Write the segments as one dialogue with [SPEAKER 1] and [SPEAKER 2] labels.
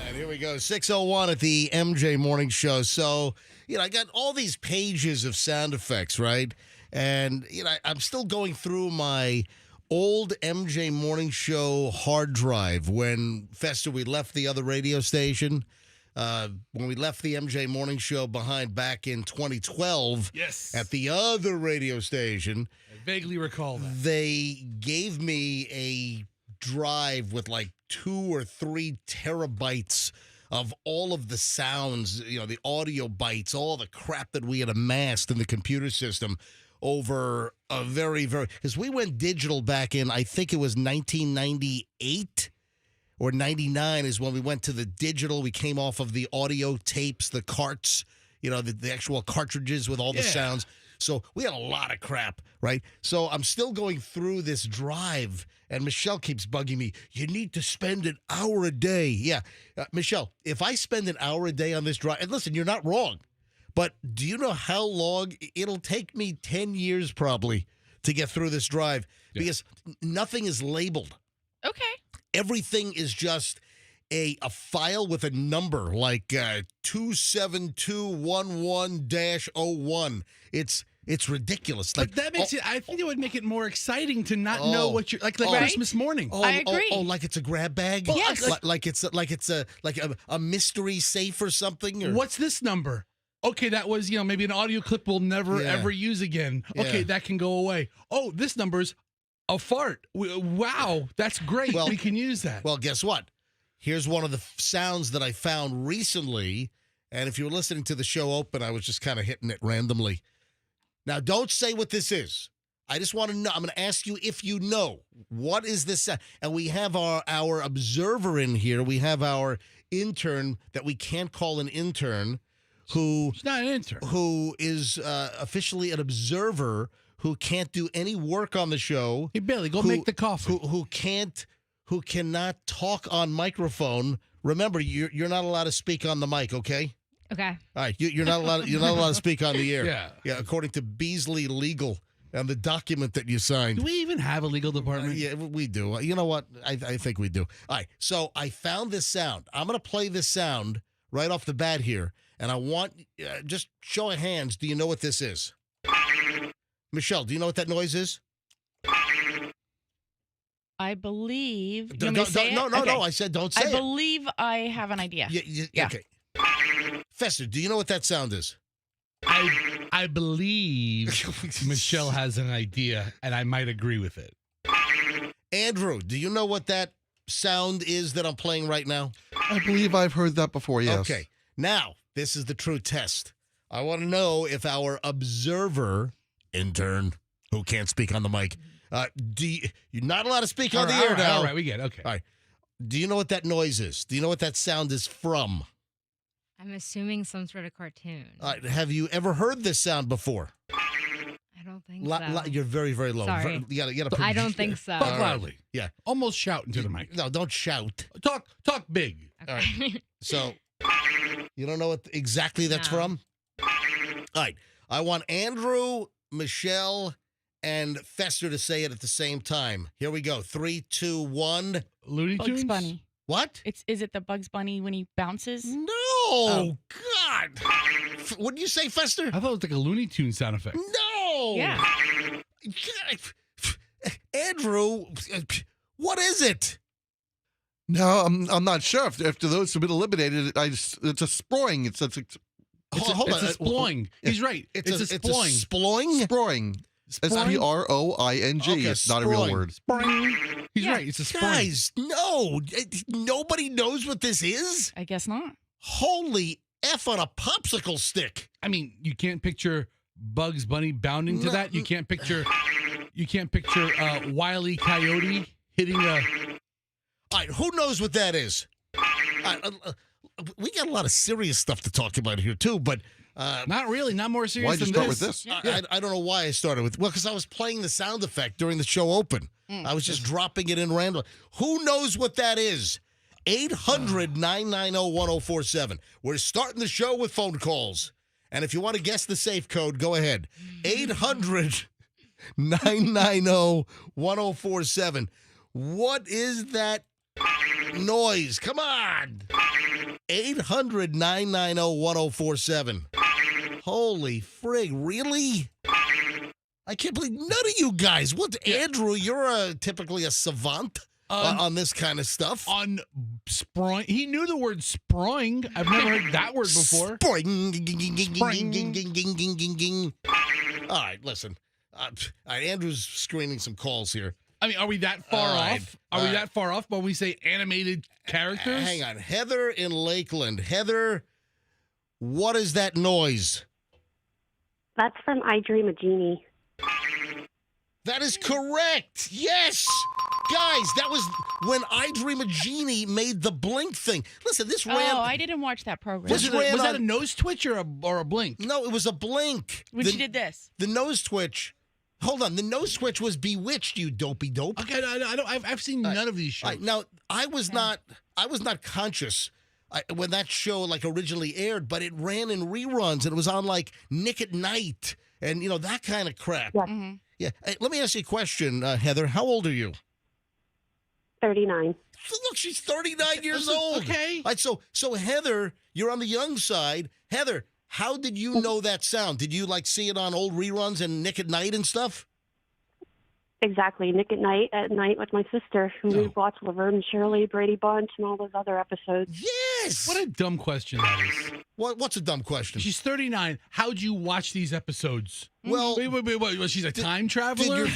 [SPEAKER 1] And here we go, 6:01 at the MJ Morning Show. So, I got all these pages of sound effects, right? And, I'm still going through my old MJ Morning Show hard drive when, Fester, we left the other radio station. When we left the MJ Morning Show behind back in 2012 at the other radio station.
[SPEAKER 2] I vaguely recall that.
[SPEAKER 1] They gave me a drive with like 2 or 3 terabytes of all of the sounds, the audio bytes, all the crap that we had amassed in the computer system over a very, because we went digital back in, I think it was 1998 or 99 is when we went to the digital. We came off of the audio tapes, the carts, the actual cartridges with all the sounds. So we had a lot of crap, right? So I'm still going through this drive, and Michelle keeps bugging me. You need to spend an hour a day. Yeah. Michelle, if I spend an hour a day on this drive, and listen, you're not wrong, but do you know how long? It'll take me 10 years probably to get through this drive because nothing is labeled.
[SPEAKER 3] Okay.
[SPEAKER 1] Everything is just a file with a number like 27211-01. It's ridiculous.
[SPEAKER 2] But that makes it. I think it would make it more exciting to not know what you're like Christmas morning.
[SPEAKER 3] I agree.
[SPEAKER 1] Like it's a grab bag.
[SPEAKER 3] Well, yes.
[SPEAKER 1] Like it's a mystery safe or something. Or
[SPEAKER 2] what's this number? Okay, that was maybe an audio clip we'll never ever use again. Okay, that can go away. Oh, this number's a fart. Wow, that's great. Well, we can use that.
[SPEAKER 1] Well, guess what? Here's one of the sounds that I found recently. And if you were listening to the show open, I was just kind of hitting it randomly. Now, don't say what this is. I just want to know. I'm going to ask you if you know. What is this sound? And we have our observer in here. We have our intern that we can't call an intern.
[SPEAKER 2] He's not an intern.
[SPEAKER 1] Who is officially an observer who can't do any work on the show.
[SPEAKER 2] Hey, Billy, go make the coffee.
[SPEAKER 1] Who cannot talk on microphone. Remember, you're not allowed to speak on the mic, okay?
[SPEAKER 3] Okay.
[SPEAKER 1] All right, you're not allowed to speak on the air.
[SPEAKER 2] Yeah.
[SPEAKER 1] According to Beasley Legal and the document that you signed.
[SPEAKER 2] Do we even have a legal department?
[SPEAKER 1] Yeah, we do. You know what? I think we do. All right, so I found this sound. I'm going to play this sound right off the bat here, and I want just show of hands. Do you know what this is? Michelle, do you know what that noise is?
[SPEAKER 3] I believe.
[SPEAKER 1] No, I said don't say it.
[SPEAKER 3] I believe I have an idea.
[SPEAKER 1] Yeah. Okay. Fester, do you know what that sound is?
[SPEAKER 2] I believe Michelle has an idea, and I might agree with it.
[SPEAKER 1] Andrew, do you know what that sound is that I'm playing right now?
[SPEAKER 4] I believe I've heard that before, yes.
[SPEAKER 1] Okay. Now, this is the true test. I want to know if our observer intern, who can't speak on the mic, you're not allowed to speak on the air now.
[SPEAKER 2] All right, we get it. Okay.
[SPEAKER 1] All right. Do you know what that noise is? Do you know what that sound is from?
[SPEAKER 3] I'm assuming some sort of cartoon.
[SPEAKER 1] Have you ever heard this sound before?
[SPEAKER 3] I don't think so.
[SPEAKER 1] You're very, very low.
[SPEAKER 3] Sorry.
[SPEAKER 1] You gotta
[SPEAKER 3] I don't think so.
[SPEAKER 2] Talk loudly.
[SPEAKER 1] Yeah.
[SPEAKER 2] Almost shout into the mic.
[SPEAKER 1] No, don't shout.
[SPEAKER 2] Talk big.
[SPEAKER 3] Okay.
[SPEAKER 1] All right. So, you don't know what exactly that's from? All right. I want Andrew, Michelle, and Fester to say it at the same time. Here we go. 3, 2, 1.
[SPEAKER 2] Looney Tunes?
[SPEAKER 5] Bugs Bunny.
[SPEAKER 1] What?
[SPEAKER 5] Is it the Bugs Bunny when he bounces?
[SPEAKER 1] No. Oh. God. What did you say, Fester?
[SPEAKER 2] I thought it was like a Looney Tune sound effect.
[SPEAKER 1] No.
[SPEAKER 3] Yeah.
[SPEAKER 1] Andrew, what is it?
[SPEAKER 4] No, I'm not sure. After those have been eliminated, it's a sproing. It's a
[SPEAKER 2] sploing. He's right. It's a sploing.
[SPEAKER 1] Sploing?
[SPEAKER 4] Sproing. Sproing.
[SPEAKER 1] Okay,
[SPEAKER 4] it's not a real word.
[SPEAKER 2] Spring. He's right. It's a sploing.
[SPEAKER 1] Guys, no. Nobody knows what this is?
[SPEAKER 5] I guess not.
[SPEAKER 1] Holy F on a popsicle stick.
[SPEAKER 2] I mean, you can't picture Bugs Bunny bounding to that. You can't picture Wile E. Coyote hitting a...
[SPEAKER 1] All right, who knows what that is? We got a lot of serious stuff to talk about here, too, but...
[SPEAKER 2] not really. Not more serious
[SPEAKER 4] Why'd you
[SPEAKER 2] than
[SPEAKER 4] start
[SPEAKER 2] this.
[SPEAKER 4] with this?
[SPEAKER 1] I don't know why I started with... Well, because I was playing the sound effect during the show open. I was just dropping it in random. Who knows what that is? 800-990-1047. We're starting the show with phone calls. And if you want to guess the safe code, go ahead. 800-990-1047. What is that noise? Come on. 800-990-1047. Holy frig, really? I can't believe none of you guys. What, Andrew, you're typically a savant on this kind of stuff.
[SPEAKER 2] On sproing. He knew the word sproing. I've never heard that word before.
[SPEAKER 1] Sproing. All right, listen. All right, Andrew's screening some calls here.
[SPEAKER 2] I mean, are we that far off? Are we that far off when we say animated characters?
[SPEAKER 1] Hang on. Heather in Lakeland. Heather, what is that noise?
[SPEAKER 6] That's from I Dream a Genie.
[SPEAKER 1] That is correct. Yes. Guys, that was when I Dream a Genie made the blink thing. Listen, this ran...
[SPEAKER 5] Oh, I didn't watch that program.
[SPEAKER 2] Was that a nose twitch or a blink?
[SPEAKER 1] No, it was a blink.
[SPEAKER 5] When she did this.
[SPEAKER 1] The nose twitch... Hold on, the nose switch was Bewitched, you dopey dope.
[SPEAKER 2] Okay, I've seen none of these shows.
[SPEAKER 1] Now, I was not conscious when that show like originally aired, but it ran in reruns and it was on like Nick at Night and that kind of crap.
[SPEAKER 6] Yeah.
[SPEAKER 5] Mm-hmm.
[SPEAKER 1] Yeah. Hey, let me ask you a question, Heather. How old are you?
[SPEAKER 6] 39.
[SPEAKER 1] Look, she's 39 years old.
[SPEAKER 2] Okay.
[SPEAKER 1] All right, so Heather, you're on the young side. Heather, how did you know that sound? Did you see it on old reruns and Nick at Night and stuff?
[SPEAKER 6] Exactly. Nick at night with my sister. And we'd watch Laverne and Shirley, Brady Bunch, and all those other episodes.
[SPEAKER 1] Yes.
[SPEAKER 2] What a dumb question that is.
[SPEAKER 1] What's a dumb question?
[SPEAKER 2] She's 39. How'd you watch these episodes?
[SPEAKER 1] Well,
[SPEAKER 2] wait. Was she a time traveler?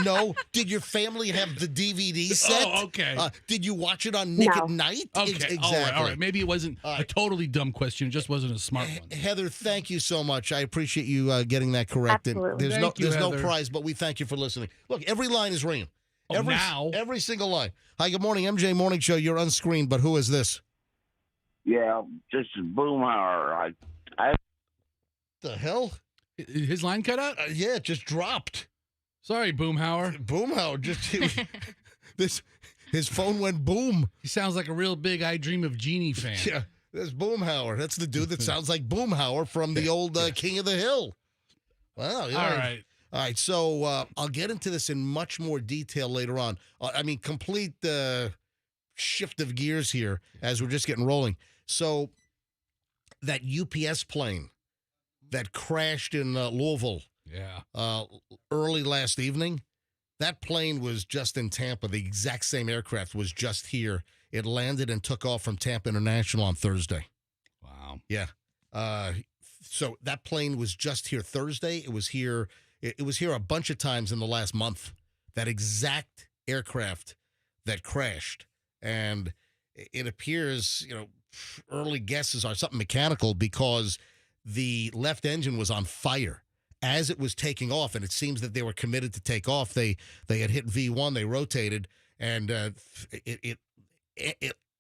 [SPEAKER 1] No. Did your family have the DVD set?
[SPEAKER 2] Oh, okay.
[SPEAKER 1] Did you watch it on Nick at Night?
[SPEAKER 2] Okay.
[SPEAKER 1] Exactly.
[SPEAKER 2] All right. Maybe it wasn't a totally dumb question. It just wasn't a smart one.
[SPEAKER 1] Heather, thank you so much. I appreciate you getting that correct.
[SPEAKER 6] Absolutely.
[SPEAKER 1] There's no prize, but we thank you for listening. Look, every line is ringing. Every single line. Hi, good morning, MJ Morning Show. You're unscreened, but who is this?
[SPEAKER 7] Yeah, this is Boomhauer.
[SPEAKER 1] The hell?
[SPEAKER 2] His line cut out?
[SPEAKER 1] Yeah, it just dropped.
[SPEAKER 2] Sorry, Boomhauer.
[SPEAKER 1] Boomhauer his phone went boom.
[SPEAKER 2] He sounds like a real big I Dream of Genie fan.
[SPEAKER 1] Yeah, there's Boomhauer. That's the dude that sounds like Boomhauer from the old King of the Hill. Wow. Yeah. All right, so I'll get into this in much more detail later on. Complete shift of gears here as we're just getting rolling. So that UPS plane that crashed in Louisville early last evening, that plane was just in Tampa. The exact same aircraft was just here. It landed and took off from Tampa International on Thursday.
[SPEAKER 2] Wow.
[SPEAKER 1] Yeah. So that plane was just here Thursday. It was here a bunch of times in the last month. That exact aircraft that crashed. And it appears, early guesses are something mechanical because the left engine was on fire as it was taking off, and it seems that they were committed to take off. They had hit V1, they rotated, and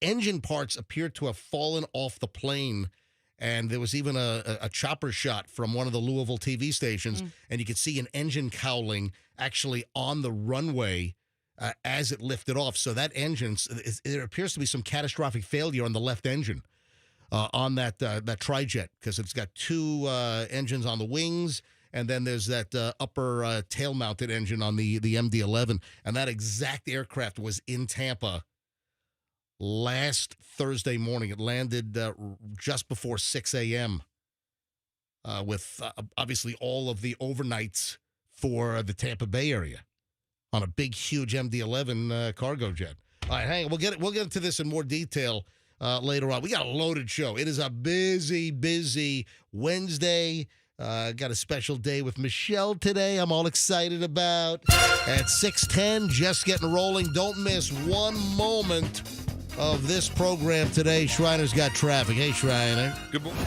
[SPEAKER 1] engine parts appeared to have fallen off the plane. And there was even a chopper shot from one of the Louisville TV stations, and you could see an engine cowling actually on the runway as it lifted off. So that engine, there appears to be some catastrophic failure on the left engine on that trijet, because it's got two engines on the wings, and then there's that upper tail-mounted engine on the MD-11. And that exact aircraft was in Tampa last Thursday morning. It landed just before 6 a.m. With obviously all of the overnights for the Tampa Bay area on a big, huge MD-11 cargo jet. All right, hang on. We'll get into this in more detail later on. We got a loaded show. It is a busy Wednesday. Got a special day with Michelle today I'm all excited about. At 6:10, just getting rolling. Don't miss one moment of this program today. Shriner's got traffic. Hey, Shriner.
[SPEAKER 8] Good morning.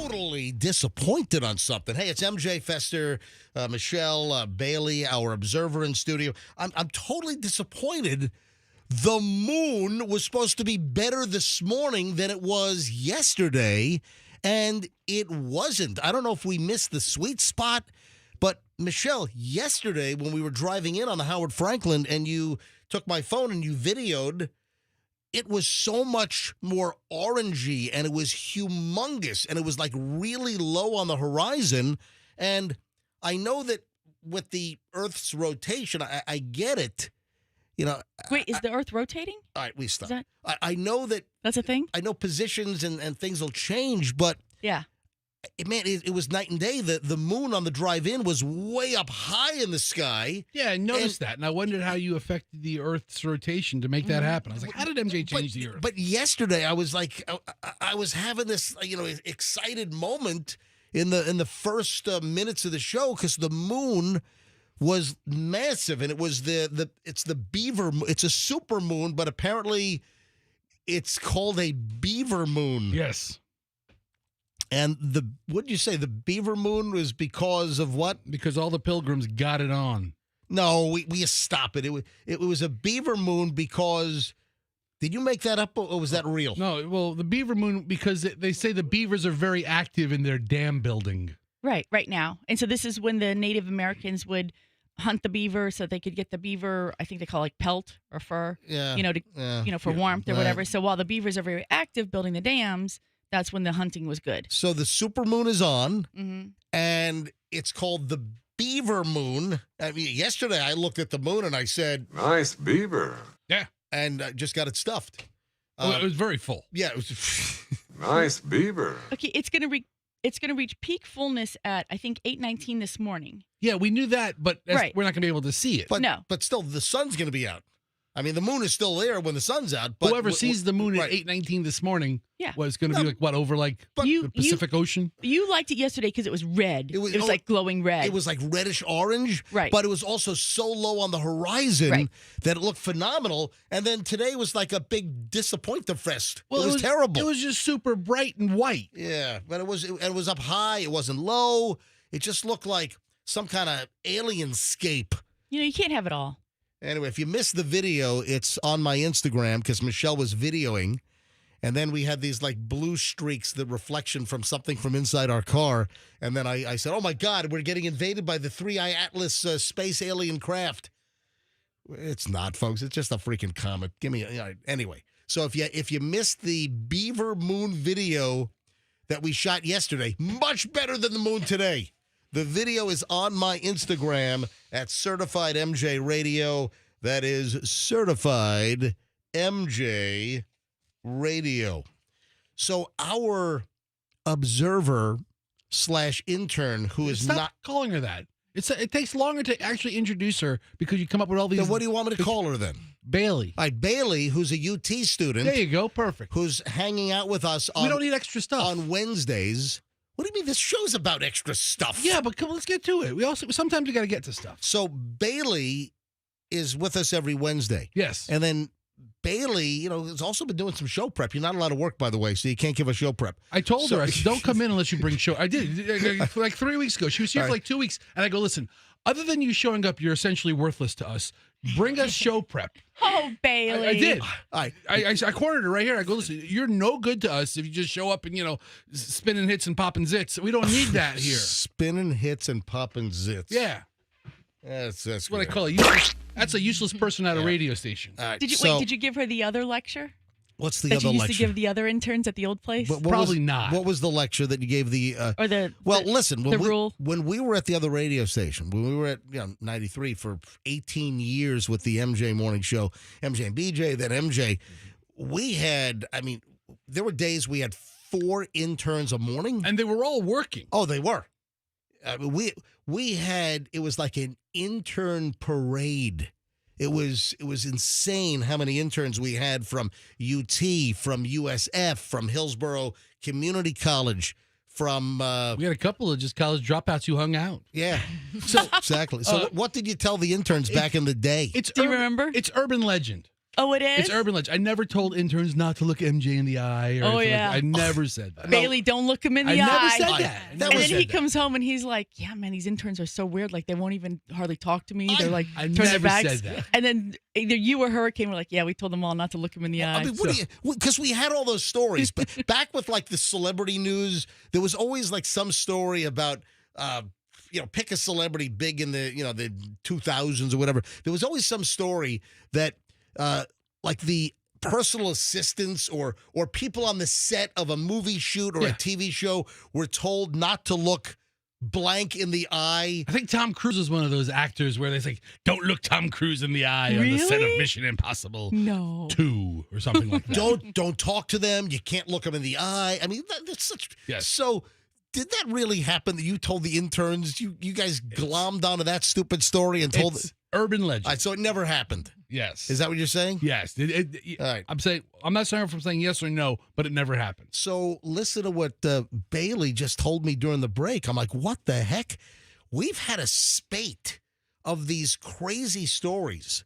[SPEAKER 1] totally disappointed on something. Hey, it's MJ Fester, Michelle Bailey, our observer in studio. I'm totally disappointed. The moon was supposed to be better this morning than it was yesterday, and it wasn't. I don't know if we missed the sweet spot, but Michelle, yesterday when we were driving in on the Howard Franklin and you took my phone and you videoed, it was so much more orangey and it was humongous and it was like really low on the horizon. And I know that with the Earth's rotation, I get it. You know,
[SPEAKER 5] wait, is the Earth rotating?
[SPEAKER 1] All right, we stop. I know that
[SPEAKER 5] that's a thing.
[SPEAKER 1] I know positions and things will change, but
[SPEAKER 5] yeah,
[SPEAKER 1] it was night and day. The moon on the drive-in was way up high in the sky.
[SPEAKER 2] Yeah, I noticed that, and I wondered how you affected the Earth's rotation to make that happen. I was like, how did MJ change the Earth?
[SPEAKER 1] But yesterday, I was like, I was having this excited moment in the first minutes of the show because the moon was massive, and it was it's the beaver. It's a super moon, but apparently it's called a beaver moon.
[SPEAKER 2] Yes.
[SPEAKER 1] And what'd you say? The beaver moon was because of what?
[SPEAKER 2] Because all the pilgrims got it on.
[SPEAKER 1] No, we stop it. It was a beaver moon because. Did you make that up, or was that real?
[SPEAKER 2] No, well, the beaver moon because they say the beavers are very active in their dam building.
[SPEAKER 5] Right now, and so this is when the Native Americans would hunt the beaver so they could get the beaver. I think they call it like pelt or fur.
[SPEAKER 1] Yeah.
[SPEAKER 5] For warmth or whatever. So while the beavers are very active building the dams, That's when the hunting was good.
[SPEAKER 1] So the supermoon is on,
[SPEAKER 5] Mm-hmm.
[SPEAKER 1] and it's called the beaver moon. I mean, yesterday I looked at the moon and I said,
[SPEAKER 8] Nice beaver.
[SPEAKER 2] Yeah.
[SPEAKER 1] and just got it stuffed.
[SPEAKER 2] It was very full.
[SPEAKER 1] Yeah, it was.
[SPEAKER 8] Nice beaver.
[SPEAKER 5] Okay, it's gonna reach peak fullness at I think 8:19 this morning.
[SPEAKER 2] Yeah, we knew that, but
[SPEAKER 5] Right.
[SPEAKER 2] we're not going to be able to see it.
[SPEAKER 1] But,
[SPEAKER 5] No.
[SPEAKER 1] but still, the sun's going to be out. I mean, the moon is still there when the sun's out. But
[SPEAKER 2] Whoever sees the moon at
[SPEAKER 1] right.
[SPEAKER 2] 8:19 this morning
[SPEAKER 5] Yeah.
[SPEAKER 2] was going to be like, what, over like the Pacific Ocean?
[SPEAKER 5] You liked it yesterday because it was red. It was
[SPEAKER 1] oh,
[SPEAKER 5] like glowing red.
[SPEAKER 1] It was like reddish orange,
[SPEAKER 5] Right.
[SPEAKER 1] But it was also so low on the horizon
[SPEAKER 5] Right.
[SPEAKER 1] that it looked phenomenal. And then today was like a big disappointment fest.
[SPEAKER 2] Well,
[SPEAKER 1] it was terrible.
[SPEAKER 2] It was just super bright and white.
[SPEAKER 1] Yeah, but it was up high. It wasn't low. It just looked like some kind of alienscape.
[SPEAKER 5] you can't have it all.
[SPEAKER 1] Anyway, if you missed the video, it's on my Instagram because Michelle was videoing. And then we had these like blue streaks, the reflection from something from inside our car. And then I said, oh my God, we're getting invaded by the 3i Atlas space alien craft. It's not, folks. It's just a freaking comet. Give me anyway. So if you missed the beaver moon video that we shot yesterday, much better than the moon today. The video is on my Instagram at Certified MJ Radio. That is Certified MJ Radio. So our observer / intern who is
[SPEAKER 2] Stop
[SPEAKER 1] not
[SPEAKER 2] calling her that. It takes longer to actually introduce her because you come up with all these.
[SPEAKER 1] then what do you want me to call her then?
[SPEAKER 2] Bailey.
[SPEAKER 1] All right, Bailey, who's a UT student.
[SPEAKER 2] There you go. Perfect.
[SPEAKER 1] Who's hanging out with us
[SPEAKER 2] We don't need extra stuff.
[SPEAKER 1] on Wednesdays. What do you mean this show's about extra stuff?
[SPEAKER 2] Yeah, but come on, let's get to it. Sometimes we got to get to stuff.
[SPEAKER 1] So Bailey is with us every Wednesday.
[SPEAKER 2] Yes.
[SPEAKER 1] And then Bailey, has also been doing some show prep. You're not allowed to work, by the way, so you can't give us show prep.
[SPEAKER 2] I told her, I said, don't come in unless you bring show. I did. Like 3 weeks ago. She was here for like 2 weeks. And I go, listen, other than you showing up, you're essentially worthless to us. Bring us show prep.
[SPEAKER 5] Oh, Bailey.
[SPEAKER 2] I did.
[SPEAKER 1] All right.
[SPEAKER 2] I cornered her right here. I go, listen, you're no good to us if you just show up and, spinning hits and popping zits. We don't need that here.
[SPEAKER 1] Spinning hits and popping zits.
[SPEAKER 2] Yeah.
[SPEAKER 1] That's
[SPEAKER 2] What I
[SPEAKER 1] good.
[SPEAKER 2] call a useless. That's a useless person at a radio station.
[SPEAKER 1] All right,
[SPEAKER 5] Did you
[SPEAKER 1] so
[SPEAKER 5] Did you give her the other lecture
[SPEAKER 1] what's the
[SPEAKER 5] that
[SPEAKER 1] other
[SPEAKER 5] you used
[SPEAKER 1] lecture?
[SPEAKER 5] to give the other interns at the old place?
[SPEAKER 1] What
[SPEAKER 2] Probably not.
[SPEAKER 1] What was the lecture that you gave the?
[SPEAKER 5] Or the
[SPEAKER 1] Well,
[SPEAKER 5] the,
[SPEAKER 1] listen.
[SPEAKER 5] the rule?
[SPEAKER 1] When we were at the other radio station, when we were at 93 for 18 years with the MJ Morning Show, MJ and BJ, then MJ, we had. I mean, there were days we had 4 interns a morning,
[SPEAKER 2] And they were all working.
[SPEAKER 1] oh, they were. We had. It was like an intern parade. It was insane how many interns we had from UT, from USF, from Hillsborough Community College, from
[SPEAKER 2] We had a couple of just college dropouts who hung out.
[SPEAKER 1] yeah. So exactly. So what did you tell the interns back in the day?
[SPEAKER 2] Do
[SPEAKER 5] you remember?
[SPEAKER 2] It's urban legend.
[SPEAKER 5] Oh, it is?
[SPEAKER 2] It's urban legend. I never told interns not to look MJ in the eye. Or
[SPEAKER 5] Oh,
[SPEAKER 2] anything like
[SPEAKER 5] yeah.
[SPEAKER 2] that. I never said that.
[SPEAKER 5] Bailey, don't look him in
[SPEAKER 2] I
[SPEAKER 5] the
[SPEAKER 2] never
[SPEAKER 5] eye.
[SPEAKER 2] said that. I
[SPEAKER 1] that
[SPEAKER 2] never
[SPEAKER 5] And then
[SPEAKER 2] said
[SPEAKER 5] he
[SPEAKER 2] that.
[SPEAKER 5] comes home and he's like, yeah, man, these interns are so weird. Like, they won't even hardly talk to me. They're like,
[SPEAKER 2] I
[SPEAKER 5] turn their
[SPEAKER 2] never
[SPEAKER 5] backs.
[SPEAKER 2] said that.
[SPEAKER 5] And then either you or Hurricane were like, yeah, we told them all not to look him in the eye.
[SPEAKER 1] I mean, what do you? Because we had all those stories, but back with like the celebrity news, there was always like some story about. Pick a celebrity big in the the 2000s or whatever. There was always some story that like the personal assistants or people on the set of a movie shoot or a TV show were told not to look blank in the eye.
[SPEAKER 2] I think Tom Cruise is one of those actors where they say, don't look Tom Cruise in the eye on the set of
[SPEAKER 5] Really?
[SPEAKER 2] Mission Impossible
[SPEAKER 5] No.
[SPEAKER 2] 2 or something like that.
[SPEAKER 1] Don't talk to them. You can't look them in the eye. I mean, that's such.
[SPEAKER 2] Yes.
[SPEAKER 1] So. Did that really happen that you told the interns? You guys glommed onto that stupid story and told
[SPEAKER 2] It's urban legend.
[SPEAKER 1] All right, so it never happened.
[SPEAKER 2] Yes.
[SPEAKER 1] Is that what you're saying?
[SPEAKER 2] Yes.
[SPEAKER 1] All right.
[SPEAKER 2] I'm not saying from saying yes or no, but it never happened.
[SPEAKER 1] So listen to what Bailey just told me during the break. I'm like, what the heck? We've had a spate of these crazy stories.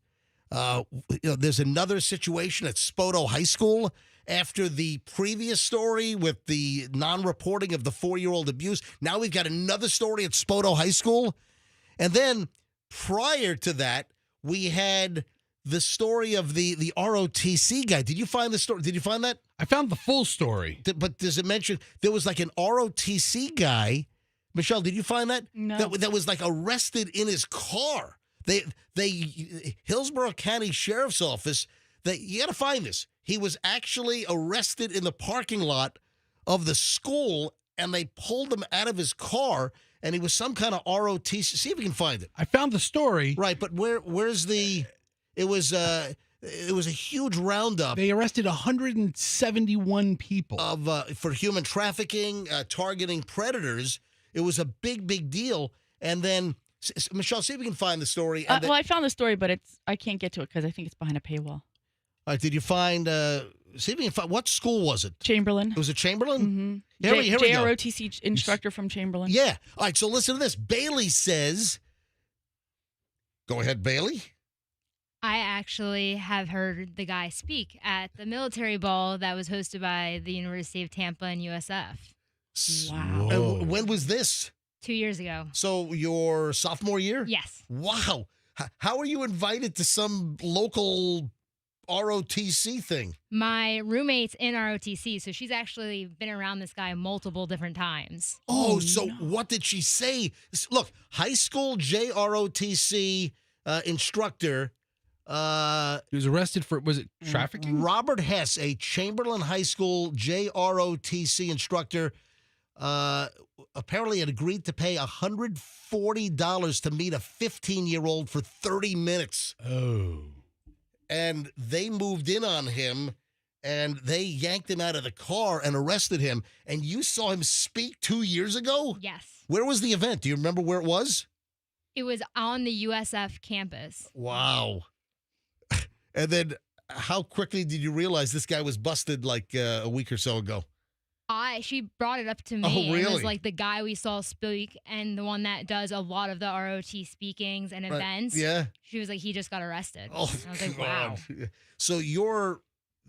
[SPEAKER 1] There's another situation at Spoto High School after the previous story with the non-reporting of the 4-year-old abuse. Now we've got another story at Spoto High School. And then prior to that, we had the story of the ROTC guy. Did you find the story? Did you find that?
[SPEAKER 2] I found the full story.
[SPEAKER 1] But does it mention there was like an ROTC guy? Michelle, did you find that?
[SPEAKER 5] No.
[SPEAKER 1] That was like arrested in his car. They Hillsborough County Sheriff's Office. You got to find this. He was actually arrested in the parking lot of the school, and they pulled him out of his car, and he was some kind of ROTC. See if we can find it.
[SPEAKER 2] I found the story.
[SPEAKER 1] Right, but where's the? It was a huge roundup.
[SPEAKER 2] They arrested 171 people
[SPEAKER 1] for human trafficking, targeting predators. It was a big deal. And then, Michelle, see if we can find the story. And
[SPEAKER 5] well, I found the story, but I can't get to it because I think it's behind a paywall.
[SPEAKER 1] All right, did you find? See if we can find. What school was it?
[SPEAKER 5] Chamberlain.
[SPEAKER 1] It was a Chamberlain.
[SPEAKER 5] Mm-hmm.
[SPEAKER 1] Here we go.
[SPEAKER 5] JROTC instructor from Chamberlain.
[SPEAKER 1] Yeah. All right. So listen to this. Bailey says. Go ahead, Bailey.
[SPEAKER 3] I actually have heard the guy speak at the military ball that was hosted by the University of Tampa and USF.
[SPEAKER 5] Wow.
[SPEAKER 1] And when was this?
[SPEAKER 3] 2 years ago.
[SPEAKER 1] So your sophomore year?
[SPEAKER 3] Yes.
[SPEAKER 1] Wow. How are you invited to some local ROTC thing?
[SPEAKER 3] My roommate's in ROTC, so she's actually been around this guy multiple different times.
[SPEAKER 1] Oh, so what did she say? Look, high school JROTC instructor.
[SPEAKER 2] He was arrested for, was it trafficking?
[SPEAKER 1] Robert Hess, a Chamberlain High School JROTC instructor, apparently had agreed to pay $140 to meet a 15-year-old for 30 minutes.
[SPEAKER 2] Oh.
[SPEAKER 1] And they moved in on him, and they yanked him out of the car and arrested him. And you saw him speak 2 years ago?
[SPEAKER 3] Yes.
[SPEAKER 1] Where was the event? Do you remember where it was?
[SPEAKER 3] It was on the USF campus.
[SPEAKER 1] Wow. And then how quickly did you realize this guy was busted like a week or so ago?
[SPEAKER 3] She brought it up to me.
[SPEAKER 1] Oh, really?
[SPEAKER 3] And was like the guy we saw speak and the one that does a lot of the ROT speakings and events.
[SPEAKER 1] Yeah.
[SPEAKER 3] She was like, he just got arrested.
[SPEAKER 1] Oh,
[SPEAKER 3] and I was like, wow.
[SPEAKER 1] God. So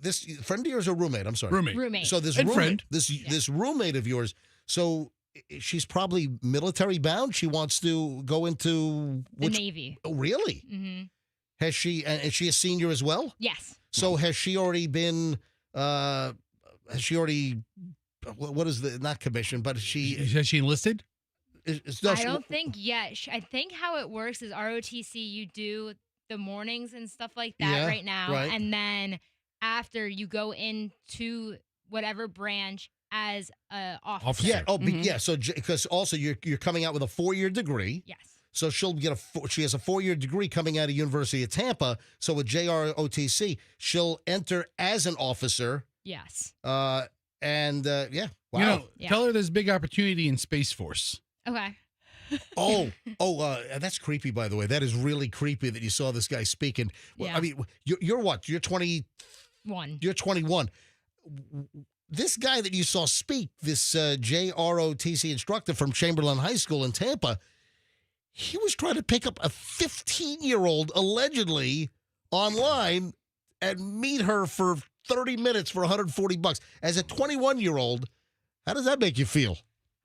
[SPEAKER 1] this friend of yours or roommate? I'm sorry.
[SPEAKER 3] Roommate.
[SPEAKER 1] So this
[SPEAKER 2] And
[SPEAKER 1] roommate,
[SPEAKER 2] friend.
[SPEAKER 1] this roommate of yours, so she's probably military bound. She wants to go into
[SPEAKER 3] The Navy.
[SPEAKER 1] Oh, really?
[SPEAKER 3] Mm-hmm.
[SPEAKER 1] Has she? And is she a senior as well?
[SPEAKER 3] Yes.
[SPEAKER 1] So has she already been? Has she already? What is the not commission? But
[SPEAKER 2] Has she enlisted?
[SPEAKER 3] I don't think yet. I think how it works is ROTC, you do the mornings and stuff like that right now.
[SPEAKER 1] right.
[SPEAKER 3] And then after you go into whatever branch as an officer.
[SPEAKER 1] Yeah. Oh, yeah. So because also you're coming out with a 4-year degree.
[SPEAKER 3] Yes.
[SPEAKER 1] So she has a 4-year degree coming out of University of Tampa. So with JROTC, she'll enter as an officer.
[SPEAKER 3] Yes.
[SPEAKER 1] Yeah. Wow.
[SPEAKER 2] You know, tell her there's big opportunity in Space Force.
[SPEAKER 3] Okay.
[SPEAKER 1] That's creepy, by the way. That is really creepy that you saw this guy speaking.
[SPEAKER 3] Yeah.
[SPEAKER 1] I mean, you're what? You're
[SPEAKER 3] 21.
[SPEAKER 1] You're 21. This guy that you saw speak, this JROTC instructor from Chamberlain High School in Tampa, he was trying to pick up a 15-year-old allegedly online and meet her for 30 minutes for $140. As a 21-year-old, how does that make you feel?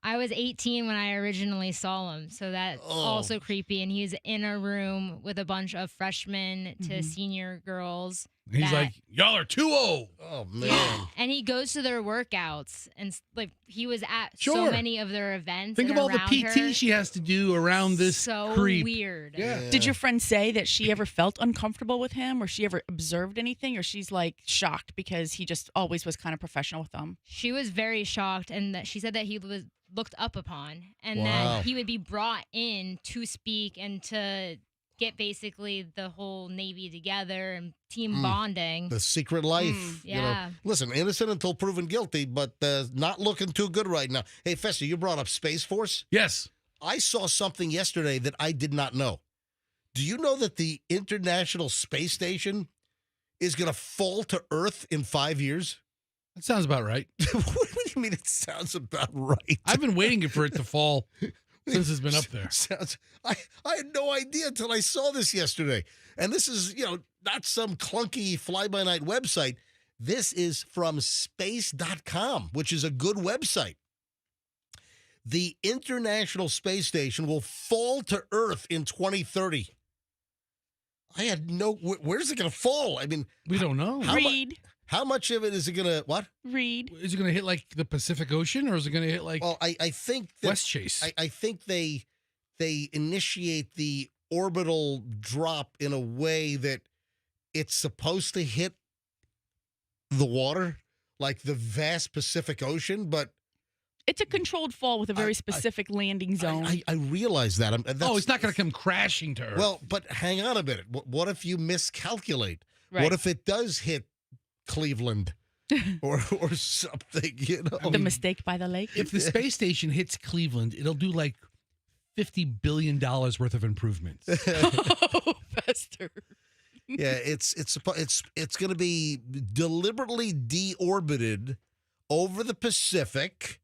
[SPEAKER 3] I was 18 when I originally saw him, so that's also creepy. And he's in a room with a bunch of freshmen to senior girls.
[SPEAKER 2] He's like, y'all are too old.
[SPEAKER 1] Oh, man.
[SPEAKER 3] Yeah. And he goes to their workouts, and like he was at so many of their events.
[SPEAKER 2] Think of all the PT she has to do around this
[SPEAKER 3] so
[SPEAKER 2] creep.
[SPEAKER 3] Weird.
[SPEAKER 1] Yeah.
[SPEAKER 5] Did your friend say that she ever felt uncomfortable with him, or she ever observed anything, or she's like shocked because he just always was kind of professional with them?
[SPEAKER 3] She was very shocked, and that she said that he was looked up upon, and
[SPEAKER 1] Wow.
[SPEAKER 3] that he would be brought in to speak and to get basically the whole Navy together and team bonding.
[SPEAKER 1] The secret life.
[SPEAKER 3] Yeah.
[SPEAKER 1] Listen, innocent until proven guilty, but not looking too good right now. Hey, Fester, you brought up Space Force.
[SPEAKER 2] Yes.
[SPEAKER 1] I saw something yesterday that I did not know. Do you know that the International Space Station is going to fall to Earth in 5 years?
[SPEAKER 2] That sounds about right.
[SPEAKER 1] What do you mean it sounds about right?
[SPEAKER 2] I've been waiting for it to fall since it's been up there.
[SPEAKER 1] I had no idea until I saw this yesterday. And this is, not some clunky fly-by-night website. This is from space.com, which is a good website. The International Space Station will fall to Earth in 2030. I had where's it going to fall? I mean,
[SPEAKER 2] We don't know.
[SPEAKER 1] How much of it is it going to, what?
[SPEAKER 5] Read.
[SPEAKER 2] Is it going to hit like the Pacific Ocean, or is it going to hit like
[SPEAKER 1] Well, I think that
[SPEAKER 2] West Chase?
[SPEAKER 1] I think they initiate the orbital drop in a way that it's supposed to hit the water. like the vast Pacific Ocean, but
[SPEAKER 5] It's a controlled fall with a very specific landing zone.
[SPEAKER 1] I realize that.
[SPEAKER 2] It's not going to come crashing to Earth.
[SPEAKER 1] Well, but hang on a minute. What if you miscalculate?
[SPEAKER 5] Right.
[SPEAKER 1] What if it does hit Cleveland or something? You know,
[SPEAKER 5] The mistake by the lake.
[SPEAKER 2] if the space station hits Cleveland, it'll do like $50 billion worth of improvements.
[SPEAKER 5] Oh, Fester.
[SPEAKER 1] yeah, it's going to be deliberately deorbited over the Pacific.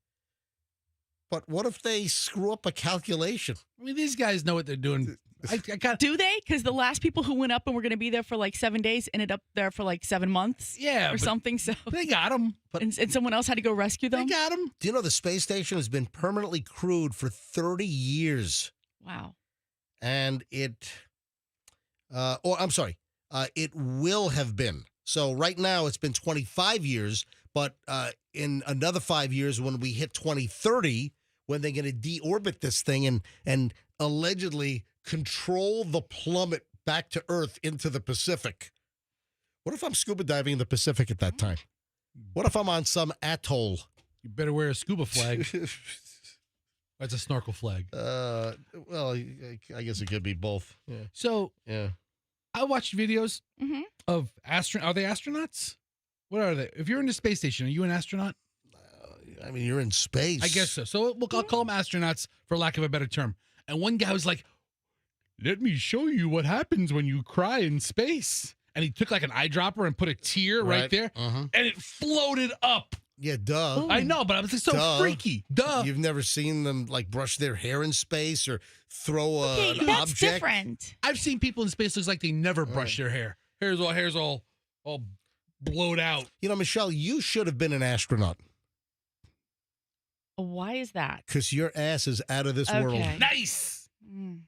[SPEAKER 1] But what if they screw up a calculation?
[SPEAKER 2] I mean, these guys know what they're doing. I got
[SPEAKER 5] Do they? Because the last people who went up and were going to be there for like 7 days ended up there for like 7 months.
[SPEAKER 2] Yeah,
[SPEAKER 5] or
[SPEAKER 2] but
[SPEAKER 5] something. So
[SPEAKER 2] they got them.
[SPEAKER 5] and someone else had to go rescue them.
[SPEAKER 2] They got them.
[SPEAKER 1] Do you know the space station has been permanently crewed for 30 years?
[SPEAKER 5] Wow.
[SPEAKER 1] And it will have been. So right now it's been 25 years, but in another 5 years when we hit 2030, when they're going to deorbit this thing and allegedly control the plummet back to Earth into the Pacific. What if I'm scuba diving in the Pacific at that time? What if I'm on some atoll?
[SPEAKER 2] You better wear a scuba flag. That's a snorkel flag.
[SPEAKER 1] Well, I guess it could be both. Yeah.
[SPEAKER 2] So
[SPEAKER 1] Yeah.
[SPEAKER 2] I watched videos
[SPEAKER 5] Mm-hmm.
[SPEAKER 2] of Are they astronauts? What are they? If you're in the space station, are you an astronaut?
[SPEAKER 1] I mean, you're in space.
[SPEAKER 2] I guess so. So I'll call them astronauts for lack of a better term. And one guy was like, "Let me show you what happens when you cry in space." And he took like an eyedropper and put a tear right there,
[SPEAKER 1] Uh-huh.
[SPEAKER 2] and it floated up.
[SPEAKER 1] Yeah, duh.
[SPEAKER 2] I know, but I was like, so
[SPEAKER 1] Duh.
[SPEAKER 2] freaky. Duh.
[SPEAKER 1] You've never seen them like brush their hair in space or throw
[SPEAKER 5] Okay,
[SPEAKER 1] an
[SPEAKER 5] that's
[SPEAKER 1] object.
[SPEAKER 5] different.
[SPEAKER 2] I've seen people in space looks like they never brush their hair. Hair's all blowed out.
[SPEAKER 1] You know, Michelle, you should have been an astronaut
[SPEAKER 5] Why is that?
[SPEAKER 1] because your ass is out of this world.
[SPEAKER 5] Okay.
[SPEAKER 2] Nice.
[SPEAKER 5] Mm.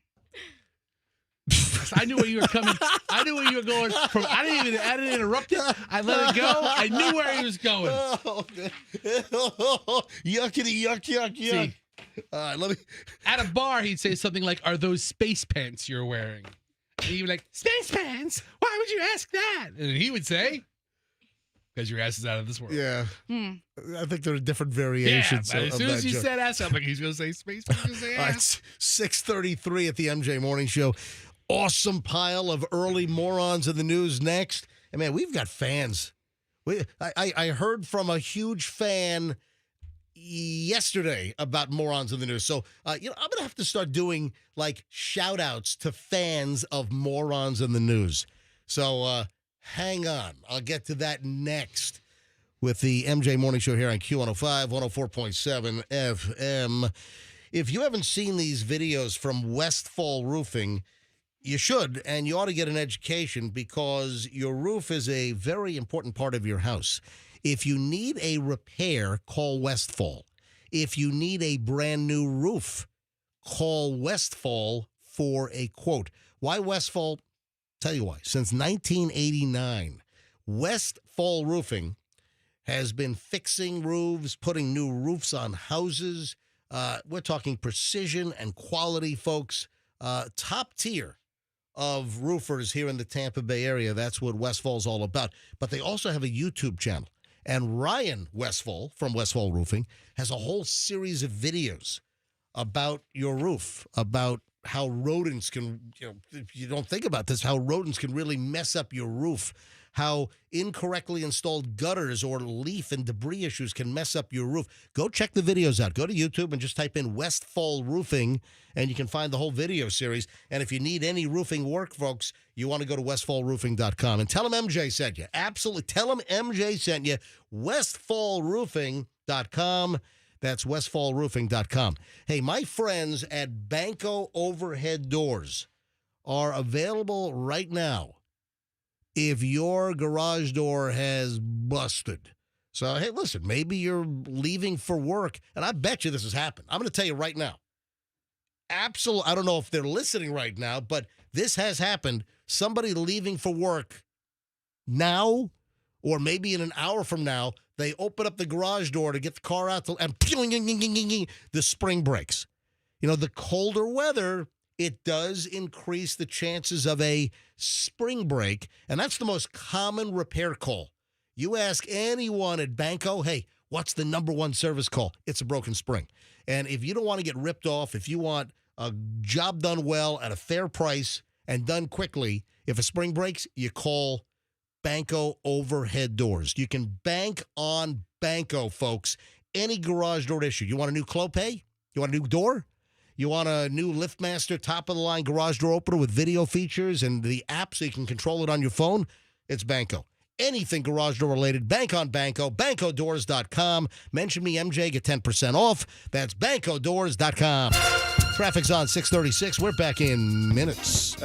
[SPEAKER 2] I knew where you were coming. I knew where you were going from. I didn't interrupt it. I let it go. I knew where he was going.
[SPEAKER 1] Oh, yuckity, yuck.
[SPEAKER 2] See,
[SPEAKER 1] Let me.
[SPEAKER 2] at a bar, he'd say something like, "Are those space pants you're wearing?" And he'd be like, "Space pants? Why would you ask that?" And he would say, "Because your ass is out of this world."
[SPEAKER 1] Yeah,
[SPEAKER 5] Hmm.
[SPEAKER 1] I think there are different
[SPEAKER 2] Yeah,
[SPEAKER 1] variations.
[SPEAKER 2] but as
[SPEAKER 1] of
[SPEAKER 2] soon as
[SPEAKER 1] that
[SPEAKER 2] you
[SPEAKER 1] joke.
[SPEAKER 2] said ass, I'm like, he's going to say space pants. He's gonna say
[SPEAKER 1] All right,
[SPEAKER 2] ass.
[SPEAKER 1] 6:33 at the MJ Morning Show. Awesome pile of early morons in the news next. And man, we've got fans. I heard from a huge fan yesterday about morons in the news. So, I'm going to have to start doing like shout outs to fans of morons in the news. So hang on. I'll get to that next with the MJ Morning Show here on Q105, 104.7 FM. If you haven't seen these videos from Westfall Roofing, you should, and you ought to get an education because your roof is a very important part of your house. If you need a repair, call Westfall. If you need a brand new roof, call Westfall for a quote. Why Westfall? Tell you why. Since 1989, Westfall Roofing has been fixing roofs, putting new roofs on houses. We're talking precision and quality, folks. Top tier of roofers here in the Tampa Bay area. That's what Westfall's all about. But they also have a YouTube channel. And Ryan Westfall from Westfall Roofing has a whole series of videos about your roof, about how rodents can, if you don't think about this, how rodents can really mess up your roof, how incorrectly installed gutters or leaf and debris issues can mess up your roof. Go check the videos out. Go to YouTube and just type in Westfall Roofing, and you can find the whole video series. And if you need any roofing work, folks, you want to go to westfallroofing.com. And tell them MJ sent you. Absolutely. Tell them MJ sent you. Westfallroofing.com. That's westfallroofing.com. Hey, my friends at Banco Overhead Doors are available right now if your garage door has busted. So, hey, listen, maybe you're leaving for work, and I bet you this has happened. I'm going to tell you right now. Absolutely, I don't know if they're listening right now, but this has happened. Somebody leaving for work now, or maybe in an hour from now, they open up the garage door to get the car out, and the spring breaks. The colder weather, it does increase the chances of a spring break, and that's the most common repair call You ask anyone at Banco, hey, what's the number one service call? It's a broken spring. And if you don't want to get ripped off, if you want a job done well at a fair price and done quickly, if a spring breaks, you call Banco Overhead Doors. You can bank on Banco, folks. Any garage door issue. You want a new Clopay? You want a new door? You want a new LiftMaster top-of-the-line garage door opener with video features and the app so you can control it on your phone? It's Banco. Anything garage door related, bank on Banco, bancodoors.com. Mention me, MJ, get 10% off. That's bancodoors.com. Traffic's on 636. We're back in minutes.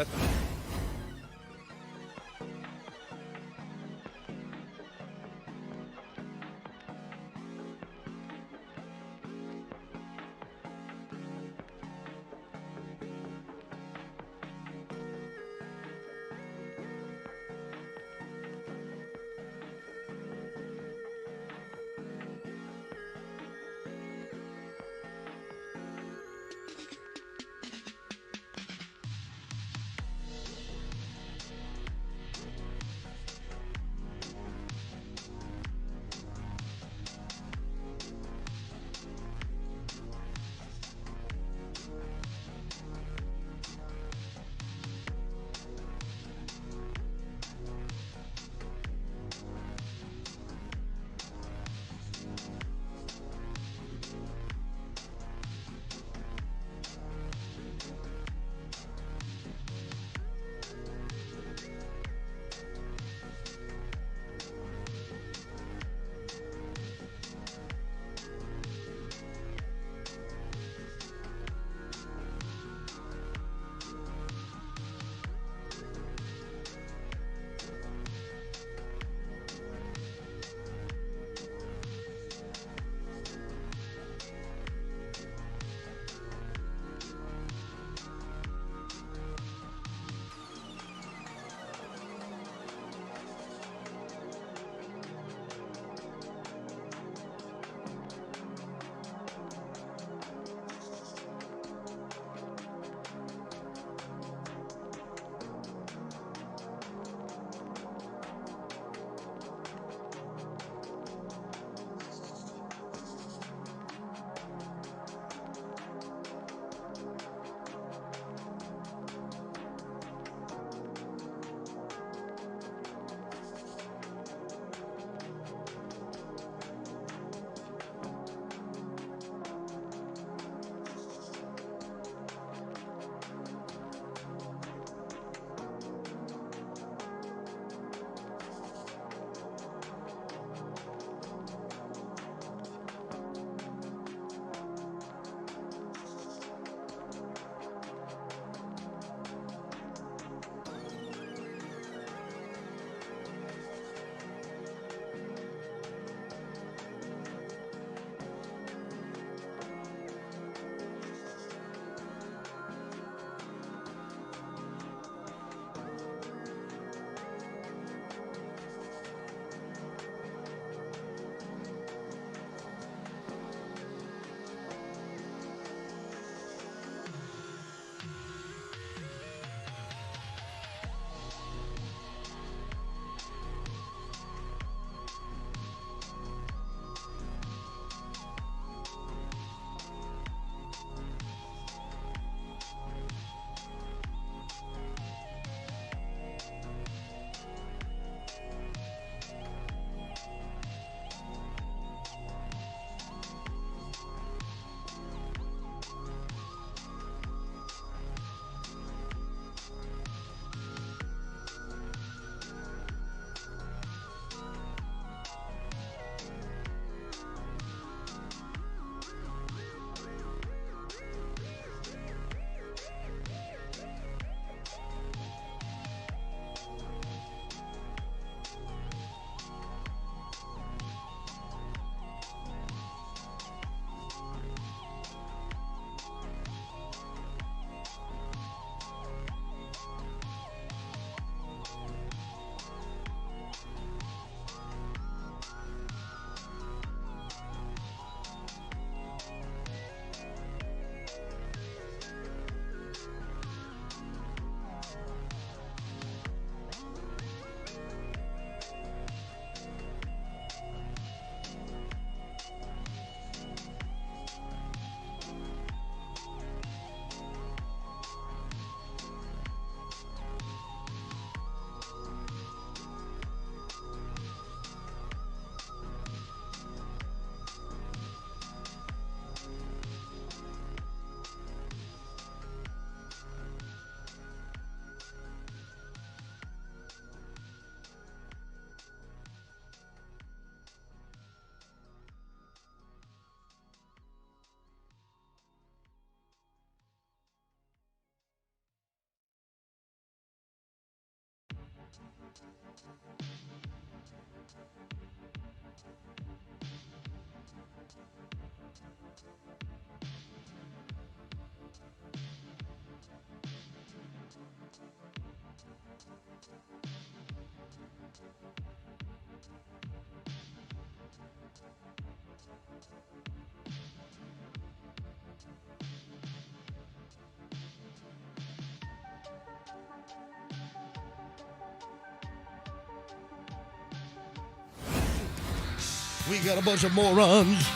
[SPEAKER 1] We got a bunch of morons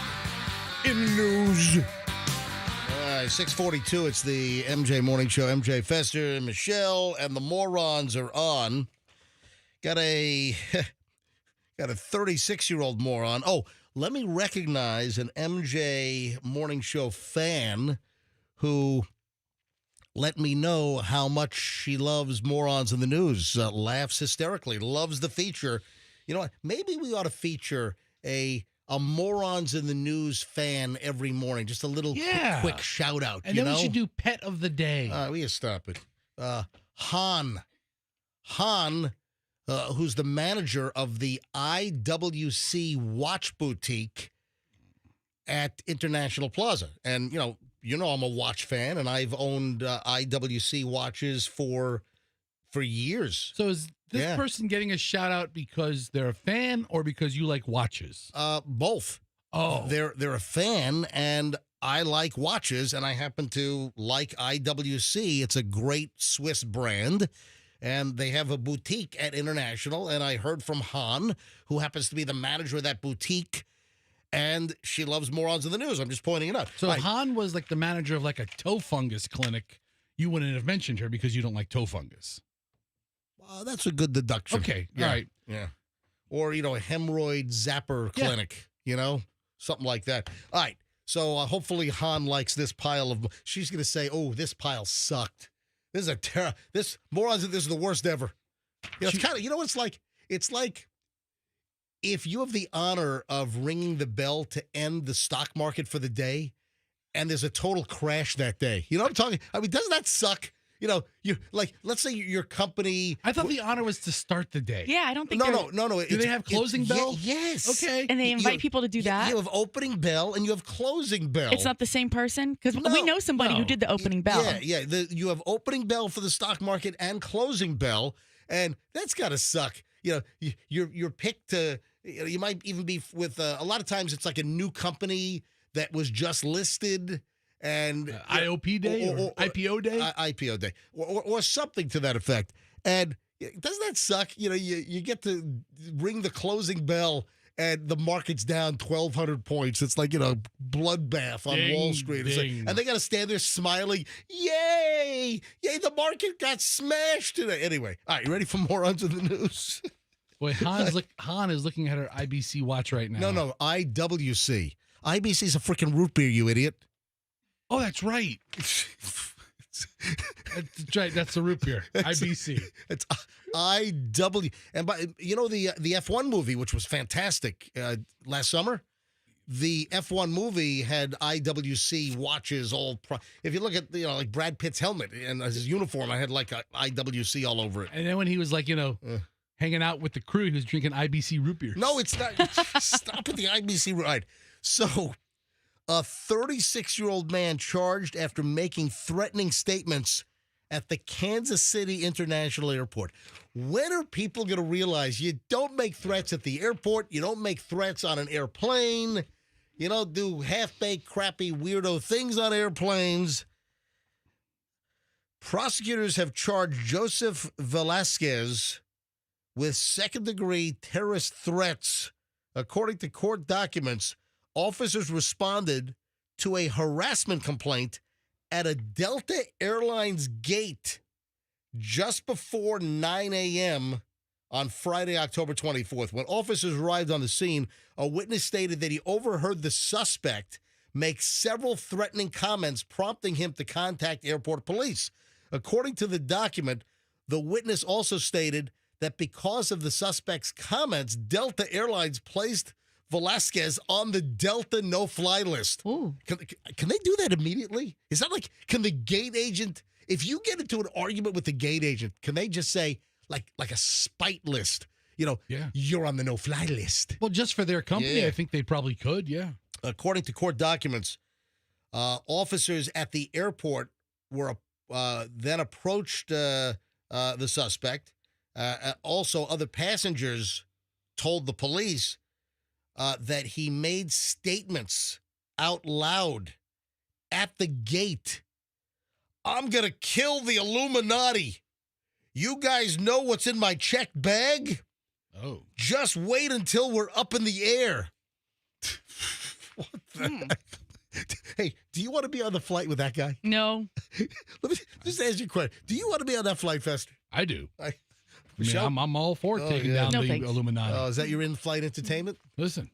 [SPEAKER 1] in the news. 6:42. It's the MJ Morning Show. MJ Fester and Michelle and the morons are on. Got a 36-year-old moron. Oh, let me recognize an MJ Morning Show fan who let me know how much she loves morons in the news. Laughs hysterically. Loves the feature. You know what? Maybe we ought to feature a morons in the news fan every morning. Just a little quick shout out.
[SPEAKER 2] And then we should do pet of the day.
[SPEAKER 1] We gotta stop it. Han, who's the manager of the IWC watch boutique at International Plaza. And, you know I'm a watch fan, and I've owned IWC watches for years.
[SPEAKER 2] So is this person getting a shout out because they're a fan or because you like watches?
[SPEAKER 1] Both.
[SPEAKER 2] Oh.
[SPEAKER 1] They're a fan, and I like watches, and I happen to like IWC. It's a great Swiss brand, and they have a boutique at International, and I heard from Han, who happens to be the manager of that boutique, and she loves morons in the news. I'm just pointing it out.
[SPEAKER 2] So if Han was like the manager of like a toe fungus clinic, you wouldn't have mentioned her because you don't like toe fungus.
[SPEAKER 1] That's a good deduction.
[SPEAKER 2] Okay,
[SPEAKER 1] yeah.
[SPEAKER 2] all right.
[SPEAKER 1] Yeah. Or, a hemorrhoid zapper clinic, something like that. All right. So hopefully Han likes this pile of, she's going to say, oh, this pile sucked. This is this morons, this is the worst ever. It's kind of, what it's like? It's like if you have the honor of ringing the bell to end the stock market for the day and there's a total crash that day. You know what I'm talking? I mean, doesn't that suck? You like, let's say your company.
[SPEAKER 2] I thought the honor was to start the day.
[SPEAKER 5] Yeah, I don't think.
[SPEAKER 1] No.
[SPEAKER 2] Do they have closing bell?
[SPEAKER 1] Yes.
[SPEAKER 2] Okay.
[SPEAKER 5] And they invite people to do that.
[SPEAKER 1] You have opening bell and you have closing bell.
[SPEAKER 5] It's not the same person because we know somebody who did the opening bell.
[SPEAKER 1] Yeah. You have opening bell for the stock market and closing bell, and that's gotta suck. You're picked to. You might even be with a lot of times it's like a new company that was just listed. And
[SPEAKER 2] IOP day or IPO day?
[SPEAKER 1] IPO day or something to that effect. And doesn't that suck? You get to ring the closing bell and the market's down 1,200 points. It's like, bloodbath on Wall Street. And they got to stand there smiling. Yay! Yay, the market got smashed today. Anyway, all right, you ready for morons in the news?
[SPEAKER 2] Boy, Han is looking at her IBC watch right now.
[SPEAKER 1] No, IWC. IBC's a freaking root beer, you idiot.
[SPEAKER 2] Oh, that's right. That's right. That's the root beer. IBC.
[SPEAKER 1] It's IW. And by the F1 movie, which was fantastic last summer. The F1 movie had IWC watches all. If you look at like Brad Pitt's helmet and his uniform, I had like a IWC all over it.
[SPEAKER 2] And then when he was like hanging out with the crew, he was drinking IBC root beer.
[SPEAKER 1] No, it's not. Stop with the IBC. Right. So. A 36-year-old man charged after making threatening statements at the Kansas City International Airport. When are people going to realize you don't make threats at the airport? You don't make threats on an airplane. You don't do half-baked, crappy, weirdo things on airplanes. Prosecutors have charged Joseph Velasquez with second-degree terrorist threats. According to court documents, officers responded to a harassment complaint at a Delta Airlines gate just before 9 a.m. on Friday, October 24th. When officers arrived on the scene, a witness stated that he overheard the suspect make several threatening comments, prompting him to contact airport police. According to the document, the witness also stated that because of the suspect's comments, Delta Airlines placed Velasquez on the Delta no-fly list.
[SPEAKER 5] Ooh.
[SPEAKER 1] Can they do that immediately? Is that like, can the gate agent, if you get into an argument with the gate agent, can they just say, like a spite list.
[SPEAKER 2] Yeah.
[SPEAKER 1] You're on the no-fly list.
[SPEAKER 2] Well, just for their company,
[SPEAKER 1] Yeah.
[SPEAKER 2] I think they probably could. Yeah.
[SPEAKER 1] According to court documents, officers at the airport were then approached the suspect. Also, other passengers told the police that he made statements out loud at the gate. I'm going to kill the Illuminati. You guys know what's in my checked bag?
[SPEAKER 2] Oh.
[SPEAKER 1] Just wait until we're up in the air. What the heck? Hey, do you want to be on the flight with that guy?
[SPEAKER 5] No.
[SPEAKER 1] Let me just ask you a question. Do you want to be on that flight, Fester?
[SPEAKER 2] I do.
[SPEAKER 1] I
[SPEAKER 2] mean, I'm all for taking
[SPEAKER 1] yeah.
[SPEAKER 2] down
[SPEAKER 5] No,
[SPEAKER 2] the
[SPEAKER 5] thanks.
[SPEAKER 2] Illuminati.
[SPEAKER 1] Oh, is that your in-flight entertainment?
[SPEAKER 2] Listen.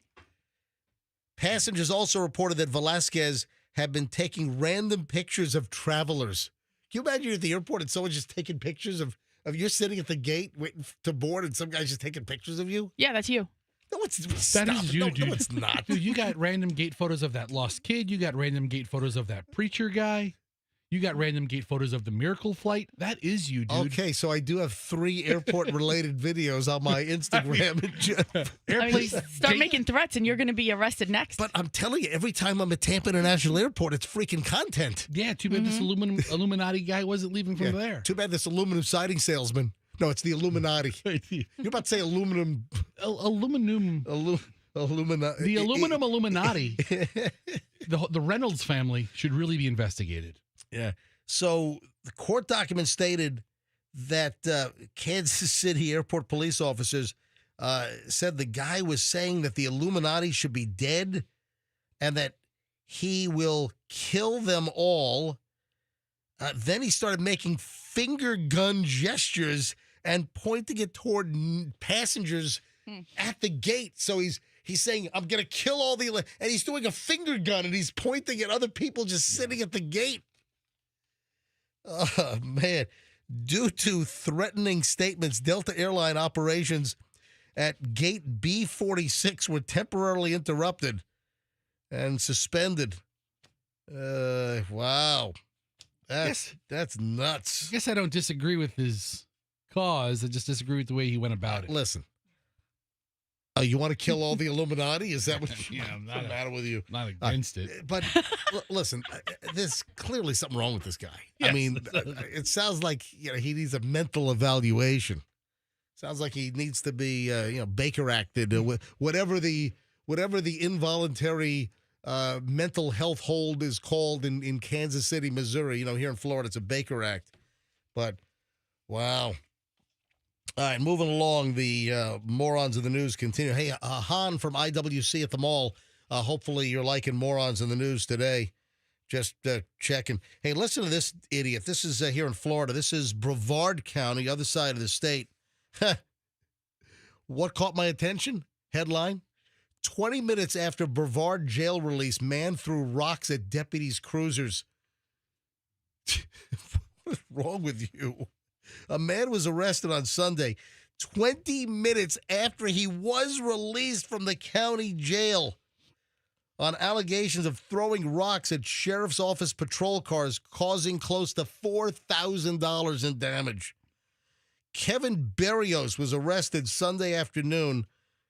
[SPEAKER 1] Passengers also reported that Velasquez had been taking random pictures of travelers. Can you imagine you're at the airport and someone's just taking pictures of you're sitting at the gate waiting to board and some guy's just taking pictures of you?
[SPEAKER 5] Yeah, that's you.
[SPEAKER 1] No,
[SPEAKER 2] That
[SPEAKER 1] stop
[SPEAKER 2] is
[SPEAKER 1] it.
[SPEAKER 2] you,
[SPEAKER 1] No,
[SPEAKER 2] dude.
[SPEAKER 1] no, it's not.
[SPEAKER 2] Dude, you got random gate photos of that lost kid. You got random gate photos of that preacher guy. You got random gate photos of the miracle flight. That is you, dude.
[SPEAKER 1] Okay, so I do have 3 airport-related videos on my Instagram.
[SPEAKER 5] Start making threats and you're going to be arrested next.
[SPEAKER 1] But I'm telling you, every time I'm at Tampa International Airport, it's freaking content.
[SPEAKER 2] Yeah, too bad this Illuminati guy wasn't leaving from there.
[SPEAKER 1] Too bad this aluminum siding salesman. No, it's the Illuminati. You're about to say aluminum.
[SPEAKER 2] Aluminum.
[SPEAKER 1] Illuminati.
[SPEAKER 2] The aluminum Illuminati. The Reynolds family should really be investigated.
[SPEAKER 1] Yeah. So the court document stated that Kansas City airport police officers said the guy was saying that the Illuminati should be dead and that he will kill them all. Then he started making finger gun gestures and pointing it toward passengers at the gate. So he's saying, I'm going to kill all the... And he's doing a finger gun and he's pointing at other people just sitting at the gate. Oh, man. Due to threatening statements, Delta Airline operations at gate B46 were temporarily interrupted and suspended. Wow. That's nuts.
[SPEAKER 2] I guess I don't disagree with his cause. I just disagree with the way he went about it.
[SPEAKER 1] Listen. You want to kill all the Illuminati? Is that what what's the matter with you?
[SPEAKER 2] Not against it.
[SPEAKER 1] But listen, there's clearly something wrong with this guy.
[SPEAKER 2] Yes.
[SPEAKER 1] I mean, it sounds like he needs a mental evaluation. Sounds like he needs to be Baker acted, whatever the involuntary mental health hold is called in Kansas City, Missouri. Here in Florida, it's a Baker Act. But wow. All right, moving along, the morons of the news continue. Hey, Han from IWC at the mall. Hopefully you're liking morons in the news today. Just checking. Hey, listen to this idiot. This is here in Florida. This is Brevard County, other side of the state. What caught my attention? Headline: 20 minutes after Brevard jail release, man threw rocks at deputies' cruisers. What is wrong with you? A man was arrested on Sunday, 20 minutes after he was released from the county jail, on allegations of throwing rocks at sheriff's office patrol cars, causing close to $4,000 in damage. Kevin Berrios was arrested Sunday afternoon,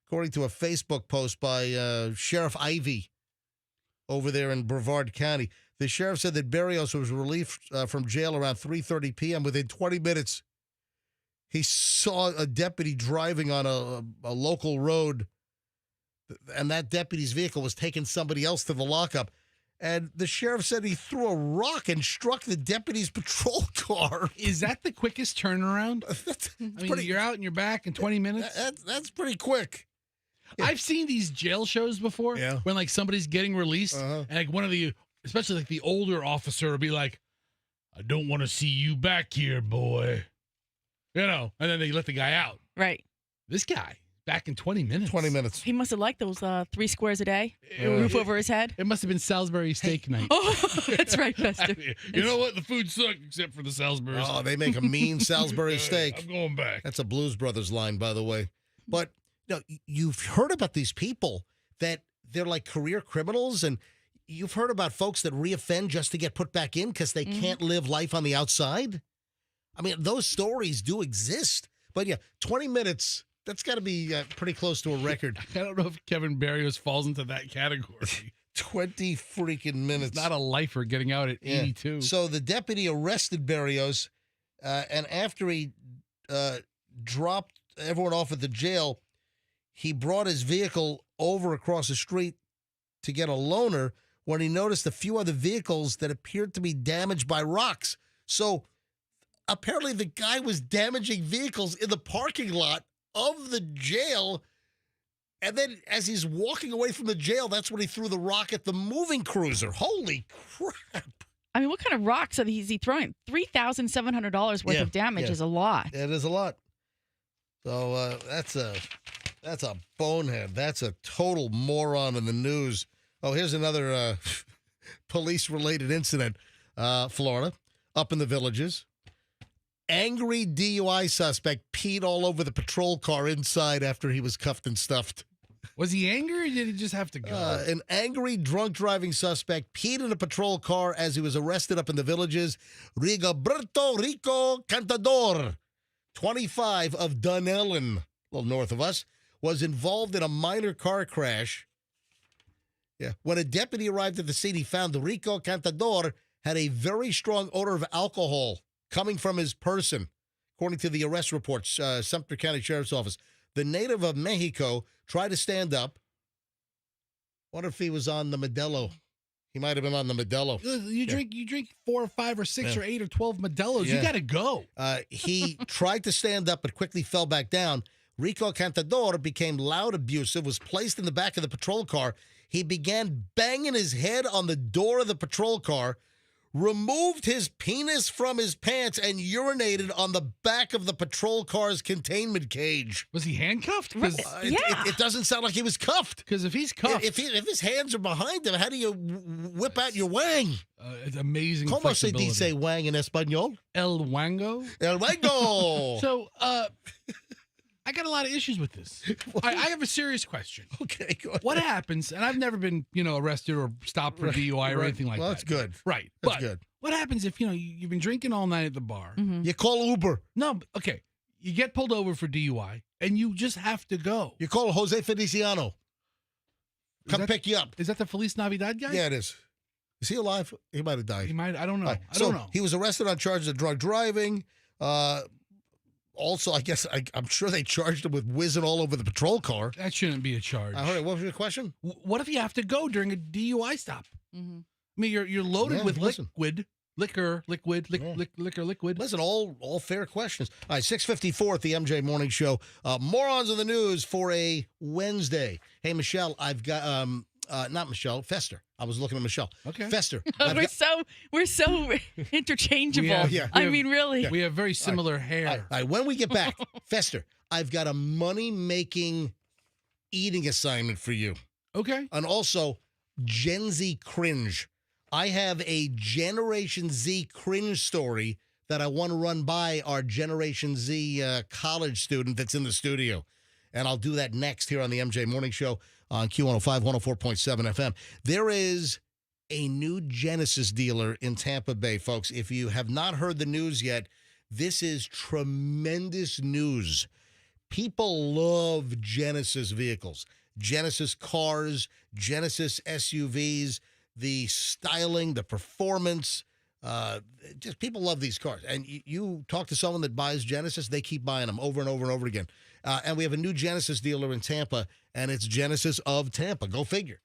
[SPEAKER 1] according to a Facebook post by Sheriff Ivy over there in Brevard County. The sheriff said that Berrios was released from jail around 3:30 p.m. Within 20 minutes, he saw a deputy driving on a local road, and that deputy's vehicle was taking somebody else to the lockup. And the sheriff said he threw a rock and struck the deputy's patrol car.
[SPEAKER 2] Is that the quickest turnaround? You're out and you're back in 20 minutes?
[SPEAKER 1] That's pretty quick. Yeah.
[SPEAKER 2] I've seen these jail shows before when like somebody's getting released and like one of the, especially like the older officer will be like, I don't want to see you back here, boy. And then they let the guy out.
[SPEAKER 5] Right.
[SPEAKER 2] This guy, back in 20 minutes.
[SPEAKER 1] 20 minutes.
[SPEAKER 5] He must have liked those 3 squares a day, roof over his head.
[SPEAKER 2] It must have been Salisbury steak night.
[SPEAKER 5] Oh, that's right, Fester.
[SPEAKER 2] You know what? The food sucked except for the Salisbury.
[SPEAKER 1] Oh, they make a mean Salisbury steak.
[SPEAKER 2] I'm going back.
[SPEAKER 1] That's a Blues Brothers line, by the way. But you've heard about these people that they're like career criminals, and you've heard about folks that reoffend just to get put back in because they can't live life on the outside. I mean, those stories do exist, But yeah, 20 minutes. That's got to be pretty close to a record.
[SPEAKER 2] I don't know if Kevin Barrios falls into that category.
[SPEAKER 1] 20 freaking minutes.
[SPEAKER 2] It's not a lifer getting out at 82.
[SPEAKER 1] So the deputy arrested Barrios, and after he dropped everyone off at the jail, he brought his vehicle over across the street to get a loaner when he noticed a few other vehicles that appeared to be damaged by rocks. So apparently the guy was damaging vehicles in the parking lot of the jail. And then as he's walking away from the jail, that's when he threw the rock at the moving cruiser. Holy crap.
[SPEAKER 5] I mean, what kind of rocks is he throwing? $3,700 worth of damage is a lot.
[SPEAKER 1] It is a lot. So that's a bonehead. That's a total moron in the news. Oh, here's another police-related incident. Florida, up in the Villages. Angry DUI suspect peed all over the patrol car inside after he was cuffed and stuffed.
[SPEAKER 2] Was he angry or did he just have to go?
[SPEAKER 1] An angry drunk driving suspect peed in a patrol car as he was arrested up in the Villages. Rigoberto Rico Cantador, 25 of Dunellen, a little north of us, was involved in a minor car crash. Yeah. When a deputy arrived at the scene, he found Rico Cantador had a very strong odor of alcohol coming from his person, according to the arrest reports, Sumter County Sheriff's Office. The native of Mexico tried to stand up. What if he was on the Modelo? He might have been on the Modelo.
[SPEAKER 2] You drink 4 or 5 or 6 or 8 or 12 Modelos. You got to go.
[SPEAKER 1] He tried to stand up but quickly fell back down. Rico Cantador became loud abusive, was placed in the back of the patrol car. He began banging his head on the door of the patrol car, removed his penis from his pants, and urinated on the back of the patrol car's containment cage.
[SPEAKER 2] Was he handcuffed?
[SPEAKER 1] It doesn't sound like he was cuffed.
[SPEAKER 2] Because if he's cuffed...
[SPEAKER 1] If his hands are behind him, how do you whip out your wang?
[SPEAKER 2] It's amazing
[SPEAKER 1] ¿Cómo se dice wang in español?
[SPEAKER 2] El wango.
[SPEAKER 1] El wango.
[SPEAKER 2] So, I got a lot of issues with this. I have a serious question.
[SPEAKER 1] Okay, go ahead.
[SPEAKER 2] What happens, and I've never been, arrested or stopped for DUI or anything like that.
[SPEAKER 1] Well, that's good.
[SPEAKER 2] Right.
[SPEAKER 1] That's good.
[SPEAKER 2] What happens if, you've been drinking all night at the bar?
[SPEAKER 5] Mm-hmm.
[SPEAKER 1] You call Uber.
[SPEAKER 2] No, okay. You get pulled over for DUI, and you just have to go.
[SPEAKER 1] You call Jose Feliciano. Come pick you up.
[SPEAKER 2] Is that the Feliz Navidad guy?
[SPEAKER 1] Yeah, it is. Is he alive? He might have died.
[SPEAKER 2] He might. I don't know.
[SPEAKER 1] Right.
[SPEAKER 2] I don't know.
[SPEAKER 1] He was arrested on charges of drunk driving. Also, I guess I'm sure they charged him with whizzing all over the patrol car.
[SPEAKER 2] That shouldn't be a charge.
[SPEAKER 1] All right, what was your question?
[SPEAKER 2] What if you have to go during a DUI stop?
[SPEAKER 5] Mm-hmm.
[SPEAKER 2] I mean, you're loaded with liquid. Listen,
[SPEAKER 1] all fair questions. All right, 6:54 at the MJ Morning Show. Morons in the news for a Wednesday. Hey, Michelle, I've got not Michelle, Fester. I was looking at Michelle.
[SPEAKER 2] Okay,
[SPEAKER 1] Fester.
[SPEAKER 5] We're so interchangeable. I mean, really.
[SPEAKER 2] We have very similar hair.
[SPEAKER 1] All right, when we get back, Fester, I've got a money-making eating assignment for you.
[SPEAKER 2] Okay.
[SPEAKER 1] And also, Gen Z cringe. I have a Generation Z cringe story that I want to run by our Generation Z college student that's in the studio. And I'll do that next here on the MJ Morning Show on Q105, 104.7 FM. There is a new Genesis dealer in Tampa Bay, folks. If you have not heard the news yet, this is tremendous news. People love Genesis vehicles, Genesis cars, Genesis SUVs, the styling, the performance. Just people love these cars. And you talk to someone that buys Genesis, they keep buying them over and over and over again. And we have a new Genesis dealer in Tampa, and it's Genesis of Tampa. Go figure.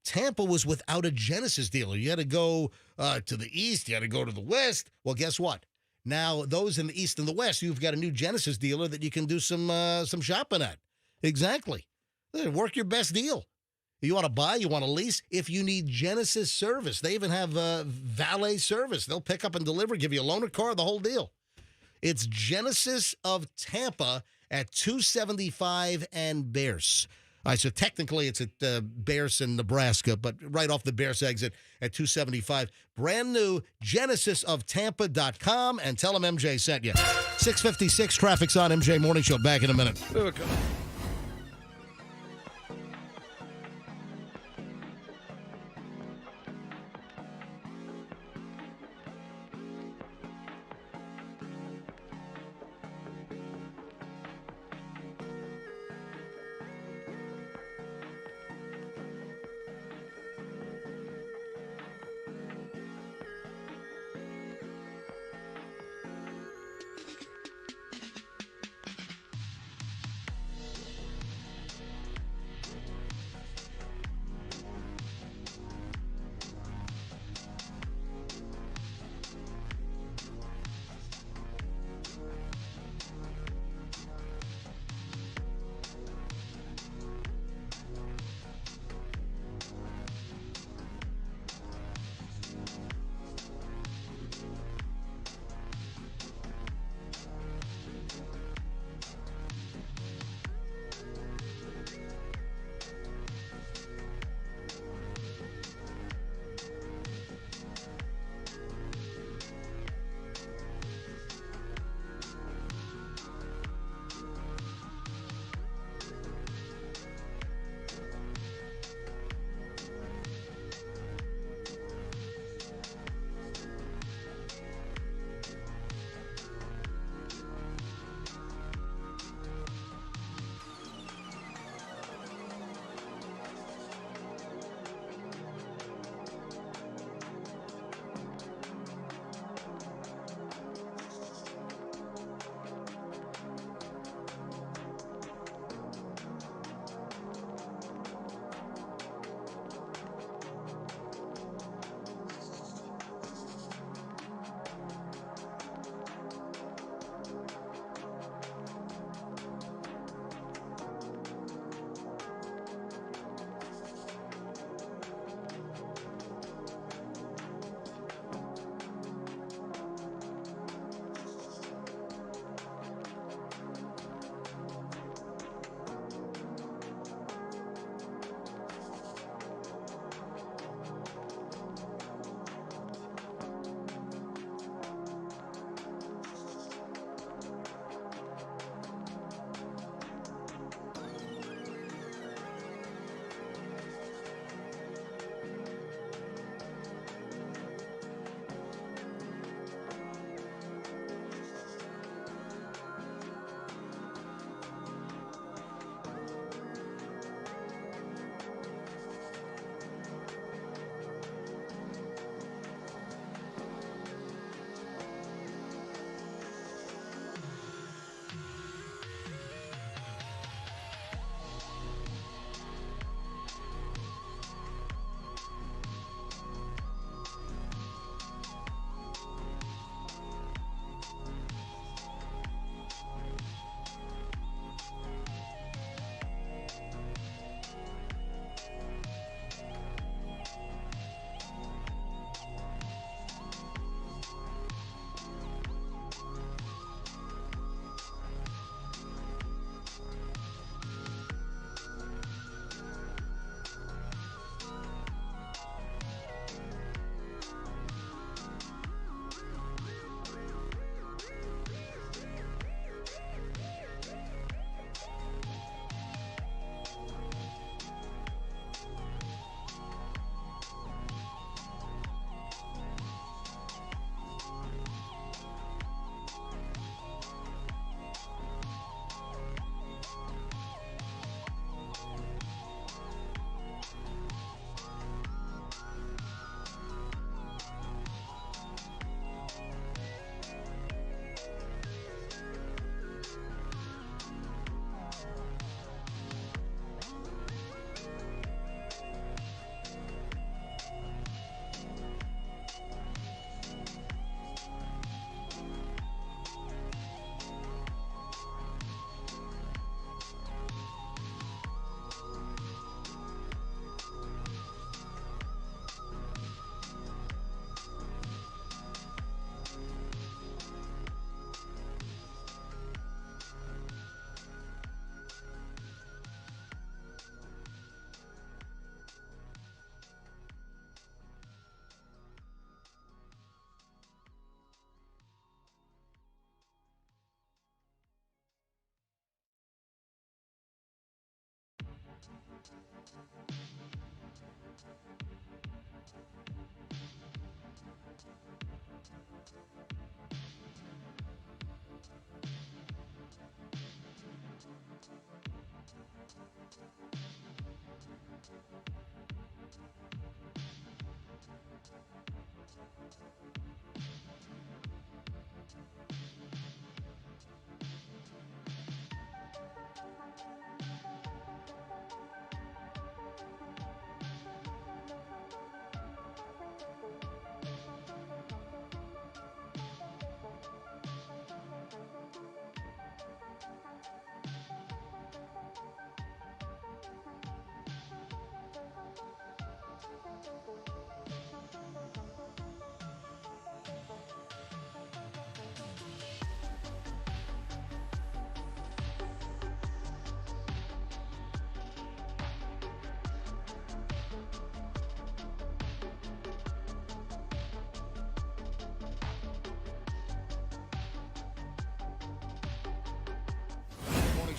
[SPEAKER 1] Tampa was without a Genesis dealer. You had to go to the east. You had to go to the west. Well, guess what? Now, those in the east and the west, you've got a new Genesis dealer that you can do some shopping at. Exactly. Work your best deal. You want to buy, you want to lease. If you need Genesis service, they even have valet service. They'll pick up and deliver, give you a loaner car, the whole deal. It's Genesis of Tampa at 275 and Bearse. All right, so technically it's at Bearse in Nebraska, but right off the Bearse exit at 275. Brand new, genesisoftampa.com, and tell them MJ sent you. 6:56, traffic's on. MJ Morning Show, back in a minute. Okay.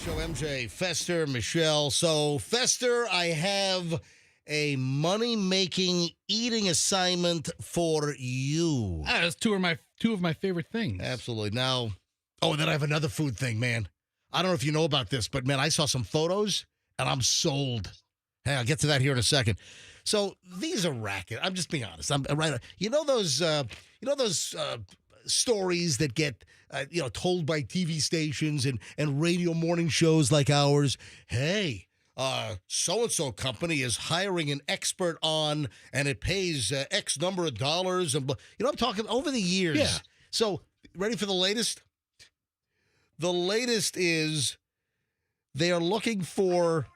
[SPEAKER 1] Show MJ, Fester, Michelle. So, Fester, I have a money-making eating assignment for you.
[SPEAKER 2] That's two of my favorite things.
[SPEAKER 1] Absolutely. Now, and then I have another food thing, man. I don't know if you know about this, but man, I saw some photos and I'm sold. Hey, I'll get to that here in a second. So these are racket. I'm just being honest. I'm right. You know those stories that get told by TV stations and radio morning shows like ours. Hey, so-and-so company is hiring an expert on, and it pays X number of dollars. And I'm talking over the years.
[SPEAKER 2] Yeah.
[SPEAKER 1] So ready for the latest? The latest is they are looking for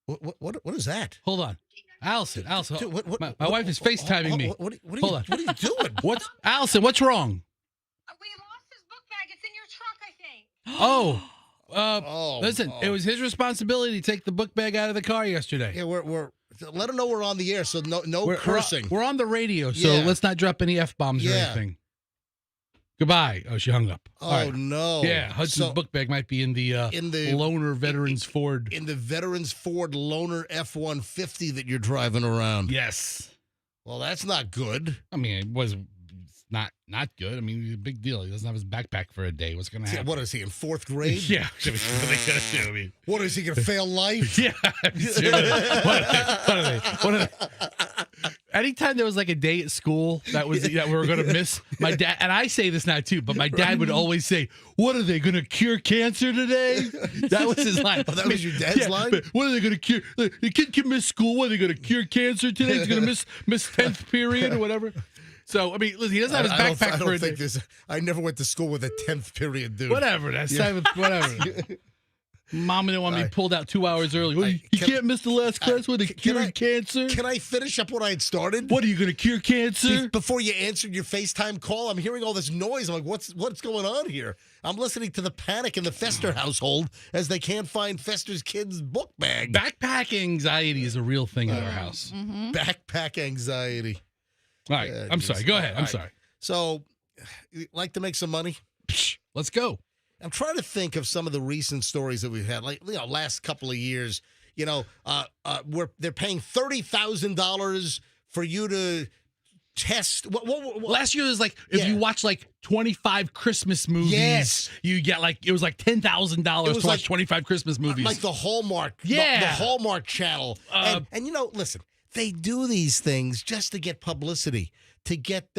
[SPEAKER 1] what is that?
[SPEAKER 2] Hold on. Allison.
[SPEAKER 1] Dude,
[SPEAKER 2] my wife is FaceTiming me.
[SPEAKER 1] What
[SPEAKER 2] Hold on.
[SPEAKER 1] What are you doing?
[SPEAKER 2] Allison, what's wrong?
[SPEAKER 9] We lost his book bag. It's in your truck, I think.
[SPEAKER 2] Listen, it was his responsibility to take the book bag out of the car yesterday.
[SPEAKER 1] Yeah, we're let him know we're on the air, so no cursing.
[SPEAKER 2] We're on the radio, so
[SPEAKER 1] Yeah.
[SPEAKER 2] let's not drop any F-bombs or anything. Goodbye. Oh, she hung up.
[SPEAKER 1] Oh,
[SPEAKER 2] All right.
[SPEAKER 1] no.
[SPEAKER 2] Yeah, Hudson's book bag might be in the Loaner Veterans Ford.
[SPEAKER 1] In the Veterans Ford Loaner F-150 that you're driving around.
[SPEAKER 2] Yes.
[SPEAKER 1] Well, that's not good.
[SPEAKER 2] I mean, it was not good. I mean, it's a big deal. He doesn't have his backpack for a day. What's going to happen?
[SPEAKER 1] What is he, in fourth grade?
[SPEAKER 2] Yeah. What are they going to do? I mean,
[SPEAKER 1] what is he going to fail life?
[SPEAKER 2] yeah. What are they? Anytime there was like a day at school that we were going to miss, my dad, and I say this now too, but my dad would always say, "What are they going to cure cancer today?" That was his line.
[SPEAKER 1] Oh, that was your dad's line?
[SPEAKER 2] But what are they going to cure? The kid can miss school. What are they going to cure cancer today? He's going to miss 10th period or whatever. So I mean, listen, he doesn't have his backpack for a day.
[SPEAKER 1] I never went to school with a 10th period, dude.
[SPEAKER 2] Whatever. That's whatever. Mom didn't want me pulled out 2 hours early. Well, you can't miss the last class with curing cancer.
[SPEAKER 1] Can I finish up what I had started?
[SPEAKER 2] What, are you going to cure cancer?
[SPEAKER 1] Before you answered your FaceTime call, I'm hearing all this noise. I'm like, what's going on here? I'm listening to the panic in the Fester household as they can't find Fester's kid's book bag.
[SPEAKER 2] Backpack anxiety is a real thing in our house.
[SPEAKER 5] Mm-hmm.
[SPEAKER 1] Backpack anxiety.
[SPEAKER 2] All right. I'm sorry. Go ahead. I'm sorry.
[SPEAKER 1] So, you like to make some money?
[SPEAKER 2] Let's go.
[SPEAKER 1] I'm trying to think of some of the recent stories that we've had, like last couple of years. They're paying $30,000 for you to test. What?
[SPEAKER 2] Last year was like if you watch like 25 Christmas movies, you get it was like $10,000 to watch 25 Christmas movies,
[SPEAKER 1] like the Hallmark, the Hallmark Channel. And listen, they do these things just to get publicity, to get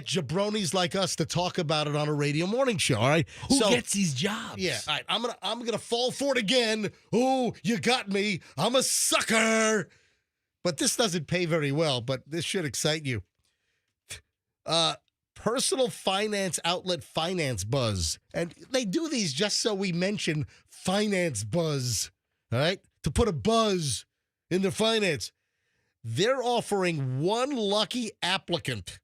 [SPEAKER 1] jabronis like us to talk about it on a radio morning show. All right,
[SPEAKER 2] who gets these jobs?
[SPEAKER 1] Yeah, all right. I'm gonna fall for it again. Oh, you got me. I'm a sucker. But this doesn't pay very well. But this should excite you. Personal finance outlet Finance Buzz, and they do these just so we mention Finance Buzz. All right, to put a buzz in their finance. They're offering one lucky applicant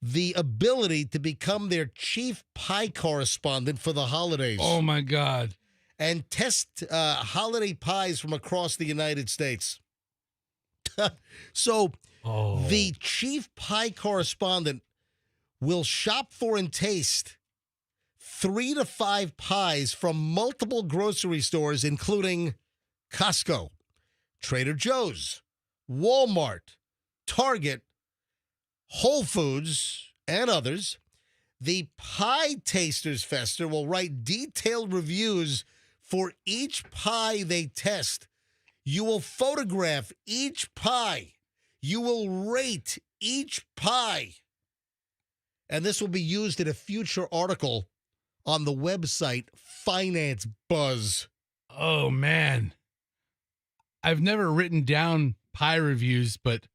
[SPEAKER 1] the ability to become their chief pie correspondent for the holidays.
[SPEAKER 2] Oh, my God.
[SPEAKER 1] And test holiday pies from across the United States. So the chief pie correspondent will shop for and taste 3 to 5 pies from multiple grocery stores, including Costco, Trader Joe's, Walmart, Target, Whole Foods, and others. The Pie Tasters Fester will write detailed reviews for each pie they test You will photograph each pie. You will rate each pie. And this will be used in a future article on the website Finance Buzz.
[SPEAKER 2] Oh, man. I've never written down pie reviews, but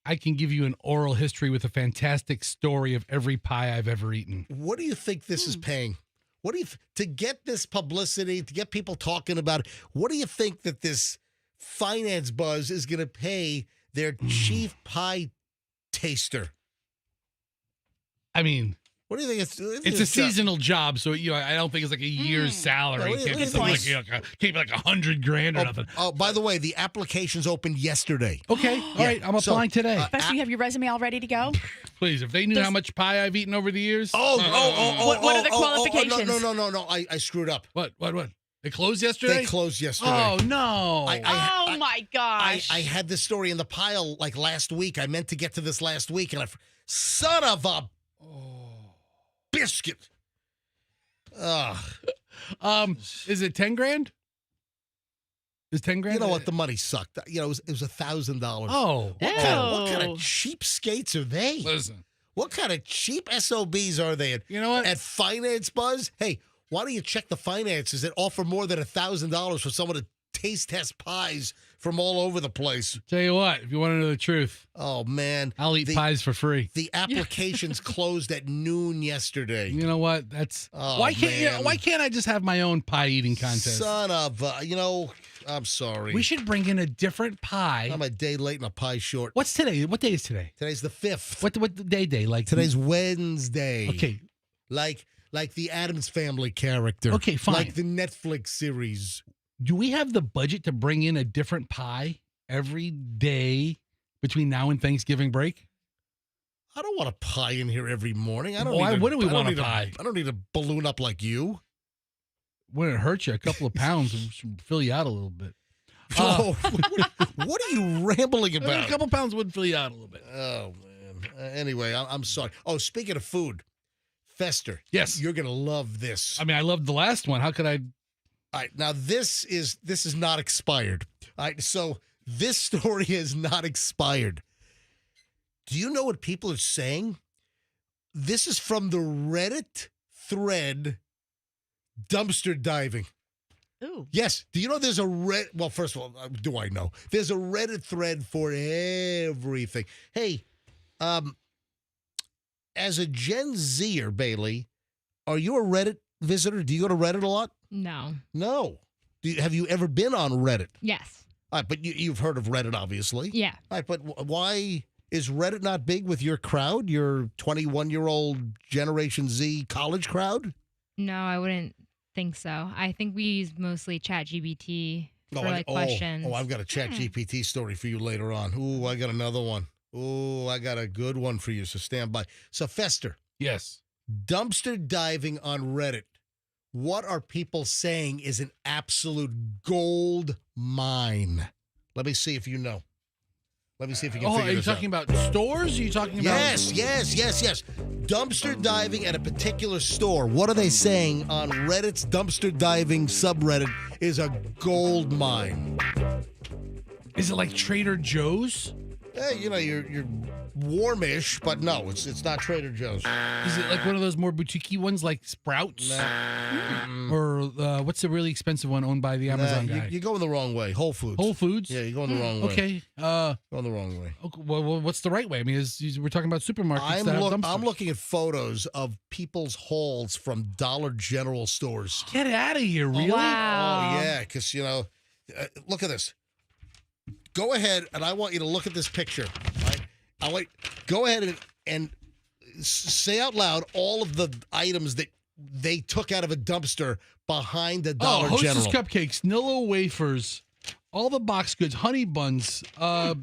[SPEAKER 2] I can give you an oral history with a fantastic story of every pie I've ever eaten.
[SPEAKER 1] What do you think this is paying? What do you to get this publicity, to get people talking about it? What do you think that this Finance Buzz is going to pay their chief pie taster?
[SPEAKER 2] I mean,
[SPEAKER 1] what do you think
[SPEAKER 2] it's a seasonal job, so I don't think it's like a year's salary.
[SPEAKER 1] Yeah,
[SPEAKER 2] It can't be like $100,000 or nothing.
[SPEAKER 1] Oh, by the way, the applications opened yesterday.
[SPEAKER 2] Okay, all right, I'm applying today.
[SPEAKER 5] Fester, you have your resume all ready to go?
[SPEAKER 2] Please, if they knew how much pie I've eaten over the years.
[SPEAKER 5] What are the qualifications?
[SPEAKER 1] No. I screwed up.
[SPEAKER 2] What? They closed yesterday?
[SPEAKER 1] They closed yesterday.
[SPEAKER 2] Oh, no.
[SPEAKER 5] Oh, my gosh.
[SPEAKER 1] I had this story in the pile like last week. I meant to get to this last week, and son of a biscuit.
[SPEAKER 2] Is it $10,000? Is $10,000?
[SPEAKER 1] You know what? The money sucked. You know, it was $1,000.
[SPEAKER 2] Oh.
[SPEAKER 1] What kind of cheapskates are they?
[SPEAKER 2] Listen.
[SPEAKER 1] What kind of cheap SOBs are they?
[SPEAKER 2] You know what?
[SPEAKER 1] At Finance Buzz? Hey, why don't you check the finances that offer more than $1,000 for someone to taste test pies from all over the place?
[SPEAKER 2] Tell you what, if you want to know the truth.
[SPEAKER 1] Oh, man.
[SPEAKER 2] I'll eat pies for free.
[SPEAKER 1] The applications closed at noon yesterday.
[SPEAKER 2] You know what? That's why can't I just have my own pie eating contest?
[SPEAKER 1] Son of I'm sorry.
[SPEAKER 2] We should bring in a different pie.
[SPEAKER 1] I'm a day late and a pie short.
[SPEAKER 2] What's today? What day is today?
[SPEAKER 1] Today's the 5th.
[SPEAKER 2] What day? Like
[SPEAKER 1] today's Wednesday.
[SPEAKER 2] Okay.
[SPEAKER 1] Like the Addams Family character.
[SPEAKER 2] Okay, fine.
[SPEAKER 1] Like the Netflix series.
[SPEAKER 2] Do we have the budget to bring in a different pie every day between now and Thanksgiving break?
[SPEAKER 1] I don't want a pie in here every morning. I don't.
[SPEAKER 2] Why
[SPEAKER 1] need
[SPEAKER 2] wouldn't we want a pie?
[SPEAKER 1] I don't need a balloon up like you.
[SPEAKER 2] Wouldn't it hurt you? A couple of pounds would fill you out a little bit.
[SPEAKER 1] What are you rambling about?
[SPEAKER 2] A couple of pounds would fill you out a little bit.
[SPEAKER 1] Oh, man. Anyway, I'm sorry. Oh, speaking of food, Fester.
[SPEAKER 2] Yes.
[SPEAKER 1] You're going to love this.
[SPEAKER 2] I mean, I loved the last one. How could I?
[SPEAKER 1] All right, now this is not expired. All right, so this story is not expired. Do you know what people are saying? This is from the Reddit thread dumpster diving.
[SPEAKER 5] Ooh.
[SPEAKER 1] Yes. Do you know there's well, first of all, do I know? There's a Reddit thread for everything. Hey, as a Gen Zer, Bailey, are you a Reddit visitor? Do you go to Reddit a lot?
[SPEAKER 3] No.
[SPEAKER 1] No. Have you ever been on Reddit?
[SPEAKER 3] Yes.
[SPEAKER 1] All right, but you've heard of Reddit, obviously.
[SPEAKER 3] Yeah.
[SPEAKER 1] All right, but why is Reddit not big with your crowd, your 21-year-old Generation Z college crowd?
[SPEAKER 3] No, I wouldn't think so. I think we use mostly ChatGPT for questions.
[SPEAKER 1] Oh, I've got a ChatGPT story for you later on. Ooh, I got another one. Ooh, I got a good one for you, so stand by. So, Fester.
[SPEAKER 2] Yes.
[SPEAKER 1] Dumpster diving on Reddit. What are people saying is an absolute gold mine? Let me see if you know. Let me see if you can figure this out.
[SPEAKER 2] Are you talking about stores? Are you talking about...
[SPEAKER 1] Yes. Dumpster diving at a particular store. What are they saying on Reddit's dumpster diving subreddit is a gold mine?
[SPEAKER 2] Is it like Trader Joe's?
[SPEAKER 1] You know, you're warmish, but no, it's not Trader Joe's.
[SPEAKER 2] Is it like one of those more boutique-y ones like Sprouts?
[SPEAKER 1] Nah.
[SPEAKER 2] Or what's the really expensive one owned by the Amazon guy?
[SPEAKER 1] You're going the wrong way. Whole Foods.
[SPEAKER 2] Whole Foods?
[SPEAKER 1] Yeah, you're going the wrong way.
[SPEAKER 2] Okay.
[SPEAKER 1] Going the wrong way.
[SPEAKER 2] Okay, well, what's the right way? I mean, we're talking about supermarkets.
[SPEAKER 1] I'm looking at photos of people's hauls from Dollar General stores.
[SPEAKER 2] Get out of here, really?
[SPEAKER 3] Wow.
[SPEAKER 1] Oh, yeah, because, look at this. Go ahead, and I want you to look at this picture. Right? Go ahead and say out loud all of the items that they took out of a dumpster behind the Dollar General.
[SPEAKER 2] Hostess cupcakes, Nillo wafers, all the box goods, honey buns. Look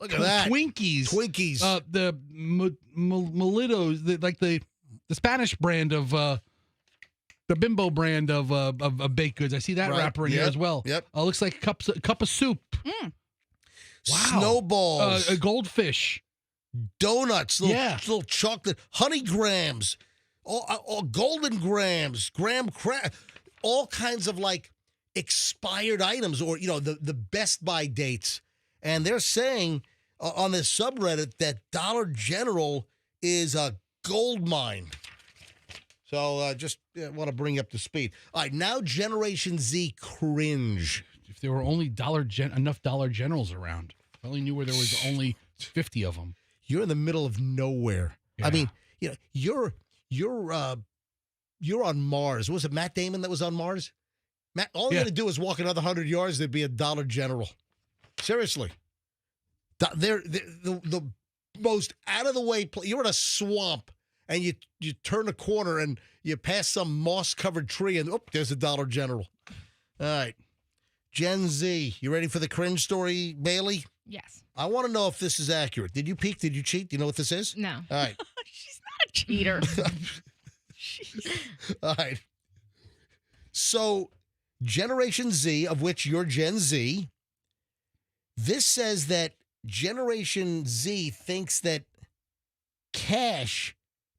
[SPEAKER 1] at that.
[SPEAKER 2] Twinkies. The Molitos, the Spanish brand of the Bimbo brand of baked goods. I see that wrapper in here as well.
[SPEAKER 1] Yep.
[SPEAKER 2] Looks like a cup of soup.
[SPEAKER 5] Mm.
[SPEAKER 1] Wow. Snowballs.
[SPEAKER 2] A goldfish.
[SPEAKER 1] Donuts. Little chocolate. Honey grams. All golden grams. Graham crack. All kinds of expired items or, the Best Buy dates. And they're saying on this subreddit that Dollar General is a gold mine. So just want to bring you up to speed. All right, now Generation Z cringe.
[SPEAKER 2] If there were only enough Dollar Generals around, if I only knew where there was only 50 of them.
[SPEAKER 1] You're in the middle of nowhere. Yeah. I mean, you're on Mars. Was it Matt Damon that was on Mars? Matt, all you got to do is walk another 100 yards, there'd be a Dollar General. Seriously. They're the most out of the way place. You're in a swamp. And you turn a corner and you pass some moss-covered tree and, there's a Dollar General. All right. Gen Z, you ready for the cringe story, Bailey?
[SPEAKER 3] Yes.
[SPEAKER 1] I want to know if this is accurate. Did you peek? Did you cheat? Do you know what this is?
[SPEAKER 3] No.
[SPEAKER 1] All right.
[SPEAKER 5] She's not a cheater.
[SPEAKER 1] All right. So, Generation Z, of which you're Gen Z, this says that Generation Z thinks that cash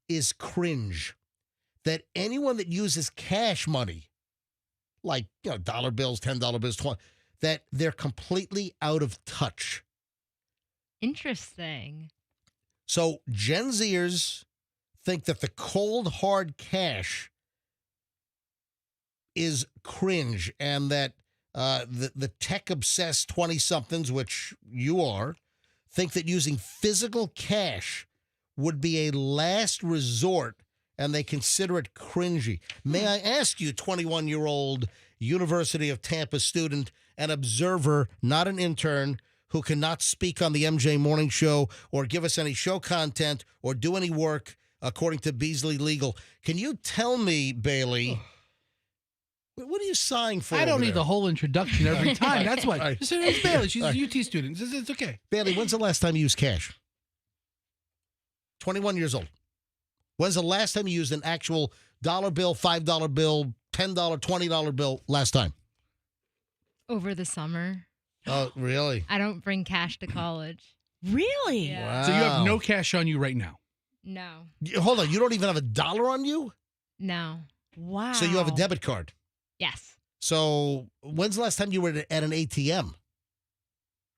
[SPEAKER 1] is cringe, that anyone that uses cash money, like dollar bills, $10 bills, 20, that they're completely out of touch.
[SPEAKER 3] Interesting.
[SPEAKER 1] So Gen Zers think that the cold hard cash is cringe, and that the tech obsessed 20-somethings, which you are, think that using physical cash would be a last resort, and they consider it cringy. May I ask you, 21-year-old University of Tampa student, an observer, not an intern, who cannot speak on the MJ Morning Show or give us any show content or do any work according to Beasley Legal, can you tell me, Bailey, what are you sighing for?
[SPEAKER 2] I don't need
[SPEAKER 1] there?
[SPEAKER 2] the whole introduction every time. That's why.
[SPEAKER 1] Right.
[SPEAKER 2] It's Bailey. She's a UT student. It's okay.
[SPEAKER 1] Bailey, when's the last time you used cash? 21 years old. When's the last time you used an actual dollar bill, $5 bill, $10, $20 bill last time?
[SPEAKER 3] Over the summer.
[SPEAKER 1] Oh, really?
[SPEAKER 3] I don't bring cash to college.
[SPEAKER 5] Really?
[SPEAKER 3] Yeah.
[SPEAKER 1] Wow.
[SPEAKER 2] So you have no cash on you right now?
[SPEAKER 3] No.
[SPEAKER 1] Hold on. You don't even have a dollar on you?
[SPEAKER 3] No.
[SPEAKER 5] Wow.
[SPEAKER 1] So you have a debit card?
[SPEAKER 3] Yes.
[SPEAKER 1] So when's the last time you were at an ATM?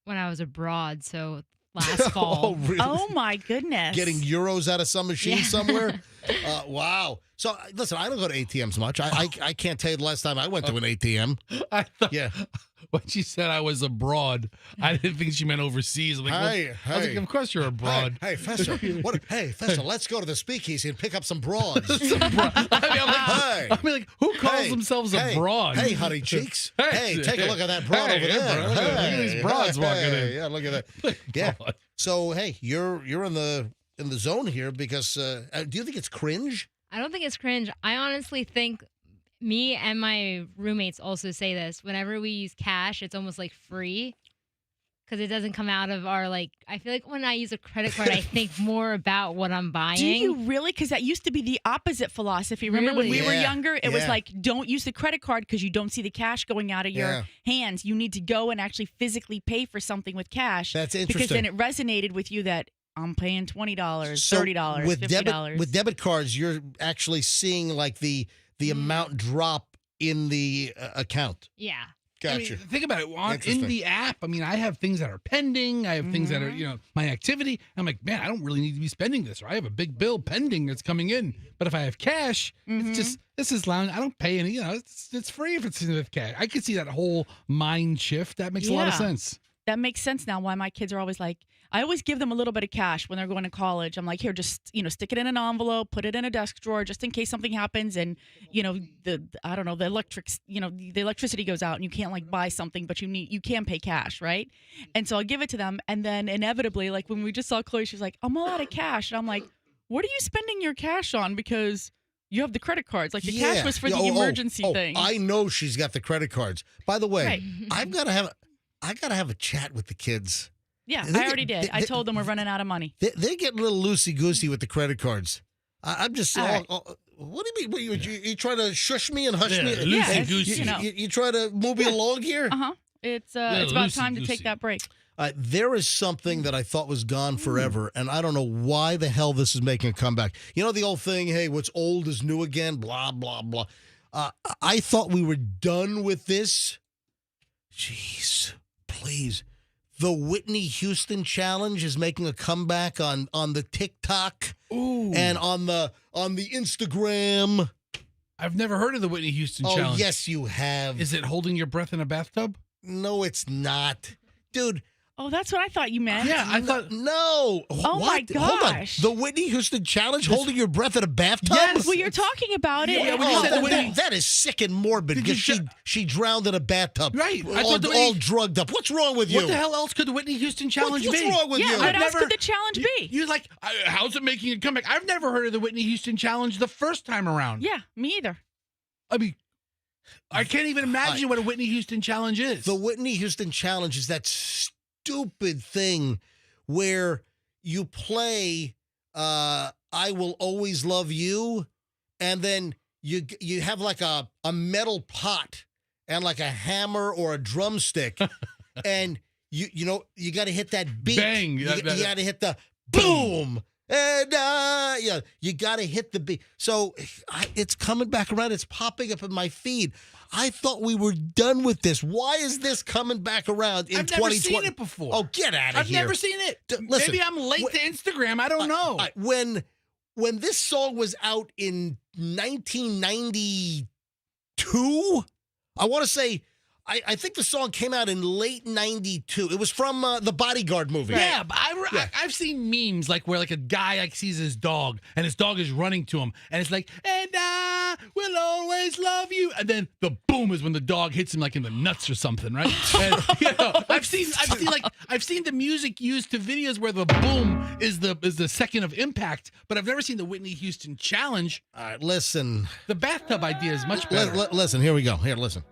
[SPEAKER 3] When I was abroad, so last fall.
[SPEAKER 1] Oh, really?
[SPEAKER 5] Oh, my goodness.
[SPEAKER 1] Getting euros out of some machine
[SPEAKER 3] Yeah.
[SPEAKER 1] somewhere? Wow. So, listen, I don't go to ATMs much. I can't tell you the last time I went to an ATM.
[SPEAKER 2] I thought
[SPEAKER 1] Yeah.
[SPEAKER 2] when she said I was abroad, I didn't think she meant overseas. I'm like, I was like, of course you're abroad.
[SPEAKER 1] Hey, Fester. Fester, let's go to the speakeasy and pick up some broads.
[SPEAKER 2] I mean, like, who calls themselves abroad?
[SPEAKER 1] Hey, honey cheeks. Hey, take a look at that broad over
[SPEAKER 2] Hey,
[SPEAKER 1] there.
[SPEAKER 2] bro, look at these broads walking in.
[SPEAKER 1] Yeah, look at that. Yeah. So, hey, you're in the zone here because do you think it's cringe?
[SPEAKER 3] I don't think it's cringe. I honestly think me and my roommates also say this. Whenever we use cash, it's almost like free because it doesn't come out of our, like, I feel like when I use a credit card, I think more about what I'm buying.
[SPEAKER 5] Do you really? Because that used to be the opposite philosophy. Remember when we were younger, it was like, don't use the credit card because you don't see the cash going out of your hands. You need to go and actually physically pay for something with cash.
[SPEAKER 1] That's interesting.
[SPEAKER 5] Because then it resonated with you that I'm paying $20, $30,
[SPEAKER 1] with
[SPEAKER 5] $50.
[SPEAKER 1] With debit cards, you're actually seeing like the amount drop in the account.
[SPEAKER 3] Yeah.
[SPEAKER 1] Gotcha.
[SPEAKER 2] I mean, think about it. In the app, I mean, I have things that are pending. I have things that are, my activity. I'm like, man, I don't really need to be spending this. Or I have a big bill pending that's coming in. But if I have cash, it's just, this is lounge. I don't pay any, it's free if it's with cash. I could see that whole mind shift. That makes a lot of sense.
[SPEAKER 5] That makes sense now why my kids are always like, I always give them a little bit of cash when they're going to college. I'm like, here, just, stick it in an envelope, put it in a desk drawer just in case something happens and, the electricity goes out and you can't like buy something, but you can pay cash, right? And so I'll give it to them. And then inevitably, like when we just saw Chloe, she's like, I'm all out of cash. And I'm like, what are you spending your cash on? Because you have the credit cards. Like the cash was for the emergency thing.
[SPEAKER 1] I know she's got the credit cards. By the way, I got to have a chat with the kids.
[SPEAKER 5] Yeah, I already did. I told them we're running out of money.
[SPEAKER 1] They're getting a little loosey-goosey with the credit cards. I'm just
[SPEAKER 5] right.
[SPEAKER 1] what do you mean? You trying to shush me and hush me?
[SPEAKER 2] Loosey-goosey.
[SPEAKER 1] You try to move me along here?
[SPEAKER 5] Uh-huh. It's about time to take that break.
[SPEAKER 1] There is something that I thought was gone forever, and I don't know why the hell this is making a comeback. You know the old thing, hey, what's old is new again, blah, blah, blah. I thought we were done with this. Jeez, please. The Whitney Houston challenge is making a comeback on the TikTok and on the Instagram.
[SPEAKER 2] I've never heard of the Whitney Houston challenge.
[SPEAKER 1] Oh, yes, you have.
[SPEAKER 2] Is it holding your breath in a bathtub?
[SPEAKER 1] No, it's not. Dude.
[SPEAKER 5] Oh, that's what I thought you meant.
[SPEAKER 2] Yeah, I thought.
[SPEAKER 1] No.
[SPEAKER 5] Oh, my gosh.
[SPEAKER 1] Hold on. The Whitney Houston challenge, holding your breath in a bathtub?
[SPEAKER 5] Yes. Well, you're talking about it.
[SPEAKER 1] Yeah, that is sick and morbid because she drowned in a bathtub.
[SPEAKER 2] Right.
[SPEAKER 1] All drugged up. What's wrong with you?
[SPEAKER 2] What the hell else could the Whitney Houston challenge be?
[SPEAKER 1] What's wrong with you?
[SPEAKER 5] What else could the challenge be?
[SPEAKER 2] You're like, how's it making a comeback? I've never heard of the Whitney Houston challenge the first time around.
[SPEAKER 5] Yeah, me either.
[SPEAKER 2] I mean, I can't even imagine what a Whitney Houston challenge is.
[SPEAKER 1] The Whitney Houston challenge is that stupid thing where you play I Will Always Love You, and then you have like a metal pot and like a hammer or a drumstick, and you got to hit that beat.
[SPEAKER 2] Bang.
[SPEAKER 1] You got to hit the boom. And you got to hit the beat. So it's coming back around. It's popping up in my feed. I thought we were done with this. Why is this coming back around in 2020?
[SPEAKER 2] I've never seen it before.
[SPEAKER 1] Oh, get out of here.
[SPEAKER 2] I've never seen it.
[SPEAKER 1] Listen,
[SPEAKER 2] maybe I'm late to Instagram. I don't know.
[SPEAKER 1] When this song was out in 1992, I want to say, I think the song came out in late 92. It was from the Bodyguard movie.
[SPEAKER 2] Yeah, but I've seen memes like where like a guy like sees his dog and his dog is running to him and it's like, and I will always love you. And then the boom is when the dog hits him like in the nuts or something, right? And, I've seen the music used to videos where the boom is the second of impact, but I've never seen the Whitney Houston challenge.
[SPEAKER 1] All right, listen.
[SPEAKER 2] The bathtub idea is much better.
[SPEAKER 1] Listen, here we go. Here, listen.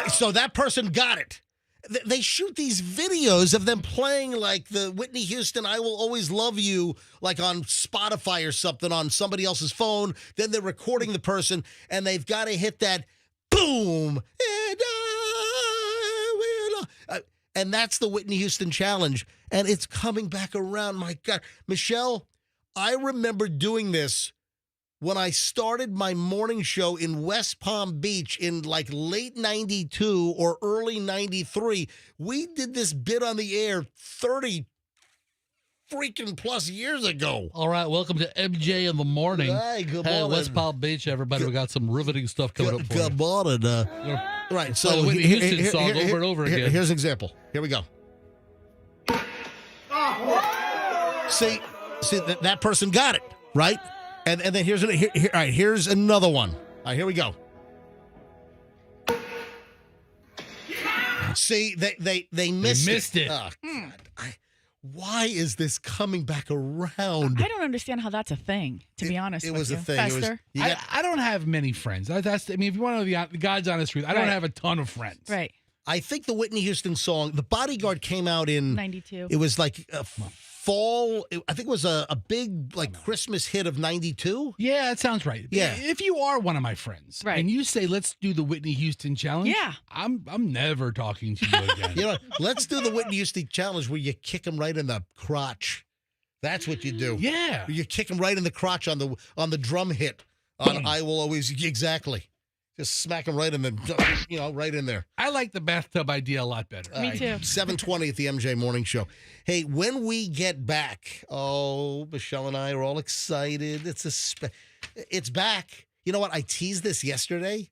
[SPEAKER 1] So that person got it. They shoot these videos of them playing like the Whitney Houston I Will Always Love You, like on Spotify or something on somebody else's phone. Then they're recording the person, and they've got to hit that boom. And I will. And that's the Whitney Houston challenge. And it's coming back around. My God. Michelle, I remember doing this when I started my morning show in West Palm Beach in like late 92 or early 93. We did this bit on the air 30 freaking plus years ago.
[SPEAKER 10] All right, welcome to MJ in the morning.
[SPEAKER 1] Hey, good morning.
[SPEAKER 10] West Palm Beach, everybody. We got some riveting stuff coming up for you.
[SPEAKER 1] Good morning. Right, so
[SPEAKER 10] the Whitney Houston song over and over again.
[SPEAKER 1] Here's an example. Here we go. See that person got it, right? And then here's all right. Here's another one. All right, here we go. See, they missed it. Oh, God. Why is this coming back around?
[SPEAKER 5] I don't understand how that's a thing, to be honest with you.
[SPEAKER 1] It was a thing.
[SPEAKER 5] Fester.
[SPEAKER 2] I don't have many friends. If you want to know the God's honest truth, I don't have a ton of friends.
[SPEAKER 5] Right.
[SPEAKER 1] I think the Whitney Houston song, The Bodyguard, came out in
[SPEAKER 5] 92.
[SPEAKER 1] It was like fall. I think it was a big like Christmas hit of 92.
[SPEAKER 2] Yeah, that sounds right.
[SPEAKER 1] Yeah.
[SPEAKER 2] If you are one of my friends,
[SPEAKER 5] right,
[SPEAKER 2] and you say let's do the Whitney Houston challenge,
[SPEAKER 5] yeah,
[SPEAKER 2] I'm never talking to you again.
[SPEAKER 1] Let's do the Whitney Houston challenge where you kick him right in the crotch. That's what you do.
[SPEAKER 2] Yeah,
[SPEAKER 1] you kick him right in the crotch on the drum hit. On I Will Always, exactly. Just smack him right in the, right in there.
[SPEAKER 2] I like the bathtub idea a lot better.
[SPEAKER 5] Me too.
[SPEAKER 1] 7:20 at the MJ Morning Show. Hey, when we get back, Michelle and I are all excited. It's back. You know what? I teased this yesterday,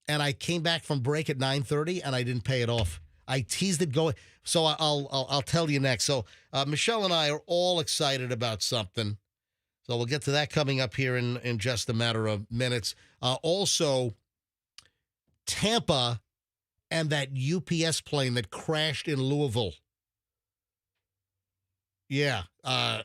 [SPEAKER 1] and I came back from break at 9:30, and I didn't pay it off. I teased it going. So I'll tell you next. So Michelle and I are all excited about something. So we'll get to that coming up here in just a matter of minutes. Also, Tampa and that UPS plane that crashed in Louisville. Yeah. I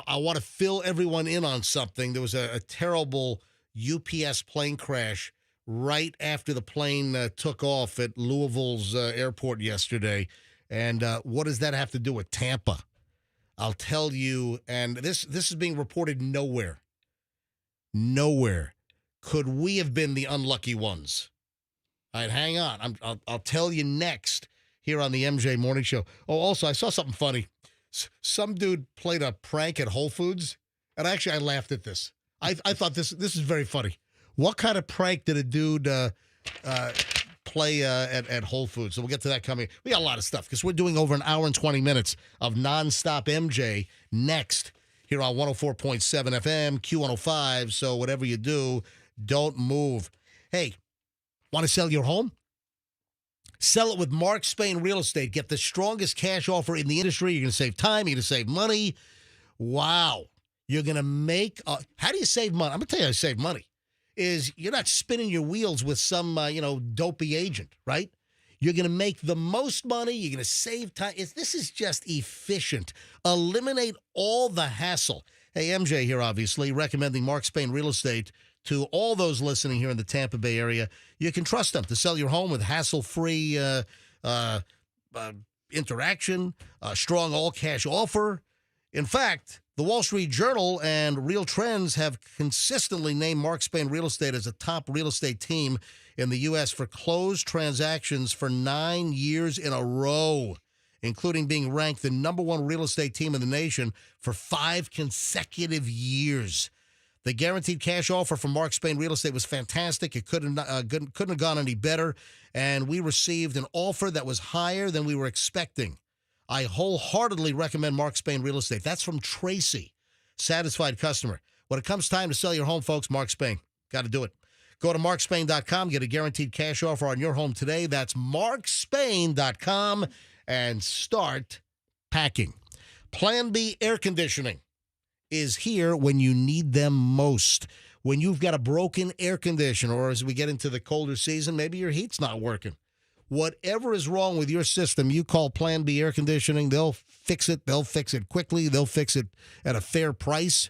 [SPEAKER 1] want to fill everyone in on something. There was a terrible UPS plane crash right after the plane took off at Louisville's airport yesterday. And what does that have to do with Tampa? I'll tell you. And this is being reported nowhere. Nowhere. Could we have been the unlucky ones? All right, hang on. I'll tell you next here on the MJ Morning Show. Oh, also, I saw something funny. Some dude played a prank at Whole Foods, And actually, I laughed at this. I thought this is very funny. What kind of prank did a dude play at Whole Foods? So we'll get to that coming. We got a lot of stuff because we're doing over an hour and 20 minutes of nonstop MJ next here on 104.7 FM, Q105. So whatever you do, don't move. Hey, want to sell your home? Sell it with Mark Spain Real Estate. Get the strongest cash offer in the industry. You're going to save time. You're going to save money. Wow. You're going to make how do you save money? I'm going to tell you how to save money. Is you're not spinning your wheels with some, dopey agent, right? You're going to make the most money. You're going to save time. This is just efficient. Eliminate all the hassle. Hey, MJ here, obviously, recommending Mark Spain Real Estate to all those listening here in the Tampa Bay area. You can trust them to sell your home with hassle-free interaction, a strong all-cash offer. In fact, the Wall Street Journal and Real Trends have consistently named Mark Spain Real Estate as a top real estate team in the U.S. for closed transactions for 9 years in a row, including being ranked the number one real estate team in the nation for 5 consecutive years. The guaranteed cash offer from Mark Spain Real Estate was fantastic. It couldn't have gone any better, and we received an offer that was higher than we were expecting. I wholeheartedly recommend Mark Spain Real Estate. That's from Tracy, satisfied customer. When it comes time to sell your home, folks, Mark Spain. Got to do it. Go to markspain.com, get a guaranteed cash offer on your home today. That's markspain.com, and start packing. Plan B Air Conditioning is here when you need them most. When you've got a broken air conditioner, or as we get into the colder season, maybe your heat's not working. Whatever is wrong with your system, you call Plan B Air Conditioning. They'll fix it. They'll fix it quickly. They'll fix it at a fair price.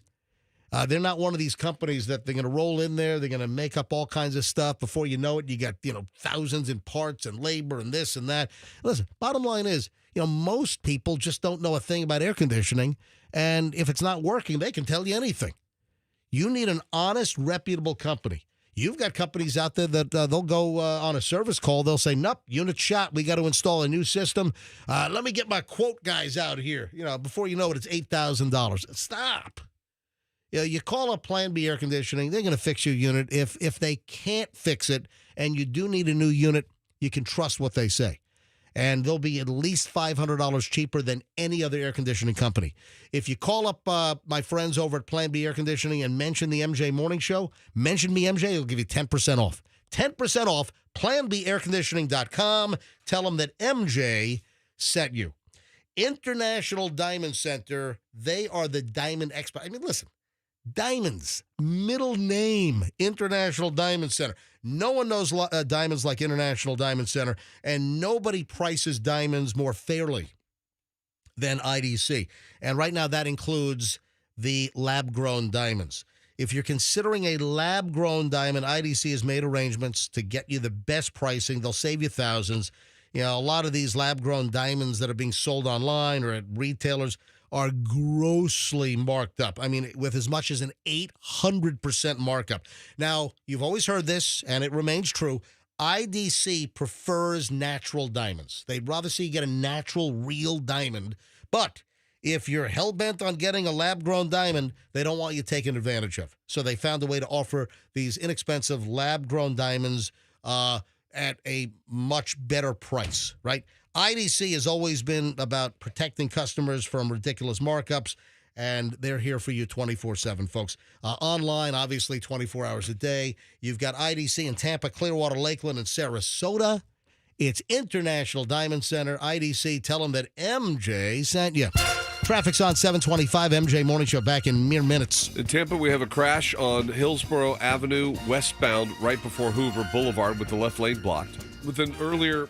[SPEAKER 1] They're not one of these companies that they're going to roll in there. They're going to make up all kinds of stuff. Before you know it, you got, thousands in parts and labor and this and that. Listen, bottom line is, most people just don't know a thing about air conditioning. And if it's not working, they can tell you anything. You need an honest, reputable company. You've got companies out there that they'll go on a service call. They'll say, nope, unit shot. We got to install a new system. Let me get my quote guys out here. Before you know it, it's $8,000. Stop. You call up Plan B Air Conditioning. They're going to fix your unit. If they can't fix it and you do need a new unit, you can trust what they say. And they'll be at least $500 cheaper than any other air conditioning company. If you call up my friends over at Plan B Air Conditioning and mention the MJ Morning Show, mention me, MJ, they'll give you 10% off. 10% off, planbairconditioning.com. Tell them that MJ sent you. International Diamond Center, they are the diamond expert. I mean, listen, diamonds, middle name, International Diamond Center. No one knows diamonds like International Diamond Center, and nobody prices diamonds more fairly than IDC. And right now that includes the lab-grown diamonds. If you're considering a lab-grown diamond, IDC has made arrangements to get you the best pricing. They'll save you thousands. A lot of these lab-grown diamonds that are being sold online or at retailers are grossly marked up. I mean, with as much as an 800% markup. Now, you've always heard this, and it remains true. IDC prefers natural diamonds. They'd rather see you get a natural, real diamond. But if you're hell-bent on getting a lab-grown diamond, they don't want you taken advantage of. So they found a way to offer these inexpensive lab-grown diamonds at a much better price, right? IDC has always been about protecting customers from ridiculous markups, and they're here for you 24/7, folks. Online, obviously, 24 hours a day. You've got IDC in Tampa, Clearwater, Lakeland, and Sarasota. It's International Diamond Center. IDC, tell them that MJ sent you. Traffic's on 725 MJ Morning Show back in mere minutes.
[SPEAKER 11] In Tampa, we have a crash on Hillsborough Avenue westbound right before Hoover Boulevard with the left lane blocked. With an earlier...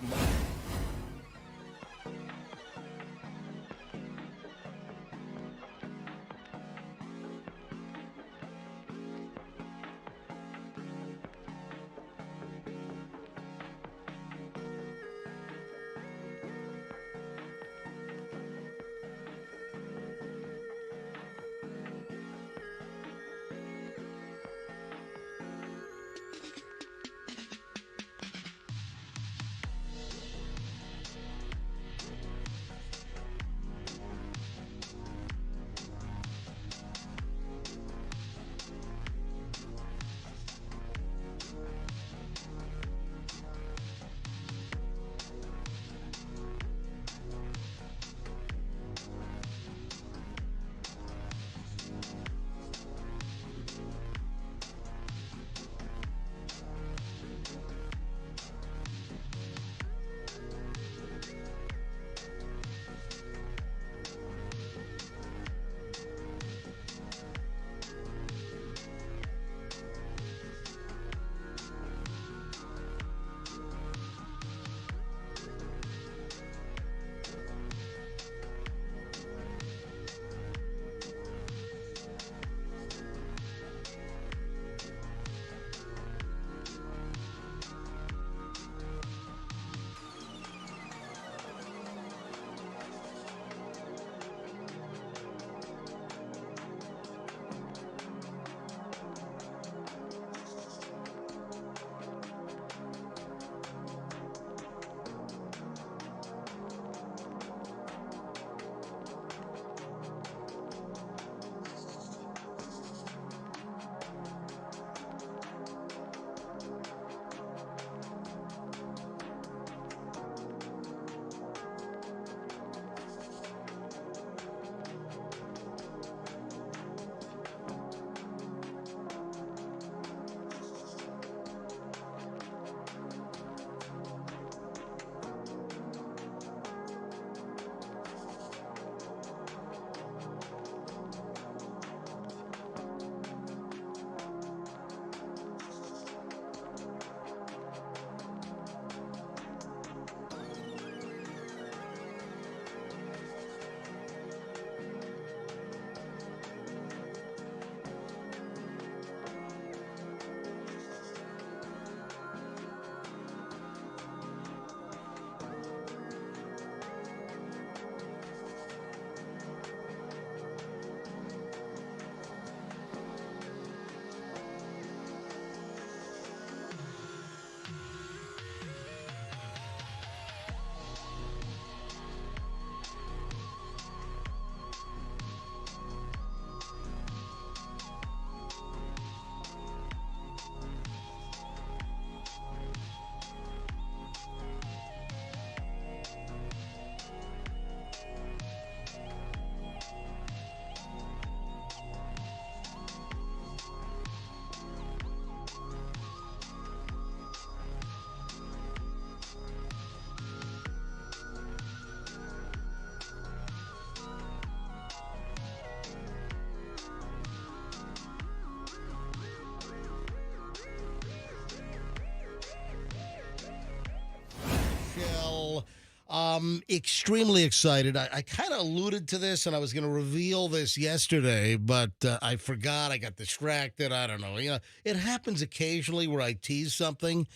[SPEAKER 1] Extremely excited. I kind of alluded to this, and I was going to reveal this yesterday, but I forgot. I got distracted. I don't know. It happens occasionally where I tease something,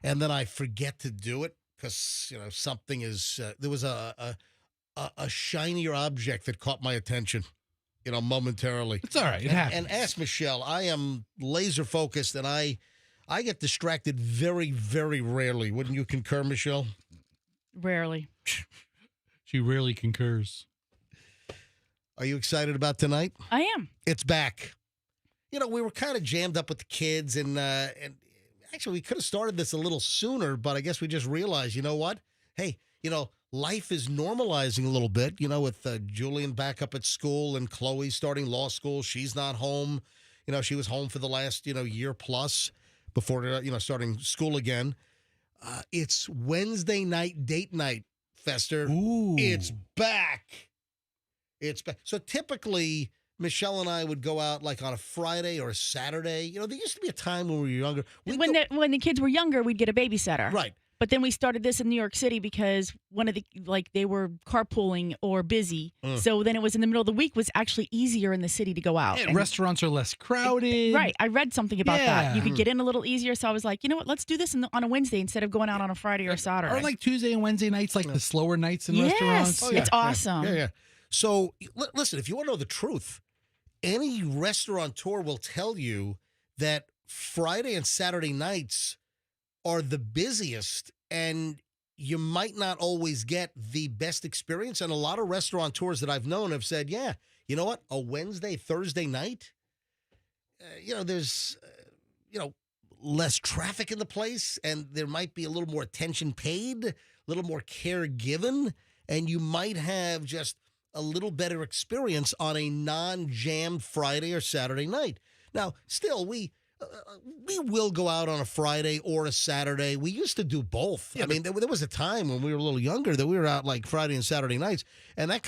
[SPEAKER 1] and then I forget to do it because something is. There was a shinier object that caught my attention. Momentarily.
[SPEAKER 2] It's all right. It happens.
[SPEAKER 1] And ask Michelle. I am laser focused, and I get distracted very, very rarely. Wouldn't you concur, Michelle?
[SPEAKER 5] Rarely.
[SPEAKER 10] She rarely concurs.
[SPEAKER 1] Are you excited about tonight?
[SPEAKER 5] I am.
[SPEAKER 1] It's back. We were kind of jammed up with the kids, and actually we could have started this a little sooner, but I guess we just realized, you know what? Hey, life is normalizing a little bit, with Julian back up at school and Chloe starting law school. She's not home. She was home for the last, year plus before, starting school again. It's Wednesday night date night, Fester.
[SPEAKER 2] Ooh.
[SPEAKER 1] It's back. It's back. So typically, Michelle and I would go out like on a Friday or a Saturday. There used to be a time when we were younger.
[SPEAKER 5] When the kids were younger, we'd get a babysitter.
[SPEAKER 1] Right.
[SPEAKER 5] But then we started this in New York City because they were carpooling or busy. So then it was in the middle of the week was actually easier in the city to go out.
[SPEAKER 2] And restaurants are less crowded.
[SPEAKER 5] Right. I read something about that.
[SPEAKER 2] Yeah.
[SPEAKER 5] You could get in a little easier. So I was like, you know what? Let's do this on a Wednesday instead of going out on a Friday or Saturday.
[SPEAKER 2] Or like Tuesday and Wednesday nights, like the slower nights in restaurants.
[SPEAKER 5] Oh, yeah. It's awesome.
[SPEAKER 1] Yeah. So listen, if you want to know the truth, any restaurateur will tell you that Friday and Saturday nights are the busiest, and you might not always get the best experience. And a lot of restaurateurs that I've known have said, yeah, you know what? A Wednesday, Thursday night, there's, less traffic in the place, and there might be a little more attention paid, a little more care given, and you might have just a little better experience on a non-jammed Friday or Saturday night. Now, still, we will go out on a Friday or a Saturday. We used to do both. Yeah, I mean, there was a time when we were a little younger that we were out like Friday and Saturday nights, and that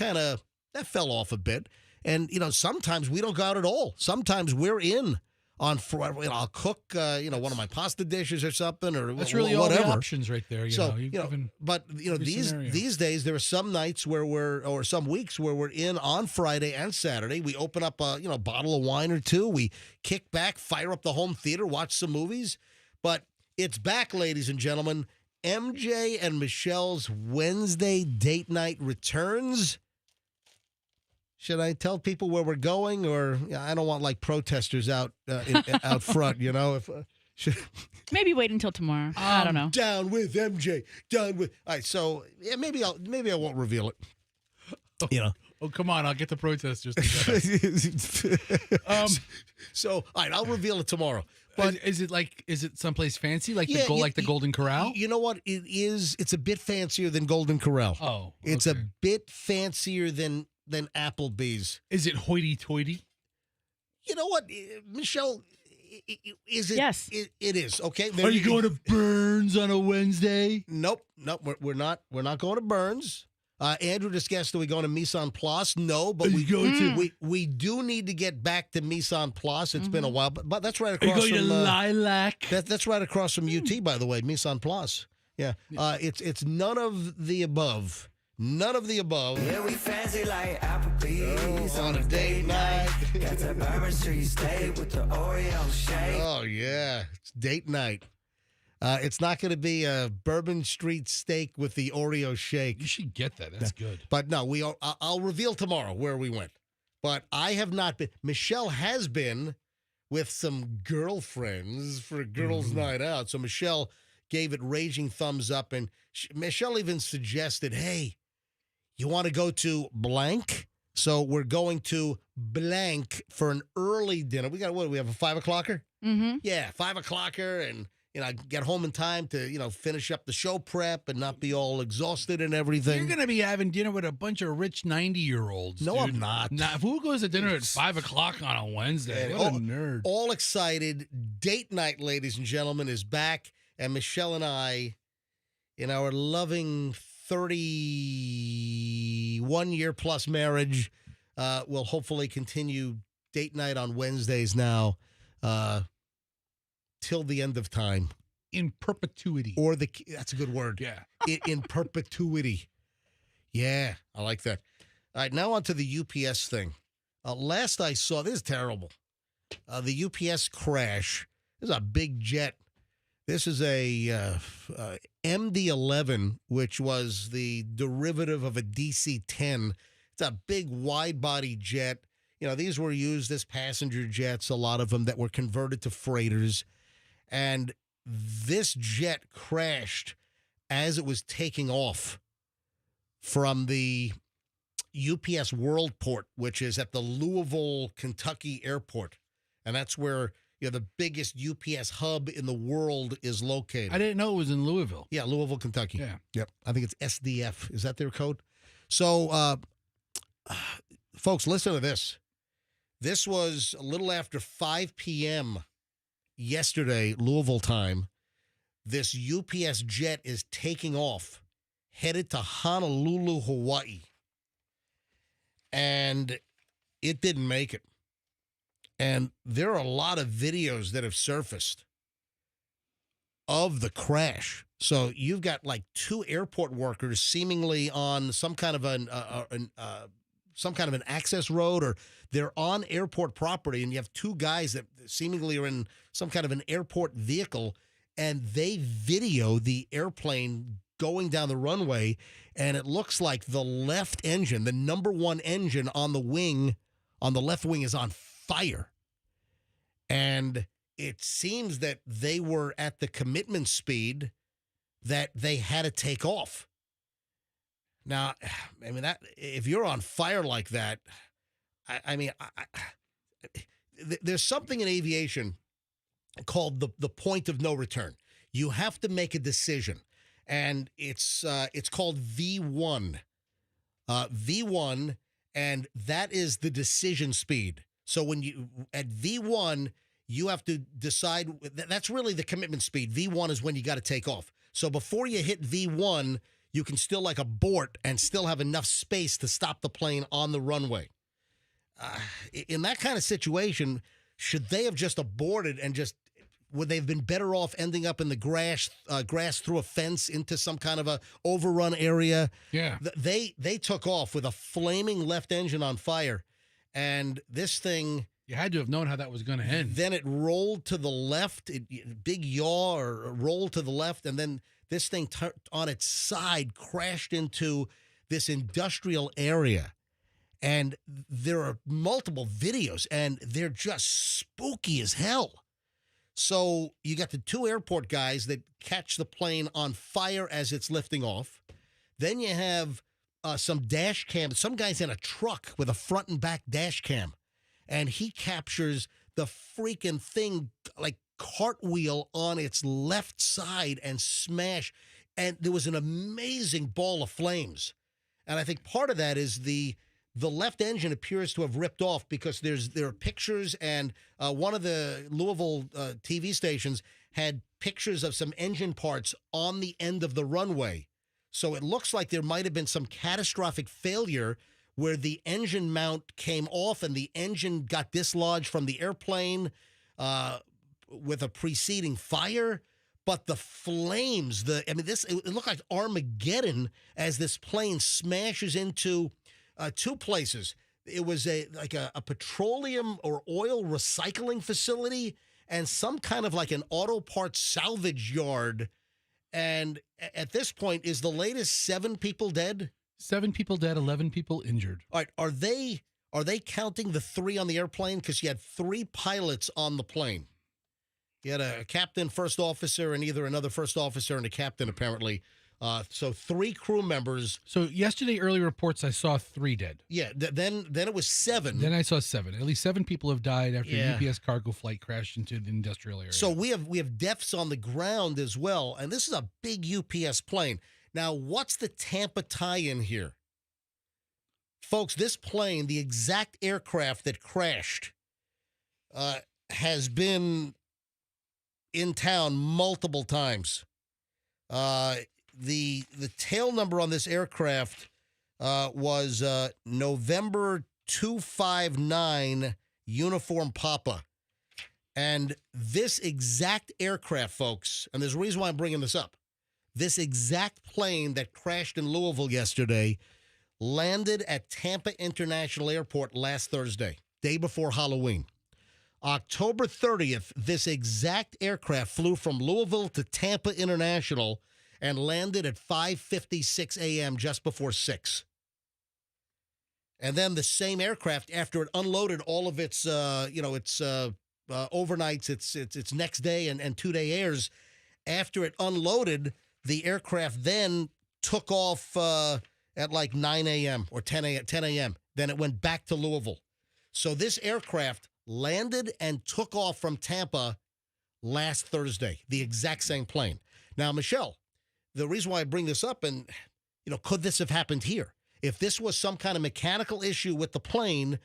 [SPEAKER 1] fell off a bit. And, sometimes we don't go out at all. Sometimes we're in on Friday. I'll cook, one of my pasta dishes or something, or
[SPEAKER 2] that's really
[SPEAKER 1] whatever.
[SPEAKER 2] All the options right there.
[SPEAKER 1] But these days there are some nights or some weeks where we're in on Friday and Saturday. We open up a bottle of wine or two. We kick back, fire up the home theater, watch some movies. But it's back, ladies and gentlemen. MJ and Michelle's Wednesday date night returns. Should I tell people where we're going, or I don't want like protesters out out front,
[SPEAKER 5] Maybe wait until tomorrow. I don't know.
[SPEAKER 1] Down with MJ. Down with. All right, so maybe I won't reveal it.
[SPEAKER 2] Oh, come on! I'll get the protesters together.
[SPEAKER 1] So, all right, I'll reveal it tomorrow.
[SPEAKER 2] But is it someplace fancy, like the Golden Corral?
[SPEAKER 1] You know what? It is. It's a bit fancier than Golden Corral.
[SPEAKER 2] Oh, okay.
[SPEAKER 1] It's a bit fancier than Applebee's.
[SPEAKER 2] Is it hoity-toity?
[SPEAKER 1] You know what, Michelle? Is it?
[SPEAKER 5] Yes,
[SPEAKER 1] it is. Okay.
[SPEAKER 2] Are you going to Burns on a Wednesday?
[SPEAKER 1] Nope. We're not. We're not going to Burns. Andrew just guessed, are we going to Mise en Place? No, but we do need to get back to Mise en Place. It's been a while, but that's right across
[SPEAKER 2] from Lilac.
[SPEAKER 1] That's right across from UT, by the way, Mise en Place. Yeah. It's none of the above. None of the above.
[SPEAKER 12] Yeah, we fancy like Applebee's on a date night. Got that Bourbon Street steak with the Oreo shake.
[SPEAKER 1] Oh, yeah. It's date night. It's not going to be a Bourbon Street steak with the Oreo shake.
[SPEAKER 2] You should get that. That's good.
[SPEAKER 1] But no, I'll reveal tomorrow where we went. But I have not been. Michelle has been with some girlfriends for a girls' night out. So Michelle gave it raging thumbs up. And Michelle even suggested, hey, you want to go to blank? So we're going to blank for an early dinner. We have a 5 o'clocker?
[SPEAKER 5] Mm-hmm.
[SPEAKER 1] Yeah, 5 o'clocker, and get home in time to finish up the show prep and not be all exhausted and everything.
[SPEAKER 2] You're gonna be having dinner with a bunch of rich 90-year-olds.
[SPEAKER 1] No,
[SPEAKER 2] dude.
[SPEAKER 1] I'm not.
[SPEAKER 2] Nah, who goes to dinner at 5 o'clock on a Wednesday? What a nerd!
[SPEAKER 1] All excited. Date night, ladies and gentlemen, is back, and Michelle and I, in our loving 31-year plus marriage, will hopefully continue date night on Wednesdays now. Till the end of time.
[SPEAKER 2] In perpetuity.
[SPEAKER 1] That's a good word.
[SPEAKER 2] Yeah.
[SPEAKER 1] In perpetuity. Yeah, I like that. All right, now on to the UPS thing. Last I saw, this is terrible. The UPS crash. This is a big jet. This is a MD-11, which was the derivative of a DC-10. It's a big wide-body jet. You know, these were used as passenger jets, a lot of them that were converted to freighters. And this jet crashed as it was taking off from the UPS Worldport, which is at the Louisville, Kentucky airport. And that's where the biggest UPS hub in the world is located.
[SPEAKER 2] I didn't know it was in Louisville.
[SPEAKER 1] Yeah, Louisville, Kentucky.
[SPEAKER 2] Yeah.
[SPEAKER 1] Yep. I think it's SDF. Is that their code? So, folks, listen to this. This was a little after 5 p.m. yesterday, Louisville time. This UPS jet is taking off, headed to Honolulu, Hawaii. And it didn't make it. And there are a lot of videos that have surfaced of the crash. So you've got like 2 airport workers seemingly on some kind of an access road, or they're on airport property, and you have 2 guys that seemingly are in some kind of an airport vehicle, and they video the airplane going down the runway, and it looks like the left engine, the number 1 engine on the wing, on the left wing, is on fire. And it seems that they were at the commitment speed that they had to take off. Now, I mean, that if you're on fire like that, there's something in aviation called the point of no return. You have to make a decision, and it's called V1. V1, and that is the decision speed. So when you at V1, you have to decide. That's really the commitment speed. V1 is when you got to take off. So before you hit V1, you can still like abort and still have enough space to stop the plane on the runway. In that kind of situation, should they have just aborted and would they have been better off ending up in the grass through a fence into some kind of a overrun area?
[SPEAKER 2] Yeah.
[SPEAKER 1] They took off with a flaming left engine on fire, and this thing.
[SPEAKER 2] You had to have known how that was going to end.
[SPEAKER 1] Then it rolled to the left, big yaw, or rolled to the left, and then this thing on its side crashed into this industrial area. And there are multiple videos, and they're just spooky as hell. So you got the 2 airport guys that catch the plane on fire as it's lifting off. Then you have some dash cam. Some guy's in a truck with a front and back dash cam, and he captures the freaking thing like cartwheel on its left side and smash. And there was an amazing ball of flames. And I think part of that is the left engine appears to have ripped off, because there are pictures, and one of the Louisville TV stations had pictures of some engine parts on the end of the runway. So it looks like there might have been some catastrophic failure where the engine mount came off and the engine got dislodged from the airplane with a preceding fire. But the flames, it looked like Armageddon as this plane smashes into 2 places. It was a petroleum or oil recycling facility and some kind of like an auto parts salvage yard. And at this point, is the latest 7 people dead?
[SPEAKER 2] 7 people dead, 11 people injured.
[SPEAKER 1] All right, are they counting the 3 on the airplane? Because you had 3 pilots on the plane. You had a captain, first officer, and either another first officer and a captain, apparently. So 3 crew members.
[SPEAKER 2] So yesterday, early reports, I saw 3 dead.
[SPEAKER 1] Yeah, then it was 7.
[SPEAKER 2] Then I saw 7. At least 7 people have died after a UPS cargo flight crashed into the industrial area.
[SPEAKER 1] So we have deaths on the ground as well, and this is a big UPS plane. Now, what's the Tampa tie-in here? Folks, this plane, the exact aircraft that crashed, has been in town multiple times. The tail number on this aircraft was November 259 Uniform Papa. And this exact aircraft, folks, and there's a reason why I'm bringing this up, this exact plane that crashed in Louisville yesterday landed at Tampa International Airport last Thursday, day before Halloween. October 30th, this exact aircraft flew from Louisville to Tampa International and landed at 5:56 a.m. just before 6. And then the same aircraft, after it unloaded all of its, overnights, its next day and 2-day airs, after it unloaded, the aircraft then took off at like 9 a.m. or 10 a.m. Then it went back to Louisville. So this aircraft landed and took off from Tampa last Thursday, the exact same plane. Now, Michelle, the reason why I bring this up, and, could this have happened here? If this was some kind of mechanical issue with the plane,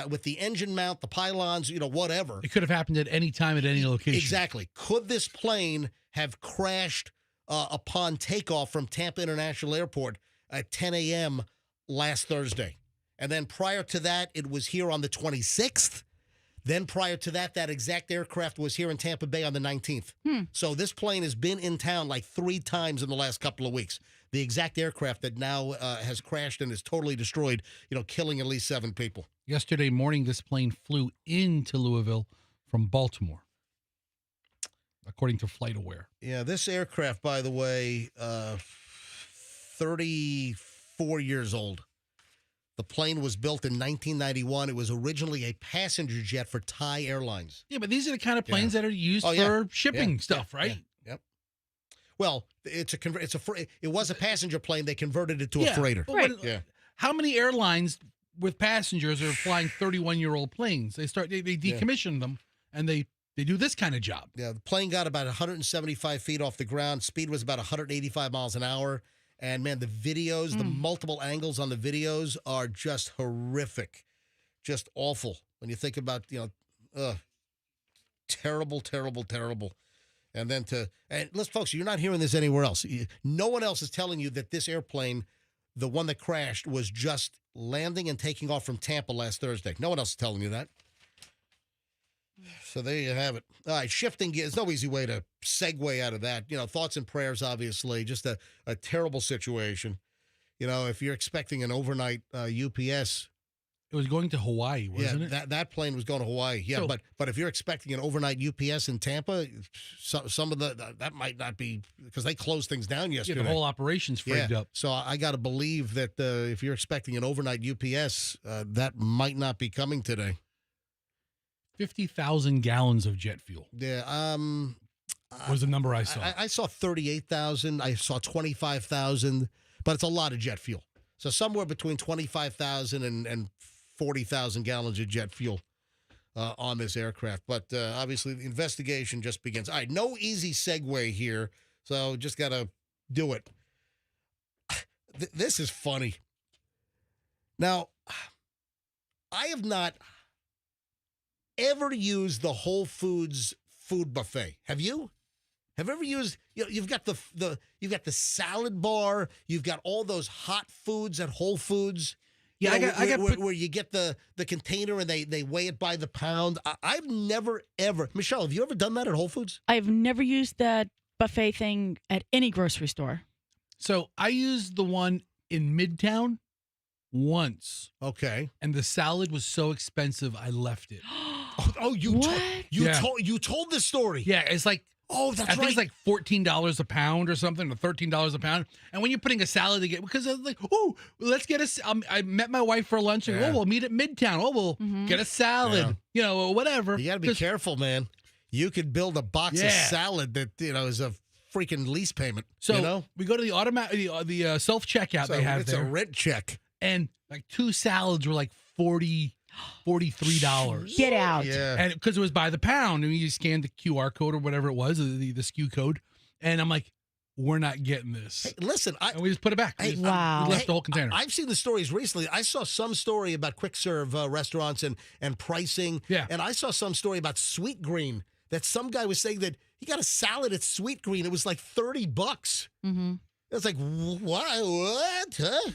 [SPEAKER 1] with the engine mount, the pylons, whatever.
[SPEAKER 2] It could have happened at any time at any location.
[SPEAKER 1] Exactly. Could this plane have crashed upon takeoff from Tampa International Airport at 10 a.m. last Thursday? And then prior to that, it was here on the 26th. Then prior to that, that exact aircraft was here in Tampa Bay on the 19th. So this plane has been in town like 3 times in the last couple of weeks. The exact aircraft that now has crashed and is totally destroyed, killing at least 7 people.
[SPEAKER 2] Yesterday morning, this plane flew into Louisville from Baltimore, according to FlightAware.
[SPEAKER 1] Yeah, this aircraft, by the way, 34 years old. The plane was built in 1991. It was originally a passenger jet for Thai Airlines.
[SPEAKER 2] Yeah, but these are the kind of planes that are used for shipping stuff, right?
[SPEAKER 1] Yep. Well, it was a passenger plane. They converted it to a freighter.
[SPEAKER 2] Right. How many airlines with passengers are flying 31-year-old planes? They decommission them and they do this kind of job.
[SPEAKER 1] Yeah, the plane got about 175 feet off the ground. Speed was about 185 miles an hour. And, man, the videos, the multiple angles on the videos are just horrific, just awful. When you think about, terrible, terrible, terrible. And then listen, folks, you're not hearing this anywhere else. No one else is telling you that this airplane, the one that crashed, was just landing and taking off from Tampa last Thursday. No one else is telling you that. So there you have it. All right, shifting gears. There's no easy way to segue out of that. Thoughts and prayers, obviously. Just a terrible situation. If you're expecting an overnight UPS.
[SPEAKER 2] It was going to Hawaii, wasn't
[SPEAKER 1] it? That plane was going to Hawaii. Yeah, so, but if you're expecting an overnight UPS in Tampa, some of that might not be, because they closed things down yesterday.
[SPEAKER 2] Yeah, the whole operation's freaked up.
[SPEAKER 1] So I got to believe that if you're expecting an overnight UPS, that might not be coming today.
[SPEAKER 2] 50,000 gallons of jet fuel.
[SPEAKER 1] Yeah.
[SPEAKER 2] Was the number I saw.
[SPEAKER 1] I saw 38,000. I saw 25,000, but it's a lot of jet fuel. So somewhere between 25,000 and 40,000 gallons of jet fuel on this aircraft. But obviously, the investigation just begins. All right, no easy segue here, so just got to do it. This is funny. Now, I have not ever used the Whole Foods food buffet. Have you? Have you ever used? You've got you've got the salad bar. You've got all those hot foods at Whole Foods.
[SPEAKER 2] Yeah,
[SPEAKER 1] where you get the container and they weigh it by the pound. I've never ever. Michelle, have you ever done that at Whole Foods?
[SPEAKER 5] I've never used that buffet thing at any grocery store.
[SPEAKER 2] So I used the one in Midtown once.
[SPEAKER 1] Okay.
[SPEAKER 2] And the salad was so expensive, I left it.
[SPEAKER 1] You told this story.
[SPEAKER 2] Yeah, it's like,
[SPEAKER 1] that's right.
[SPEAKER 2] I think it's like $14 a pound or something, or $13 a pound. And when you're putting a salad together, because I was like, let's get I met my wife for lunch, and we'll meet at Midtown. We'll get a salad, or whatever.
[SPEAKER 1] You got to be careful, man. You could build a box of salad that is a freaking lease payment.
[SPEAKER 2] So we go to the the self checkout they have there.
[SPEAKER 1] It's a rent check,
[SPEAKER 2] and like 2 salads were like $43.
[SPEAKER 5] Get out.
[SPEAKER 1] Yeah.
[SPEAKER 2] And because it was by the pound, and you scanned the QR code or whatever it was, the SKU code, and I'm like, we're not getting this.
[SPEAKER 1] Hey, listen,
[SPEAKER 2] and we just put it back. We left the whole container.
[SPEAKER 1] I've seen the stories recently. I saw some story about quick serve restaurants and pricing.
[SPEAKER 2] Yeah.
[SPEAKER 1] And I saw some story about Sweet Green, that some guy was saying that he got a salad at Sweet Green. It was like $30.
[SPEAKER 5] Mm-hmm.
[SPEAKER 1] It's like, what? Huh?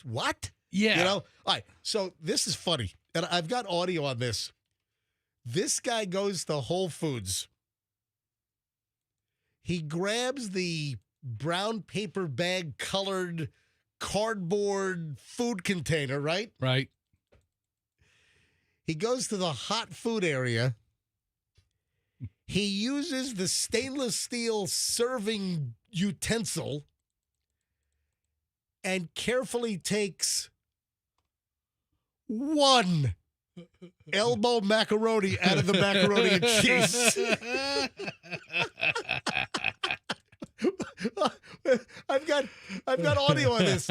[SPEAKER 1] What?
[SPEAKER 2] Yeah.
[SPEAKER 1] All right. So this is funny. And I've got audio on this. This guy goes to Whole Foods. He grabs the brown paper bag colored cardboard food container, right?
[SPEAKER 2] Right.
[SPEAKER 1] He goes to the hot food area. He uses the stainless steel serving utensil and carefully takes one elbow macaroni out of the macaroni and cheese. I've got audio on this.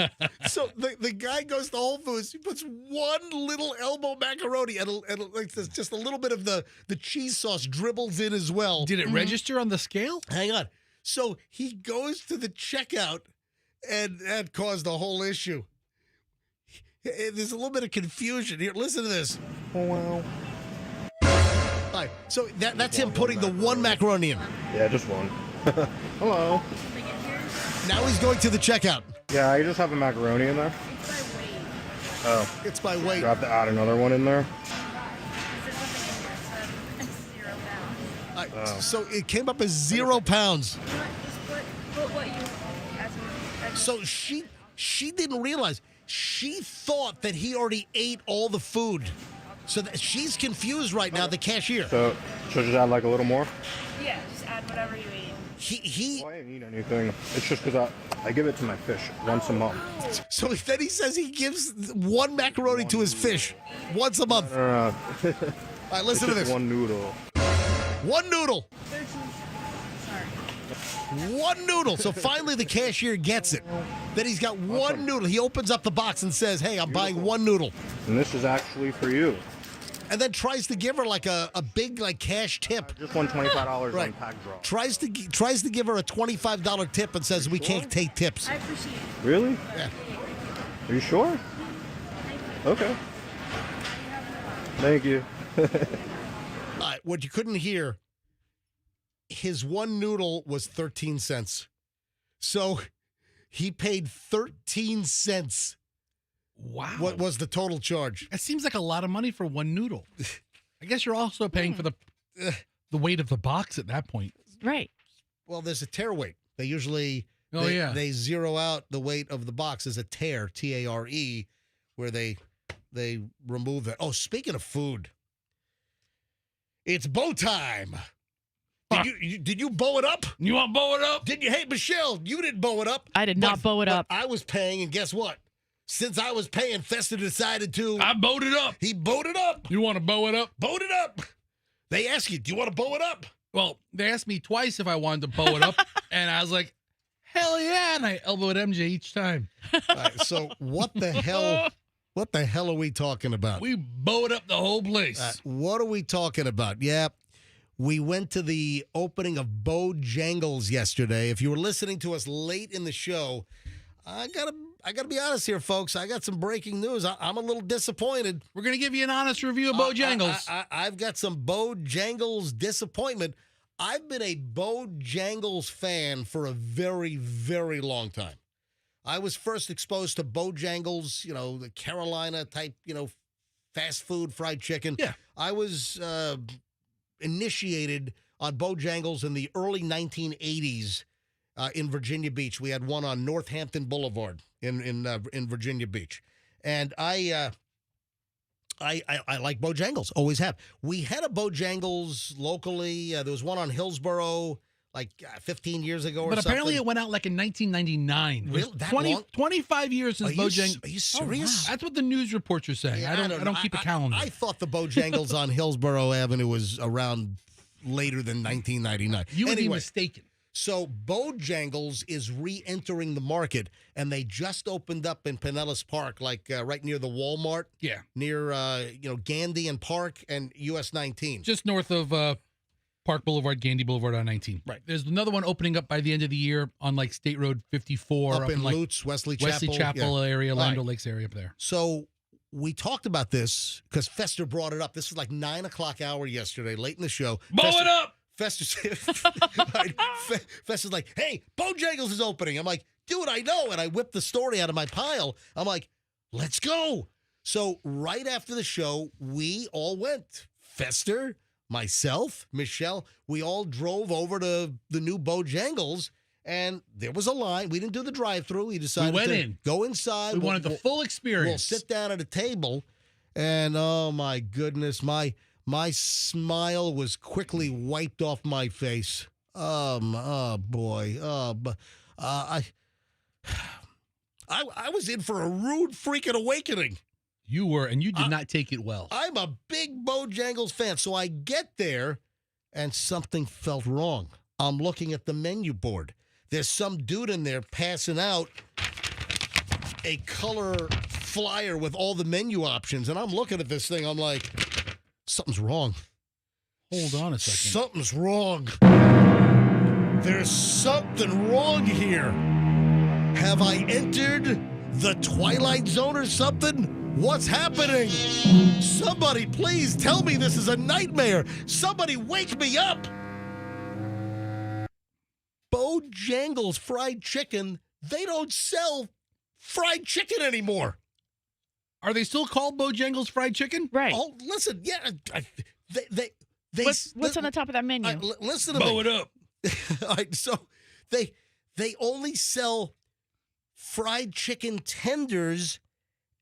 [SPEAKER 1] So the guy goes to Whole Foods. He puts one little elbow macaroni and like just a little bit of the cheese sauce dribbles in as well.
[SPEAKER 2] Did it register on the scale?
[SPEAKER 1] Hang on. So he goes to the checkout, and that caused a whole issue. There's a little bit of confusion here. Listen to this.
[SPEAKER 13] Oh, wow.
[SPEAKER 1] All right, so that's him putting the one macaroni in.
[SPEAKER 13] Yeah, just one. Hello.
[SPEAKER 1] Now he's going to the checkout.
[SPEAKER 13] Yeah, I just have a macaroni in there. It's by weight. Oh.
[SPEAKER 1] It's by weight.
[SPEAKER 13] Do I have to add another one in there?
[SPEAKER 1] So it came up as 0 pounds. So she didn't realize. She thought that he already ate all the food. So she's confused right now, the cashier.
[SPEAKER 13] So should I just add like a little more?
[SPEAKER 14] Yeah, just add whatever you eat.
[SPEAKER 1] He
[SPEAKER 13] I didn't eat anything. It's just because I give it to my fish once a month.
[SPEAKER 1] So then he says he gives one macaroni to his fish once a month. All right, listen to this.
[SPEAKER 13] One noodle.
[SPEAKER 1] One noodle. One noodle. So finally the cashier gets it. Then he's got one noodle. He opens up the box and says, hey, I'm buying one noodle.
[SPEAKER 13] And this is actually for you.
[SPEAKER 1] And then tries to give her like a big like cash tip.
[SPEAKER 13] Just won $25 on pack draw.
[SPEAKER 1] Tries to give her a $25 tip and says we can't take tips.
[SPEAKER 14] I appreciate it.
[SPEAKER 13] Really?
[SPEAKER 1] Yeah.
[SPEAKER 13] Are you sure? Okay. Thank you.
[SPEAKER 1] What you couldn't hear, his one noodle was 13 cents. So he paid 13 cents.
[SPEAKER 2] Wow.
[SPEAKER 1] What was the total charge?
[SPEAKER 2] That seems like a lot of money for one noodle. I guess you're also paying for the weight of the box at that point.
[SPEAKER 5] Right.
[SPEAKER 1] Well, there's a tear weight. They usually they zero out the weight of the box as a tear, T-A-R-E, where they remove that. Oh, speaking of food, it's bow time. Did you bow it up?
[SPEAKER 2] You want to bow it up?
[SPEAKER 1] Did you? Hey, Michelle, you didn't bow it up.
[SPEAKER 5] I did not bow it up.
[SPEAKER 1] I was paying, and guess what? Since I was paying, Fester decided to.
[SPEAKER 2] I bowed it up.
[SPEAKER 1] He bowed it up.
[SPEAKER 2] You want to bow it up?
[SPEAKER 1] Bowed it up. They ask you, do you want to bow it up?
[SPEAKER 2] Well, they asked me twice if I wanted to bow it up, and I was like, hell yeah, and I elbowed MJ each time.
[SPEAKER 1] All right, so what the hell? What the hell are we talking about?
[SPEAKER 2] We bowed up the whole place.
[SPEAKER 1] What are we talking about? Yeah, we went to the opening of Bojangles yesterday. If you were listening to us late in the show, I gotta be honest here, folks. I got some breaking news. I'm a little disappointed.
[SPEAKER 2] We're gonna give you an honest review of Bojangles.
[SPEAKER 1] I've got some Bojangles disappointment. I've been a Bojangles fan for a very, very long time. I was first exposed to Bojangles, the Carolina type, fast food fried chicken.
[SPEAKER 2] Yeah.
[SPEAKER 1] I was initiated on Bojangles in the early 1980s in Virginia Beach. We had one on Northampton Boulevard in Virginia Beach. And I like Bojangles, always have. We had a Bojangles locally. There was one on Hillsborough like 15 years ago or something.
[SPEAKER 2] But apparently it went out like in 1999.
[SPEAKER 1] Really? That long?
[SPEAKER 2] 25 years since Bojangles.
[SPEAKER 1] Are you serious?
[SPEAKER 2] Oh, wow. That's what the news reports are saying.
[SPEAKER 1] Yeah,
[SPEAKER 2] I don't keep a calendar.
[SPEAKER 1] I thought the Bojangles on Hillsborough Avenue was around later than 1999.
[SPEAKER 2] You would be mistaken.
[SPEAKER 1] So Bojangles is re-entering the market, and they just opened up in Pinellas Park, like right near the Walmart.
[SPEAKER 2] Yeah.
[SPEAKER 1] Near, Gandy and Park and US 19.
[SPEAKER 2] Just north of Park Boulevard, Gandy Boulevard on 19.
[SPEAKER 1] Right.
[SPEAKER 2] There's another one opening up by the end of the year on like State Road 54.
[SPEAKER 1] Up in
[SPEAKER 2] like
[SPEAKER 1] Lutz, Wesley Chapel
[SPEAKER 2] area, Land
[SPEAKER 1] Right.
[SPEAKER 2] Lakes area up there.
[SPEAKER 1] So we taled about this because Fester brought it up. This was like 9 o'clock hour yesterday, late in the show.
[SPEAKER 2] Blow it up!
[SPEAKER 1] Fester's like, hey, Bojangles is opening. I'm like, dude, I know. And I whipped the story out of my pile. I'm like, let's go. So right after the show, we all went. Fester, myself, Michelle, we all drove over to the new Bojangles. And there was a line. We didn't do the drive-through. We decided to go inside.
[SPEAKER 2] We wanted the full experience.
[SPEAKER 1] We'll sit down at a table, and oh my goodness, my smile was quickly wiped off my face. Oh boy. I was in for a rude freaking awakening.
[SPEAKER 10] You were, and you did not take it well.
[SPEAKER 1] I'm a big Bojangles fan, so I get there, and something felt wrong. I'm looking at the menu board. There's some dude in there passing out a color flyer with all the menu options, and I'm looking at this thing. I'm like, something's wrong.
[SPEAKER 2] Hold on a second.
[SPEAKER 1] Something's wrong. There's something wrong here. Have I entered the Twilight Zone or something? What's happening? Somebody please tell me this is a nightmare. Somebody wake me up. Bojangles fried chicken, they don't sell fried chicken anymore.
[SPEAKER 2] Are they still called Bojangles fried chicken?
[SPEAKER 5] Right.
[SPEAKER 1] Oh, listen, yeah.
[SPEAKER 5] What's on the top of that menu?
[SPEAKER 1] Listen to me.
[SPEAKER 2] Bow it up.
[SPEAKER 1] All right, so they only sell fried chicken tenders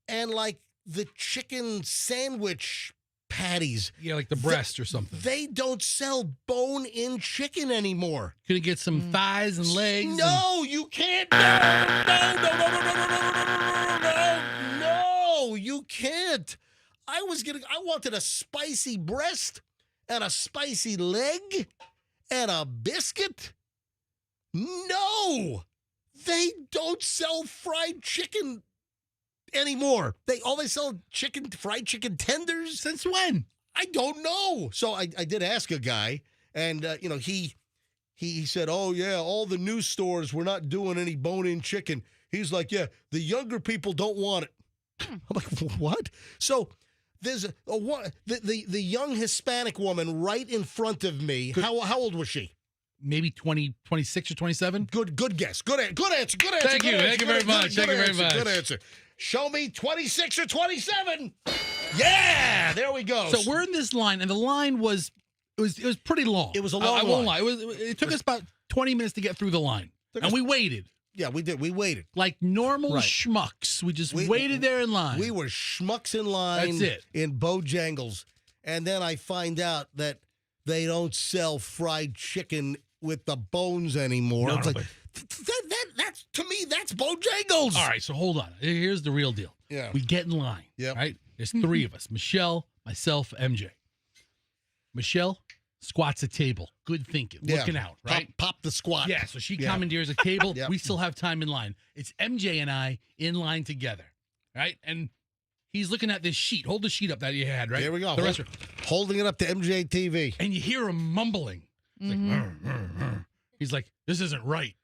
[SPEAKER 1] and like the chicken sandwich patties.
[SPEAKER 2] Yeah, like the breast or something.
[SPEAKER 1] They don't sell bone-in chicken anymore.
[SPEAKER 2] Gonna get some thighs and legs.
[SPEAKER 1] No, you can't. No, you can't. I wanted a spicy breast and a spicy leg and a biscuit. No, they don't sell fried chicken anymore. They sell fried chicken tenders.
[SPEAKER 2] Since when?
[SPEAKER 1] I don't know. So I did ask a guy, and he said, "Oh yeah, all the new stores we're not doing any bone-in chicken." He's like, "Yeah, the younger people don't want it." I'm like, "What?" So there's the young Hispanic woman right in front of me. How old was she?
[SPEAKER 2] Maybe 26 or 27.
[SPEAKER 1] Good guess. Good answer.
[SPEAKER 2] Thank you very much.
[SPEAKER 1] Good answer. Show me 26 or 27. Yeah, there we go.
[SPEAKER 2] So we're in this line, and the line was pretty long.
[SPEAKER 1] It was a long line.
[SPEAKER 2] I won't lie. It took us about 20 minutes to get through the line, and we waited.
[SPEAKER 1] Yeah, we did. We waited.
[SPEAKER 2] Like normal schmucks. We just waited there in line.
[SPEAKER 1] We were schmucks in line.
[SPEAKER 2] That's it.
[SPEAKER 1] In Bojangles. And then I find out that they don't sell fried chicken with the bones anymore.
[SPEAKER 2] No,
[SPEAKER 1] it's like, that's to me, that's Bojangles.
[SPEAKER 2] All right, so hold on. Here's the real deal.
[SPEAKER 1] Yeah.
[SPEAKER 2] We get in line.
[SPEAKER 1] Yep.
[SPEAKER 2] Right? There's three of us. Michelle, myself, MJ. Michelle squats a table. Good thinking. Looking out, right?
[SPEAKER 1] Pop the squat.
[SPEAKER 2] Yeah, so she commandeers a table.
[SPEAKER 1] Yep.
[SPEAKER 2] We still have time in line. It's MJ and I in line together, right? And he's looking at this sheet. Hold the sheet up that you had, right?
[SPEAKER 1] There we go.
[SPEAKER 2] The restaurant.
[SPEAKER 1] Holding it up to MJ TV.
[SPEAKER 2] And you hear him mumbling. It's like, he's like, this isn't right.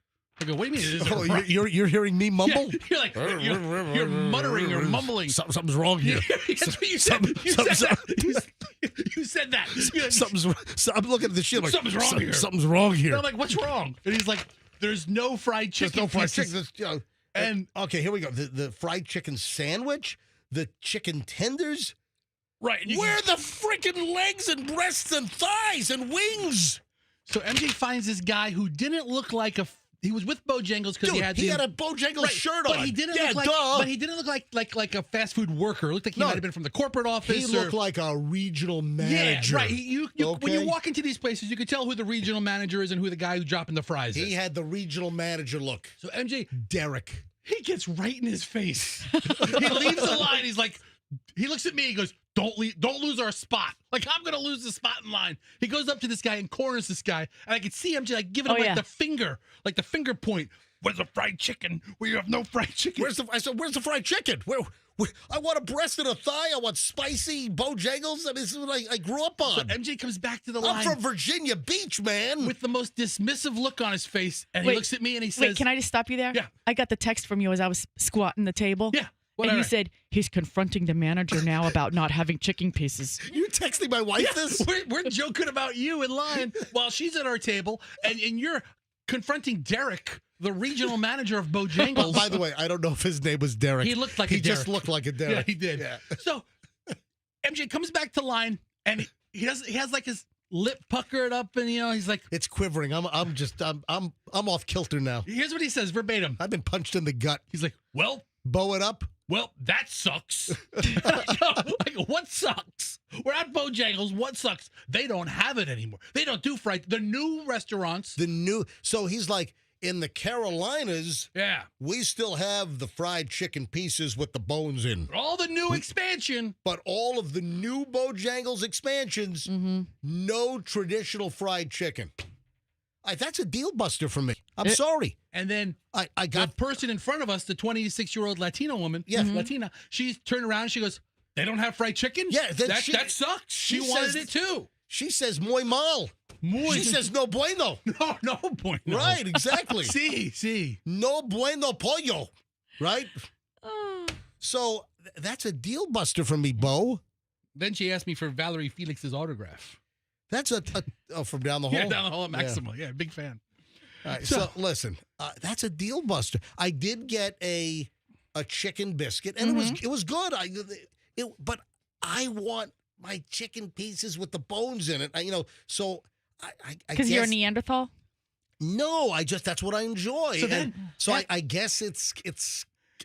[SPEAKER 2] I go, what do you mean it isn't right?
[SPEAKER 1] You're hearing me mumble?
[SPEAKER 2] Yeah, you're like, you're muttering, you're mumbling.
[SPEAKER 1] Something's wrong here.
[SPEAKER 2] That's what you said. You said that.
[SPEAKER 1] I'm looking at the shit. Like,
[SPEAKER 2] something's wrong here.
[SPEAKER 1] Something's wrong here.
[SPEAKER 2] And I'm like, what's wrong? And he's like, there's no fried chicken.
[SPEAKER 1] There's no fried
[SPEAKER 2] pieces.
[SPEAKER 1] chicken. And okay, here we go. The fried chicken sandwich, the chicken tenders.
[SPEAKER 2] Right.
[SPEAKER 1] Where are the freaking legs and breasts and thighs and wings?
[SPEAKER 2] So MJ finds this guy who didn't look like he was with Bojangles because he had
[SPEAKER 1] a Bojangles shirt on.
[SPEAKER 2] But he didn't look like a fast food worker. It looked like he might have been from the corporate office.
[SPEAKER 1] He looked like a regional manager.
[SPEAKER 2] Yeah, right. When you walk into these places, you can tell who the regional manager is and who the guy who's dropping the fries is.
[SPEAKER 1] He had the regional manager look.
[SPEAKER 2] So MJ,
[SPEAKER 1] Derek,
[SPEAKER 2] he gets right in his face. He leaves the line. He's like, he looks at me. He goes, Don't lose our spot. Like, I'm going to lose the spot in line. He goes up to this guy and corners this guy. And I can see MJ like giving him the finger point. Where's the fried chicken? Where you have no fried chicken.
[SPEAKER 1] Where's the fried chicken? Where I want a breast and a thigh. I want spicy Bojangles. I mean, this is what I grew up on.
[SPEAKER 2] So MJ comes back to the line.
[SPEAKER 1] I'm from Virginia Beach, man.
[SPEAKER 2] With the most dismissive look on his face. And he looks at me and he says...
[SPEAKER 5] Wait, can I just stop you there?
[SPEAKER 2] Yeah.
[SPEAKER 5] I got the text from you as I was squatting the table.
[SPEAKER 2] Yeah.
[SPEAKER 5] And you said, he's confronting the manager now about not having chicken pieces.
[SPEAKER 1] You're texting my wife this?
[SPEAKER 2] We're joking about you in line while she's at our table, and you're confronting Derek, the regional manager of Bojangles.
[SPEAKER 1] By the way, I don't know if his name was Derek.
[SPEAKER 2] He looked like
[SPEAKER 1] he just looked like a Derek.
[SPEAKER 2] Yeah, he did.
[SPEAKER 1] Yeah.
[SPEAKER 2] So MJ comes back to line, and he has like his lip puckered up, and he's like,
[SPEAKER 1] it's quivering. I'm off kilter now.
[SPEAKER 2] Here's what he says verbatim.
[SPEAKER 1] I've been punched in the gut.
[SPEAKER 2] He's like, well,
[SPEAKER 1] bow it up.
[SPEAKER 2] Well, that sucks. I go, what sucks? We're at Bojangles. What sucks? They don't have it anymore. They don't do fried. The new restaurants.
[SPEAKER 1] So he's like, in the Carolinas,
[SPEAKER 2] yeah,
[SPEAKER 1] we still have the fried chicken pieces with the bones in.
[SPEAKER 2] All the new expansion.
[SPEAKER 1] But all of the new Bojangles expansions, no traditional fried chicken. That's a deal buster for me. I'm sorry.
[SPEAKER 2] And then
[SPEAKER 1] I got
[SPEAKER 2] the person in front of us, the 26-year-old Latino woman, Latina, she's turned around and she goes, they don't have fried chicken?
[SPEAKER 1] Yeah.
[SPEAKER 2] That sucks. She wanted it too.
[SPEAKER 1] She says, muy mal. She says, no bueno.
[SPEAKER 2] No bueno.
[SPEAKER 1] Right, exactly.
[SPEAKER 2] Sí.
[SPEAKER 1] No bueno pollo. Right? So that's a deal buster for me, Bo.
[SPEAKER 2] Then she asked me for Valerie Felix's autograph.
[SPEAKER 1] That's from down the hall?
[SPEAKER 2] Yeah, down the hall at Maxima. Yeah, big fan.
[SPEAKER 1] All right, so listen, that's a deal buster. I did get a chicken biscuit, and it was good. But I want my chicken pieces with the bones in it. So I
[SPEAKER 5] because you're a Neanderthal.
[SPEAKER 1] No, that's what I enjoy. I guess it's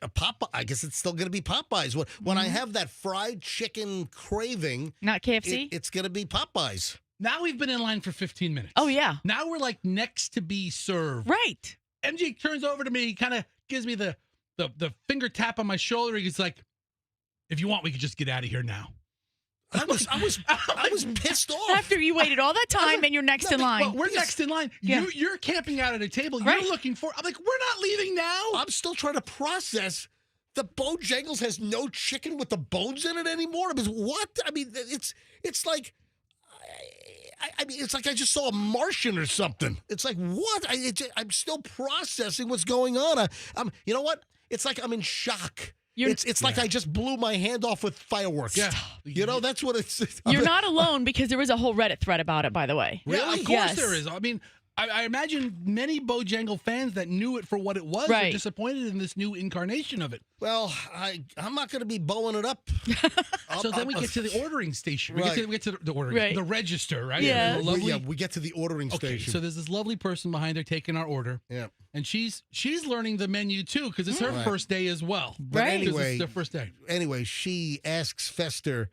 [SPEAKER 1] a Popeye. I guess it's still going to be Popeyes. When I have that fried chicken craving,
[SPEAKER 5] not KFC,
[SPEAKER 1] it's going to be Popeyes.
[SPEAKER 2] Now we've been in line for 15 minutes.
[SPEAKER 5] Oh, yeah.
[SPEAKER 2] Now we're like next to be served.
[SPEAKER 5] Right.
[SPEAKER 2] MG turns over to me, kind of gives me the finger tap on my shoulder. He's like, if you want, we could just get out of here now.
[SPEAKER 1] I was pissed off.
[SPEAKER 5] After you waited all that time and you're next in line.
[SPEAKER 2] Well, we're next in line.
[SPEAKER 5] Yeah.
[SPEAKER 2] You're camping out at a table.
[SPEAKER 5] Right.
[SPEAKER 2] You're looking for. I'm like, we're not leaving now.
[SPEAKER 1] I'm still trying to process. The Bojangles has no chicken with the bones in it anymore. I mean, what? I mean, it's like. I mean, it's like I just saw a Martian or something. It's like, what? I'm still processing what's going on. You know what? It's like I'm in shock. It's like I just blew my hand off with fireworks.
[SPEAKER 2] Yeah.
[SPEAKER 1] That's what it's.
[SPEAKER 5] You're not alone because there was a whole Reddit thread about it, by the way.
[SPEAKER 2] Really? Yeah, of course there is. I mean, I imagine many Bojangle fans that knew it for what it was are disappointed in this new incarnation of it.
[SPEAKER 1] Well, I'm not going to be bowing it up.
[SPEAKER 2] So then we get to the ordering station. We get to the ordering, the register, right?
[SPEAKER 5] Yeah.
[SPEAKER 1] We get to the ordering station.
[SPEAKER 2] So there's this lovely person behind her taking our order.
[SPEAKER 1] Yeah.
[SPEAKER 2] And she's learning the menu too because it's her first day as well.
[SPEAKER 1] But anyway,
[SPEAKER 2] it's their first day.
[SPEAKER 1] Anyway, she asks Fester.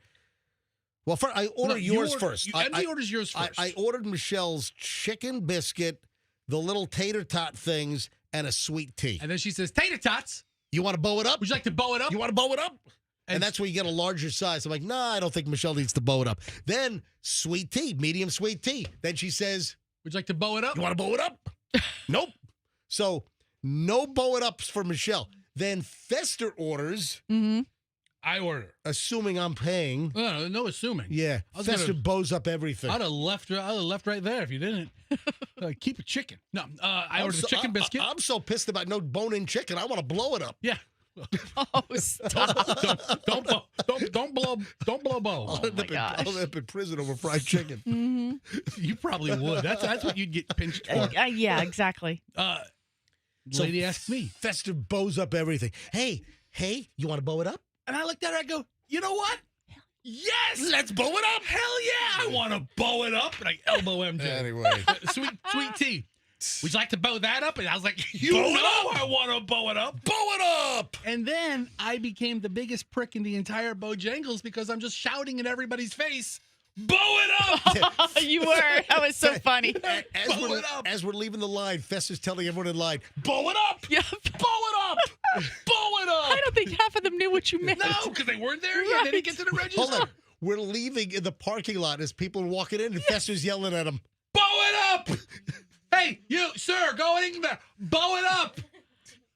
[SPEAKER 1] Well, I order yours first.
[SPEAKER 2] MD orders yours first.
[SPEAKER 1] I ordered Michelle's chicken biscuit, the little tater tot things, and a sweet tea.
[SPEAKER 2] And then she says, tater tots.
[SPEAKER 1] You want to bow it up?
[SPEAKER 2] Would you like to bow it up?
[SPEAKER 1] You want to bow it up? And that's where you get a larger size. I'm like, nah, I don't think Michelle needs to bow it up. Then sweet tea, medium sweet tea. Then she says,
[SPEAKER 2] would you like to bow it up?
[SPEAKER 1] You want to bow it up? Nope. So no bow it ups for Michelle. Then Fester orders.
[SPEAKER 5] Mm-hmm.
[SPEAKER 2] I order.
[SPEAKER 1] Assuming I'm paying.
[SPEAKER 2] No assuming.
[SPEAKER 1] Yeah. Fester bows up everything.
[SPEAKER 2] I'd have left right there if you didn't. Keep a chicken. No, I ordered a chicken biscuit.
[SPEAKER 1] I'm so pissed about no bone-in chicken. I want to blow it up.
[SPEAKER 2] Yeah.
[SPEAKER 5] Oh, stop.
[SPEAKER 2] Don't blow bow.
[SPEAKER 5] Oh, my gosh.
[SPEAKER 1] I'll end up in prison over fried chicken.
[SPEAKER 5] Mm-hmm.
[SPEAKER 2] You probably would. That's what you'd get pinched for.
[SPEAKER 5] Yeah, exactly.
[SPEAKER 2] Lady asked me.
[SPEAKER 1] Fester bows up everything. Hey, you want to bow it up?
[SPEAKER 2] And I looked at her, I go, you know what? Yes!
[SPEAKER 1] Let's bow it up!
[SPEAKER 2] Hell yeah! I want to bow it up. And I elbow MJ.
[SPEAKER 1] Anyway.
[SPEAKER 2] Sweet tea. Would you like to bow that up? And I was like, I want to bow it up.
[SPEAKER 1] Bow it up!
[SPEAKER 2] And then I became the biggest prick in the entire Bojangles because I'm just shouting in everybody's face, bow it up!
[SPEAKER 5] You were. That was so funny.
[SPEAKER 1] As we're leaving the line, Fester's telling everyone in line, bow it up!
[SPEAKER 5] Yep.
[SPEAKER 1] Bow it up! Bow it up!
[SPEAKER 5] I don't think half of them knew what you meant.
[SPEAKER 2] No, because they weren't there yet. They didn't get to the register.
[SPEAKER 1] Hold on. We're leaving in the parking lot as people are walking in, and Fester's yelling at them,
[SPEAKER 2] bow it up! Hey, you, sir, go in there. Bow it up!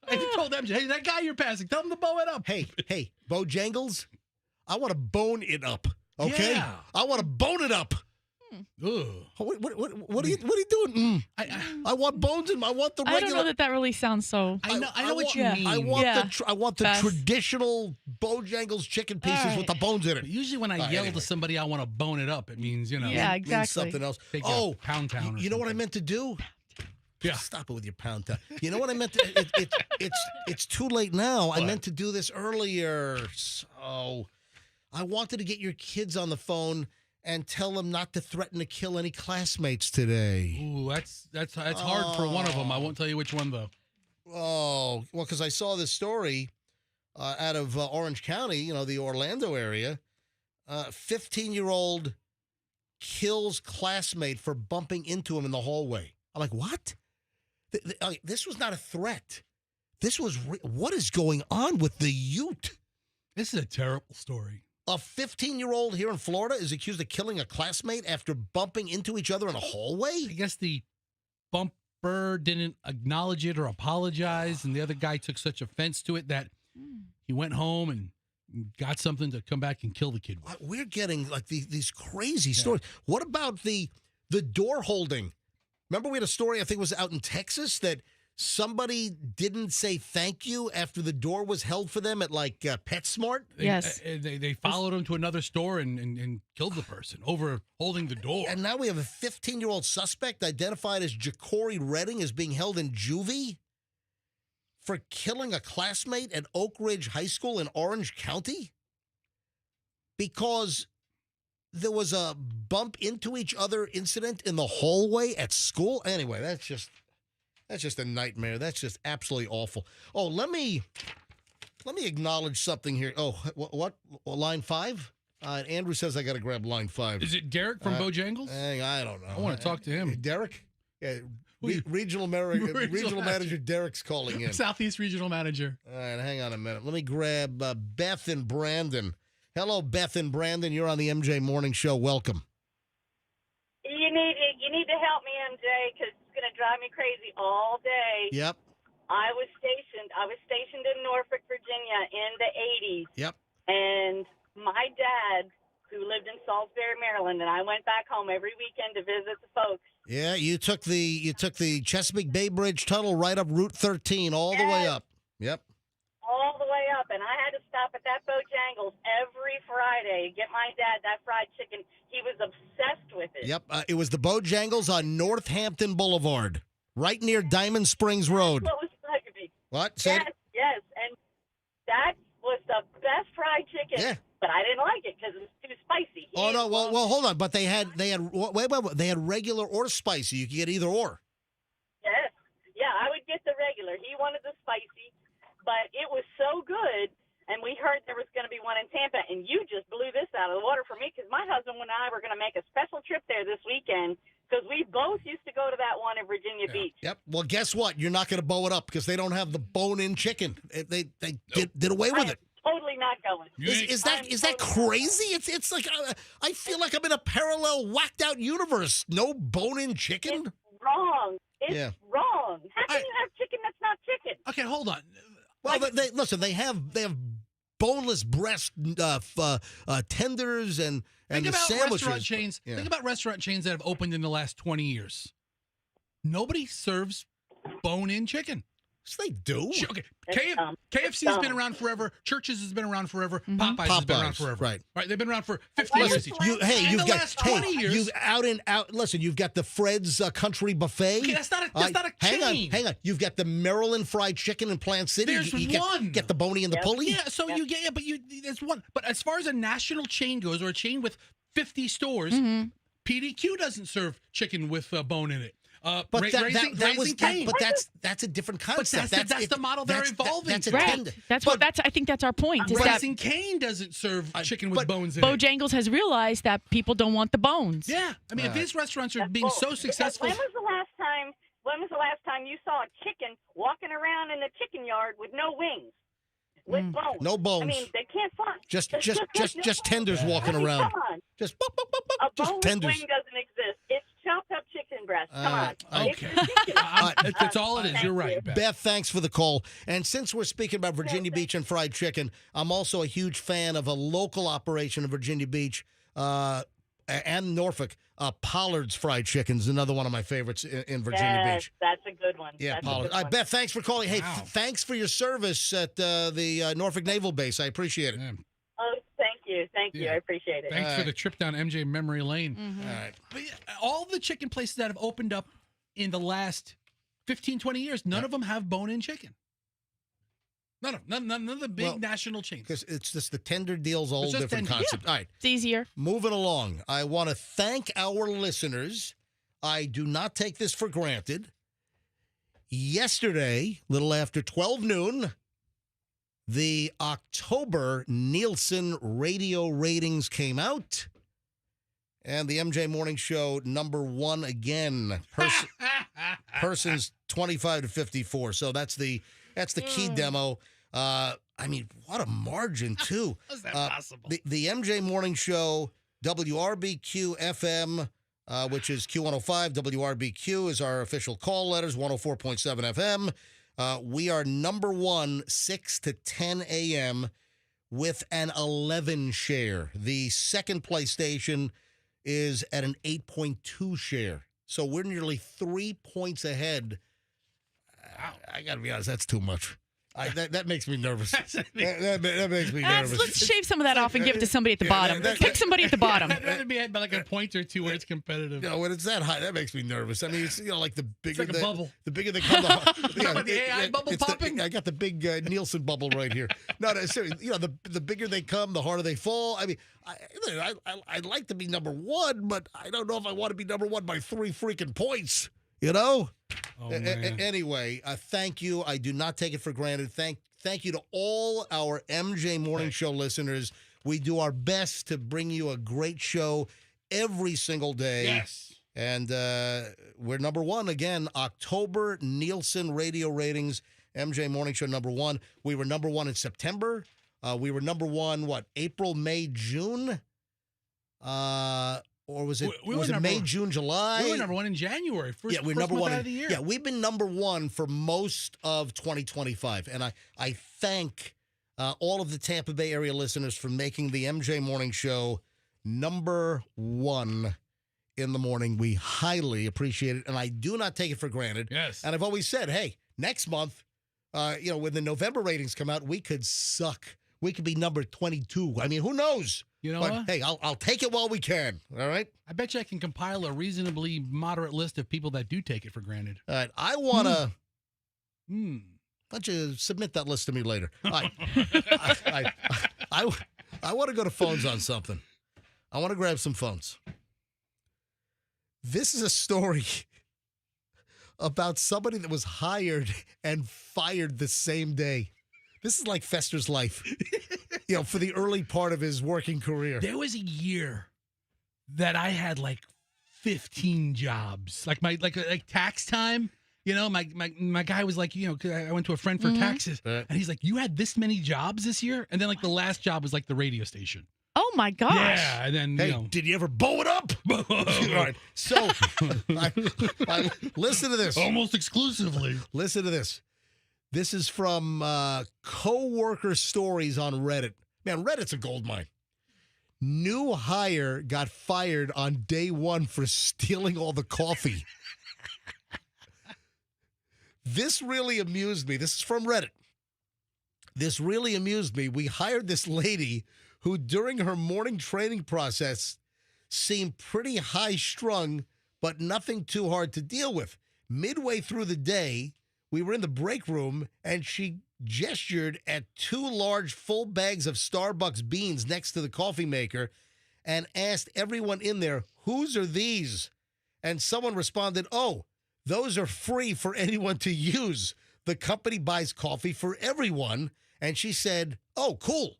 [SPEAKER 2] I told them, hey, that guy you're passing, tell him to bow it up.
[SPEAKER 1] Hey, Bojangles, I want to bone it up. Okay,
[SPEAKER 2] yeah.
[SPEAKER 1] I want to bone it up. What are you doing? I want bones in. I want the regular.
[SPEAKER 5] I don't know that really sounds so.
[SPEAKER 2] I know what you mean.
[SPEAKER 1] I want the traditional Bojangles chicken pieces with the bones in it.
[SPEAKER 2] But usually when I yell to somebody, I want to bone it up. It means
[SPEAKER 5] Yeah, exactly.
[SPEAKER 1] Means something else.
[SPEAKER 2] Pound town.
[SPEAKER 1] You know what I meant to do?
[SPEAKER 2] Yeah.
[SPEAKER 1] Stop it with your pound town. You know what I meant to? It's too late now. What? I meant to do this earlier. So I wanted to get your kids on the phone and tell them not to threaten to kill any classmates today.
[SPEAKER 2] Ooh, that's hard for one of them. I won't tell you which one though.
[SPEAKER 1] Oh, well, because I saw this story out of Orange County, the Orlando area. 15-year-old kills classmate for bumping into him in the hallway. I'm like, what? This was not a threat. This was what is going on with the youth?
[SPEAKER 2] This is a terrible story.
[SPEAKER 1] A 15-year-old here in Florida is accused of killing a classmate after bumping into each other in a hallway?
[SPEAKER 2] I guess the bumper didn't acknowledge it or apologize, and the other guy took such offense to it that he went home and got something to come back and kill the kid with.
[SPEAKER 1] We're getting like these crazy stories. What about the door holding? Remember we had a story, I think it was out in Texas, that somebody didn't say thank you after the door was held for them at like PetSmart?
[SPEAKER 5] Yes.
[SPEAKER 2] They followed him to another store and killed the person over holding the door.
[SPEAKER 1] And now we have a 15-year-old suspect identified as Ja'Cory Redding is being held in juvie for killing a classmate at Oak Ridge High School in Orange County because there was a bump into each other incident in the hallway at school. Anyway, that's just a nightmare. That's just absolutely awful. Oh, let me acknowledge something here. Oh, what? Line 5? Andrew says I got to grab line 5.
[SPEAKER 2] Is it Derek from Bojangles?
[SPEAKER 1] I don't know.
[SPEAKER 2] I want to talk to him.
[SPEAKER 1] Derek? Yeah. Regional manager Derek's calling in.
[SPEAKER 2] Southeast regional manager.
[SPEAKER 1] All right, hang on a minute. Let me grab Beth and Brandon. Hello, Beth and Brandon. You're on the MJ Morning Show. Welcome.
[SPEAKER 15] You need to help me, MJ, because it's going to drive me crazy all day.
[SPEAKER 1] Yep.
[SPEAKER 15] I was stationed in Norfolk, Virginia in the 80s.
[SPEAKER 1] Yep.
[SPEAKER 15] And my dad, who lived in Salisbury, Maryland, and I went back home every weekend to visit the folks.
[SPEAKER 1] Yeah, you took the Chesapeake Bay Bridge Tunnel right up Route 13 all the way up. Yep.
[SPEAKER 15] All the way up, and I had to stop at that Bojangles every Friday, get my dad that fried chicken. He was obsessed with it.
[SPEAKER 1] Yep, it was the Bojangles on Northampton Boulevard, right near Diamond Springs Road.
[SPEAKER 15] That's what was bugging me.
[SPEAKER 1] What?
[SPEAKER 15] Yes, and that was the best fried chicken.
[SPEAKER 1] Yeah.
[SPEAKER 15] But I didn't like it because it was too spicy.
[SPEAKER 1] Oh no! Well, hold on. But they had wait. They had regular or spicy. You could get either or.
[SPEAKER 15] Yes, yeah, I would get the regular. He wanted the spicy, but it was so good. And we heard there was going to be one in Tampa, and you just blew this out of the water for me because my husband and I were going to make a special trip there this weekend because we both used to go to that one in Virginia Beach.
[SPEAKER 1] Yep. Well, guess what? You're not going to bow it up because they don't have the bone-in chicken. They did away with it.
[SPEAKER 15] Totally not going.
[SPEAKER 1] Is that crazy? It's like I feel like I'm in a parallel whacked out universe. No bone-in chicken.
[SPEAKER 15] It's wrong. It's wrong. How can you have chicken that's not chicken?
[SPEAKER 2] Okay, hold on.
[SPEAKER 1] Well, listen. They have boneless breast tenders and the sandwiches.
[SPEAKER 2] Restaurant chains.
[SPEAKER 1] Yeah.
[SPEAKER 2] Think about restaurant chains that have opened in the last 20 years. Nobody serves bone-in chicken.
[SPEAKER 1] Yes, they do.
[SPEAKER 2] Okay, KFC's been around forever. Church's has been around forever. Popeyes has been around forever.
[SPEAKER 1] Right.
[SPEAKER 2] They've been around for 50 years.
[SPEAKER 1] You've got
[SPEAKER 2] 20 years.
[SPEAKER 1] You've Listen, you've got the Fred's Country Buffet.
[SPEAKER 2] Okay, that's not a chain.
[SPEAKER 1] Hang on. You've got the Maryland Fried Chicken in Plant City.
[SPEAKER 2] There's
[SPEAKER 1] one. Get the bony and the pulley.
[SPEAKER 2] Yeah, so there's one. But as far as a national chain goes, or a chain with 50 stores, PDQ doesn't serve chicken with bone in it.
[SPEAKER 1] But that's a different concept.
[SPEAKER 2] But that's the model they're evolving.
[SPEAKER 1] That's
[SPEAKER 5] I think that's our point. Is
[SPEAKER 2] Raising Cane doesn't serve chicken with bones in it.
[SPEAKER 5] Bojangles has realized that people don't want the bones.
[SPEAKER 2] Yeah, I mean, if these restaurants are being so successful.
[SPEAKER 15] When was the last time you saw a chicken walking around in the chicken yard with no wings? With bones.
[SPEAKER 1] No bones.
[SPEAKER 15] I mean, they can't find.
[SPEAKER 1] Just tenders walking around.
[SPEAKER 15] Come on.
[SPEAKER 1] Just
[SPEAKER 15] tenders. Wing doesn't exist. It's chopped up chicken breast. Come on.
[SPEAKER 2] Okay. That's all it is. You're right, Beth.
[SPEAKER 1] Beth, thanks for the call. And since we're speaking about Virginia Beach and fried chicken, I'm also a huge fan of a local operation in Virginia Beach and Norfolk. Pollard's Fried Chicken's another one of my favorites in Virginia Beach.
[SPEAKER 15] That's a good one.
[SPEAKER 1] Yeah, Pollard. Beth, thanks for calling. Hey, thanks for your service at the Norfolk Naval Base. I appreciate it.
[SPEAKER 15] Oh, thank you. I appreciate it.
[SPEAKER 2] Thanks for the trip down MJ memory lane.
[SPEAKER 1] All right.
[SPEAKER 2] But all the chicken places that have opened up in the last 15, 20 years, none of them have bone-in chicken. None of the big national chains.
[SPEAKER 1] Because it's just the tender deal's a whole different concept.
[SPEAKER 5] Yeah.
[SPEAKER 1] All right.
[SPEAKER 5] It's easier.
[SPEAKER 1] Moving along. I want to thank our listeners. I do not take this for granted. Yesterday, little after 12 noon, the October Nielsen radio ratings came out. And the MJ Morning Show, #1 again. Persons 25 to 54. So that's the key demo. I mean, what a margin, too.
[SPEAKER 2] How's that possible?
[SPEAKER 1] The MJ Morning Show, WRBQ FM, which is Q105. WRBQ is our official call letters, 104.7 FM. We are #1, 6 to 10 a.m. with an 11 share. The second place station is at an 8.2 share. So we're nearly 3 points ahead. I got to be honest, that's too much. That makes me nervous. that makes me nervous.
[SPEAKER 5] Let's shave some of that off and give it to somebody at the bottom. Pick somebody at the bottom.
[SPEAKER 2] I'd rather be ahead by like a point or two where it's competitive.
[SPEAKER 1] When it's that high, that makes me nervous. I mean, it's like the bigger
[SPEAKER 2] it's like a bubble.
[SPEAKER 1] The bigger they come,
[SPEAKER 2] the AI bubble popping.
[SPEAKER 1] I got the big Nielsen bubble right here. No, seriously. The bigger they come, the harder they fall. I mean, I'd like to be #1, but I don't know if I want to be #1 by 3 freaking points. Oh, anyway, thank you. I do not take it for granted. Thank you to all our MJ Morning Show listeners. We do our best to bring you a great show every single day.
[SPEAKER 2] Yes.
[SPEAKER 1] And we're #1 again. October Nielsen radio ratings. MJ Morning Show #1. We were #1 in September. We were #1, April, May, June? Or was it May, June, July?
[SPEAKER 2] We were #1 in January. First
[SPEAKER 1] we're
[SPEAKER 2] month
[SPEAKER 1] #1
[SPEAKER 2] out of the year.
[SPEAKER 1] Yeah, we've been #1 for most of 2025. And I thank all of the Tampa Bay area listeners for making the MJ Morning Show #1 in the morning. We highly appreciate it, and I do not take it for granted.
[SPEAKER 2] Yes.
[SPEAKER 1] And I've always said, hey, next month, when the November ratings come out, we could suck. We could be number 22. I mean, who knows?
[SPEAKER 2] You know
[SPEAKER 1] but,
[SPEAKER 2] what?
[SPEAKER 1] Hey, I'll take it while we can. All right?
[SPEAKER 2] I bet you I can compile a reasonably moderate list of people that do take it for granted.
[SPEAKER 1] All right. I want to... Why don't you submit that list to me later? I want to go to phones on something. I want to grab some phones. This is a story about somebody that was hired and fired the same day. This is like Fester's life, for the early part of his working career.
[SPEAKER 2] There was a year that I had like 15 jobs, like tax time. My guy was like, I went to a friend for taxes, and he's like, you had this many jobs this year, and then like the last job was like the radio station.
[SPEAKER 5] Oh my gosh!
[SPEAKER 2] Yeah, and then
[SPEAKER 1] hey, did you ever bow it up? All right, so I listen to this.
[SPEAKER 2] Almost exclusively.
[SPEAKER 1] Listen to this. This is from co-worker stories on Reddit. Man, Reddit's a goldmine. New hire got fired on day 1 for stealing all the coffee. This really amused me. This is from Reddit. This really amused me. We hired this lady who, during her morning training process, seemed pretty high-strung, but nothing too hard to deal with. Midway through the day, we were in the break room, and she gestured at 2 large full bags of Starbucks beans next to the coffee maker and asked everyone in there, whose are these? And someone responded, oh, those are free for anyone to use. The company buys coffee for everyone. And she said, oh, cool.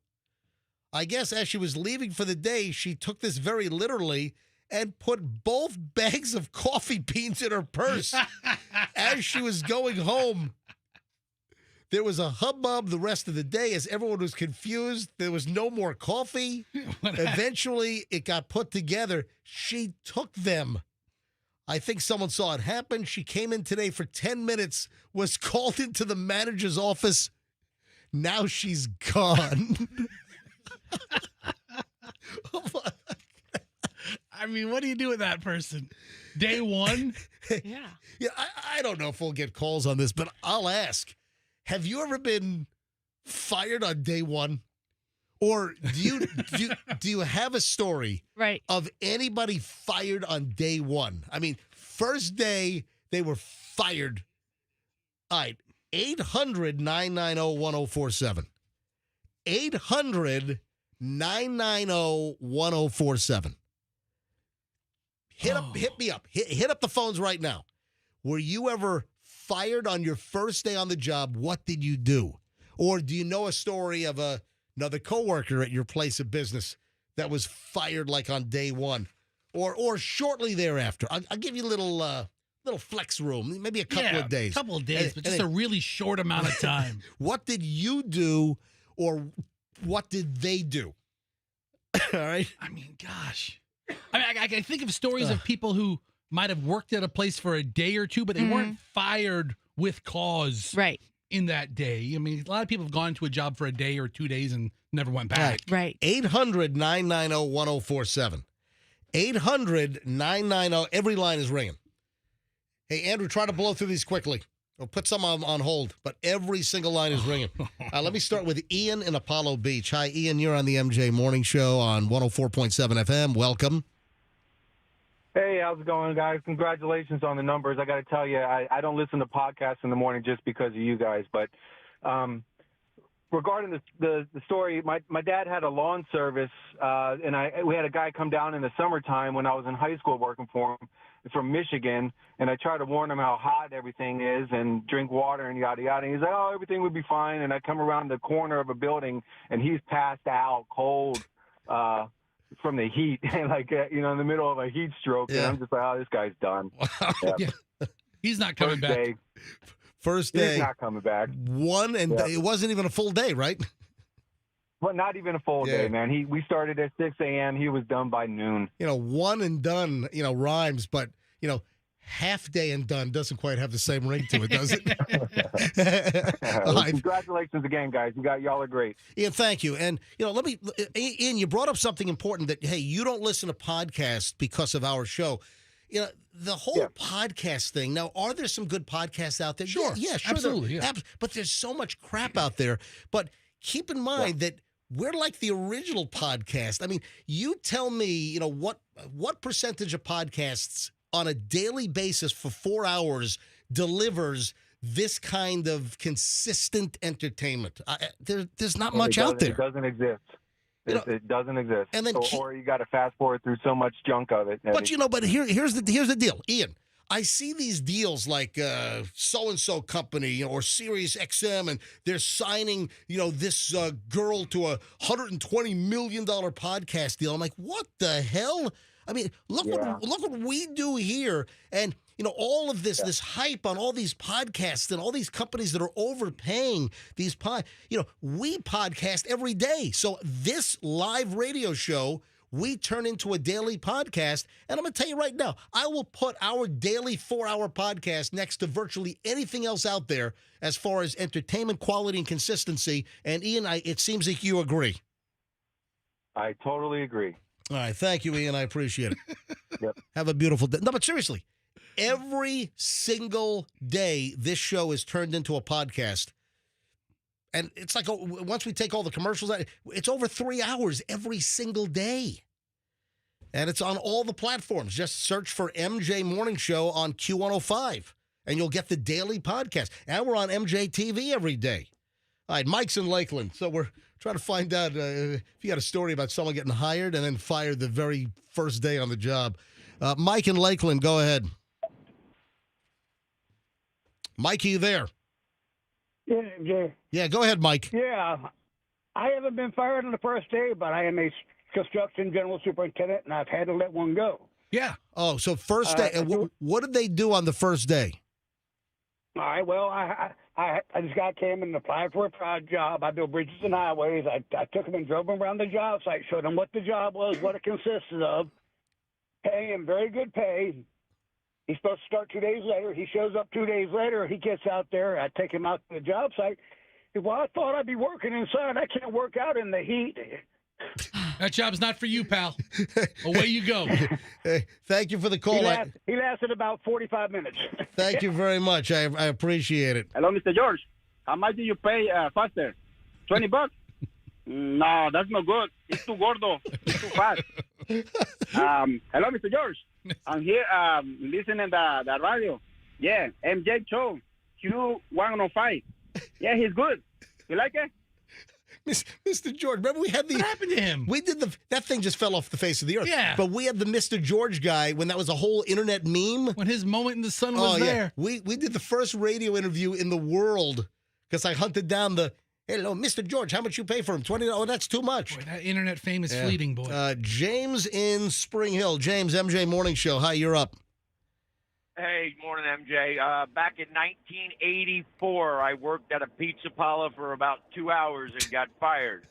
[SPEAKER 1] I guess as she was leaving for the day, she took this very literally and put both bags of coffee beans in her purse. As she was going home, there was a hubbub the rest of the day as everyone was confused. There was no more coffee. Eventually, it got put together. She took them. I think someone saw it happen. She came in today for 10 minutes, was called into the manager's office. Now she's gone.
[SPEAKER 2] I mean, what do you do with that person? Day 1?
[SPEAKER 5] Yeah.
[SPEAKER 1] Yeah, I don't know if we'll get calls on this, but I'll ask. Have you ever been fired on day 1? Or do you have a story of anybody fired on day 1? I mean, first day they were fired. All right, 800-990-1047. 800-990-1047. Hit me up. Hit up the phones right now. Were you ever fired on your first day on the job? What did you do? Or do you know a story of another coworker at your place of business that was fired like on day one or shortly thereafter? I'll give you a little flex room, maybe a couple of days.
[SPEAKER 2] A couple of days, but just a really short amount of time.
[SPEAKER 1] What did you do or what did they do? All right.
[SPEAKER 2] I mean, gosh. I think of stories of people who might have worked at a place for a day or two, but they weren't fired with cause in that day. I mean, a lot of people have gone to a job for a day or 2 days and never went back.
[SPEAKER 5] Right.
[SPEAKER 1] 800-990-1047. 800-990. Every line is ringing. Hey, Andrew, try to blow through these quickly. Or put some on hold, but every single line is ringing. Let me start with Ian in Apollo Beach. Hi, Ian. You're on the MJ Morning Show on 104.7 FM. Welcome.
[SPEAKER 13] Hey, how's it going, guys? Congratulations on the numbers. I got to tell you, I don't listen to podcasts in the morning just because of you guys. But regarding the story, my dad had a lawn service, and we had a guy come down in the summertime when I was in high school working for him from Michigan, and I tried to warn him how hot everything is and drink water and yada, yada. And he's like, oh, everything would be fine. And I come around the corner of a building, and he's passed out cold from the heat, like, in the middle of a heat stroke. Yeah. And I'm just like, oh, this guy's done.
[SPEAKER 2] Yeah. He's not coming back.
[SPEAKER 1] First day.
[SPEAKER 13] He's not coming back.
[SPEAKER 1] It wasn't even a full day, right?
[SPEAKER 13] Well, not even a full day, man. We started at 6 a.m. He was done by noon.
[SPEAKER 1] One and done, rhymes, but, half day and done doesn't quite have the same ring to it, does it?
[SPEAKER 13] Congratulations again, guys. Y'all are great.
[SPEAKER 1] Ian, thank you. And, Ian, you brought up something important that, hey, you don't listen to podcasts because of our show. The whole podcast thing. Now, are there some good podcasts out there?
[SPEAKER 2] Sure.
[SPEAKER 1] Yeah, sure.
[SPEAKER 2] Absolutely. Yeah.
[SPEAKER 1] But there's so much crap out there. But keep in mind that we're like the original podcast. I mean, you tell me, what percentage of podcasts on a daily basis for 4 hours delivers this kind of consistent entertainment? There's not much out there.
[SPEAKER 13] It doesn't exist. It doesn't exist.
[SPEAKER 1] And then
[SPEAKER 13] or you got to fast forward through so much junk of it.
[SPEAKER 1] But here's the deal, Ian. I see these deals like so-and-so company or Sirius XM, and they're signing, this girl to a $120 million podcast deal. I'm like, what the hell? I mean, look what we do here. And, all of this hype on all these podcasts and all these companies that are overpaying these we podcast every day. So this live radio show, we turn into a daily podcast. And I'm going to tell you right now, I will put our daily 4-hour podcast next to virtually anything else out there as far as entertainment quality and consistency. And Ian, it seems like you agree.
[SPEAKER 13] I totally agree.
[SPEAKER 1] All right. Thank you, Ian. I appreciate it.
[SPEAKER 13] Yep.
[SPEAKER 1] Have a beautiful day. No, but seriously, every single day this show is turned into a podcast. And it's like once we take all the commercials out, it's over 3 hours every single day. And it's on all the platforms. Just search for MJ Morning Show on Q105, and you'll get the daily podcast. And we're on MJ TV every day. All right, Mike's in Lakeland. So we're trying to find out if you got a story about someone getting hired and then fired the very first day on the job. Mike in Lakeland, go ahead. Mike, are you there?
[SPEAKER 16] Yeah.
[SPEAKER 1] Yeah, go ahead, Mike.
[SPEAKER 16] Yeah. I haven't been fired on the first day, but I am a construction general superintendent, and I've had to let one go.
[SPEAKER 2] Yeah.
[SPEAKER 1] Oh, so first day. What did they do on the first day?
[SPEAKER 16] All right. Well, I just came and applied for a job. I built bridges and highways. I took them and drove them around the job site, showed them what the job was, what it consisted of, paying him very good pay. He's supposed to start 2 days later. He shows up 2 days later. He gets out there. I take him out to the job site. Well, I thought I'd be working inside. I can't work out in the heat.
[SPEAKER 2] That job's not for you, pal. Away you go.
[SPEAKER 1] Hey, thank you for the call.
[SPEAKER 16] He lasted about 45 minutes.
[SPEAKER 1] Thank you very much. I appreciate it.
[SPEAKER 7] Hello, Mr. George. How much do you pay faster? $20? No, that's no good. It's too gordo. It's too fast. Hello, Mr. George. I'm here listening to the radio. Yeah, MJ show. Q105. Yeah, he's good. You like it?
[SPEAKER 1] Mr. George, remember we had the...
[SPEAKER 2] What happened to him?
[SPEAKER 1] We did that thing just fell off the face of the earth.
[SPEAKER 2] Yeah.
[SPEAKER 1] But we had the Mr. George guy when that was a whole internet meme.
[SPEAKER 2] When his moment in the sun was there.
[SPEAKER 1] We did the first radio interview in the world because I hunted down the, hello, Mr. George, how much you pay for him? $20. Oh, that's too much.
[SPEAKER 2] Boy, that internet fame is fleeting, boy.
[SPEAKER 1] James in Spring Hill. James, MJ Morning Show. Hi, you're up.
[SPEAKER 17] Hey, morning, MJ. Back in 1984, I worked at a pizza parlor for about 2 hours and got fired.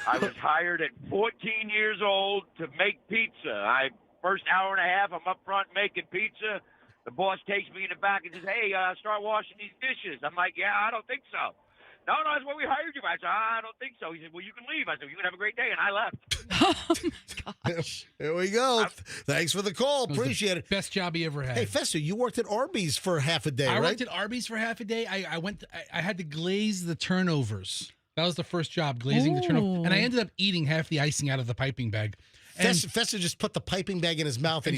[SPEAKER 17] I was hired at 14 years old to make pizza. First hour and a half, I'm up front making pizza. The boss takes me in the back and says, hey, start washing these dishes. I'm like, yeah, I don't think so. No, that's what we hired you for. I said, I don't think so. He said, well, you can leave. I said, you can have a great day. And I left.
[SPEAKER 1] Here we go. Thanks for the call. Appreciate it.
[SPEAKER 2] Best job he ever had.
[SPEAKER 1] Hey, Fester, you worked at Arby's for half a day,
[SPEAKER 2] I
[SPEAKER 1] right?
[SPEAKER 2] worked at Arby's for half a day. I had to glaze the turnovers. That was the first job, glazing the turnovers. And I ended up eating half the icing out of the piping bag.
[SPEAKER 1] Fester just put the piping bag in his mouth, and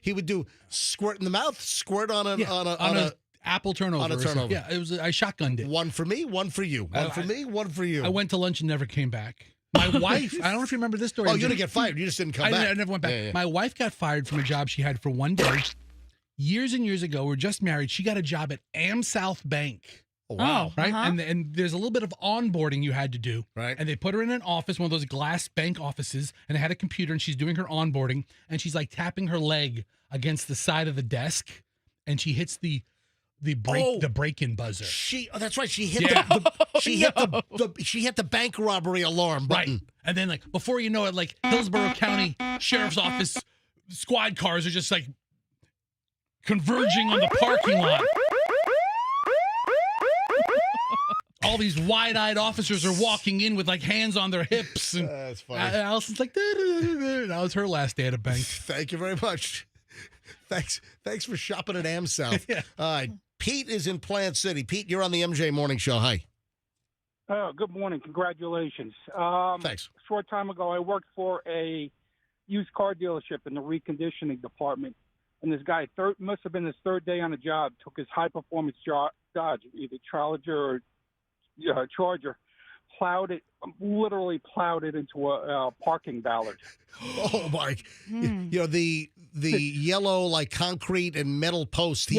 [SPEAKER 1] he would do squirt in the mouth, squirt on a
[SPEAKER 2] apple turnover.
[SPEAKER 1] On a turnover.
[SPEAKER 2] Yeah, I shotgunned it.
[SPEAKER 1] One for me, one for you. One for me, one for you.
[SPEAKER 2] I went to lunch and never came back. My wife, I don't know if you remember this story.
[SPEAKER 1] Oh, you didn't get fired. You just didn't come back.
[SPEAKER 2] I never went back.
[SPEAKER 1] Yeah.
[SPEAKER 2] My wife got fired from a job she had for one day. Years and years ago, we were just married. She got a job at AmSouth Bank.
[SPEAKER 1] Oh, wow.
[SPEAKER 2] Right? And there's a little bit of onboarding you had to do.
[SPEAKER 1] Right.
[SPEAKER 2] And they put her in an office, one of those glass bank offices, and they had a computer, and she's doing her onboarding, and she's like tapping her leg against the side of the desk, and she hits the break-in buzzer.
[SPEAKER 1] That's right. She hit the bank robbery alarm button.
[SPEAKER 2] Right. And then before you know it, Hillsborough County Sheriff's Office squad cars are just converging on the parking lot. All these wide-eyed officers are walking in with hands on their hips. And
[SPEAKER 1] that's funny.
[SPEAKER 2] Allison's like, that was her last day at a bank.
[SPEAKER 1] Thank you very much. Thanks for shopping at AmSouth.
[SPEAKER 2] Yeah.
[SPEAKER 1] All right. Pete is in Plant City. Pete, you're on the MJ Morning Show. Hi.
[SPEAKER 16] Good morning. Congratulations.
[SPEAKER 1] Thanks.
[SPEAKER 16] A short time ago, I worked for a used car dealership in the reconditioning department. And this guy, must have been his third day on the job, took his high-performance Dodge, either Challenger or Charger, literally plowed it into a parking ballard.
[SPEAKER 1] Oh, my. The yellow, concrete and metal post.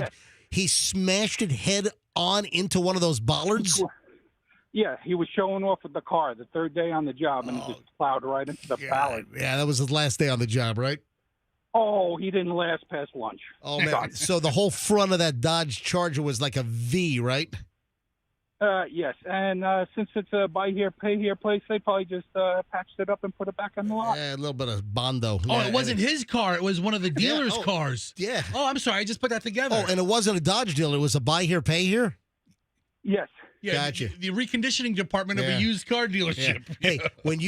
[SPEAKER 1] He smashed it head on into one of those bollards?
[SPEAKER 16] Yeah, he was showing off with the car the third day on the job, and he just plowed right into the ballard.
[SPEAKER 1] Yeah, that was his last day on the job, right?
[SPEAKER 16] Oh, he didn't last past lunch.
[SPEAKER 1] Oh, man. So the whole front of that Dodge Charger was like a V, right?
[SPEAKER 16] Yes, and since it's a buy here, pay here place, they probably just patched it up and put it back on the lot.
[SPEAKER 1] Yeah, a little bit of Bondo.
[SPEAKER 2] Oh,
[SPEAKER 1] Yeah,
[SPEAKER 2] it wasn't his car. It was one of the dealer's cars.
[SPEAKER 1] Yeah.
[SPEAKER 2] Oh, I'm sorry. I just put that together.
[SPEAKER 1] Oh, and it wasn't a Dodge dealer. It was a buy here, pay here?
[SPEAKER 16] Yes.
[SPEAKER 2] Yeah,
[SPEAKER 1] Gotcha.
[SPEAKER 2] The reconditioning department of a used car dealership.
[SPEAKER 1] Yeah. Hey, when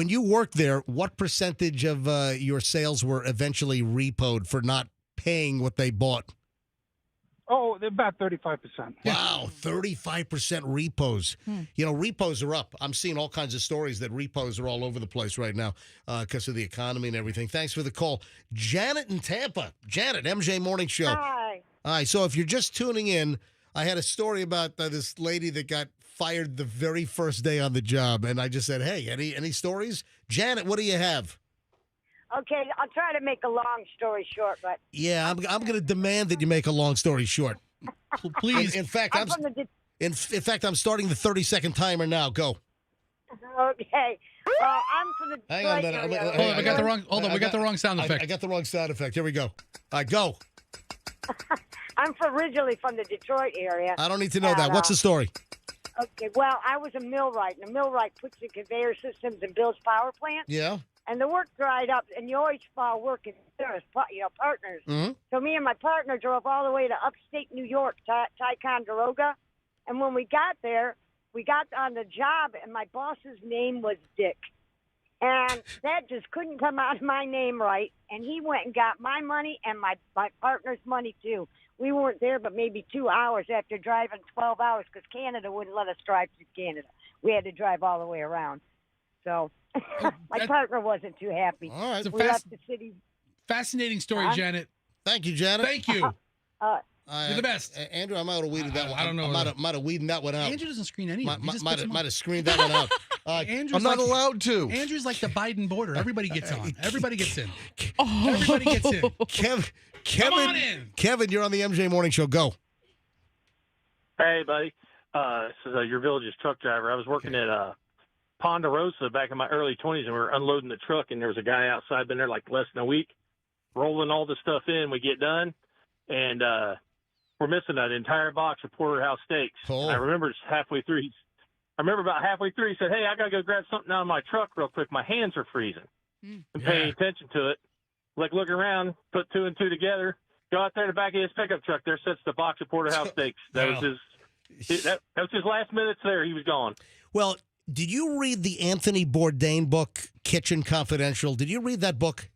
[SPEAKER 1] you worked there, what percentage of your sales were eventually repoed for not paying what they bought?
[SPEAKER 16] Oh, they're about 35%.
[SPEAKER 1] Wow, 35% repos. Repos are up. I'm seeing all kinds of stories that repos are all over the place right now because of the economy and everything. Thanks for the call. Janet in Tampa. Janet, MJ Morning Show.
[SPEAKER 18] Hi.
[SPEAKER 1] All right, so if you're just tuning in, I had a story about this lady that got fired the very first day on the job, and I just said, hey, any stories? Janet, what do you have?
[SPEAKER 18] Okay, I'll try to make a long story short, but
[SPEAKER 1] Yeah, I'm going to demand that you make a long story short.
[SPEAKER 2] Please.
[SPEAKER 1] In fact, I'm starting the 30-second timer now. Go.
[SPEAKER 18] Okay. I'm from the
[SPEAKER 1] Hang on a
[SPEAKER 18] Detroit
[SPEAKER 1] minute.
[SPEAKER 18] area.
[SPEAKER 2] Hold on, we got the wrong sound effect.
[SPEAKER 1] I got the wrong sound effect. Here we go. All right, go.
[SPEAKER 18] I'm originally from the Detroit area.
[SPEAKER 1] I don't need to know that. What's the story?
[SPEAKER 18] Okay, well, I was a millwright, and a millwright puts in conveyor systems and builds power plants.
[SPEAKER 1] Yeah.
[SPEAKER 18] And the work dried up, and you always fall working there as partners.
[SPEAKER 1] Mm-hmm.
[SPEAKER 18] So me and my partner drove all the way to upstate New York, Ticonderoga. And when we got there, we got on the job, and my boss's name was Dick. And that just couldn't come out of my name right. And he went and got my money and my partner's money, too. We weren't there but maybe 2 hours after driving 12 hours because Canada wouldn't let us drive through Canada. We had to drive all the way around. So my partner wasn't too happy.
[SPEAKER 1] All right.
[SPEAKER 18] We left the city.
[SPEAKER 2] Fascinating story, Janet.
[SPEAKER 1] Thank you, Janet.
[SPEAKER 2] Thank you. You're the best.
[SPEAKER 1] Andrew, I might have weeded that one.
[SPEAKER 2] I don't know.
[SPEAKER 1] Might have weeded that one out.
[SPEAKER 10] Andrew doesn't screen anyone.
[SPEAKER 1] Might have screened that one out.
[SPEAKER 10] Andrew's
[SPEAKER 4] I'm not allowed to.
[SPEAKER 10] Andrew's like the Biden border. Everybody gets on. Everybody gets in.
[SPEAKER 2] Everybody gets in.
[SPEAKER 1] Kevin,
[SPEAKER 2] Come on in.
[SPEAKER 1] Kevin, you're on the MJ Morning Show. Go.
[SPEAKER 19] Hey, buddy. This is your village's truck driver. I was working at Ponderosa back in my early 20s, and we were unloading the truck, and there was a guy outside, been there like less than a week, rolling all the stuff in. We get done, and we're missing an entire box of porterhouse steaks.
[SPEAKER 1] Oh.
[SPEAKER 19] And I remember just halfway through, about halfway through, he said, hey, I got to go grab something out of my truck real quick. My hands are freezing. And paying attention to it. Look around, put two and two together, go out there in the back of his pickup truck. There sits the box of porterhouse steaks. That was his last minutes there. He was gone.
[SPEAKER 1] Well, did you read the Anthony Bourdain book, Kitchen Confidential? Did you read that book?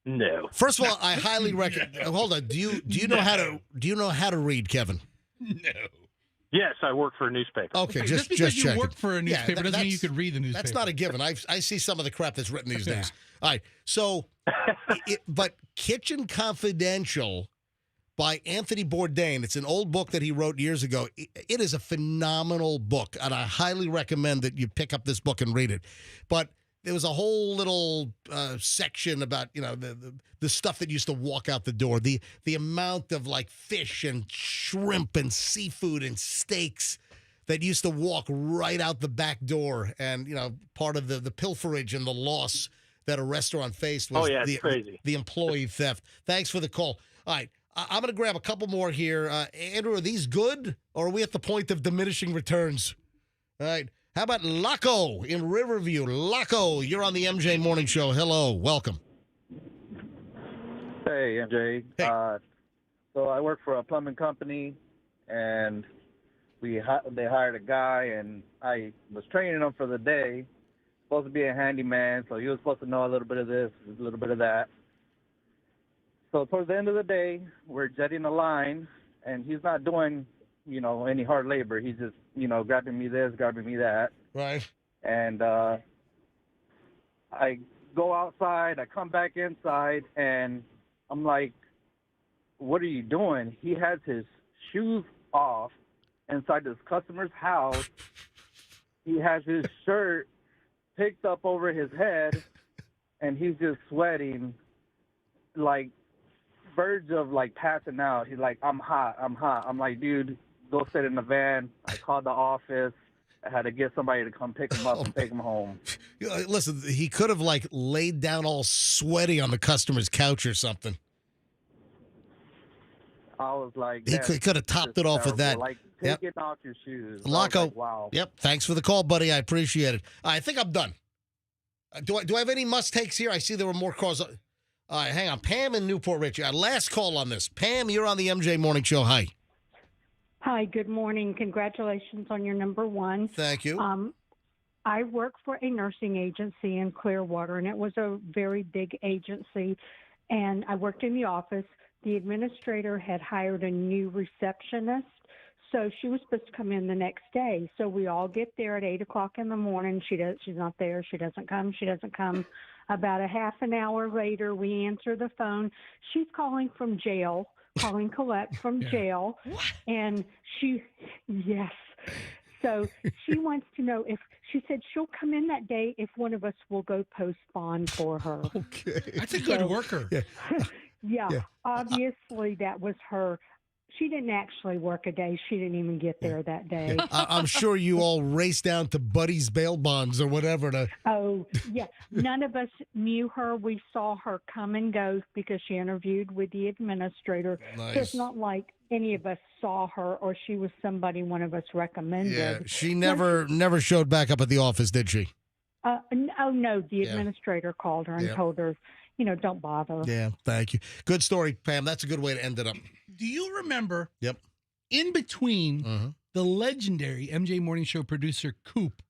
[SPEAKER 19] No.
[SPEAKER 1] First of all, I highly recommend. Hold on. Do you know how to read, Kevin?
[SPEAKER 2] No.
[SPEAKER 19] Yes, I work for a newspaper.
[SPEAKER 1] Okay,
[SPEAKER 2] just because you
[SPEAKER 1] checking.
[SPEAKER 2] work for a newspaper doesn't mean you could read the newspaper.
[SPEAKER 1] That's not a given. I see some of the crap that's written these days. All right, so, but Kitchen Confidential by Anthony Bourdain. It's an old book that he wrote years ago. It is a phenomenal book, and I highly recommend that you pick up this book and read it. But there was a whole little section about the stuff that used to walk out the door, the amount of like fish and shrimp and seafood and steaks that used to walk right out the back door, and part of the pilferage and the loss that a restaurant faced was
[SPEAKER 19] crazy.
[SPEAKER 1] The employee theft. Thanks for the call. All right, I'm going to grab a couple more here. Andrew, are these good, or are we at the point of diminishing returns? All right. How about Laco in Riverview? Laco, you're on the MJ Morning Show. Hello, welcome.
[SPEAKER 20] Hey, MJ.
[SPEAKER 1] Hey.
[SPEAKER 20] So I work for a plumbing company, and they hired a guy, and I was training him for the day. Supposed to be a handyman, so he was supposed to know a little bit of this, a little bit of that. So towards the end of the day, we're jetting a line, and he's not doing any hard labor. He's just, grabbing me this, grabbing me that.
[SPEAKER 1] Right.
[SPEAKER 20] And I go outside, I come back inside, and I'm like, what are you doing? He has his shoes off inside this customer's house. He has his shirt picked up over his head, and he's just sweating, like, verge of, like, passing out. He's like, I'm hot. I'm like, dude, go sit in the van. I called the office. I had to get somebody to come pick him up and take him home.
[SPEAKER 1] Listen, he could have like laid down all sweaty on the customer's couch or something.
[SPEAKER 20] I was like,
[SPEAKER 1] he could have topped it off with that.
[SPEAKER 20] Like, take it off your shoes.
[SPEAKER 1] Laco,
[SPEAKER 20] like, wow.
[SPEAKER 1] Yep. Thanks for the call, buddy. I appreciate it. I think I'm done. Do I have any must takes here? I see there were more calls. All right, hang on. Pam in Newport Rich. Last call on this. Pam, you're on the MJ Morning Show. Hi.
[SPEAKER 21] Hi, good morning. Congratulations on your number one.
[SPEAKER 1] Thank you.
[SPEAKER 21] I work for a nursing agency in Clearwater, and it was a very big agency. And I worked in the office. The administrator had hired a new receptionist, so she was supposed to come in the next day. So we all get there at 8 o'clock in the morning. She's not there. She doesn't come. About a half an hour later, we answer the phone. She's calling from jail. Calling Colette from jail. And yes. So she wants to know if, she said she'll come in that day if one of us will go post bond for her.
[SPEAKER 1] Okay.
[SPEAKER 2] That's a good worker.
[SPEAKER 21] Yeah. Obviously that was her. She didn't actually work a day. She didn't even get there that day.
[SPEAKER 1] I'm sure you all raced down to Buddy's bail bonds or whatever to.
[SPEAKER 21] Oh, yeah. None of us knew her. We saw her come and go because she interviewed with the administrator.
[SPEAKER 1] Nice.
[SPEAKER 21] So it's not like any of us saw her or she was somebody one of us recommended.
[SPEAKER 1] Yeah, she never showed back up at the office, did she?
[SPEAKER 21] No. The administrator called her and told her, don't bother.
[SPEAKER 1] Yeah, thank you. Good story, Pam. That's a good way to end it up.
[SPEAKER 2] Do you remember?
[SPEAKER 1] Yep.
[SPEAKER 2] In between the legendary MJ Morning Show producer Coop,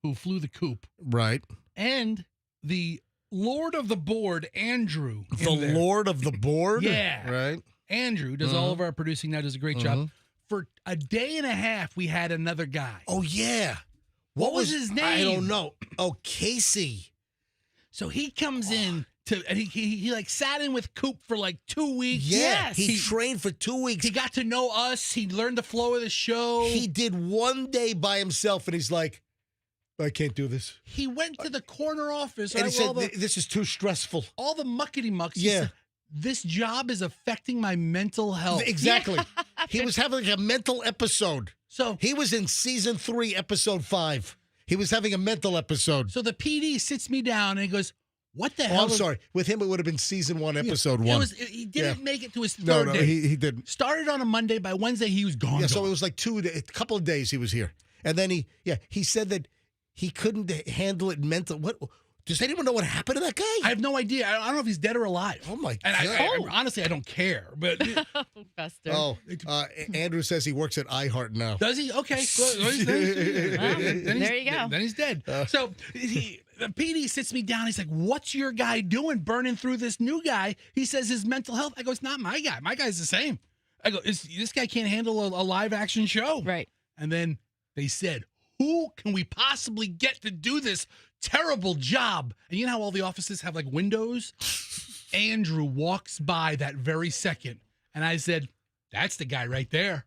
[SPEAKER 2] who flew the coop,
[SPEAKER 1] right,
[SPEAKER 2] and the Lord of the Board, Andrew.
[SPEAKER 1] The Lord of the Board?
[SPEAKER 2] Yeah.
[SPEAKER 1] Right.
[SPEAKER 2] Andrew does all of our producing now, does a great job. For a day and a half, we had another guy.
[SPEAKER 1] Oh, yeah.
[SPEAKER 2] What was his name?
[SPEAKER 1] I don't know. Oh, Casey.
[SPEAKER 2] So he comes in and he like sat in with Coop for like 2 weeks.
[SPEAKER 1] Yeah, he trained for 2 weeks.
[SPEAKER 2] He got to know us. He learned the flow of the show.
[SPEAKER 1] He did one day by himself, and he's like, I can't do this.
[SPEAKER 2] He went to the corner office.
[SPEAKER 1] And he said, this is too stressful.
[SPEAKER 2] All the muckety-mucks.
[SPEAKER 1] Yeah.
[SPEAKER 2] He said, this job is affecting my mental health.
[SPEAKER 1] Exactly. He was having a mental episode.
[SPEAKER 2] So
[SPEAKER 1] he was in season 3, episode 5. He was having a mental episode.
[SPEAKER 2] So the PD sits me down and he goes, what the hell?
[SPEAKER 1] I'm sorry. With him, it would have been season 1, episode 1.
[SPEAKER 2] He didn't make it to his third day.
[SPEAKER 1] He didn't.
[SPEAKER 2] Started on a Monday. By Wednesday, he was gone.
[SPEAKER 1] Yeah, so it was like a couple of days he was here. And then he said that he couldn't handle it mental. What? Does anyone know what happened to that guy?
[SPEAKER 2] I have no idea. I don't know if he's dead or alive.
[SPEAKER 1] Oh, my God.
[SPEAKER 2] And honestly, I don't care. But
[SPEAKER 5] Fester.
[SPEAKER 1] Andrew says he works at iHeart now.
[SPEAKER 2] Does he? Okay.
[SPEAKER 5] There you go.
[SPEAKER 2] Then he's dead. So the PD sits me down. He's like, what's your guy doing burning through this new guy? He says his mental health. I go, it's not my guy. My guy's the same. I go, this guy can't handle a live action show.
[SPEAKER 5] Right.
[SPEAKER 2] And then they said, who can we possibly get to do this terrible job? And you know how all the offices have like windows? Andrew walks by that very second. And I said, that's the guy right there.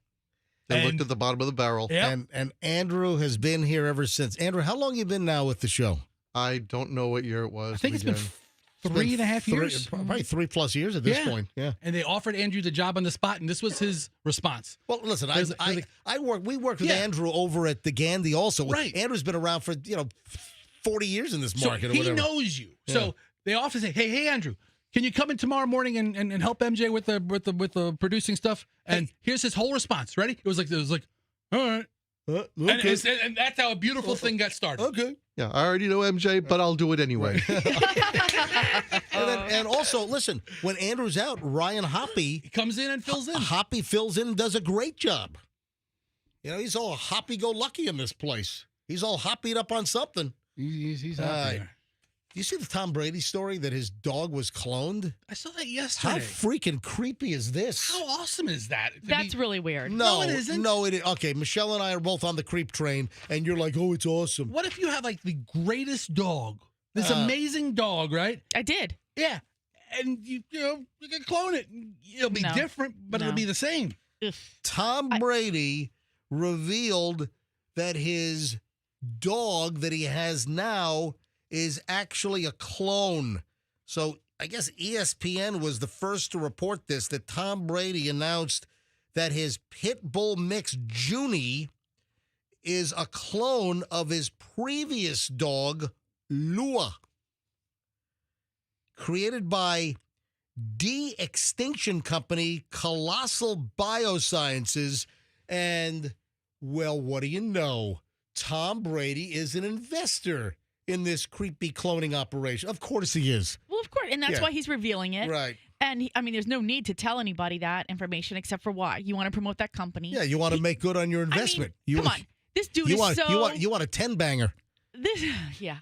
[SPEAKER 4] They looked at the bottom of the barrel.
[SPEAKER 2] Yep.
[SPEAKER 1] And Andrew has been here ever since. Andrew, how long have you been now with the show?
[SPEAKER 4] I don't know what year it was.
[SPEAKER 2] I think it's been 3.5 years.
[SPEAKER 1] Probably 3+ years at this point. Yeah.
[SPEAKER 2] And they offered Andrew the job on the spot, and this was his response.
[SPEAKER 1] Well, listen, we worked with Andrew over at the Gandhi also.
[SPEAKER 2] Right.
[SPEAKER 1] Andrew's been around for 40 years in this market.
[SPEAKER 2] So
[SPEAKER 1] or
[SPEAKER 2] he
[SPEAKER 1] whatever.
[SPEAKER 2] knows you.
[SPEAKER 1] Yeah.
[SPEAKER 2] So they often say, hey, Andrew, can you come in tomorrow morning and help MJ with the producing stuff? And here's his whole response. Ready? It was like, all right.
[SPEAKER 1] Okay.
[SPEAKER 2] And that's how a beautiful thing got started.
[SPEAKER 1] Okay.
[SPEAKER 4] Yeah, I already know MJ, but I'll do it anyway.
[SPEAKER 1] And also, listen, when Andrew's out, Ryan Hoppy
[SPEAKER 2] comes in and fills in.
[SPEAKER 1] Hoppy fills in and does a great job. He's all happy-go-lucky in this place. He's all hoppied up on something.
[SPEAKER 2] He's happy.
[SPEAKER 1] Do you see the Tom Brady story that his dog was cloned?
[SPEAKER 2] I saw that yesterday.
[SPEAKER 1] How freaking creepy is this?
[SPEAKER 2] How awesome is that?
[SPEAKER 5] That's really weird.
[SPEAKER 1] No,
[SPEAKER 2] it isn't.
[SPEAKER 1] No, it is. Okay, Michelle and I are both on the creep train, and you're like, oh, it's awesome.
[SPEAKER 2] What if you have like the greatest dog, this amazing dog, right?
[SPEAKER 5] I did.
[SPEAKER 2] Yeah, and you can clone it. It'll be different, but it'll be the same.
[SPEAKER 1] Tom Brady revealed that his dog that he has now is actually a clone. So I guess ESPN was the first to report this, that Tom Brady announced that his pit bull mix Junie is a clone of his previous dog, Lua. Created by de-extinction company Colossal Biosciences. And, well, what do you know? Tom Brady is an investor in this creepy cloning operation. Of course he is.
[SPEAKER 5] Well, of course. And that's why he's revealing it.
[SPEAKER 1] Right.
[SPEAKER 5] And, there's no need to tell anybody that information except for why. You want to promote that company.
[SPEAKER 1] Yeah, you want to make good on your investment.
[SPEAKER 5] Come on. This dude is so...
[SPEAKER 1] You want a 10-banger.
[SPEAKER 5] Yeah.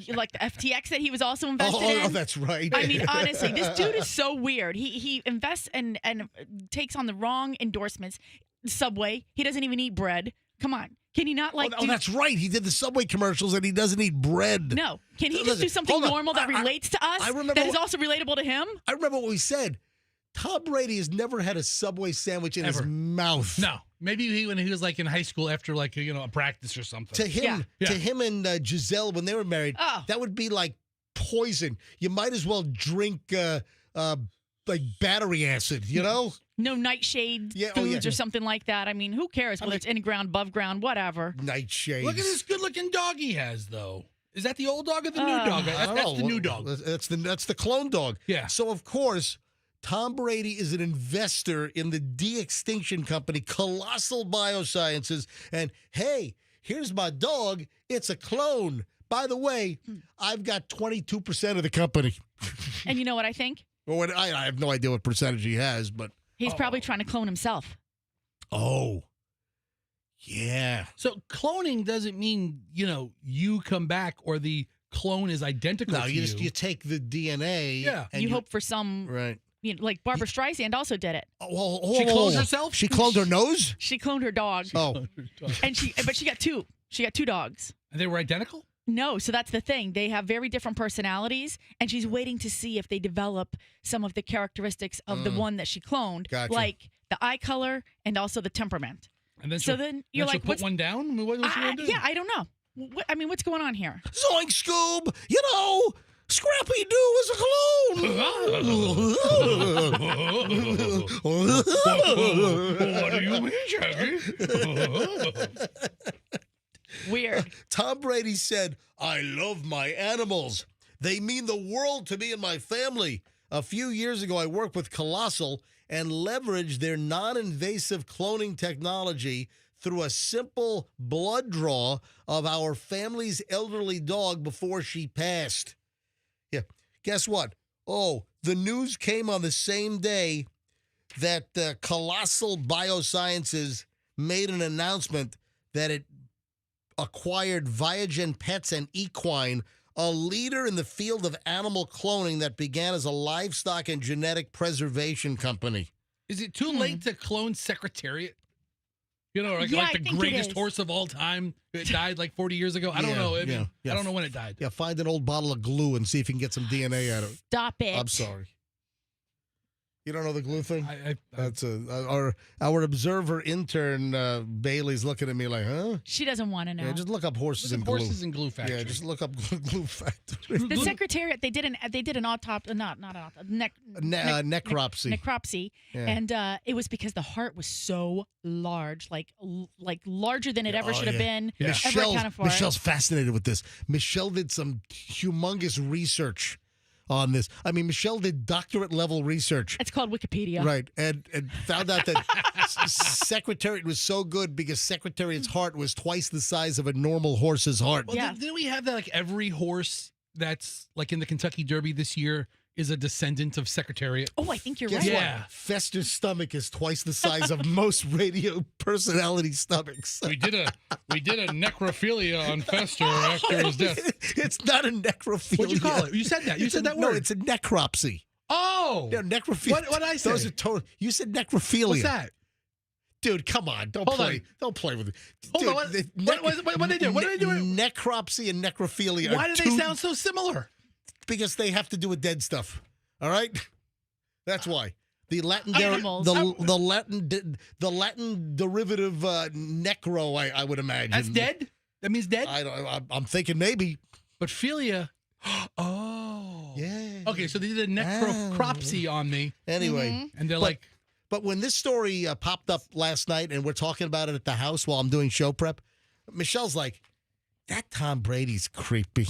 [SPEAKER 5] Like the FTX that he was also invested in.
[SPEAKER 1] Oh, that's right.
[SPEAKER 5] Honestly, this dude is so weird. He invests and takes on the wrong endorsements. Subway, he doesn't even eat bread. Come on. Can he not
[SPEAKER 1] that's right. He did the Subway commercials and he doesn't eat bread.
[SPEAKER 5] No. Can he just do something normal that relates to us? That is also relatable to him?
[SPEAKER 1] I remember what we said. Tom Brady has never had a Subway sandwich in his mouth.
[SPEAKER 2] No. Maybe when he was like in high school after like a practice or something.
[SPEAKER 1] To him and Giselle when they were married, that would be like poison. You might as well drink like battery acid,
[SPEAKER 5] No nightshade foods or something like that. Who cares whether it's in ground, above ground, whatever.
[SPEAKER 1] Nightshade.
[SPEAKER 2] Look at this good-looking dog he has, though. Is that the old dog or the new dog? That's the new dog.
[SPEAKER 1] That's the clone dog.
[SPEAKER 2] Yeah.
[SPEAKER 1] So of course, Tom Brady is an investor in the de-extinction company Colossal Biosciences. And hey, here's my dog. It's a clone. By the way, I've got 22% of the company.
[SPEAKER 5] And you know what I think?
[SPEAKER 1] Well, I have no idea what percentage he has, but
[SPEAKER 5] he's probably trying to clone himself.
[SPEAKER 1] Oh, yeah.
[SPEAKER 2] So cloning doesn't mean you come back or the clone is identical.
[SPEAKER 1] No,
[SPEAKER 2] to
[SPEAKER 1] you take the DNA.
[SPEAKER 2] Yeah,
[SPEAKER 5] and you hope for some
[SPEAKER 1] right.
[SPEAKER 5] Like Barbara Streisand also did it.
[SPEAKER 2] She cloned herself.
[SPEAKER 1] She cloned her nose.
[SPEAKER 5] She cloned her dog.
[SPEAKER 1] Oh,
[SPEAKER 5] but she got two. She got two dogs.
[SPEAKER 2] And they were identical.
[SPEAKER 5] No, so that's the thing. They have very different personalities, and she's waiting to see if they develop some of the characteristics of the one that she cloned,
[SPEAKER 1] Gotcha.
[SPEAKER 5] like the eye color and also the temperament.
[SPEAKER 2] And then
[SPEAKER 5] so then you're like,
[SPEAKER 2] put one down? I mean, what's she gonna do?
[SPEAKER 5] Yeah, I don't know. What's going on here?
[SPEAKER 1] Zoink, Scoob! You know, Scrappy Doo is a clone!
[SPEAKER 2] What do you mean, Jackie?
[SPEAKER 5] Weird.
[SPEAKER 1] Tom Brady said, I love my animals. They mean the world to me and my family. A few years ago, I worked with Colossal and leveraged their non-invasive cloning technology through a simple blood draw of our family's elderly dog before she passed. Yeah, guess what? Oh, the news came on the same day that Colossal Biosciences made an announcement that it acquired Viagen Pets and Equine, a leader in the field of animal cloning that began as a livestock and genetic preservation company.
[SPEAKER 2] Is it too late to clone Secretariat? You know, like
[SPEAKER 5] I
[SPEAKER 2] the
[SPEAKER 5] think it
[SPEAKER 2] greatest
[SPEAKER 5] is.
[SPEAKER 2] horse of all time. It died like 40 years ago. I don't know. I mean, I don't know when it died.
[SPEAKER 1] Yeah, find an old bottle of glue and see if you can get some DNA out of it.
[SPEAKER 5] Stop it.
[SPEAKER 1] I'm sorry. You don't know the glue thing? That's our observer intern Bailey's looking at me like, huh?
[SPEAKER 5] She doesn't want to know.
[SPEAKER 1] Yeah, just look up horses and glue.
[SPEAKER 2] Horses and glue factory.
[SPEAKER 1] Yeah, just look up glue factory.
[SPEAKER 5] The Secretariat, they did an autopsy,
[SPEAKER 1] necropsy.
[SPEAKER 5] Necropsy,
[SPEAKER 1] Yeah.
[SPEAKER 5] and it was because the heart was so large, like larger than it ever should have been. Ever accounted for.
[SPEAKER 1] Michelle's fascinated with this. Michelle did some humongous research on this. I mean, Michelle did doctorate level research.
[SPEAKER 5] It's called Wikipedia.
[SPEAKER 1] Right. And found out that Secretariat was so good because Secretariat's heart was twice the size of a normal horse's heart.
[SPEAKER 2] Well, didn't we have that like every horse that's like in the Kentucky Derby this year is a descendant of Secretariat?
[SPEAKER 5] Oh, I think you're
[SPEAKER 1] Guess
[SPEAKER 5] right.
[SPEAKER 1] what?
[SPEAKER 2] Yeah.
[SPEAKER 1] Fester's stomach is twice the size of most radio personality stomachs.
[SPEAKER 2] We did a necrophilia on Fester after his death.
[SPEAKER 1] It's not a necrophilia.
[SPEAKER 2] What'd you call it? You said that. You said that
[SPEAKER 1] No,
[SPEAKER 2] word.
[SPEAKER 1] it's a necropsy.
[SPEAKER 2] Oh.
[SPEAKER 1] No, necrophilia.
[SPEAKER 2] What did I say?
[SPEAKER 1] Those are total. You said necrophilia.
[SPEAKER 2] What's that?
[SPEAKER 1] Dude, come on. Don't
[SPEAKER 2] Hold
[SPEAKER 1] play.
[SPEAKER 2] on.
[SPEAKER 1] Don't play with it.
[SPEAKER 2] Hold
[SPEAKER 1] Dude,
[SPEAKER 2] on. What did they do? What did they do?
[SPEAKER 1] Necropsy and necrophilia.
[SPEAKER 2] Why do they sound so similar?
[SPEAKER 1] Because they have to do with dead stuff. All right? That's why. The Latin
[SPEAKER 5] Animals.
[SPEAKER 1] the Latin derivative necro, I would imagine.
[SPEAKER 2] That's dead? That means dead?
[SPEAKER 1] I'm thinking maybe.
[SPEAKER 2] But philia. Oh.
[SPEAKER 1] Yeah.
[SPEAKER 2] Okay, so they did a necropsy on me.
[SPEAKER 1] Anyway.
[SPEAKER 2] And they're
[SPEAKER 1] But when this story popped up last night and we're talking about it at the house while I'm doing show prep, Michelle's like, that Tom Brady's creepy.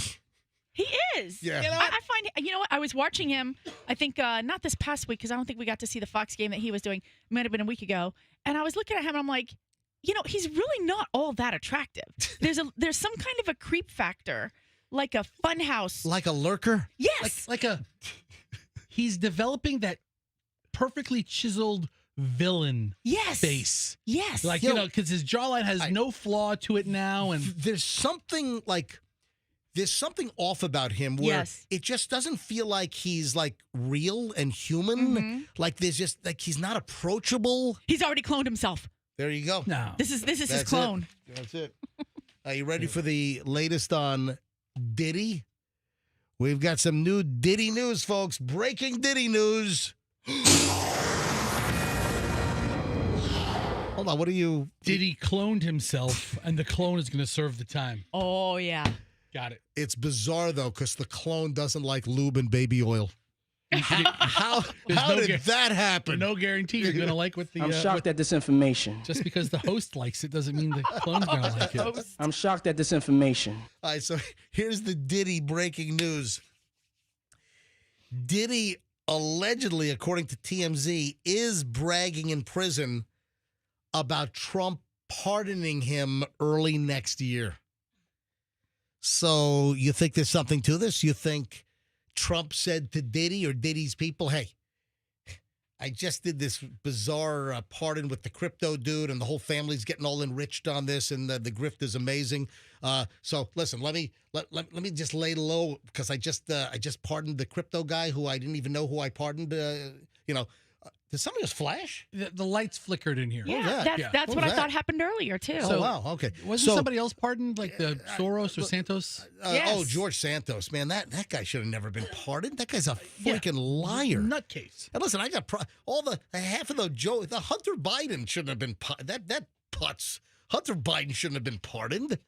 [SPEAKER 5] He is.
[SPEAKER 1] Yeah.
[SPEAKER 5] You know, I find, you know what? I was watching him, I think, not this past week, because I don't think we got to see the Fox game that he was doing. It might have been a week ago. And I was looking at him and I'm like, you know, he's really not all that attractive. There's some kind of a creep factor, like a funhouse.
[SPEAKER 1] Like a lurker?
[SPEAKER 5] Yes.
[SPEAKER 2] He's developing that perfectly chiseled villain
[SPEAKER 5] Yes.
[SPEAKER 2] face.
[SPEAKER 5] Yes.
[SPEAKER 2] Like, you know, because his jawline has no flaw to it now. And
[SPEAKER 1] there's something off about him where it just doesn't feel like he's like real and human. Like there's just like he's not approachable.
[SPEAKER 5] He's already cloned himself.
[SPEAKER 1] There you go.
[SPEAKER 2] No.
[SPEAKER 5] This is his clone.
[SPEAKER 1] That's it. Are you ready for the latest on Diddy? We've got some new Diddy news, folks. Breaking Diddy news. Hold on, what are you?
[SPEAKER 2] Diddy cloned himself, and the clone is going to serve the time.
[SPEAKER 5] Oh, yeah.
[SPEAKER 2] Got it.
[SPEAKER 1] It's bizarre, though, because the clone doesn't like lube and baby oil. How did that happen?
[SPEAKER 2] No guarantee you're going to like what the...
[SPEAKER 6] I'm shocked at this information.
[SPEAKER 2] Just because the host likes it doesn't mean the clone's going to like it.
[SPEAKER 6] I'm shocked at this information.
[SPEAKER 1] All right, so here's the Diddy breaking news. Diddy allegedly, according to TMZ, is bragging in prison about Trump pardoning him early next year. So you think there's something to this? You think Trump said to Diddy or Diddy's people, hey, I just did this bizarre pardon with the crypto dude and the whole family's getting all enriched on this and the grift is amazing. So listen, let me just lay low because I just pardoned the crypto guy who I didn't even know who I pardoned. Did somebody just flash?
[SPEAKER 10] The lights flickered in here.
[SPEAKER 5] Yeah, that's what I thought happened earlier too.
[SPEAKER 1] Oh, wow. Okay.
[SPEAKER 10] Wasn't somebody else pardoned, like the Soros or Santos?
[SPEAKER 5] Yes.
[SPEAKER 1] Oh, George Santos. Man, that guy should have never been pardoned. That guy's a freaking liar.
[SPEAKER 10] Nutcase.
[SPEAKER 1] And listen, I got half of the Hunter Biden shouldn't have been that putz. Hunter Biden shouldn't have been pardoned.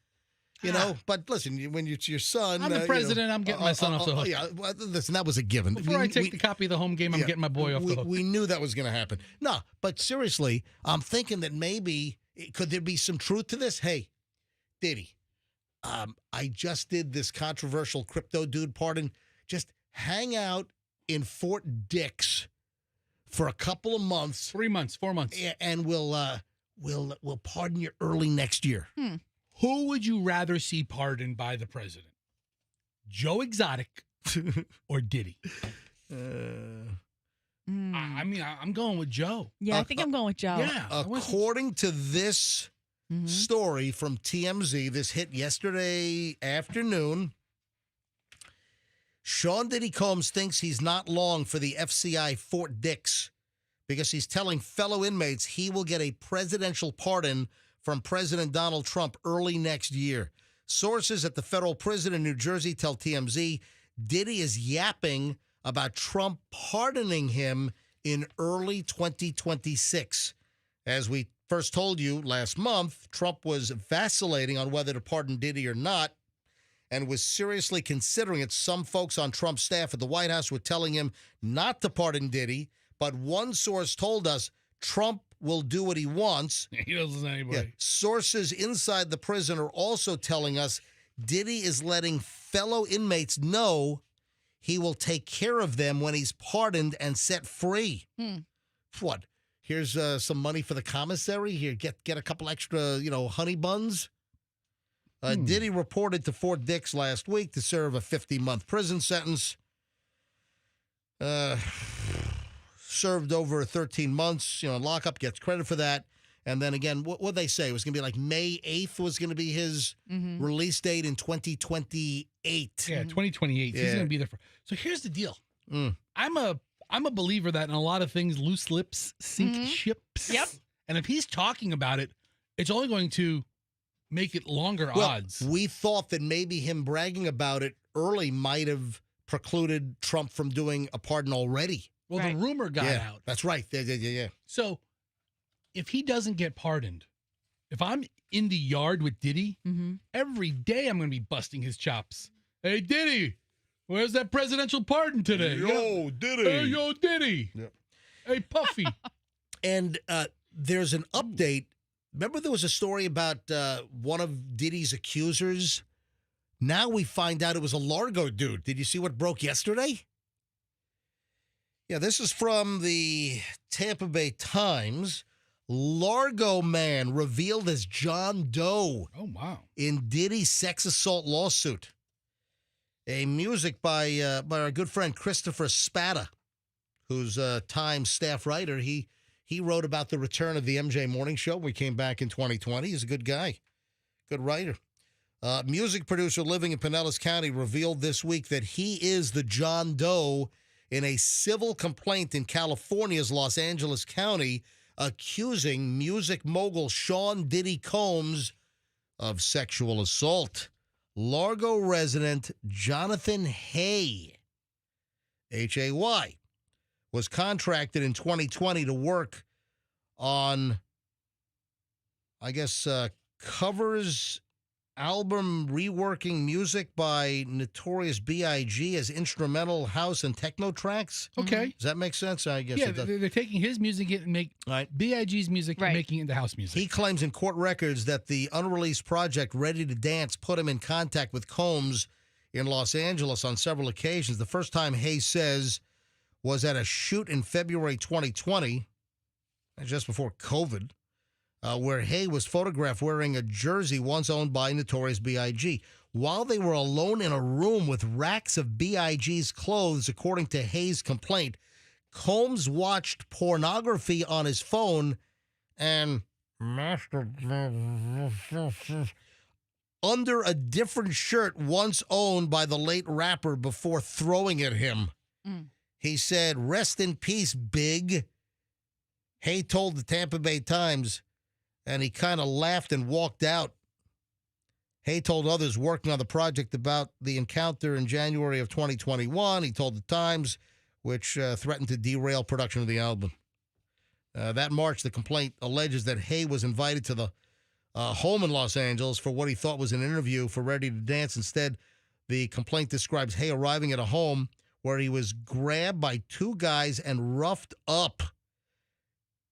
[SPEAKER 1] You know, but listen, when it's your son.
[SPEAKER 10] I'm the president. I'm getting my son off the hook.
[SPEAKER 1] Yeah, well, listen, that was a given.
[SPEAKER 10] Before I take the copy of the home game, I'm getting my boy off the hook.
[SPEAKER 1] We knew that was going to happen. No, but seriously, I'm thinking that maybe, could there be some truth to this? Hey, Diddy, I just did this controversial crypto dude pardon. Just hang out in Fort Dix for a couple of months.
[SPEAKER 10] 3 months, 4 months.
[SPEAKER 1] And we'll pardon you early next year.
[SPEAKER 10] Who would you rather see pardoned by the president? Joe Exotic or Diddy? I mean, I'm going with Joe.
[SPEAKER 5] Yeah, I think I'm going with Joe.
[SPEAKER 10] Yeah.
[SPEAKER 1] According to this story from TMZ, this hit yesterday afternoon, Sean Diddy Combs thinks he's not long for the FCI Fort Dix because he's telling fellow inmates he will get a presidential pardon from President Donald Trump early next year. Sources at the federal prison in New Jersey tell TMZ Diddy is yapping about Trump pardoning him in early 2026. As we first told you last month, Trump was vacillating on whether to pardon Diddy or not and was seriously considering it. Some folks on Trump's staff at the White House were telling him not to pardon Diddy, but one source told us Trump will do what he wants.
[SPEAKER 10] He doesn't listen to anybody.
[SPEAKER 1] Yeah. Sources inside the prison are also telling us Diddy is letting fellow inmates know he will take care of them when he's pardoned and set free. What? Here's some money for the commissary. Here, get a couple extra, honey buns. Diddy reported to Fort Dix last week to serve a 50-month prison sentence. Served over 13 months, in lockup, gets credit for that. And then again, what they say? It was going to be like May 8th was going to be his release date in 2028.
[SPEAKER 10] Yeah, 2028.
[SPEAKER 1] Yeah.
[SPEAKER 10] He's going to be there for. So here's the deal. I'm a believer that in a lot of things, loose lips sink ships.
[SPEAKER 5] Yep.
[SPEAKER 10] And if he's talking about it, it's only going to make it longer odds.
[SPEAKER 1] We thought that maybe him bragging about it early might have precluded Trump from doing a pardon already.
[SPEAKER 10] Well, the rumor got out.
[SPEAKER 1] That's right. Yeah.
[SPEAKER 10] So if he doesn't get pardoned, if I'm in the yard with Diddy, every day I'm going to be busting his chops. Hey, Diddy, where's that presidential pardon today?
[SPEAKER 1] Yo, Diddy.
[SPEAKER 10] Hey, yo, Diddy.
[SPEAKER 1] Yep.
[SPEAKER 10] Hey, Puffy.
[SPEAKER 1] And there's an update. Remember there was a story about one of Diddy's accusers? Now we find out it was a Largo dude. Did you see what broke yesterday? Yeah, this is from the Tampa Bay Times. Largo man revealed as John Doe.
[SPEAKER 10] Oh, wow.
[SPEAKER 1] In Diddy's sex assault lawsuit. A music by our good friend Christopher Spada, who's a Times staff writer. He wrote about the return of the MJ Morning Show. We came back in 2020. He's a good guy, good writer. Music producer living in Pinellas County revealed this week that he is the John Doe in a civil complaint in California's Los Angeles County accusing music mogul Sean Diddy Combs of sexual assault. Largo resident Jonathan Hay, Hay, was contracted in 2020 to work on, covers, album reworking music by Notorious B.I.G. as instrumental house and techno tracks.
[SPEAKER 10] Okay.
[SPEAKER 1] Does that make sense? I guess
[SPEAKER 10] Yeah,
[SPEAKER 1] it does.
[SPEAKER 10] they're taking his music and B.I.G.'s music and making it into house music.
[SPEAKER 1] He claims in court records that the unreleased project Ready to Dance put him in contact with Combs in Los Angeles on several occasions. The first time, Hayes says, was at a shoot in February 2020, just before COVID, where Hay was photographed wearing a jersey once owned by Notorious B.I.G. While they were alone in a room with racks of B.I.G.'s clothes, according to Hayes' complaint, Combs watched pornography on his phone and under a different shirt once owned by the late rapper before throwing at him. He said, "Rest in peace, Big." Hay told the Tampa Bay Times, and he kind of laughed and walked out. Hay told others working on the project about the encounter in January of 2021. He told the Times, which threatened to derail production of the album. That March, the complaint alleges that Hay was invited to the home in Los Angeles for what he thought was an interview for Ready to Dance. Instead, the complaint describes Hay arriving at a home where he was grabbed by two guys and roughed up.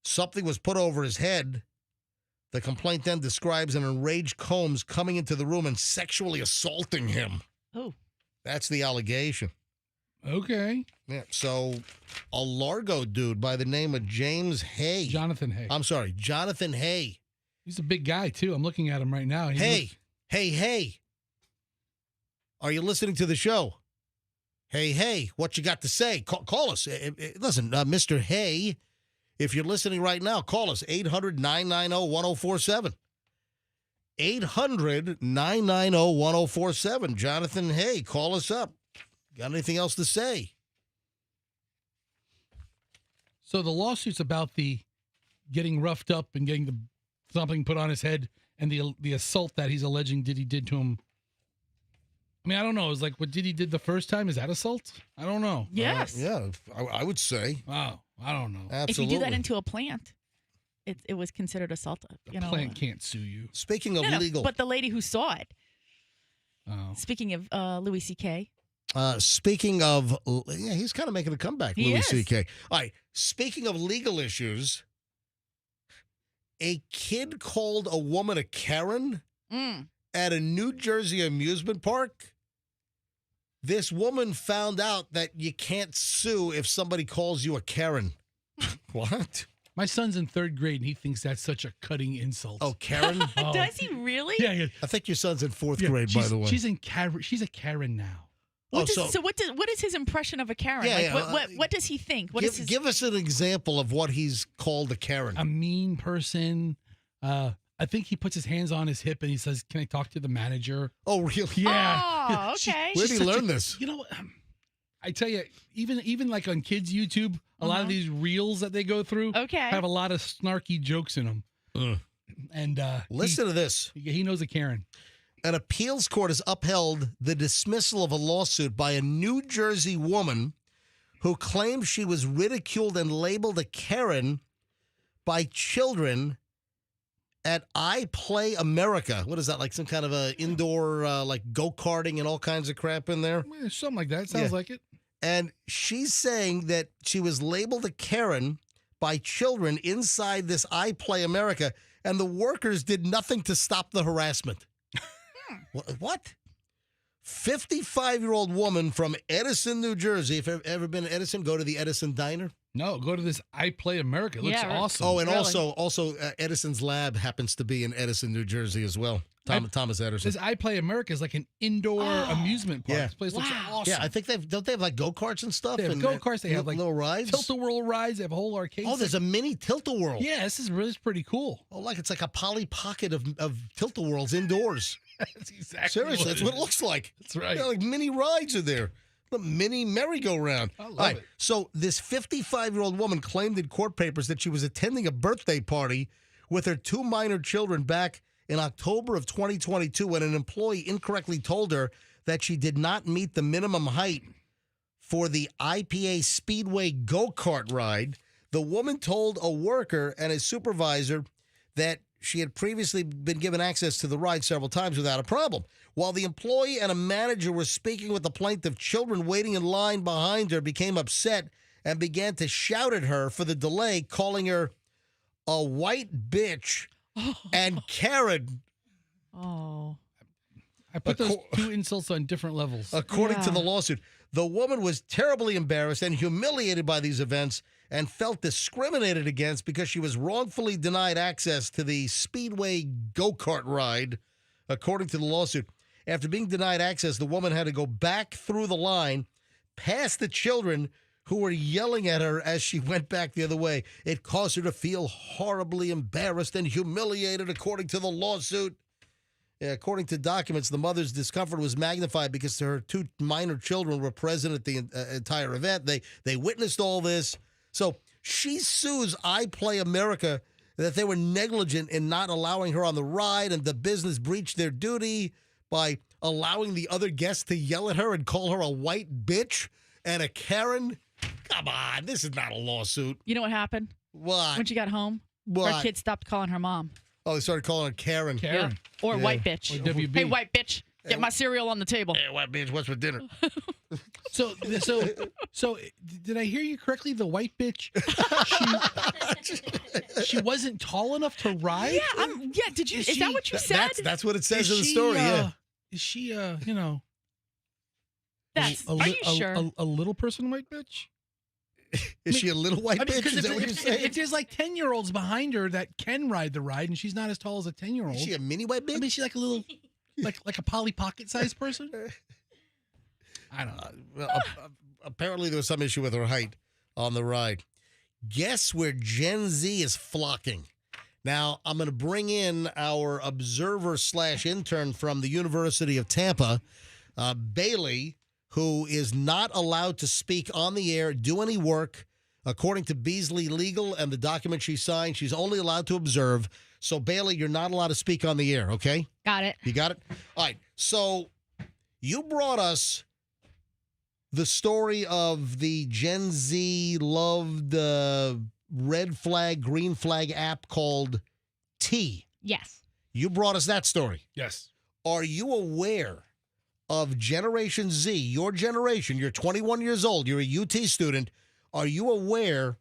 [SPEAKER 1] Something was put over his head. The complaint then describes an enraged Combs coming into the room and sexually assaulting him.
[SPEAKER 5] Oh.
[SPEAKER 1] That's the allegation.
[SPEAKER 2] Okay.
[SPEAKER 1] Yeah, so a Largo dude by the name of James Hay.
[SPEAKER 2] Jonathan Hay.
[SPEAKER 1] I'm sorry, Jonathan Hay.
[SPEAKER 2] He's a big guy, too. I'm looking at him right now.
[SPEAKER 1] Hey. Are you listening to the show? Hey, what you got to say? Call us. Listen, Mr. Hay, if you're listening right now, call us, 800-990-1047. 800-990-1047. Jonathan Hay, call us up. Got anything else to say?
[SPEAKER 2] So the lawsuit's about the getting roughed up and getting something put on his head and the assault that he's alleging Diddy did to him. I mean, I don't know. It's like what Diddy did the first time. Is that assault? I don't know.
[SPEAKER 5] Yes.
[SPEAKER 1] I would say.
[SPEAKER 2] Wow. I don't know.
[SPEAKER 1] Absolutely.
[SPEAKER 5] If you do that into a plant, it was considered assault.
[SPEAKER 2] The plant can't sue you.
[SPEAKER 1] Speaking of legal.
[SPEAKER 5] But the lady who saw it.
[SPEAKER 2] Oh.
[SPEAKER 5] Speaking of Louis C.K.
[SPEAKER 1] Speaking of, he's kind of making a comeback,
[SPEAKER 5] He
[SPEAKER 1] Louis
[SPEAKER 5] is.
[SPEAKER 1] C.K. All right. Speaking of legal issues, a kid called a woman a Karen at a New Jersey amusement park. This woman found out that you can't sue if somebody calls you a Karen. What?
[SPEAKER 2] My son's in 3rd grade, and he thinks that's such a cutting insult.
[SPEAKER 1] Oh, Karen?
[SPEAKER 5] Does he really?
[SPEAKER 2] Yeah.
[SPEAKER 1] I think your son's in 4th grade, by the way.
[SPEAKER 2] She's a Karen now.
[SPEAKER 5] What is his impression of a Karen? What does he think?
[SPEAKER 1] Give us an example of what he's called a Karen.
[SPEAKER 2] A mean person. I think he puts his hands on his hip and he says, "Can I talk to the manager?"
[SPEAKER 1] Oh, really?
[SPEAKER 2] Yeah.
[SPEAKER 5] Oh, okay.
[SPEAKER 1] Where did he learn this?
[SPEAKER 2] You know what? I tell you, even like on kids' YouTube, a lot of these reels that they go through have a lot of snarky jokes in them. And
[SPEAKER 1] listen to this.
[SPEAKER 2] He knows a Karen.
[SPEAKER 1] An appeals court has upheld the dismissal of a lawsuit by a New Jersey woman who claims she was ridiculed and labeled a Karen by children at I Play America. What is that, like some kind of a indoor like go-karting and all kinds of crap in there?
[SPEAKER 2] Something like that. Sounds like it.
[SPEAKER 1] And she's saying that she was labeled a Karen by children inside this I Play America, and the workers did nothing to stop the harassment. What? 55-year-old woman from Edison, New Jersey. If you've ever been to Edison, go to the Edison Diner.
[SPEAKER 2] No, go to this I Play America. It looks awesome.
[SPEAKER 1] Oh, and also Edison's lab happens to be in Edison, New Jersey as well. Thomas Edison.
[SPEAKER 2] This I Play America is like an indoor amusement park. This place looks awesome.
[SPEAKER 1] Yeah, I think don't they have like go-karts and stuff?
[SPEAKER 2] They have go-karts. They have like
[SPEAKER 1] little rides.
[SPEAKER 2] Tilt-a-whirl rides. They have a whole arcade.
[SPEAKER 1] Oh, there's a mini Tilt-a-whirl.
[SPEAKER 2] Yeah, this is pretty cool.
[SPEAKER 1] Oh, it's like a Polly Pocket of Tilt-a-whirls indoors.
[SPEAKER 2] That's exactly
[SPEAKER 1] seriously. That's what it looks like.
[SPEAKER 2] That's right.
[SPEAKER 1] Yeah, like mini rides are there. The mini merry-go-round.
[SPEAKER 2] I love it.
[SPEAKER 1] So this 55-year-old woman claimed in court papers that she was attending a birthday party with her 2 minor children back in October of 2022 when an employee incorrectly told her that she did not meet the minimum height for the IPA Speedway go-kart ride. The woman told a worker and a supervisor that she had previously been given access to the ride several times without a problem. While the employee and a manager were speaking with the plaintiff, children waiting in line behind her became upset and began to shout at her for the delay, calling her a white bitch and Karen.
[SPEAKER 5] Oh.
[SPEAKER 2] I put those two insults on different levels.
[SPEAKER 1] According to the lawsuit, the woman was terribly embarrassed and humiliated by these events and felt discriminated against because she was wrongfully denied access to the Speedway go-kart ride, according to the lawsuit. After being denied access, the woman had to go back through the line, past the children who were yelling at her as she went back the other way. It caused her to feel horribly embarrassed and humiliated, according to the lawsuit. According to documents, the mother's discomfort was magnified because her 2 minor children were present at the entire event. They witnessed all this. So She sues iPlay America that they were negligent in not allowing her on the ride, and the business breached their duty by allowing the other guests to yell at her and call her a white bitch and a Karen. Come on, this is not a lawsuit.
[SPEAKER 5] You know what happened?
[SPEAKER 1] What?
[SPEAKER 5] When she got home,
[SPEAKER 1] What?
[SPEAKER 5] her kids stopped calling her mom.
[SPEAKER 1] Oh, they started calling her Karen.
[SPEAKER 5] Yeah. Or white bitch.
[SPEAKER 10] Or WB.
[SPEAKER 5] Hey, white bitch, get my cereal on the table.
[SPEAKER 1] Hey, white bitch, what's for dinner?
[SPEAKER 10] So, did I hear you correctly? The white bitch, she wasn't tall enough to ride.
[SPEAKER 5] Yeah, Did you? Is that what you said?
[SPEAKER 1] That's what it says in the story. Yeah.
[SPEAKER 10] Is she? You know.
[SPEAKER 5] That's.
[SPEAKER 10] Are
[SPEAKER 5] you sure?
[SPEAKER 10] A little person white bitch?
[SPEAKER 1] Is she a little white bitch?
[SPEAKER 10] Because
[SPEAKER 1] Is that what you're saying?
[SPEAKER 10] if there's like 10-year-olds behind her that can ride the ride, and she's not as tall as a 10-year-old.
[SPEAKER 1] Is she a mini white bitch?
[SPEAKER 10] I mean, she's like a little, like a Polly Pocket sized person. I don't know.
[SPEAKER 1] Well, apparently there was some issue with her height on the ride. Guess where Gen Z is flocking? Now, I'm going to bring in our observer/intern from the University of Tampa, Bailey, who is not allowed to speak on the air, do any work. According to Beasley Legal and the document she signed, she's only allowed to observe. So, Bailey, you're not allowed to speak on the air, okay?
[SPEAKER 3] Got it.
[SPEAKER 1] You got it? All right. So, you brought us the story of the Gen Z loved red flag, green flag app called T.
[SPEAKER 3] Yes.
[SPEAKER 1] You brought us that story.
[SPEAKER 10] Yes.
[SPEAKER 1] Are you aware of Generation Z, your generation? You're 21 years old. You're a UT student. Are you aware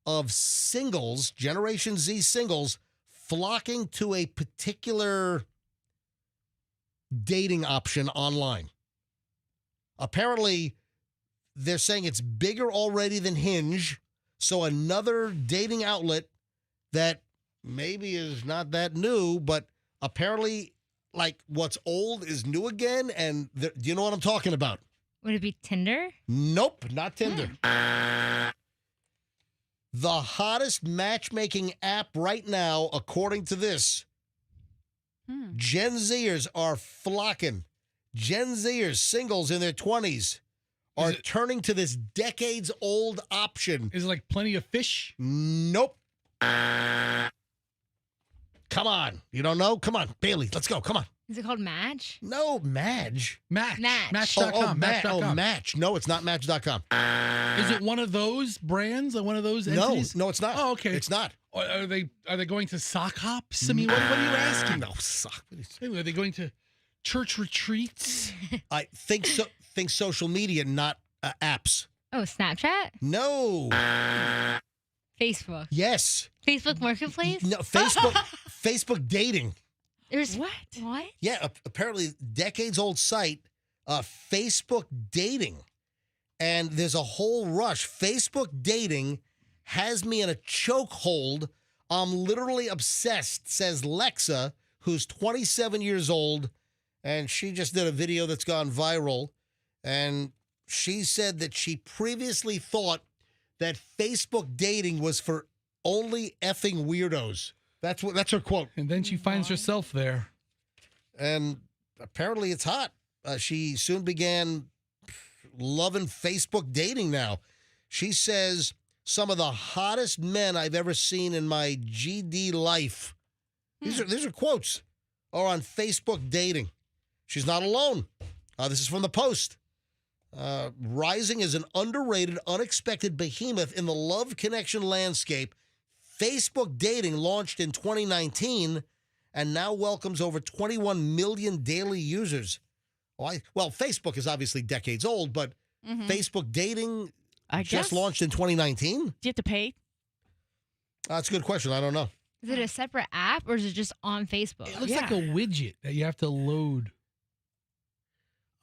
[SPEAKER 1] of singles, Generation Z singles, flocking to a particular dating option online? Apparently, they're saying it's bigger already than Hinge. So another dating outlet that maybe is not that new, but apparently like what's old is new again. And do you know what I'm talking about?
[SPEAKER 3] Would it be Tinder?
[SPEAKER 1] Nope, not Tinder. The hottest matchmaking app right now, according to this, Gen Zers are flocking. Gen Zers, singles in their 20s, are turning to this decades-old option.
[SPEAKER 10] Is it like Plenty of Fish?
[SPEAKER 1] Nope. Come on. You don't know? Come on, Bailey, let's go. Come on.
[SPEAKER 3] Is it called Match?
[SPEAKER 1] No, Match.
[SPEAKER 10] Match.
[SPEAKER 3] Match.com.
[SPEAKER 1] Oh,
[SPEAKER 10] Match.com.
[SPEAKER 1] Match. No, it's not Match.com.
[SPEAKER 10] Is it one of those brands? Like one of those entities?
[SPEAKER 1] No, it's not.
[SPEAKER 10] Oh, okay.
[SPEAKER 1] It's not.
[SPEAKER 10] Are they going to sock hops? I mean, what are you asking?
[SPEAKER 1] No, sock.
[SPEAKER 10] Are they going to church retreats?
[SPEAKER 1] I think so. Think social media, not apps.
[SPEAKER 3] Oh, Snapchat?
[SPEAKER 1] No.
[SPEAKER 3] Facebook.
[SPEAKER 1] Yes.
[SPEAKER 3] Facebook Marketplace?
[SPEAKER 1] No, Facebook dating.
[SPEAKER 3] There's what? What?
[SPEAKER 1] Yeah, apparently decades-old site, Facebook dating. And there's a whole rush. Facebook dating has me in a chokehold. I'm literally obsessed, says Lexa, who's 27 years old, and she just did a video that's gone viral. And she said that she previously thought that Facebook dating was for only effing weirdos. That's her quote.
[SPEAKER 10] And then she finds herself there.
[SPEAKER 1] And apparently it's hot. She soon began loving Facebook dating now. She says, some of the hottest men I've ever seen in my GD life, these are quotes, are on Facebook dating. She's not alone. This is from the Post. Rising as an underrated, unexpected behemoth in the love connection landscape, Facebook dating launched in 2019 and now welcomes over 21 million daily users. Well, Facebook is obviously decades old, but Facebook dating just launched in 2019? Do
[SPEAKER 5] you have to pay?
[SPEAKER 1] That's a good question. I don't know.
[SPEAKER 3] Is it a separate app or is it just on Facebook?
[SPEAKER 10] It looks like a widget that you have to load.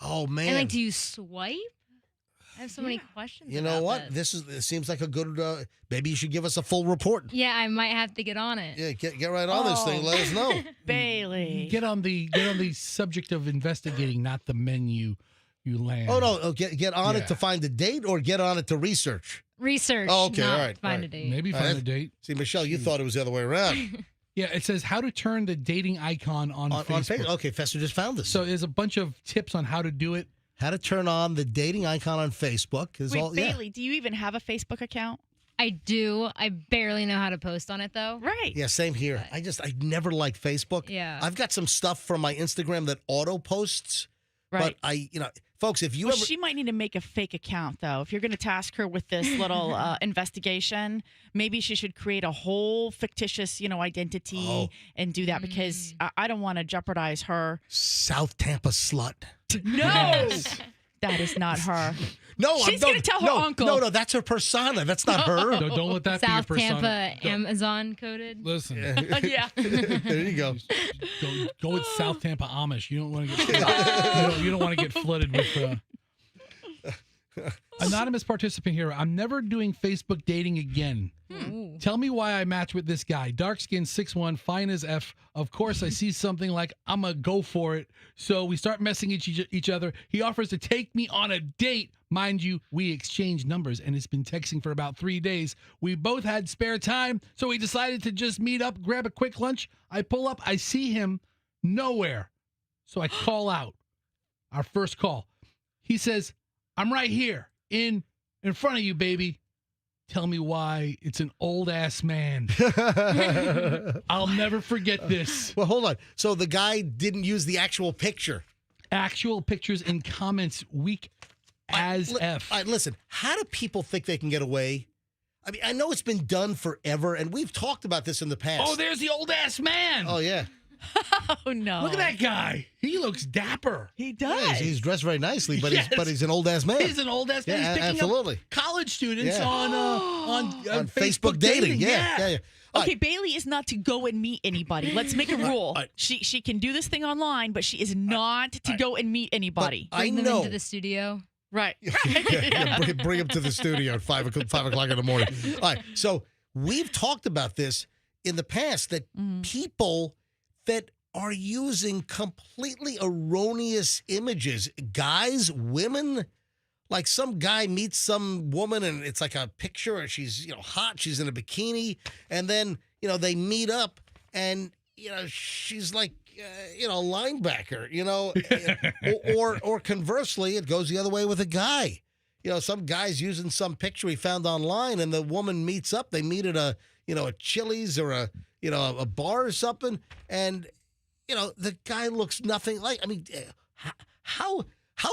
[SPEAKER 1] Oh, man.
[SPEAKER 3] And do you swipe? I have so many questions.
[SPEAKER 1] You know what? This seems like a good. Maybe you should give us a full report.
[SPEAKER 3] Yeah, I might have to get on it.
[SPEAKER 1] Yeah, get right on this thing. Let us know.
[SPEAKER 5] Bailey,
[SPEAKER 10] get on the subject of investigating, not the menu you land.
[SPEAKER 1] Oh no, get on it to find a date, or get on it to research.
[SPEAKER 3] Research.
[SPEAKER 1] Oh, okay, all right.
[SPEAKER 3] Find a date.
[SPEAKER 10] Maybe find a date.
[SPEAKER 1] See, Michelle, you thought it was the other way around.
[SPEAKER 10] Yeah, it says how to turn the dating icon on Facebook.
[SPEAKER 1] Okay, Fester just found this.
[SPEAKER 10] So there's a bunch of tips on how to do it.
[SPEAKER 1] How to turn on the dating icon on Facebook.
[SPEAKER 5] Wait, Bailey, do you even have a Facebook account?
[SPEAKER 3] I do. I barely know how to post on it though.
[SPEAKER 5] Right.
[SPEAKER 1] Yeah, same here. I never liked Facebook.
[SPEAKER 3] Yeah.
[SPEAKER 1] I've got some stuff from my Instagram that auto posts.
[SPEAKER 5] Right.
[SPEAKER 1] But folks, if you
[SPEAKER 5] Well,
[SPEAKER 1] ever
[SPEAKER 5] she might need to make a fake account, though. If you're going to task her with this little investigation, maybe she should create a whole fictitious, identity and do that because I don't want to jeopardize her.
[SPEAKER 1] South Tampa slut.
[SPEAKER 5] No, that is not her.
[SPEAKER 1] No,
[SPEAKER 5] she's going to tell her uncle.
[SPEAKER 1] No, that's her persona. That's not her.
[SPEAKER 10] No, don't let that be your
[SPEAKER 3] South
[SPEAKER 10] persona.
[SPEAKER 3] Tampa Amazon coded.
[SPEAKER 10] Listen.
[SPEAKER 5] Yeah.
[SPEAKER 1] There you go.
[SPEAKER 10] Go with South Tampa Amish. You don't want to get you don't want to get flooded with anonymous participant here. I'm never doing Facebook dating again. Tell me why I match with this guy. Dark skin, 6'1", fine as F. Of course, I see something like I'm a go for it. So we start messing each other. He offers to take me on a date. Mind you, we exchanged numbers and it's been texting for about 3 days. We both had spare time, so we decided to just meet up, grab a quick lunch. I pull up, I see him nowhere. So I call out. Our first call. He says, I'm right here in front of you, baby. Tell me why it's an old ass man. I'll never forget this.
[SPEAKER 1] Well, hold on. So the guy didn't use the actual picture.
[SPEAKER 10] Actual pictures and comments weak as F.
[SPEAKER 1] All right, listen, how do people think they can get away? I mean, I know it's been done forever, and we've talked about this in the past.
[SPEAKER 10] Oh, there's the old ass man.
[SPEAKER 1] Oh, yeah.
[SPEAKER 5] Oh, no.
[SPEAKER 10] Look at that guy. He looks dapper.
[SPEAKER 5] He does.
[SPEAKER 1] Yeah, he's dressed very nicely, but
[SPEAKER 10] Yes.
[SPEAKER 1] he's an old ass man.
[SPEAKER 10] He's an old ass man.
[SPEAKER 1] Yeah,
[SPEAKER 10] He's picking
[SPEAKER 1] absolutely.
[SPEAKER 10] up college students
[SPEAKER 1] Yeah.
[SPEAKER 10] on
[SPEAKER 1] Facebook dating. Yeah.
[SPEAKER 5] Okay, Bailey is not to go and meet anybody. Let's make a rule. She can do this thing online, but she is not to go and meet anybody.
[SPEAKER 3] Bring them into the studio.
[SPEAKER 5] Right.
[SPEAKER 1] Yeah, bring him to the studio at 5 o'clock in the morning. All right. So we've talked about this in the past that people that are using completely erroneous images, guys, women, like some guy meets some woman and it's like a picture and she's, hot, she's in a bikini. And then, they meet up and, she's like, a linebacker, or conversely, it goes the other way with a guy. Some guy's using some picture he found online and the woman meets up. They meet at a Chili's or a bar or something. And, the guy looks nothing like, how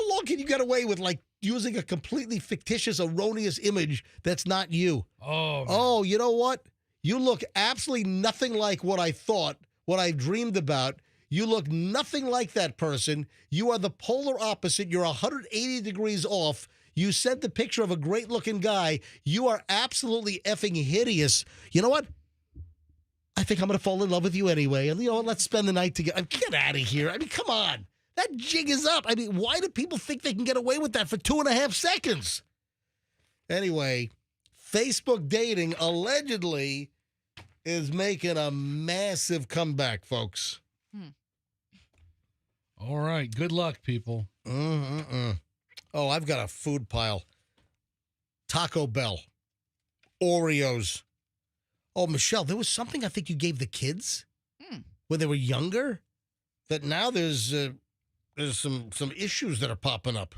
[SPEAKER 1] long can you get away with like using a completely fictitious, erroneous image that's not you? Oh, you know what? You look absolutely nothing like what I thought, what I dreamed about. You look nothing like that person. You are the polar opposite. You're 180 degrees off. You sent the picture of a great-looking guy. You are absolutely effing hideous. You know what? I think I'm going to fall in love with you anyway. And, let's spend the night together. Get out of here. Come on. That jig is up. Why do people think they can get away with that for 2.5 seconds? Anyway, Facebook dating allegedly is making a massive comeback, folks.
[SPEAKER 10] All right. Good luck, people.
[SPEAKER 1] Oh, I've got a food pile. Taco Bell. Oreos. Oh, Michelle, there was something I think you gave the kids when they were younger that now there's some issues that are popping up.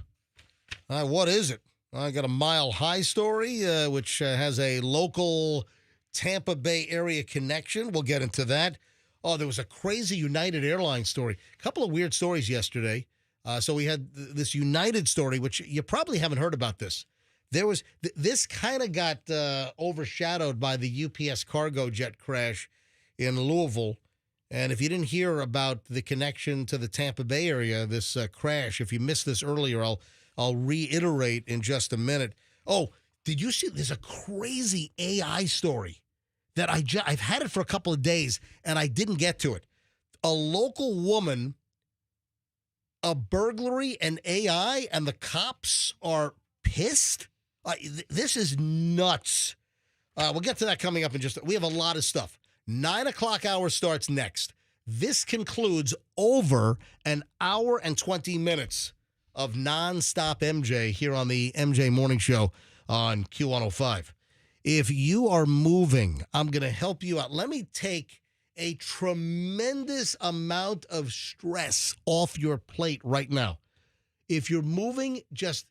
[SPEAKER 1] What is it? I got a Mile High story, which has a local Tampa Bay area connection. We'll get into that. Oh, there was a crazy United Airlines story. A couple of weird stories yesterday. So we had this United story, which you probably haven't heard about this. There was this kind of got overshadowed by the UPS cargo jet crash in Louisville. And if you didn't hear about the connection to the Tampa Bay area, this crash, if you missed this earlier, I'll reiterate in just a minute. Oh, did you see? There's a crazy AI story that I've had it for a couple of days and I didn't get to it. A local woman, a burglary and AI, and the cops are pissed. This is nuts. We'll get to that coming up in we have a lot of stuff. 9 o'clock hour starts next. This concludes over an hour and 20 minutes of nonstop MJ here on the MJ Morning Show on Q105. If you are moving, I'm going to help you out. Let me take a tremendous amount of stress off your plate right now. If you're moving, just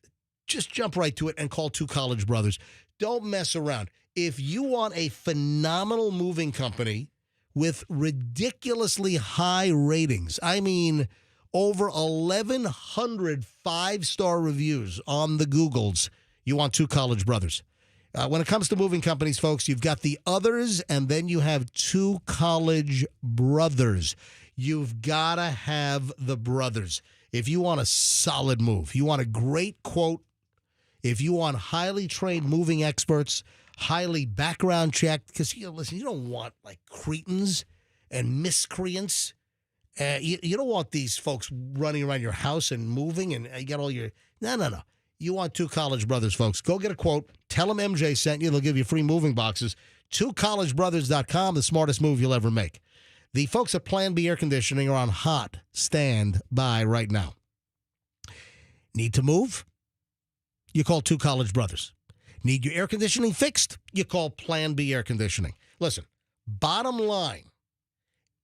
[SPEAKER 1] jump right to it and call Two College Brothers. Don't mess around. If you want a phenomenal moving company with ridiculously high ratings, I mean, over 1,100 five-star reviews on the Googles, you want Two College Brothers. When it comes to moving companies, folks, you've got the others, and then you have Two College Brothers. You've got to have the brothers. If you want a solid move, you want a great quote, if you want highly trained moving experts, highly background checked, because, listen, you don't want, like, cretins and miscreants. You don't want these folks running around your house and moving, and you got all your... No. You want Two College Brothers, folks. Go get a quote. Tell them MJ sent you. They'll give you free moving boxes. TwoCollegeBrothers.com, the smartest move you'll ever make. The folks at Plan B Air Conditioning are on hot standby right now. Need to move? You call Two College Brothers. Need your air conditioning fixed? You call Plan B Air Conditioning. Listen, bottom line,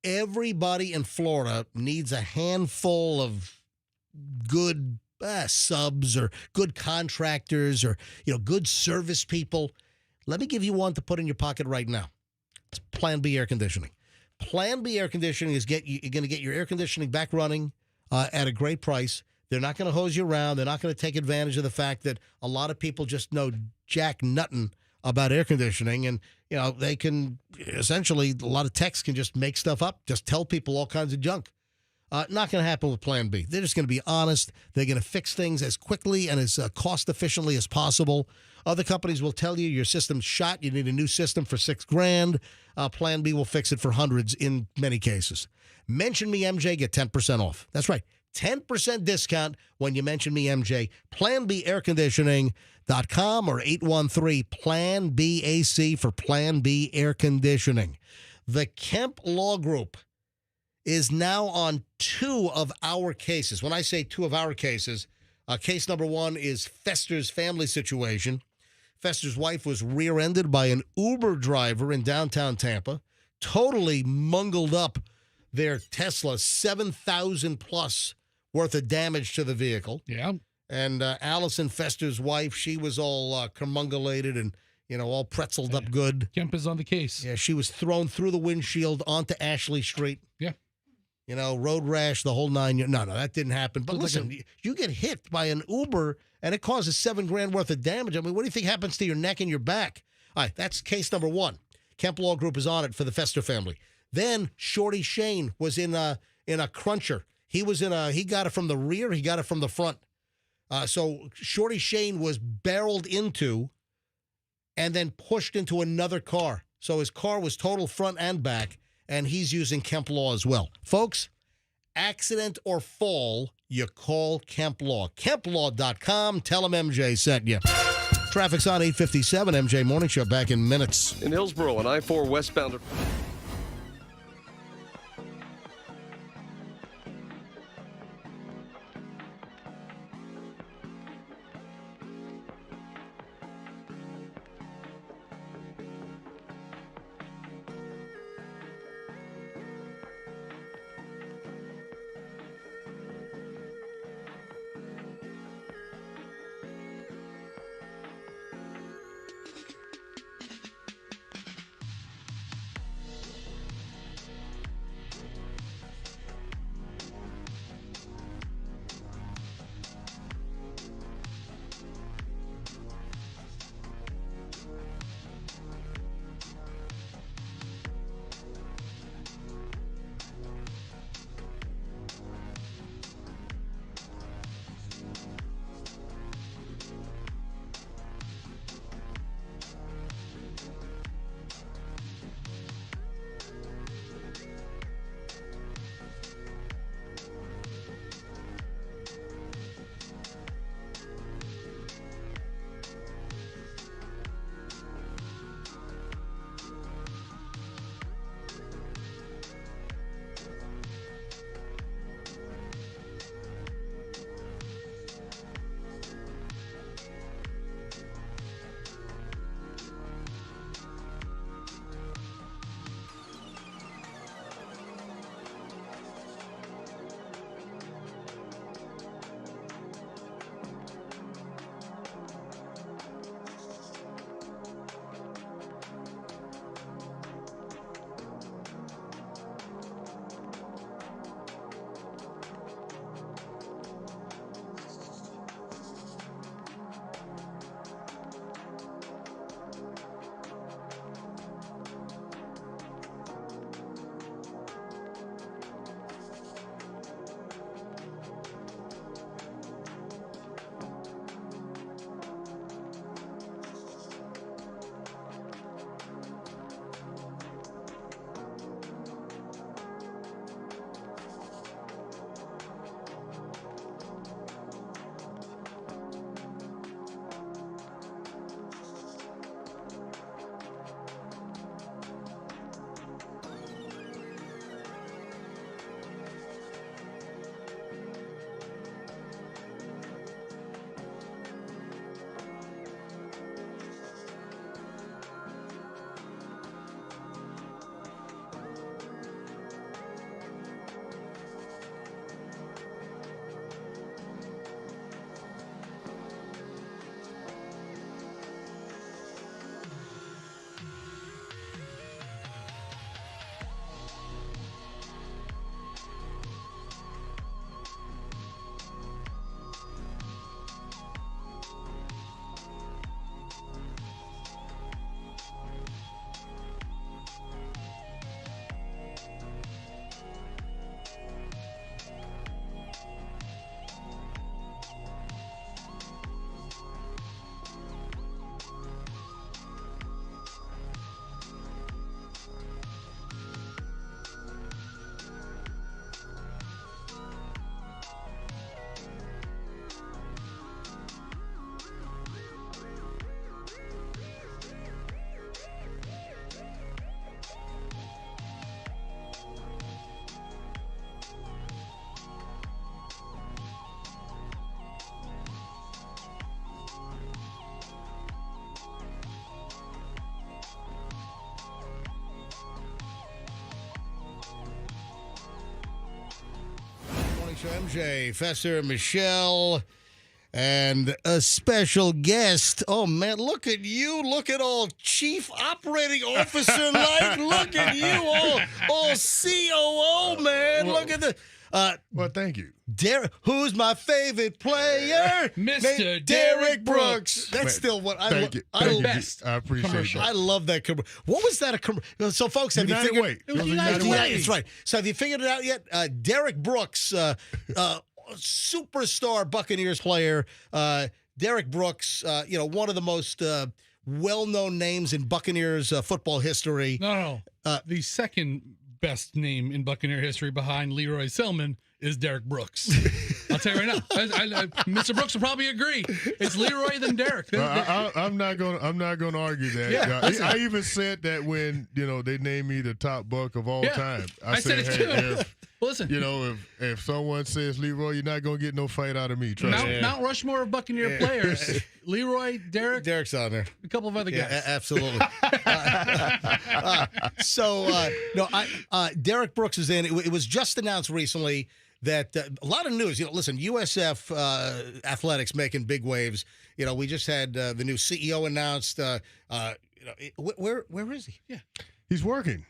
[SPEAKER 1] everybody in Florida needs a handful of good subs or good contractors or, good service people. Let me give you one to put in your pocket right now. It's Plan B Air Conditioning. Plan B Air Conditioning is you're going to get your air conditioning back running at a great price. They're not going to hose you around. They're not going to take advantage of the fact that a lot of people just know jack nuttin' about air conditioning. And, they can essentially, a lot of techs can just make stuff up, just tell people all kinds of junk. Not going to happen with Plan B. They're just going to be honest. They're going to fix things as quickly and as cost efficiently as possible. Other companies will tell you your system's shot. You need a new system for $6,000. Plan B will fix it for hundreds in many cases. Mention me, MJ, get 10% off. That's right. 10% discount when you mention me, MJ. PlanBAirConditioning.com or 813-PLAN-BAC for Plan B Air Conditioning. The Kemp Law Group is now on 2 of our cases. When I say 2 of our cases, case number 1 is Fester's family situation. Fester's wife was rear-ended by an Uber driver in downtown Tampa, totally mungled up their Tesla, $7,000 plus worth of damage to the vehicle.
[SPEAKER 2] Yeah.
[SPEAKER 1] And Allison Fester's wife, she was all curmungulated and, all pretzeled up good.
[SPEAKER 2] Kemp is on the case.
[SPEAKER 1] Yeah, she was thrown through the windshield onto Ashley Street.
[SPEAKER 2] Yeah.
[SPEAKER 1] Road rash, the whole 9 years. No, that didn't happen. But listen, you get hit by an Uber and it causes $7,000 worth of damage. I mean, what do you think happens to your neck and your back? All right, that's case number 1. Kemp Law Group is on it for the Fester family. Then Shorty Shane was in a cruncher. He got it from the rear. He got it from the front. So Shorty Shane was barreled into and then pushed into another car. So his car was total front and back, and he's using Kemp Law as well. Folks, accident or fall, you call Kemp Law. KempLaw.com. Tell them MJ sent you. Traffic's on 857. MJ Morning Show back in minutes.
[SPEAKER 11] In Hillsborough on I-4 westbound.
[SPEAKER 1] So MJ, Fester, Michelle, and a special guest. Oh, man, look at you. Look at all Chief Operating Officer like. Look at you, all COO, man. Look at the...
[SPEAKER 8] well, thank you.
[SPEAKER 1] Who's my favorite player?
[SPEAKER 2] Mr.
[SPEAKER 1] Derek Brooks. That's still what I love.
[SPEAKER 8] I appreciate
[SPEAKER 1] commercial.
[SPEAKER 8] that.
[SPEAKER 1] I love that commercial. What was that? So, folks, have you figured?
[SPEAKER 8] Way.
[SPEAKER 1] It was United Way. That's right. So, have you figured it out yet? Derek Brooks, superstar Buccaneers player. Derek Brooks, one of the most well-known names in Buccaneers football history.
[SPEAKER 2] No. The second best name in Buccaneer history behind Leroy Selman is Derek Brooks. I'll tell you right now. Mr. Brooks will probably agree. It's Leroy then Derek.
[SPEAKER 8] I'm not going to argue that.
[SPEAKER 2] Yeah,
[SPEAKER 8] I even said that when they named me the top buck of all time. I
[SPEAKER 2] said it too. Listen,
[SPEAKER 8] if someone says Leroy, you're not going to get no fight out of me. Trust me.
[SPEAKER 2] Mount Rushmore of Buccaneer players. Leroy, Derek's
[SPEAKER 1] on there.
[SPEAKER 2] A couple of other guys.
[SPEAKER 1] Yeah, absolutely. Derek Brooks is in. It was just announced recently that a lot of news. Listen, USF athletics making big waves. We just had the new CEO announced. Where is he?
[SPEAKER 2] Yeah.
[SPEAKER 8] He's working.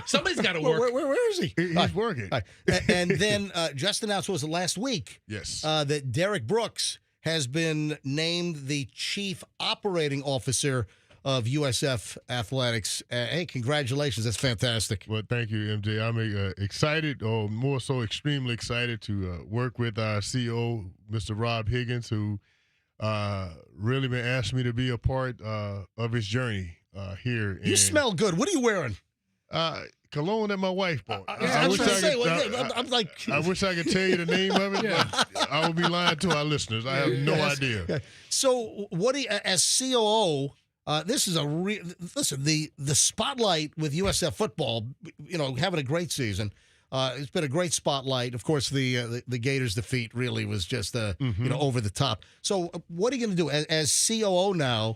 [SPEAKER 2] Somebody's got to work.
[SPEAKER 1] Where is he?
[SPEAKER 8] He's working.
[SPEAKER 1] And then just announced, was it last week?
[SPEAKER 8] Yes.
[SPEAKER 1] That Derek Brooks has been named the Chief Operating Officer of USF Athletics. Hey, congratulations. That's fantastic.
[SPEAKER 8] Well, thank you, MJ. I'm excited, or more so extremely excited to work with our CEO, Mr. Rob Higgins, who really been asking me to be a part of his journey here.
[SPEAKER 1] You smell good. What are you wearing?
[SPEAKER 8] Cologne that my wife bought.
[SPEAKER 1] I wish
[SPEAKER 8] I could tell you the name of it, but I would be lying to our listeners. I have no idea.
[SPEAKER 1] So, what do you, as COO, this is the spotlight with USF football, having a great season. It's been a great spotlight. Of course, the Gators' defeat really was just over the top. So, what are you going to do as COO now?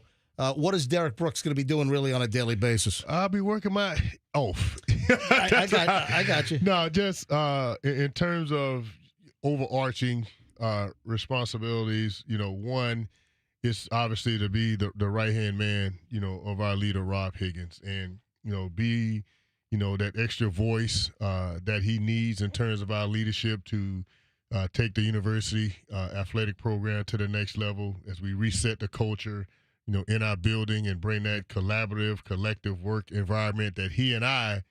[SPEAKER 1] What is Derek Brooks going to be doing really on a daily basis?
[SPEAKER 8] I'll be working my off.
[SPEAKER 1] I got you.
[SPEAKER 8] No, just in terms of overarching responsibilities, one is obviously to be the right-hand man, of our leader, Rob Higgins, and, be, that extra voice that he needs in terms of our leadership to take the university athletic program to the next level as we reset the culture, in our building and bring that collaborative, collective work environment that he and I,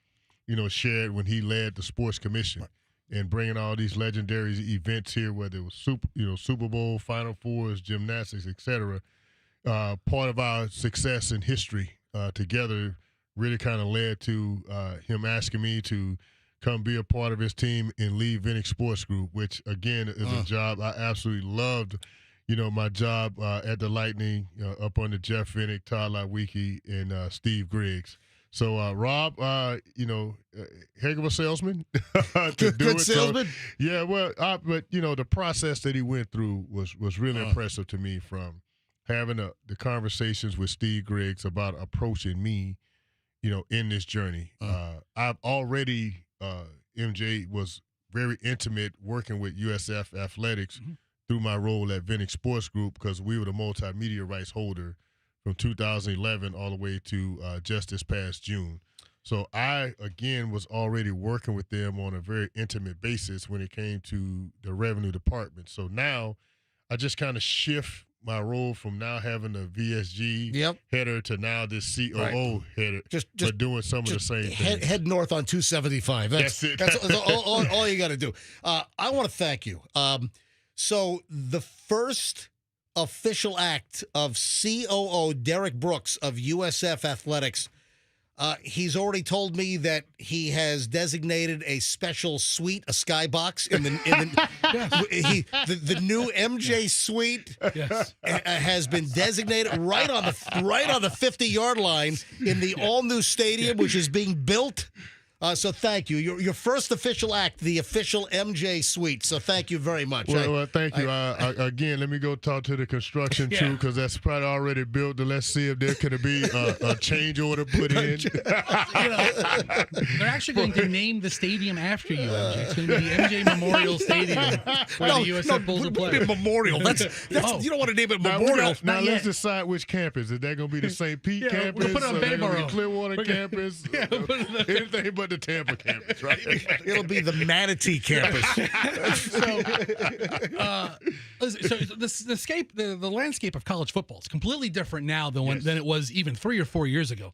[SPEAKER 8] shared when he led the sports commission, and bringing all these legendary events here, whether it was Super Bowl, Final Fours, gymnastics, etc. Part of our success in history together really kind of led to him asking me to come be a part of his team and lead Vinnick Sports Group, which again is a job I absolutely loved. My job at the Lightning up under Jeff Vinnick, Todd Lawicki, and Steve Griggs. So, Rob, heck of a salesman.
[SPEAKER 1] Good salesman.
[SPEAKER 8] So, yeah, well, but, the process that he went through was really impressive to me, from having the conversations with Steve Griggs about approaching me, in this journey. I've already, MJ, was very intimate working with USF Athletics through my role at Vinnick Sports Group, because we were the multimedia rights holder from 2011 all the way to just this past June. So I, again, was already working with them on a very intimate basis when it came to the revenue department. So now I just kind of shift my role from now having a VSG header to now this COO header, but doing some of the same things.
[SPEAKER 1] Head north on 275. That's it. That's all you got to do. I want to thank you. So the first official act of COO Derek Brooks of USF Athletics, he's already told me that he has designated a special suite, a skybox in the new MJ suite has been designated right on the 50-yard line in the all new stadium, which is being built. So thank you. Your first official act, the official MJ suite. So thank you very much.
[SPEAKER 8] Well, thank you. Again, let me go talk to the construction too, because that's probably already built. Let's see if there could be a change order put in.
[SPEAKER 10] They're actually going to name the stadium after you, MJ. It's going to be the MJ Memorial Stadium where the USF Bulls will play.
[SPEAKER 1] Memorial. That's you don't want to name it Memorial.
[SPEAKER 8] Now let's decide which campus. Is that going to be the St. Pete campus?
[SPEAKER 10] We'll put it on Bayboro.
[SPEAKER 8] Clearwater campus? Anything but the Tampa campus, right?
[SPEAKER 1] It'll be the Manatee campus.
[SPEAKER 10] The landscape of college football is completely different now than it was even 3 or 4 years ago.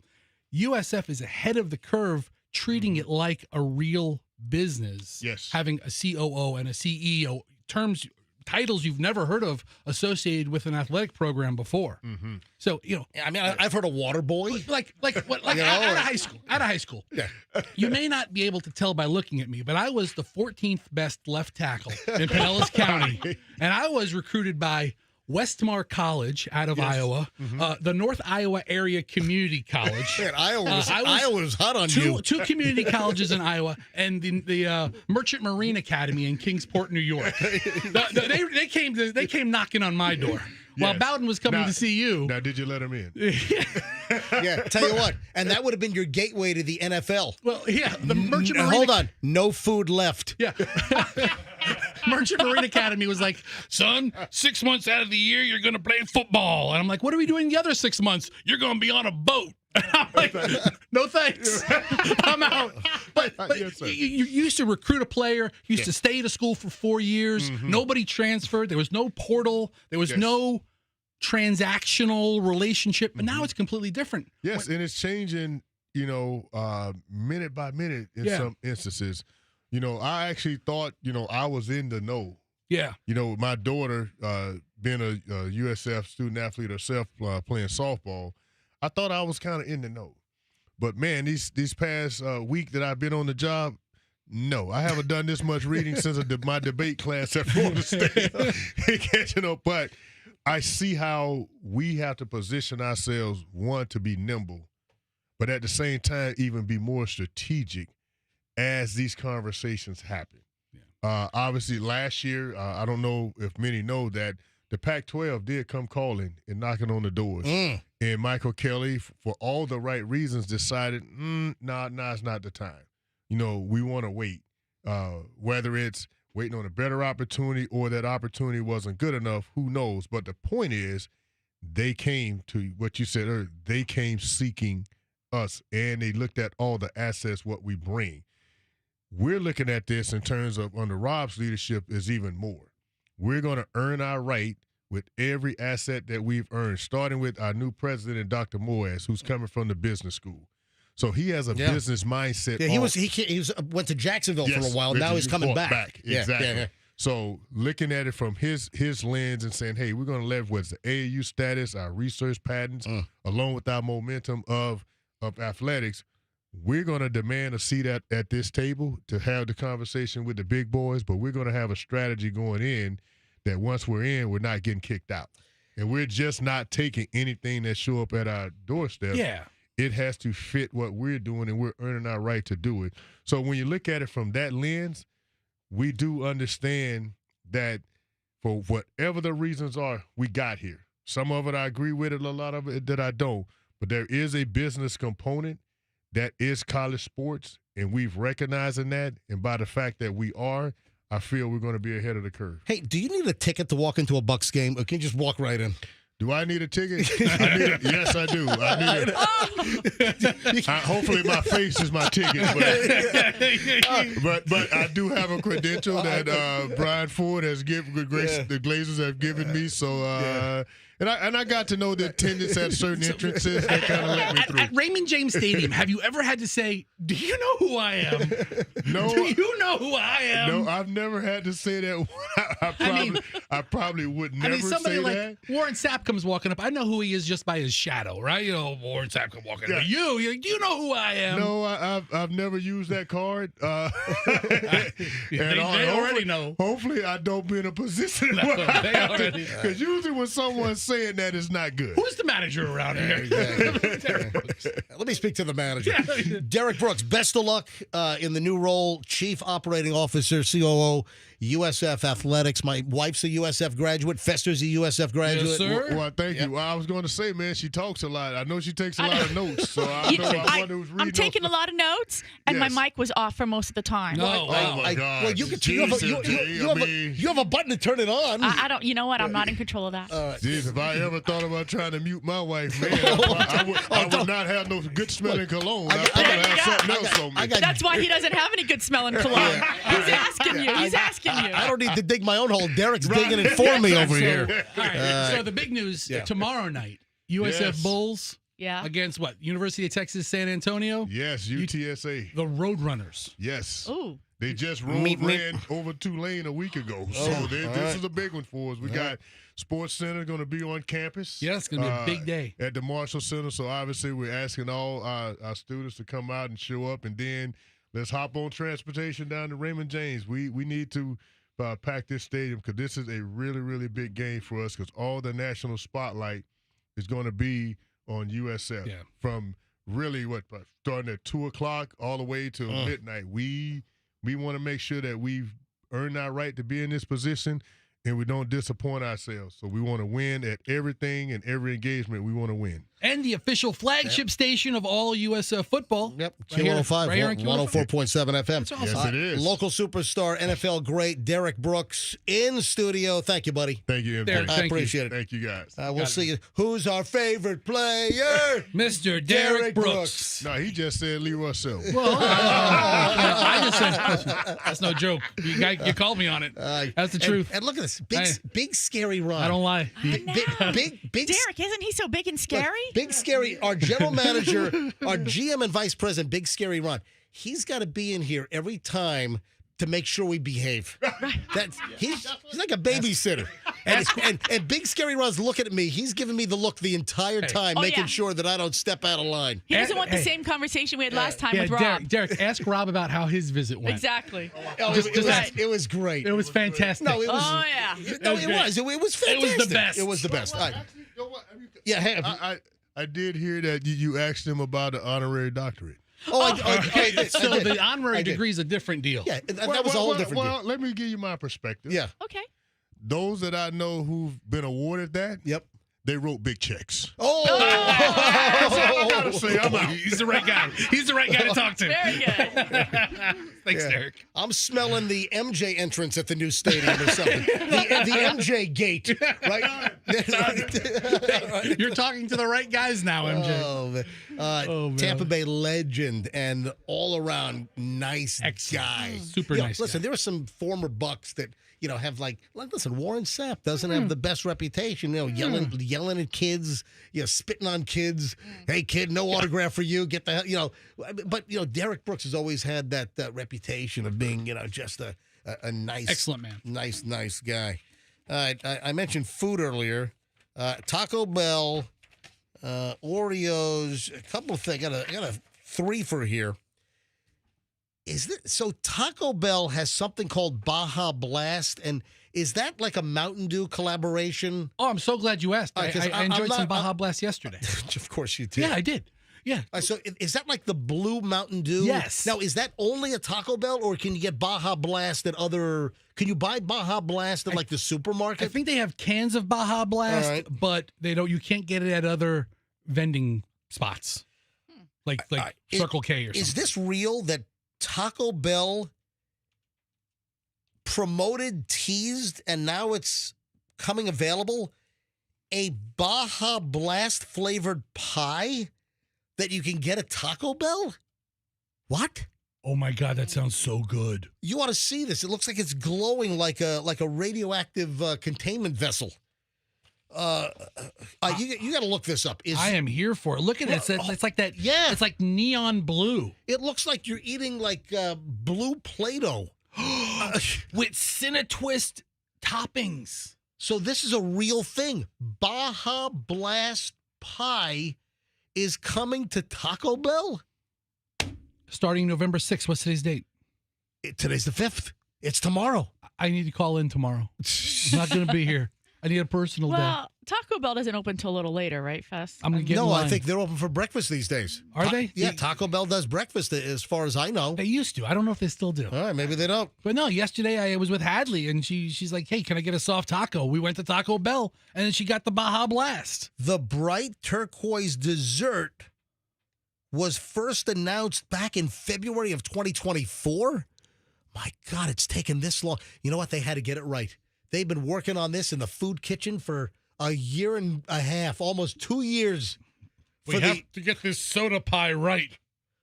[SPEAKER 10] USF is ahead of the curve, treating it like a real business.
[SPEAKER 8] Yes,
[SPEAKER 10] having a COO and a CEO, titles you've never heard of associated with an athletic program before.
[SPEAKER 8] Mm-hmm.
[SPEAKER 10] So
[SPEAKER 1] I mean, I've heard of water boy,
[SPEAKER 10] like out of high school. Out of high school,
[SPEAKER 1] yeah.
[SPEAKER 10] You may not be able to tell by looking at me, but I was the 14th best left tackle in Pinellas County, and I was recruited by Westmar College out of Iowa, the North Iowa Area Community College.
[SPEAKER 1] Man, Iowa was hot on you.
[SPEAKER 10] Two community colleges in Iowa, and the Merchant Marine Academy in Kingsport, New York. They came knocking on my door while Bowden was coming to see you.
[SPEAKER 8] Now, did you let him in?
[SPEAKER 1] Yeah, tell you what, and that would have been your gateway to the NFL.
[SPEAKER 10] Well, yeah, the Merchant Marine.
[SPEAKER 1] Hold on, no food left.
[SPEAKER 10] Yeah. Merchant Marine Academy was like, son, 6 months out of the year, you're going to play football. And I'm like, what are we doing the other 6 months? You're going to be on a boat. And I'm like, no thanks. I'm out. But
[SPEAKER 8] Yes, sir.
[SPEAKER 10] you used to recruit a player, used to stay at a school for 4 years. Nobody transferred. There was no portal. There was no transactional relationship. But now it's completely different.
[SPEAKER 8] Yes, and it's changing, minute by minute in some instances. I actually thought, I was in the know.
[SPEAKER 10] Yeah.
[SPEAKER 8] My daughter, being a USF student athlete herself, playing softball, I thought I was kind of in the know. But, man, these past week that I've been on the job, no, I haven't done this much reading since my debate class at Florida State. But I see how we have to position ourselves, one, to be nimble, but at the same time even be more strategic as these conversations happen. Obviously, last year, I don't know if many know that the Pac-12 did come calling and knocking on the doors. And Michael Kelly, for all the right reasons, decided, nah, it's not the time. We want to wait. Whether it's waiting on a better opportunity or that opportunity wasn't good enough, who knows? But the point is, they came to what you said earlier. They came seeking us, and they looked at all the assets, what we bring. We're looking at this in terms of under Rob's leadership is even more. We're going to earn our right with every asset that we've earned, starting with our new president, Dr. Moaz, who's coming from the business school. So he has a business mindset.
[SPEAKER 1] Yeah, he went to Jacksonville for a while. Now he's coming back.
[SPEAKER 8] Exactly.
[SPEAKER 1] Yeah.
[SPEAKER 8] So looking at it from his lens and saying, hey, we're going to leverage the AAU status, our research patents, along with our momentum of athletics. We're going to demand a seat at this table to have the conversation with the big boys, but we're going to have a strategy going in that once we're in, we're not getting kicked out. And we're just not taking anything that show up at our doorstep.
[SPEAKER 10] Yeah.
[SPEAKER 8] It has to fit what we're doing, and we're earning our right to do it. So when you look at it from that lens, we do understand that for whatever the reasons are, we got here. Some of it I agree with it, a lot of it that I don't. But there is a business component that is college sports, and we've recognized that. And by the fact that we are, I feel we're going to be ahead of the curve.
[SPEAKER 1] Hey, do you need a ticket to walk into a Bucks game, or can you just walk right in?
[SPEAKER 8] Do I need a ticket? Yes, I do. Hopefully my face is my ticket. But I do have a credential that Brian Ford has given, the Glazers have given me. So, and I got to know the attendance at certain entrances that kind of let me through.
[SPEAKER 10] At Raymond James Stadium, have you ever had to say, do you know who I am?
[SPEAKER 8] No.
[SPEAKER 10] Do you know who I am?
[SPEAKER 8] No, I've never had to say that. I probably would never
[SPEAKER 10] somebody
[SPEAKER 8] say
[SPEAKER 10] like
[SPEAKER 8] that.
[SPEAKER 10] Warren Sapp comes walking up. I know who he is just by his shadow, right? Warren Sapp come walking up. But you're like, do you know who I am?
[SPEAKER 8] No, I've never used that card.
[SPEAKER 10] They already know.
[SPEAKER 8] Hopefully, I don't be in a position where I have to. Because usually when someone saying that is not good.
[SPEAKER 2] Who's the manager around here?
[SPEAKER 1] Exactly. Let me speak to the manager. Derek Brooks, best of luck in the new role, Chief Operating Officer, COO, USF Athletics. My wife's a USF graduate. Fester's a USF graduate.
[SPEAKER 2] Yes, sir.
[SPEAKER 8] Well, thank you. Well, I was going to say, man, she talks a lot. I know she takes a lot of notes. So I wonder who's reading.
[SPEAKER 5] I'm taking a lot of notes, and my mic was off for most of the time.
[SPEAKER 2] No,
[SPEAKER 8] oh my God.
[SPEAKER 1] Well, you have a button to turn it on.
[SPEAKER 5] I don't. You know what? I'm not in control of that.
[SPEAKER 8] Jeez, if I ever thought about trying to mute my wife, man, I would not have no good smelling cologne. I'd probably have something else on me.
[SPEAKER 5] That's why he doesn't have any good smelling cologne. He's asking you. He's asking you.
[SPEAKER 1] I don't need to dig my own hole. Derek's digging it for me over here.
[SPEAKER 2] All right. So the big news tomorrow night: USF Bulls.
[SPEAKER 5] Yeah.
[SPEAKER 2] Against what? University of Texas San Antonio?
[SPEAKER 8] Yes, UTSA.
[SPEAKER 2] The Roadrunners.
[SPEAKER 8] Yes.
[SPEAKER 5] Ooh.
[SPEAKER 8] They just ran over Tulane a week ago. So this is a big one for us. We got Sports Center going to be on campus.
[SPEAKER 2] Yeah, it's going to be a big day.
[SPEAKER 8] At the Marshall Center. So obviously we're asking all our students to come out and show up. And then let's hop on transportation down to Raymond James. We need to pack this stadium because this is a really, really big game for us because all the national spotlight is going to be on USF from really starting at 2 o'clock all the way to midnight. We want to make sure that we've earned our right to be in this position and we don't disappoint ourselves. So we want to win at everything and every engagement. We want to win.
[SPEAKER 2] And the official flagship station of all USF football.
[SPEAKER 1] Yep, Q105,
[SPEAKER 2] right here on
[SPEAKER 1] 104.7 FM.
[SPEAKER 2] That's awesome.
[SPEAKER 8] Yes, it is.
[SPEAKER 1] Local superstar, NFL great, Derek Brooks in studio. Thank you, buddy.
[SPEAKER 8] Thank you,
[SPEAKER 2] Derek,
[SPEAKER 1] I appreciate it.
[SPEAKER 8] Thank you, guys.
[SPEAKER 1] We'll see you. Who's our favorite player?
[SPEAKER 2] Mr. Derek Brooks.
[SPEAKER 8] No, he just said Lee Russell.
[SPEAKER 2] Well, I just said that's no joke. You called me on it. That's the truth.
[SPEAKER 1] And look at this. Big scary Ron.
[SPEAKER 2] I don't lie.
[SPEAKER 1] Big
[SPEAKER 5] Derek, isn't he so big and scary?
[SPEAKER 1] Big scary. Our general manager, our GM and vice president, Big Scary Ron. He's got to be in here every time to make sure we behave. He's like a babysitter. And Big Scary Ron's looking at me. He's giving me the look the entire time, making sure that I don't step out of line.
[SPEAKER 5] He doesn't want the same conversation we had last time with Rob.
[SPEAKER 2] Derek, ask Rob about how his visit went.
[SPEAKER 5] Exactly.
[SPEAKER 1] It was great.
[SPEAKER 2] It was fantastic.
[SPEAKER 1] No, it was.
[SPEAKER 5] Oh, yeah.
[SPEAKER 1] No, it was. It was fantastic.
[SPEAKER 2] It was the best.
[SPEAKER 1] It was the best.
[SPEAKER 8] I did hear that you asked him about an honorary doctorate.
[SPEAKER 2] So the honorary degree is a different deal.
[SPEAKER 1] Yeah, that was a whole different deal.
[SPEAKER 8] Well, let me give you my perspective.
[SPEAKER 1] Yeah.
[SPEAKER 5] Okay.
[SPEAKER 8] Those that I know who've been awarded that, they wrote big checks.
[SPEAKER 1] Oh!
[SPEAKER 8] That's all I gotta say. I'm out.
[SPEAKER 2] He's the right guy. He's the right guy to talk to.
[SPEAKER 5] Very good.
[SPEAKER 2] Thanks, Derek.
[SPEAKER 1] I'm smelling the MJ entrance at the new stadium or something. the MJ gate, right?
[SPEAKER 2] You're talking to the right guys now, MJ.
[SPEAKER 1] Oh, man. Tampa Bay legend and all around nice guy.
[SPEAKER 2] Super nice.
[SPEAKER 1] Listen,
[SPEAKER 2] guy.
[SPEAKER 1] there are some former Bucks that have listen, Warren Sapp doesn't have the best reputation, yelling at kids, spitting on kids. Hey, kid, no autograph for you. Get the hell, But Derek Brooks has always had that reputation of being, just a nice,
[SPEAKER 2] excellent man,
[SPEAKER 1] nice guy. I mentioned food earlier. Taco Bell, Oreos, a couple of things. I got a three for here. So Taco Bell has something called Baja Blast, and is that like a Mountain Dew collaboration?
[SPEAKER 2] Oh, I'm so glad you asked. I enjoyed some Baja Blast yesterday.
[SPEAKER 1] Of course you did.
[SPEAKER 2] Yeah, I did. Yeah.
[SPEAKER 1] So is that like the blue Mountain Dew?
[SPEAKER 2] Yes.
[SPEAKER 1] Now, is that only a Taco Bell, or can you get Baja Blast at other? Can you buy Baja Blast at like the supermarket?
[SPEAKER 2] I think they have cans of Baja Blast, but they don't. You can't get it at other vending spots, like Circle K or something.
[SPEAKER 1] Is this real that Taco Bell promoted, teased, and now it's coming available? A Baja Blast flavored pie that you can get at Taco Bell? What?
[SPEAKER 2] Oh my God, that sounds so good.
[SPEAKER 1] You ought to see this. It looks like it's glowing like a radioactive containment vessel. You got to look this up.
[SPEAKER 2] I am here for it. Look at it. It's like that.
[SPEAKER 1] Yeah.
[SPEAKER 2] It's like neon blue.
[SPEAKER 1] It looks like you're eating like blue Play-Doh.
[SPEAKER 2] With Cinetwist toppings.
[SPEAKER 1] So this is a real thing. Baja Blast pie is coming to Taco Bell?
[SPEAKER 2] Starting November 6th. What's today's date?
[SPEAKER 1] Today's the 5th. It's tomorrow.
[SPEAKER 2] I need to call in tomorrow. I'm not going to be here. I need a personal day.
[SPEAKER 5] Well, Taco Bell doesn't open till a little later, right, Fess?
[SPEAKER 10] I'm gonna get in
[SPEAKER 1] No, I
[SPEAKER 10] line.
[SPEAKER 1] think they're open for breakfast these days.
[SPEAKER 10] Are they?
[SPEAKER 1] Yeah, Taco Bell does breakfast as far as I know.
[SPEAKER 10] They used to. I don't know if they still do.
[SPEAKER 1] All right, maybe they don't.
[SPEAKER 10] But no, yesterday I was with Hadley, and she's like, hey, can I get a soft taco? We went to Taco Bell, and then she got the Baja Blast.
[SPEAKER 1] The bright turquoise dessert was first announced back in February of 2024. My God, it's taken this long. You know what? They had to get it right. They've been working on this in the food kitchen for a year and a half, almost 2 years.
[SPEAKER 10] We have to get this soda pie right.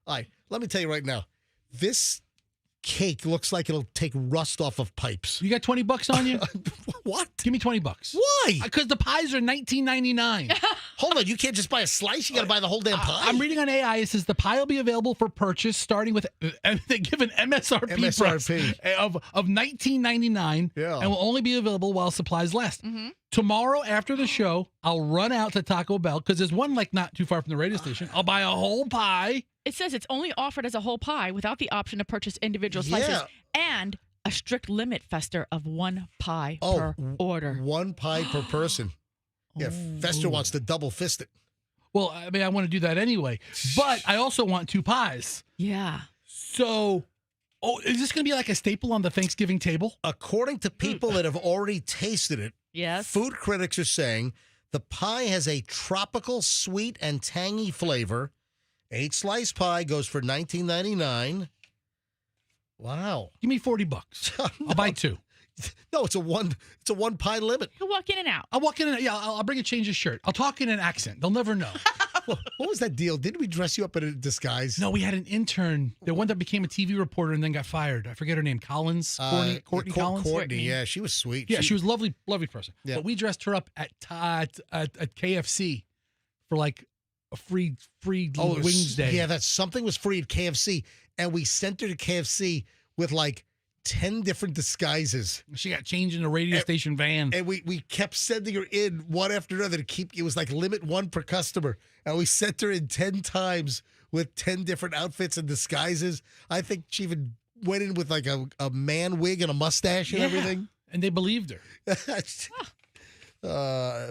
[SPEAKER 1] All right, let me tell you right now. This cake looks like it'll take rust off of pipes.
[SPEAKER 10] You got $20 on you?
[SPEAKER 1] What?
[SPEAKER 10] Give me $20.
[SPEAKER 1] Why?
[SPEAKER 10] Because the pies are $19.99.
[SPEAKER 1] Hold on, you can't just buy a slice. You got to buy the whole damn pie.
[SPEAKER 10] I'm reading on AI. It says the pie will be available for purchase starting with, and they give an MSRP price of $19.99, and will only be available while supplies last. Tomorrow after the show, I'll run out to Taco Bell because there's one like not too far from the radio station. I'll buy a whole pie.
[SPEAKER 5] It says it's only offered as a whole pie without the option to purchase individual slices and a strict limit, Fester, of one pie per order.
[SPEAKER 1] One pie per person. Yeah, Fester wants to double fist it.
[SPEAKER 10] Well, I mean, I want to do that anyway, but I also want 2 pies.
[SPEAKER 5] Yeah.
[SPEAKER 10] So, is this going to be like a staple on the Thanksgiving table?
[SPEAKER 1] According to people that have already tasted it,
[SPEAKER 5] yes,
[SPEAKER 1] food critics are saying the pie has a tropical, sweet, and tangy flavor. 8-slice pie goes for $19.99. Wow.
[SPEAKER 10] Give me $40. I'll buy 2.
[SPEAKER 1] No, it's a one pie limit.
[SPEAKER 5] He'll walk in and out.
[SPEAKER 10] I'll walk in and yeah, I'll bring a change of shirt. I'll talk in an accent. They'll never know.
[SPEAKER 1] What was that deal? Didn't we dress you up in a disguise?
[SPEAKER 10] No, we had an intern, the one that became a TV reporter and then got fired. I forget her name. Collins? Courtney Collins?
[SPEAKER 1] Courtney, yeah, she was sweet.
[SPEAKER 10] Yeah, she was a lovely person.
[SPEAKER 1] Yeah.
[SPEAKER 10] But we dressed her up at KFC for like a free wings day.
[SPEAKER 1] Yeah, something was free at KFC, and we sent her to KFC with like 10 different disguises.
[SPEAKER 10] She got changed in a radio station van.
[SPEAKER 1] And we kept sending her in one after another to keep, it was like limit 1 per customer. And we sent her in 10 times with 10 different outfits and disguises. I think she even went in with like a man wig and a mustache and everything.
[SPEAKER 10] And they believed her.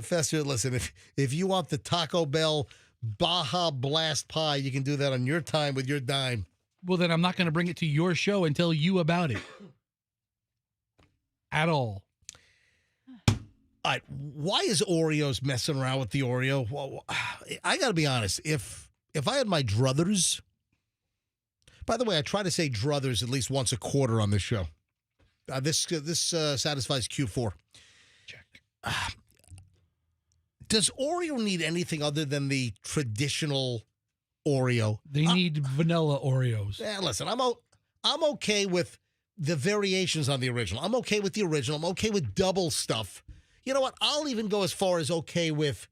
[SPEAKER 1] Fester, listen, if you want the Taco Bell Baja Blast pie, you can do that on your time with your dime.
[SPEAKER 10] Well, then I'm not going to bring it to your show and tell you about it. At all.
[SPEAKER 1] All right, why is Oreos messing around with the Oreo? Well, I got to be honest. If I had my druthers, by the way, I try to say druthers at least once a quarter on this show. This satisfies Q4.
[SPEAKER 10] Check.
[SPEAKER 1] Does Oreo need anything other than the traditional Oreo?
[SPEAKER 10] They need vanilla Oreos.
[SPEAKER 1] Yeah, listen, I'm okay with the variations on the original. I'm okay with the original. I'm okay with double stuff. You know what? I'll even go as far as okay with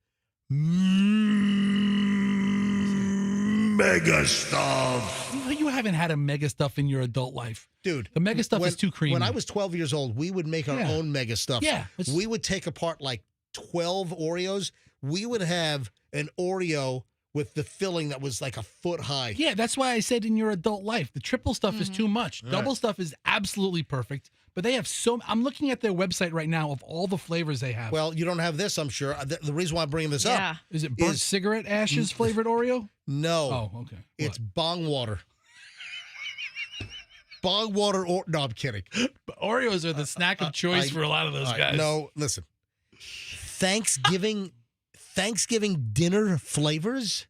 [SPEAKER 1] mega stuff.
[SPEAKER 10] You haven't had a mega stuff in your adult life.
[SPEAKER 1] Dude.
[SPEAKER 10] The mega stuff is too creamy.
[SPEAKER 1] When I was 12 years old, we would make our own mega stuff.
[SPEAKER 10] Yeah.
[SPEAKER 1] We would take apart like 12 Oreos. We would have an Oreo with the filling that was like a foot high.
[SPEAKER 10] Yeah, that's why I said in your adult life, the triple stuff is too much.
[SPEAKER 1] All
[SPEAKER 10] Double
[SPEAKER 1] right.
[SPEAKER 10] stuff is absolutely perfect. But they have I'm looking at their website right now of all the flavors they have.
[SPEAKER 1] Well, you don't have this, I'm sure. The reason why I'm bringing this up.
[SPEAKER 10] Is it burnt cigarette ashes flavored Oreo?
[SPEAKER 1] No.
[SPEAKER 10] Oh, okay.
[SPEAKER 1] It's bong water. Bong water. No, I'm kidding.
[SPEAKER 10] Oreos are the snack of choice for a lot of those guys.
[SPEAKER 1] No, listen. Thanksgiving dinner flavors?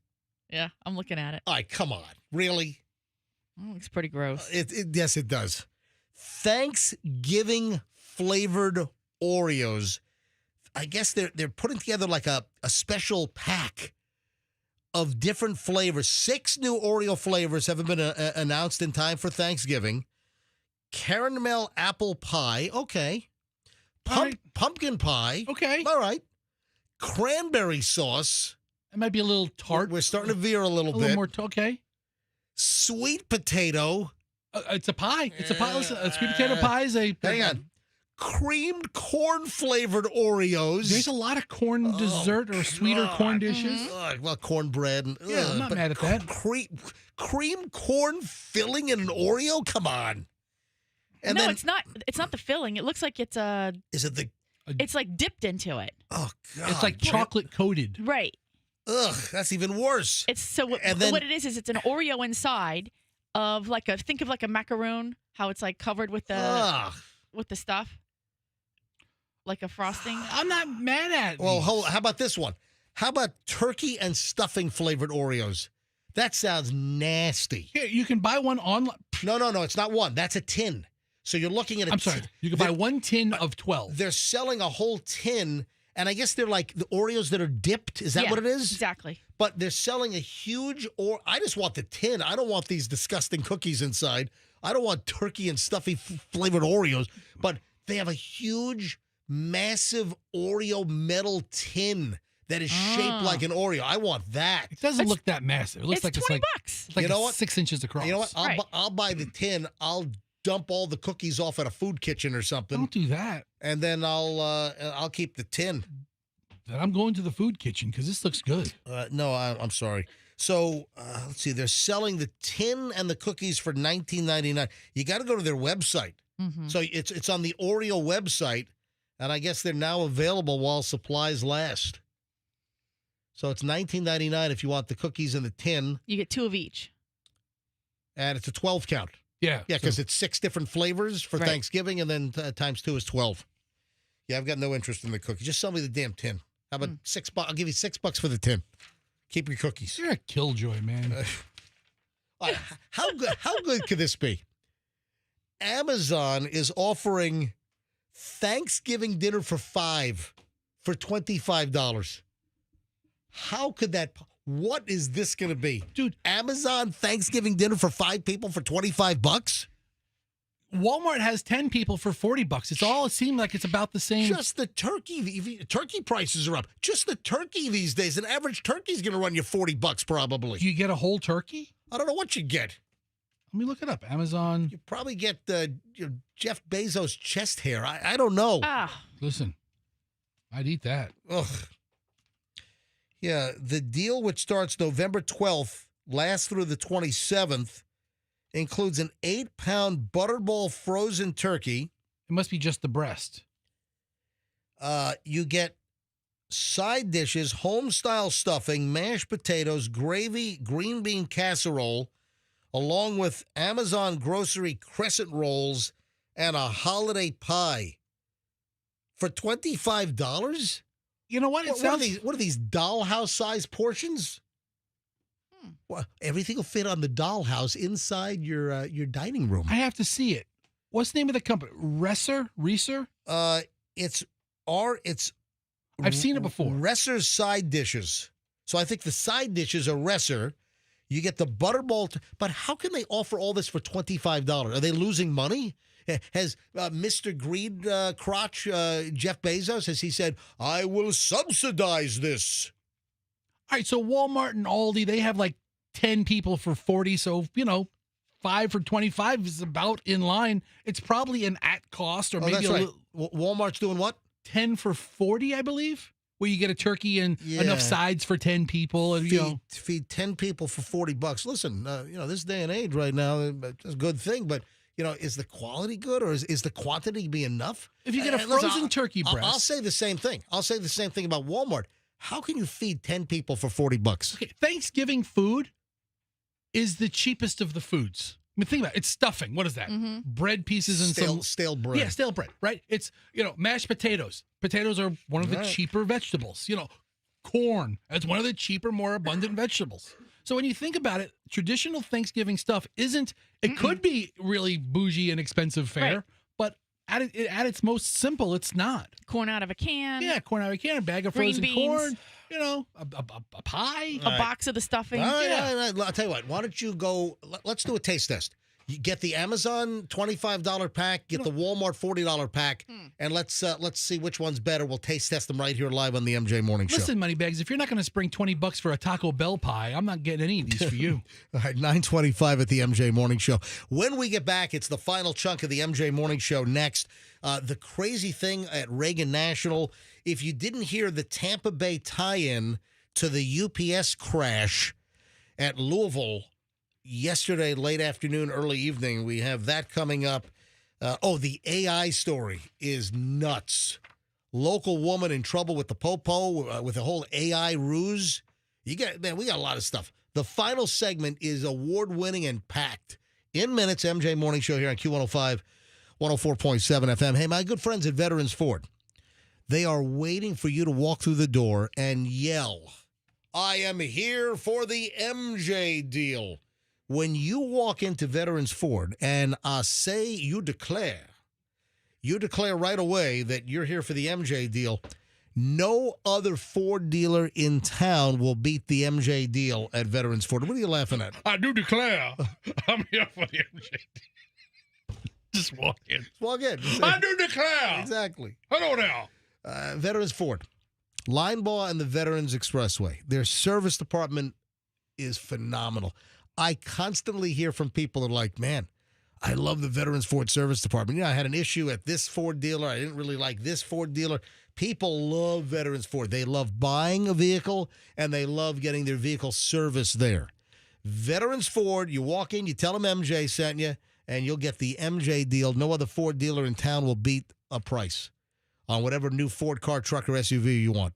[SPEAKER 5] Yeah, I'm looking at it.
[SPEAKER 1] All right, come on. Really?
[SPEAKER 5] It looks pretty gross.
[SPEAKER 1] Yes, it does. Thanksgiving flavored Oreos. I guess they're putting together like a special pack of different flavors. 6 new Oreo flavors haven't been announced in time for Thanksgiving. Caramel apple pie. Okay. Pumpkin pie.
[SPEAKER 10] Okay.
[SPEAKER 1] All right. Cranberry sauce.
[SPEAKER 10] It might be a little tart.
[SPEAKER 1] We're starting to veer a little bit.
[SPEAKER 10] A little more, okay.
[SPEAKER 1] Sweet potato.
[SPEAKER 10] It's a pie. It's a pie. Listen, a sweet potato pie is a...
[SPEAKER 1] Hang on. Creamed corn flavored Oreos.
[SPEAKER 10] There's a lot of corn dessert or sweeter corn dishes.
[SPEAKER 1] Well, cornbread. And,
[SPEAKER 10] I'm not mad at that.
[SPEAKER 1] Cream corn filling in an Oreo? Come on. And
[SPEAKER 5] no,
[SPEAKER 1] then,
[SPEAKER 5] it's not. It's not the filling. It looks like it's a.
[SPEAKER 1] Is it the
[SPEAKER 5] It's like dipped into it.
[SPEAKER 1] Oh God!
[SPEAKER 2] It's like chocolate coated.
[SPEAKER 5] Right.
[SPEAKER 1] Ugh, that's even worse.
[SPEAKER 5] It's so what it is it's an Oreo inside of think of like a macaroon, how it's like covered with the stuff. Like a frosting.
[SPEAKER 2] I'm not mad at
[SPEAKER 1] Well, how about this one? How about turkey and stuffing flavored Oreos? That sounds nasty.
[SPEAKER 2] Here, you can buy one online.
[SPEAKER 1] No, it's not one. That's a tin. So you're looking at a
[SPEAKER 2] I'm sorry. You can buy one tin of 12.
[SPEAKER 1] They're selling a whole tin, and I guess they're like the Oreos that are dipped. Is that what it is?
[SPEAKER 5] Exactly.
[SPEAKER 1] But they're selling a huge I just want the tin. I don't want these disgusting cookies inside. I don't want turkey and stuffy flavored Oreos. But they have a huge, massive Oreo metal tin that is shaped like an Oreo. I want that.
[SPEAKER 2] It doesn't look that massive. It looks like
[SPEAKER 5] $20.
[SPEAKER 2] It's like
[SPEAKER 1] you know what?
[SPEAKER 2] 6 inches across.
[SPEAKER 1] You know what? I'll buy the tin. I'll dump all the cookies off at a food kitchen or something.
[SPEAKER 2] Don't do that.
[SPEAKER 1] And then I'll keep the tin.
[SPEAKER 2] Then I'm going to the food kitchen because this looks good.
[SPEAKER 1] No, I'm sorry. So let's see. They're selling the tin and the cookies for $19.99. You got to go to their website.
[SPEAKER 5] Mm-hmm.
[SPEAKER 1] So it's on the Oreo website, and I guess they're now available while supplies last. So it's $19.99 if you want the cookies and the tin.
[SPEAKER 5] You get 2 of each.
[SPEAKER 1] And it's a 12 count.
[SPEAKER 2] Yeah.
[SPEAKER 1] Yeah, because it's 6 different flavors for Thanksgiving, and then times 2 is 12. Yeah, I've got no interest in the cookies. Just sell me the damn tin. How about $6? I'll give you $6 for the tin. Keep your cookies.
[SPEAKER 2] You're a killjoy, man.
[SPEAKER 1] How good could this be? Amazon is offering Thanksgiving dinner for 5 for $25. How could that? What is this going to be,
[SPEAKER 2] dude?
[SPEAKER 1] Amazon Thanksgiving dinner for 5 people for $25?
[SPEAKER 2] Walmart has 10 people for $40. It seems like it's about the same.
[SPEAKER 1] Just the turkey. Turkey prices are up. Just the turkey these days. An average turkey is going to run you $40 probably.
[SPEAKER 2] Do you get a whole turkey?
[SPEAKER 1] I don't know what you get.
[SPEAKER 2] Let me look it up. Amazon.
[SPEAKER 1] You probably get Jeff Bezos' chest hair. I don't know.
[SPEAKER 2] Listen, I'd eat that.
[SPEAKER 1] Ugh. Yeah, the deal, which starts November 12th, lasts through the 27th, includes an 8-pound Butterball frozen turkey.
[SPEAKER 2] It must be just the breast.
[SPEAKER 1] You get side dishes, home-style stuffing, mashed potatoes, gravy, green bean casserole, along with Amazon grocery crescent rolls and a holiday pie for $25.
[SPEAKER 2] You know what?
[SPEAKER 1] What are these dollhouse-sized portions? Well, everything will fit on the dollhouse inside your dining room.
[SPEAKER 2] I have to see it. What's the name of the company? Reeser?
[SPEAKER 1] It's
[SPEAKER 2] I've seen it before.
[SPEAKER 1] Resser's side dishes. So I think the side dishes are Resser. You get the Butterball. But how can they offer all this for $25? Are they losing money? Has Mr. Greed Crotch, Jeff Bezos, has he said, I will subsidize this?
[SPEAKER 2] All right, so Walmart and Aldi, they have like 10 people for 40. So, 5 for 25 is about in line. It's probably an at cost or maybe
[SPEAKER 1] that's
[SPEAKER 2] a
[SPEAKER 1] right.
[SPEAKER 2] little.
[SPEAKER 1] Walmart's doing what?
[SPEAKER 2] 10 for 40, I believe, where you get a turkey and enough sides for 10 people. And,
[SPEAKER 1] feed 10 people for $40. Listen, this day and age right now, it's a good thing, but is the quality good or is the quantity be enough?
[SPEAKER 2] If you get a frozen turkey breast.
[SPEAKER 1] I'll say the same thing. I'll say the same thing about Walmart. How can you feed 10 people for $40?
[SPEAKER 2] Okay, Thanksgiving food is the cheapest of the foods. I mean, think about it. It's stuffing. What is that?
[SPEAKER 5] Mm-hmm.
[SPEAKER 2] Bread pieces and
[SPEAKER 1] stale bread.
[SPEAKER 2] Yeah, stale bread, right? It's, mashed potatoes. Potatoes are one of the cheaper vegetables. Corn. That's one of the cheaper, more abundant vegetables. So when you think about it, traditional Thanksgiving stuff it could be really bougie and expensive fare, but at its most simple, it's not.
[SPEAKER 5] Corn out of a can.
[SPEAKER 2] Yeah, corn out of a can, a bag of
[SPEAKER 5] Green
[SPEAKER 2] frozen
[SPEAKER 5] beans.
[SPEAKER 2] corn, a pie.
[SPEAKER 5] A box of the stuffing.
[SPEAKER 1] All right. I'll tell you what. Why don't you go, let's do a taste test. You get the Amazon $25 pack, get the Walmart $40 pack, and let's see which one's better. We'll taste test them right here live on the MJ Morning Show.
[SPEAKER 2] Listen, Moneybags, if you're not going to spring $20 for a Taco Bell pie, I'm not getting any of these for you.
[SPEAKER 1] All right, 9:25 at the MJ Morning Show. When we get back, it's the final chunk of the MJ Morning Show next. The crazy thing at Reagan National, if you didn't hear the Tampa Bay tie-in to the UPS crash at Louisville yesterday, late afternoon, early evening, we have that coming up. The AI story is nuts. local woman in trouble with the popo, with the whole AI ruse. We got a lot of stuff. The final segment is award-winning and packed. In minutes, MJ Morning Show here on Q105, 104.7 FM. Hey, my good friends at Veterans Ford, they are waiting for you to walk through the door and yell, I am here for the MJ deal. When you walk into Veterans Ford and say you declare right away that you're here for the MJ deal, no other Ford dealer in town will beat the MJ deal at Veterans Ford. What are you laughing at?
[SPEAKER 2] I do declare I'm here for the MJ deal. Just walk in.
[SPEAKER 1] Walk in.
[SPEAKER 2] I do declare.
[SPEAKER 1] Exactly.
[SPEAKER 2] Hello now.
[SPEAKER 1] Veterans Ford, Linebaugh and the Veterans Expressway. Their service department is phenomenal. I constantly hear from people that are like, man, I love the Veterans Ford service department. You know, I had an issue at this Ford dealer. I didn't really like this Ford dealer. People love Veterans Ford. They love buying a vehicle, and they love getting their vehicle serviced there. Veterans Ford, you walk in, you tell them MJ sent you, and you'll get the MJ deal. No other Ford dealer in town will beat a price on whatever new Ford car, truck, or SUV you want.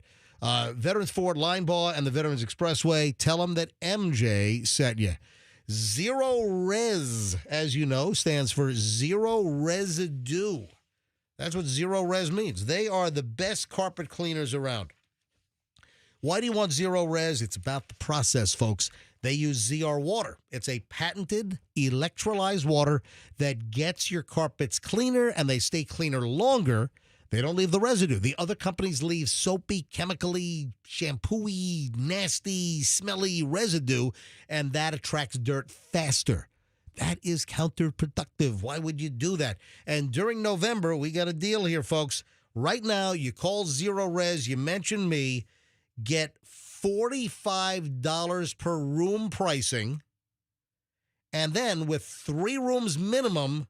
[SPEAKER 1] Veterans Ford, Linebaugh, and the Veterans Expressway, tell them that MJ sent you. Zero Res, as you know, stands for zero residue. That's what Zero Res means. They are the best carpet cleaners around. Why do you want Zero Res? It's about the process, folks. They use ZR water. It's a patented electrolyzed water that gets your carpets cleaner, and they stay cleaner longer. They don't leave the residue. The other companies leave soapy, chemically, shampooy, nasty, smelly residue, and that attracts dirt faster. That is counterproductive. Why would you do that? And during November, we got a deal here, folks. Right now, you call Zero Res, you mention me, get $45 per room pricing, and then with 3 rooms minimum,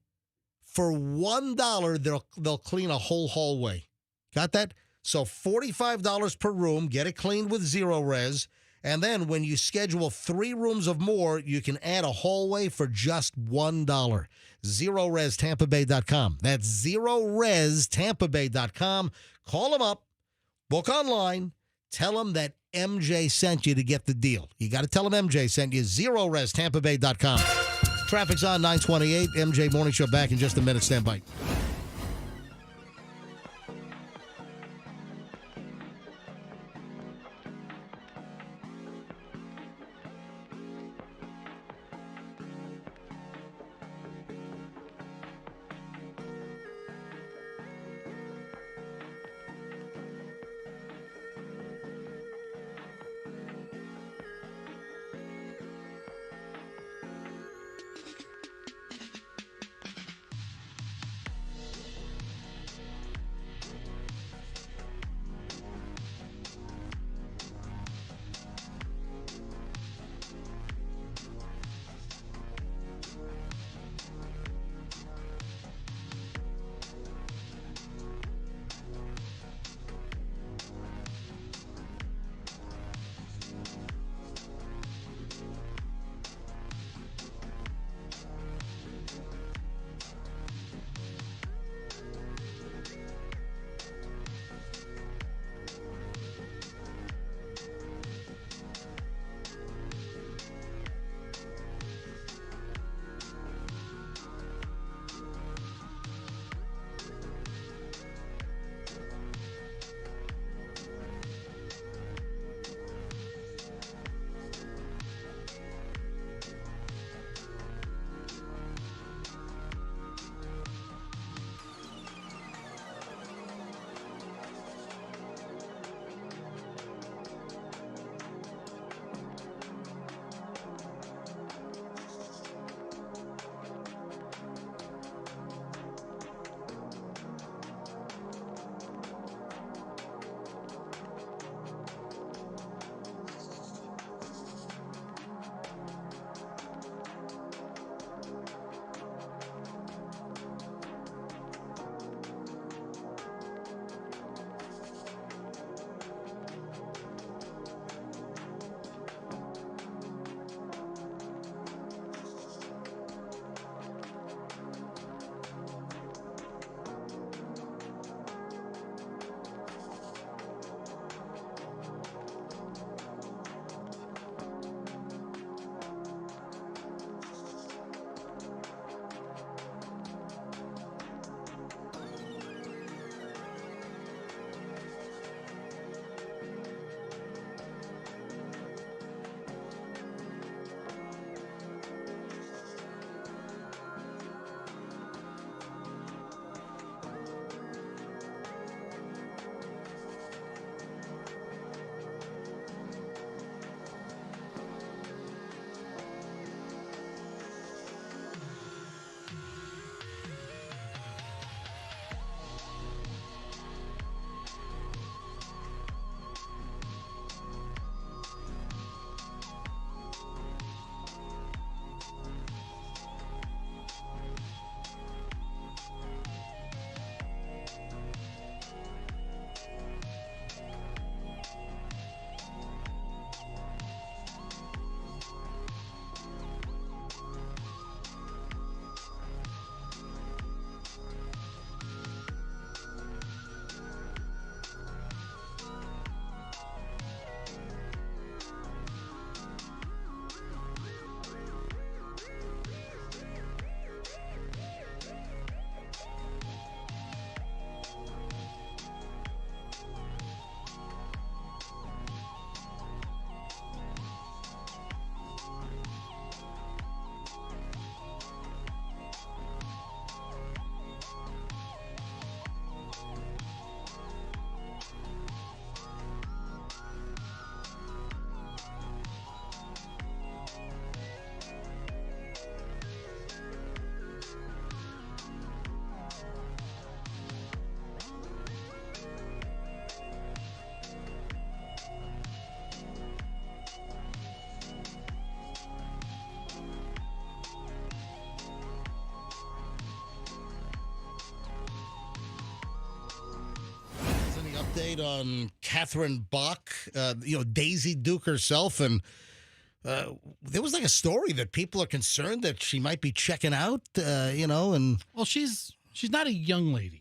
[SPEAKER 1] for $1, they'll clean a whole hallway. Got that? So $45 per room, get it cleaned with Zero Res, and then when you schedule 3 rooms of more, you can add a hallway for just $1. ZeroResTampaBay.com. That's ZeroResTampaBay.com. Call them up, book online, tell them that MJ sent you to get the deal. You got to tell them MJ sent you. ZeroResTampaBay.com. Traffic's on 928. MJ Morning Show back in just a minute. Stand by. update on Catherine Bach, Daisy Duke herself, and there was like a story that people are concerned that she might be checking out, and
[SPEAKER 2] well, she's not a young lady.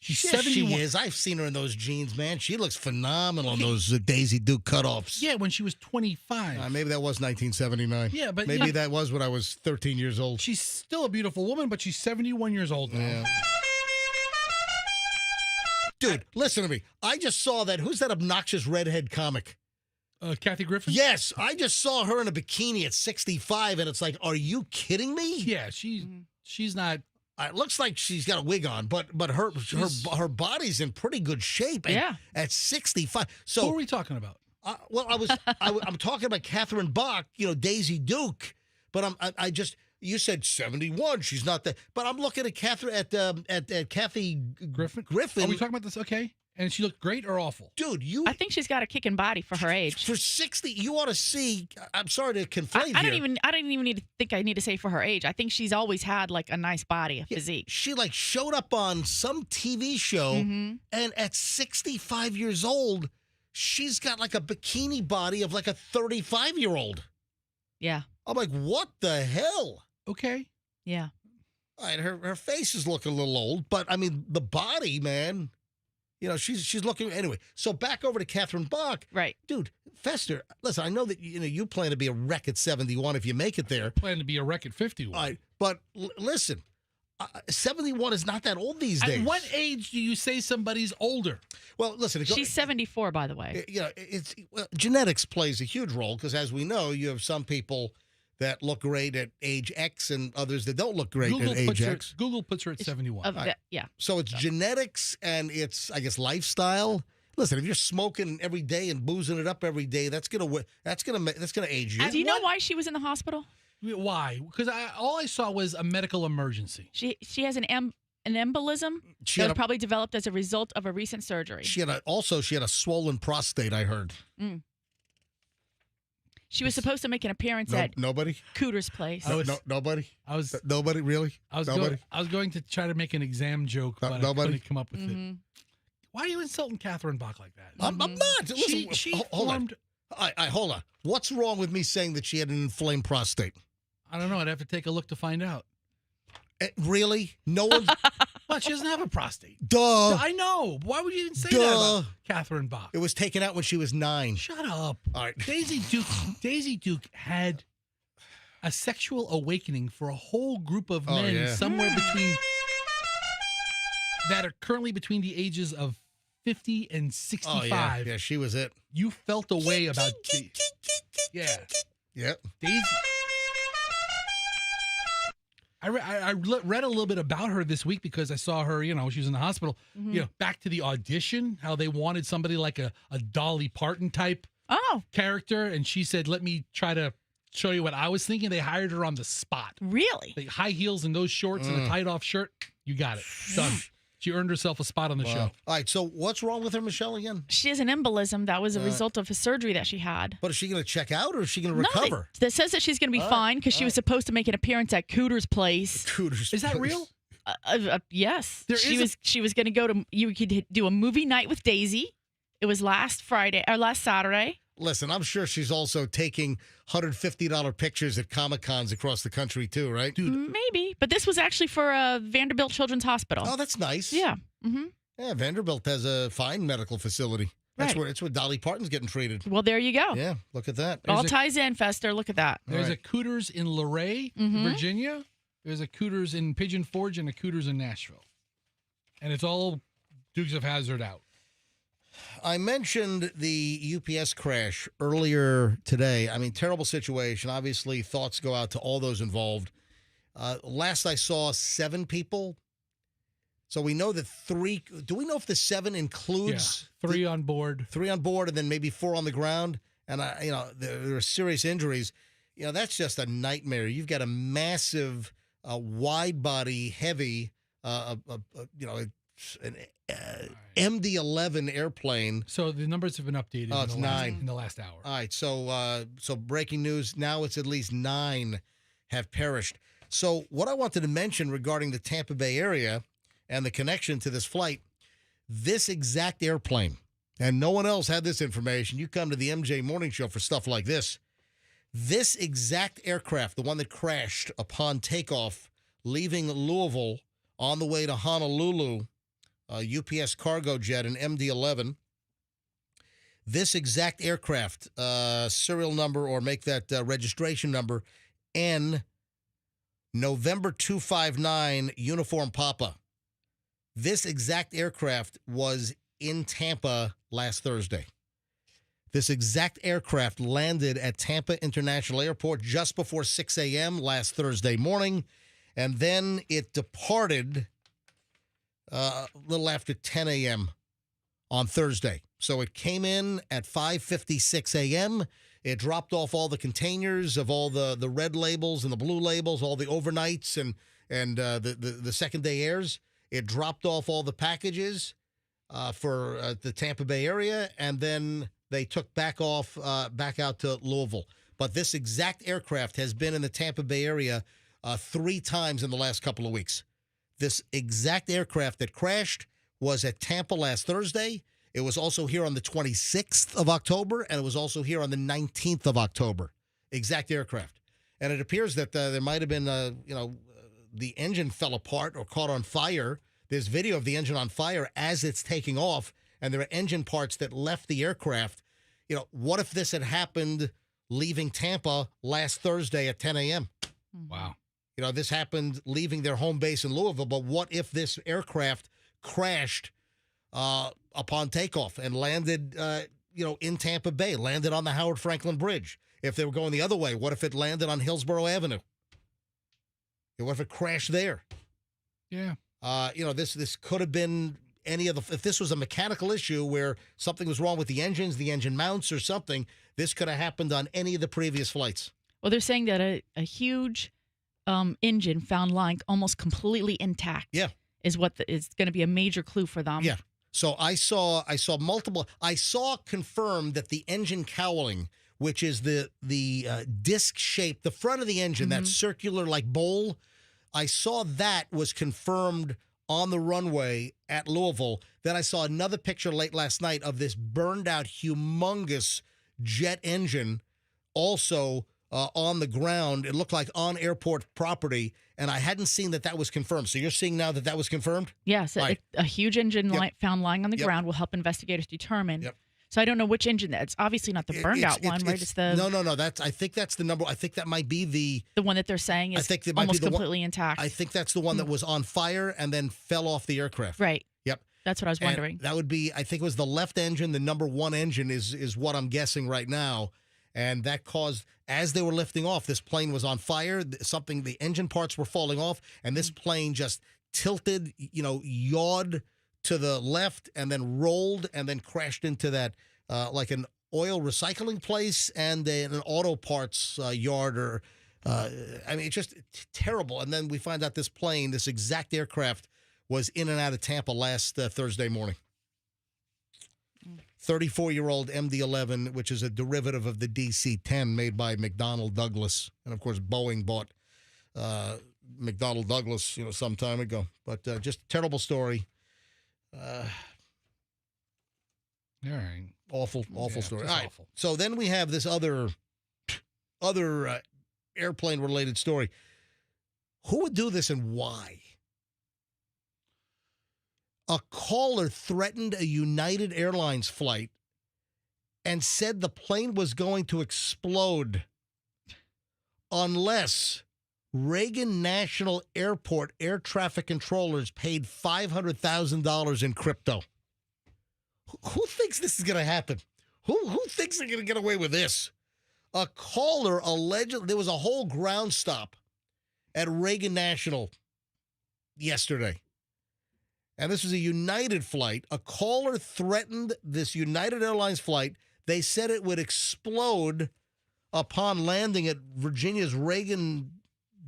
[SPEAKER 2] She's
[SPEAKER 1] yes,
[SPEAKER 2] 71.
[SPEAKER 1] she is. I've seen her in those jeans, man. She looks phenomenal in those Daisy Duke cutoffs.
[SPEAKER 2] Yeah, when she was 25.
[SPEAKER 1] Maybe that was 1979.
[SPEAKER 2] Yeah, but
[SPEAKER 1] maybe that was when I was 13 years old.
[SPEAKER 2] She's still a beautiful woman, but she's 71 years old now.
[SPEAKER 1] Yeah. Dude, listen to me. I just saw that. Who's that obnoxious redhead comic?
[SPEAKER 2] Kathy Griffin?
[SPEAKER 1] Yes, I just saw her in a bikini at 65, and it's like, are you kidding me?
[SPEAKER 2] Yeah, she's not.
[SPEAKER 1] It looks like she's got a wig on, but her body's in pretty good shape. And at 65. So
[SPEAKER 2] who are we talking about?
[SPEAKER 1] I'm talking about Catherine Bach, Daisy Duke, but you said 71. She's not that, but I'm looking at Catherine at Kathy Griffin.
[SPEAKER 2] Are we talking about this? Okay. And she looked great or awful?
[SPEAKER 1] Dude,
[SPEAKER 5] I think she's got a kicking body for her age.
[SPEAKER 1] For 60, you ought to see. I'm sorry to conflate
[SPEAKER 5] I
[SPEAKER 1] here.
[SPEAKER 5] don't even need to think I need to say for her age. I think she's always had like a nice body, a physique.
[SPEAKER 1] She like showed up on some TV show, and at 65 years old, she's got like a bikini body of like a 35-year-old.
[SPEAKER 5] Yeah.
[SPEAKER 1] I'm like, what the hell?
[SPEAKER 2] Okay.
[SPEAKER 5] Yeah.
[SPEAKER 1] All right, her face is looking a little old, but I mean the body, man. She's looking anyway. So back over to Catherine Bach.
[SPEAKER 5] Right.
[SPEAKER 1] Dude, Fester, listen, I know that you plan to be a wreck at 71 if you make it there.
[SPEAKER 2] Plan to be a wreck at 51.
[SPEAKER 1] All right, but listen, 71 is not that old these days.
[SPEAKER 2] At what age do you say somebody's older?
[SPEAKER 1] Well, listen.
[SPEAKER 5] She's 74, by the way.
[SPEAKER 1] Genetics plays a huge role because, as we know, you have some people that look great at age X and others that don't look great at age X.
[SPEAKER 2] Google puts her at 71.
[SPEAKER 5] Yeah.
[SPEAKER 1] So it's genetics and it's, I guess, lifestyle. Listen, if you're smoking every day and boozing it up every day, that's gonna age you.
[SPEAKER 5] Do you know why she was in the hospital?
[SPEAKER 2] Why? Because all I saw was a medical emergency.
[SPEAKER 5] She has an embolism that was probably developed as a result of a recent surgery.
[SPEAKER 1] She had a swollen prostate, I heard.
[SPEAKER 5] She was supposed to make an appearance at
[SPEAKER 1] nobody
[SPEAKER 5] Cooter's place.
[SPEAKER 1] Nobody. Nobody really.
[SPEAKER 2] I was going to try to make an exam joke, but I couldn't come up with it. Why are you insulting Catherine Bach like that?
[SPEAKER 1] I'm not. Listen, hold on. What's wrong with me saying that she had an inflamed prostate?
[SPEAKER 2] I don't know. I'd have to take a look to find out.
[SPEAKER 1] Really? No one.
[SPEAKER 2] But she doesn't have a prostate.
[SPEAKER 1] Duh.
[SPEAKER 2] I know. Why would you even say that about Catherine Bach?
[SPEAKER 1] It was taken out when she was 9.
[SPEAKER 2] Shut up.
[SPEAKER 1] All right.
[SPEAKER 2] Daisy Duke had a sexual awakening for a whole group of men somewhere between that are currently between the ages of 50 and 65.
[SPEAKER 1] Oh, yeah, she was it.
[SPEAKER 2] You felt a way about Yeah. Daisy. I read a little bit about her this week because I saw her, she was in the hospital. Back to the audition, how they wanted somebody like a Dolly Parton type character. And she said, let me try to show you what I was thinking. They hired her on the spot.
[SPEAKER 5] Really?
[SPEAKER 2] Like high heels and those shorts and a tight off shirt. You got it. Done. She earned herself a spot on the show.
[SPEAKER 1] All right, so what's wrong with her, Michelle, again?
[SPEAKER 5] She has an embolism that was a result of a surgery that she had.
[SPEAKER 1] But is she going to check out or is she going to recover?
[SPEAKER 5] That says that she's going to be fine because she was supposed to make an appearance at Cooter's place.
[SPEAKER 2] Is that real?
[SPEAKER 5] Yes. She was going to go to, you could do a movie night with Daisy. It was last Saturday.
[SPEAKER 1] Listen, I'm sure she's also taking $150 pictures at Comic-Cons across the country too, right?
[SPEAKER 5] Dude. Maybe. But this was actually for Vanderbilt Children's Hospital.
[SPEAKER 1] Oh, that's nice.
[SPEAKER 5] Yeah. Mm-hmm.
[SPEAKER 1] Yeah, Vanderbilt has a fine medical facility. That's where Dolly Parton's getting treated.
[SPEAKER 5] Well, there you go.
[SPEAKER 1] Yeah, look at that.
[SPEAKER 5] All ties in, Fester. Look at that.
[SPEAKER 2] There's a Cooters in Luray, Virginia. There's a Cooters in Pigeon Forge and a Cooters in Nashville. And it's all Dukes of Hazzard out.
[SPEAKER 1] I mentioned the UPS crash earlier today. I mean, terrible situation. Obviously, thoughts go out to all those involved. Last I saw, 7 people. So we know that 3. Do we know if the 7 includes
[SPEAKER 2] 3 on board?
[SPEAKER 1] 3 on board, and then maybe 4 on the ground. And there are serious injuries. That's just a nightmare. You've got a massive, wide body, heavy, an MD-11 airplane.
[SPEAKER 2] So the numbers have been updated.
[SPEAKER 1] Oh, it's 9
[SPEAKER 2] in the last hour.
[SPEAKER 1] All right, so breaking news. Now it's at least 9 have perished. So what I wanted to mention regarding the Tampa Bay area and the connection to this flight, this exact airplane and no one else had this information. You come to the MJ Morning Show for stuff like this. This exact aircraft, the one that crashed upon takeoff, leaving Louisville on the way to Honolulu, UPS cargo jet, an MD-11. This exact aircraft, serial number, or make that registration number, N, November 259, Uniform Papa. This exact aircraft was in Tampa last Thursday. This exact aircraft landed at Tampa International Airport just before 6 a.m. last Thursday morning, and then it departed a little after 10 a.m. on Thursday. So it came in at 5:56 a.m. It dropped off all the containers of all the red labels and the blue labels, all the overnights and the second-day airs. It dropped off all the packages for the Tampa Bay area, and then they took back out to Louisville. But this exact aircraft has been in the Tampa Bay area 3 times in the last couple of weeks. This exact aircraft that crashed was at Tampa last Thursday. It was also here on the 26th of October, and it was also here on the 19th of October. Exact aircraft. And it appears that there might have been, the engine fell apart or caught on fire. There's video of the engine on fire as it's taking off, and there are engine parts that left the aircraft. What if this had happened leaving Tampa last Thursday at 10 a.m.?
[SPEAKER 2] Wow.
[SPEAKER 1] This happened leaving their home base in Louisville, but what if this aircraft crashed upon takeoff and landed, in Tampa Bay, landed on the Howard Franklin Bridge? If they were going the other way, what if it landed on Hillsborough Avenue? What if it crashed there?
[SPEAKER 2] Yeah.
[SPEAKER 1] This could have been if this was a mechanical issue where something was wrong with the engines, the engine mounts or something, this could have happened on any of the previous flights.
[SPEAKER 5] Well, they're saying that a huge engine found lying almost completely intact.
[SPEAKER 1] Yeah.
[SPEAKER 5] Is what is going to be a major clue for them.
[SPEAKER 1] Yeah. So I saw confirmed that the engine cowling, which is the disc shape, the front of the engine, that circular like bowl, I saw that was confirmed on the runway at Louisville. Then I saw another picture late last night of this burned out, humongous jet engine also on the ground. It looked like on airport property, and I hadn't seen that was confirmed. So you're seeing now that was confirmed?
[SPEAKER 5] Yes,
[SPEAKER 1] Right.
[SPEAKER 5] a huge engine found lying on the ground will help investigators determine. So I don't know which engine. It's obviously not the burned out one, right? It's the
[SPEAKER 1] no. I think that's the number. I think that might be the
[SPEAKER 5] one that they're saying is almost completely intact.
[SPEAKER 1] I think that's the one that was on fire and then fell off the aircraft.
[SPEAKER 5] Right.
[SPEAKER 1] Yep.
[SPEAKER 5] That's what I was wondering.
[SPEAKER 1] And that would be. I think it was the left engine. The number 1 engine is what I'm guessing right now, and that caused, as they were lifting off, this plane was on fire. The engine parts were falling off, and this plane just tilted, yawed to the left and then rolled and then crashed into that like an oil recycling place and an auto parts yard it's just terrible. And then we find out this exact aircraft was in and out of Tampa last Thursday morning. 34-year-old MD-11, which is a derivative of the DC-10 made by McDonnell Douglas. And, of course, Boeing bought McDonnell Douglas, some time ago. But just a terrible story.
[SPEAKER 2] All right.
[SPEAKER 1] Awful story. All right.
[SPEAKER 2] Awful.
[SPEAKER 1] So then we have this other airplane-related story. Who would do this and why? A caller threatened a United Airlines flight and said the plane was going to explode unless Reagan National Airport air traffic controllers paid $500,000 in crypto. Who thinks this is going to happen? Who thinks they're going to get away with this? A caller allegedly, there was a whole ground stop at Reagan National yesterday. And this was a United flight. A caller threatened this United Airlines flight. They said it would explode upon landing at Virginia's Reagan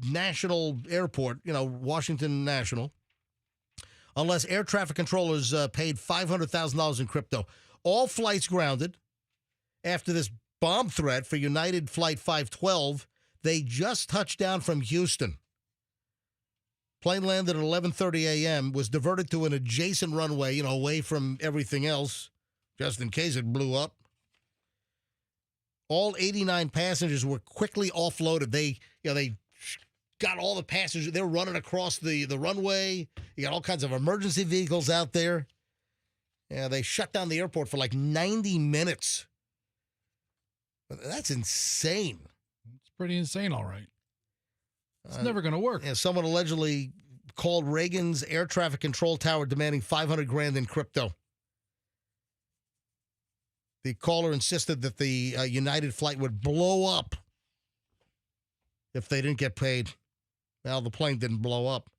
[SPEAKER 1] National Airport, Washington National, unless air traffic controllers paid $500,000 in crypto. All flights grounded after this bomb threat for United Flight 512. They just touched down from Houston. Plane landed at 11:30 a.m., was diverted to an adjacent runway, away from everything else, just in case it blew up. All 89 passengers were quickly offloaded. They got all the passengers. They're running across the runway. You got all kinds of emergency vehicles out there. Yeah, they shut down the airport for like 90 minutes. That's insane.
[SPEAKER 2] It's pretty insane, all right. It's never going to work.
[SPEAKER 1] Yeah, someone allegedly called Reagan's air traffic control tower demanding $500,000 in crypto. The caller insisted that the United flight would blow up if they didn't get paid. Well, the plane didn't blow up.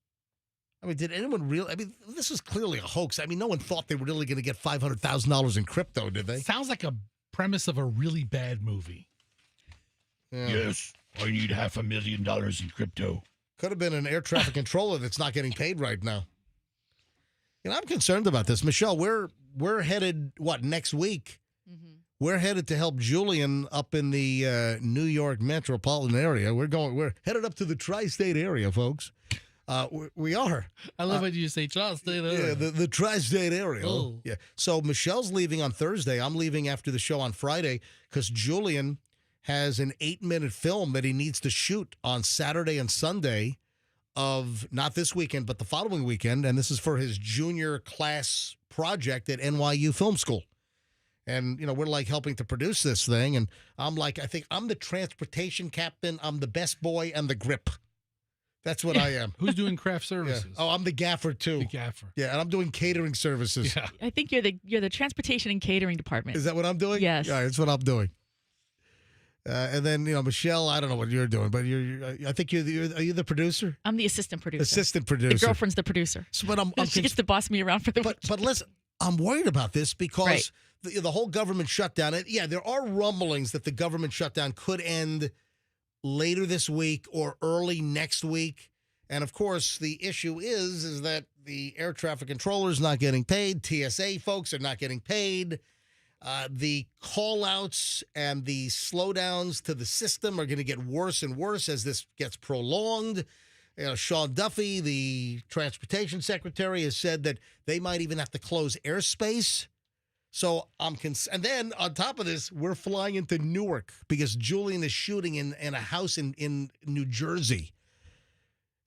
[SPEAKER 1] I mean, did anyone really? I mean, this was clearly a hoax. I mean, no one thought they were really going to get $500,000 in crypto, did they?
[SPEAKER 2] Sounds like a premise of a really bad movie.
[SPEAKER 1] Yeah.
[SPEAKER 10] Yes, I need $500,000 in crypto.
[SPEAKER 1] Could have been an air traffic controller that's not getting paid right now. You know, I'm concerned about this. Michelle, we're headed, next week? We're headed to help Julian up in the New York metropolitan area. We're headed up to the tri-state area, folks. We are.
[SPEAKER 2] I love when you say tri-state area.
[SPEAKER 1] Yeah, the tri-state area.
[SPEAKER 2] Oh.
[SPEAKER 1] Yeah. So Michelle's leaving on Thursday. I'm leaving after the show on Friday because Julian has an 8-minute film that he needs to shoot on Saturday and Sunday of not this weekend, but the following weekend. And this is for his junior class project at NYU Film School. And, you know, we're like helping to produce this thing. And I'm like, I think I'm the transportation captain. I'm the best boy and the grip. That's what I am.
[SPEAKER 2] Who's doing craft services?
[SPEAKER 1] Yeah. Oh, I'm the gaffer too.
[SPEAKER 2] The gaffer.
[SPEAKER 1] Yeah, and I'm doing catering services.
[SPEAKER 2] Yeah.
[SPEAKER 5] I think you're the transportation and catering department.
[SPEAKER 1] Is that what I'm doing?
[SPEAKER 5] Yes.
[SPEAKER 1] Yeah, that's what I'm doing. And then, you know, Michelle, I don't know what you're doing, but I think are you the producer?
[SPEAKER 5] I'm the assistant producer.
[SPEAKER 1] Assistant producer.
[SPEAKER 5] The girlfriend's the producer.
[SPEAKER 1] So, but
[SPEAKER 5] she gets to boss me around for the week.
[SPEAKER 1] But listen, I'm worried about this because
[SPEAKER 5] Right.
[SPEAKER 1] the whole government shutdown. Yeah, there are rumblings that the government shutdown could end later this week or early next week. And of course, the issue is that the air traffic controllers not getting paid. TSA folks are not getting paid. The call-outs and the slowdowns to the system are going to get worse and worse as this gets prolonged. You know, Sean Duffy, the transportation secretary, has said that they might even have to close airspace. So and then on top of this, we're flying into Newark because Julian is shooting in a house in New Jersey,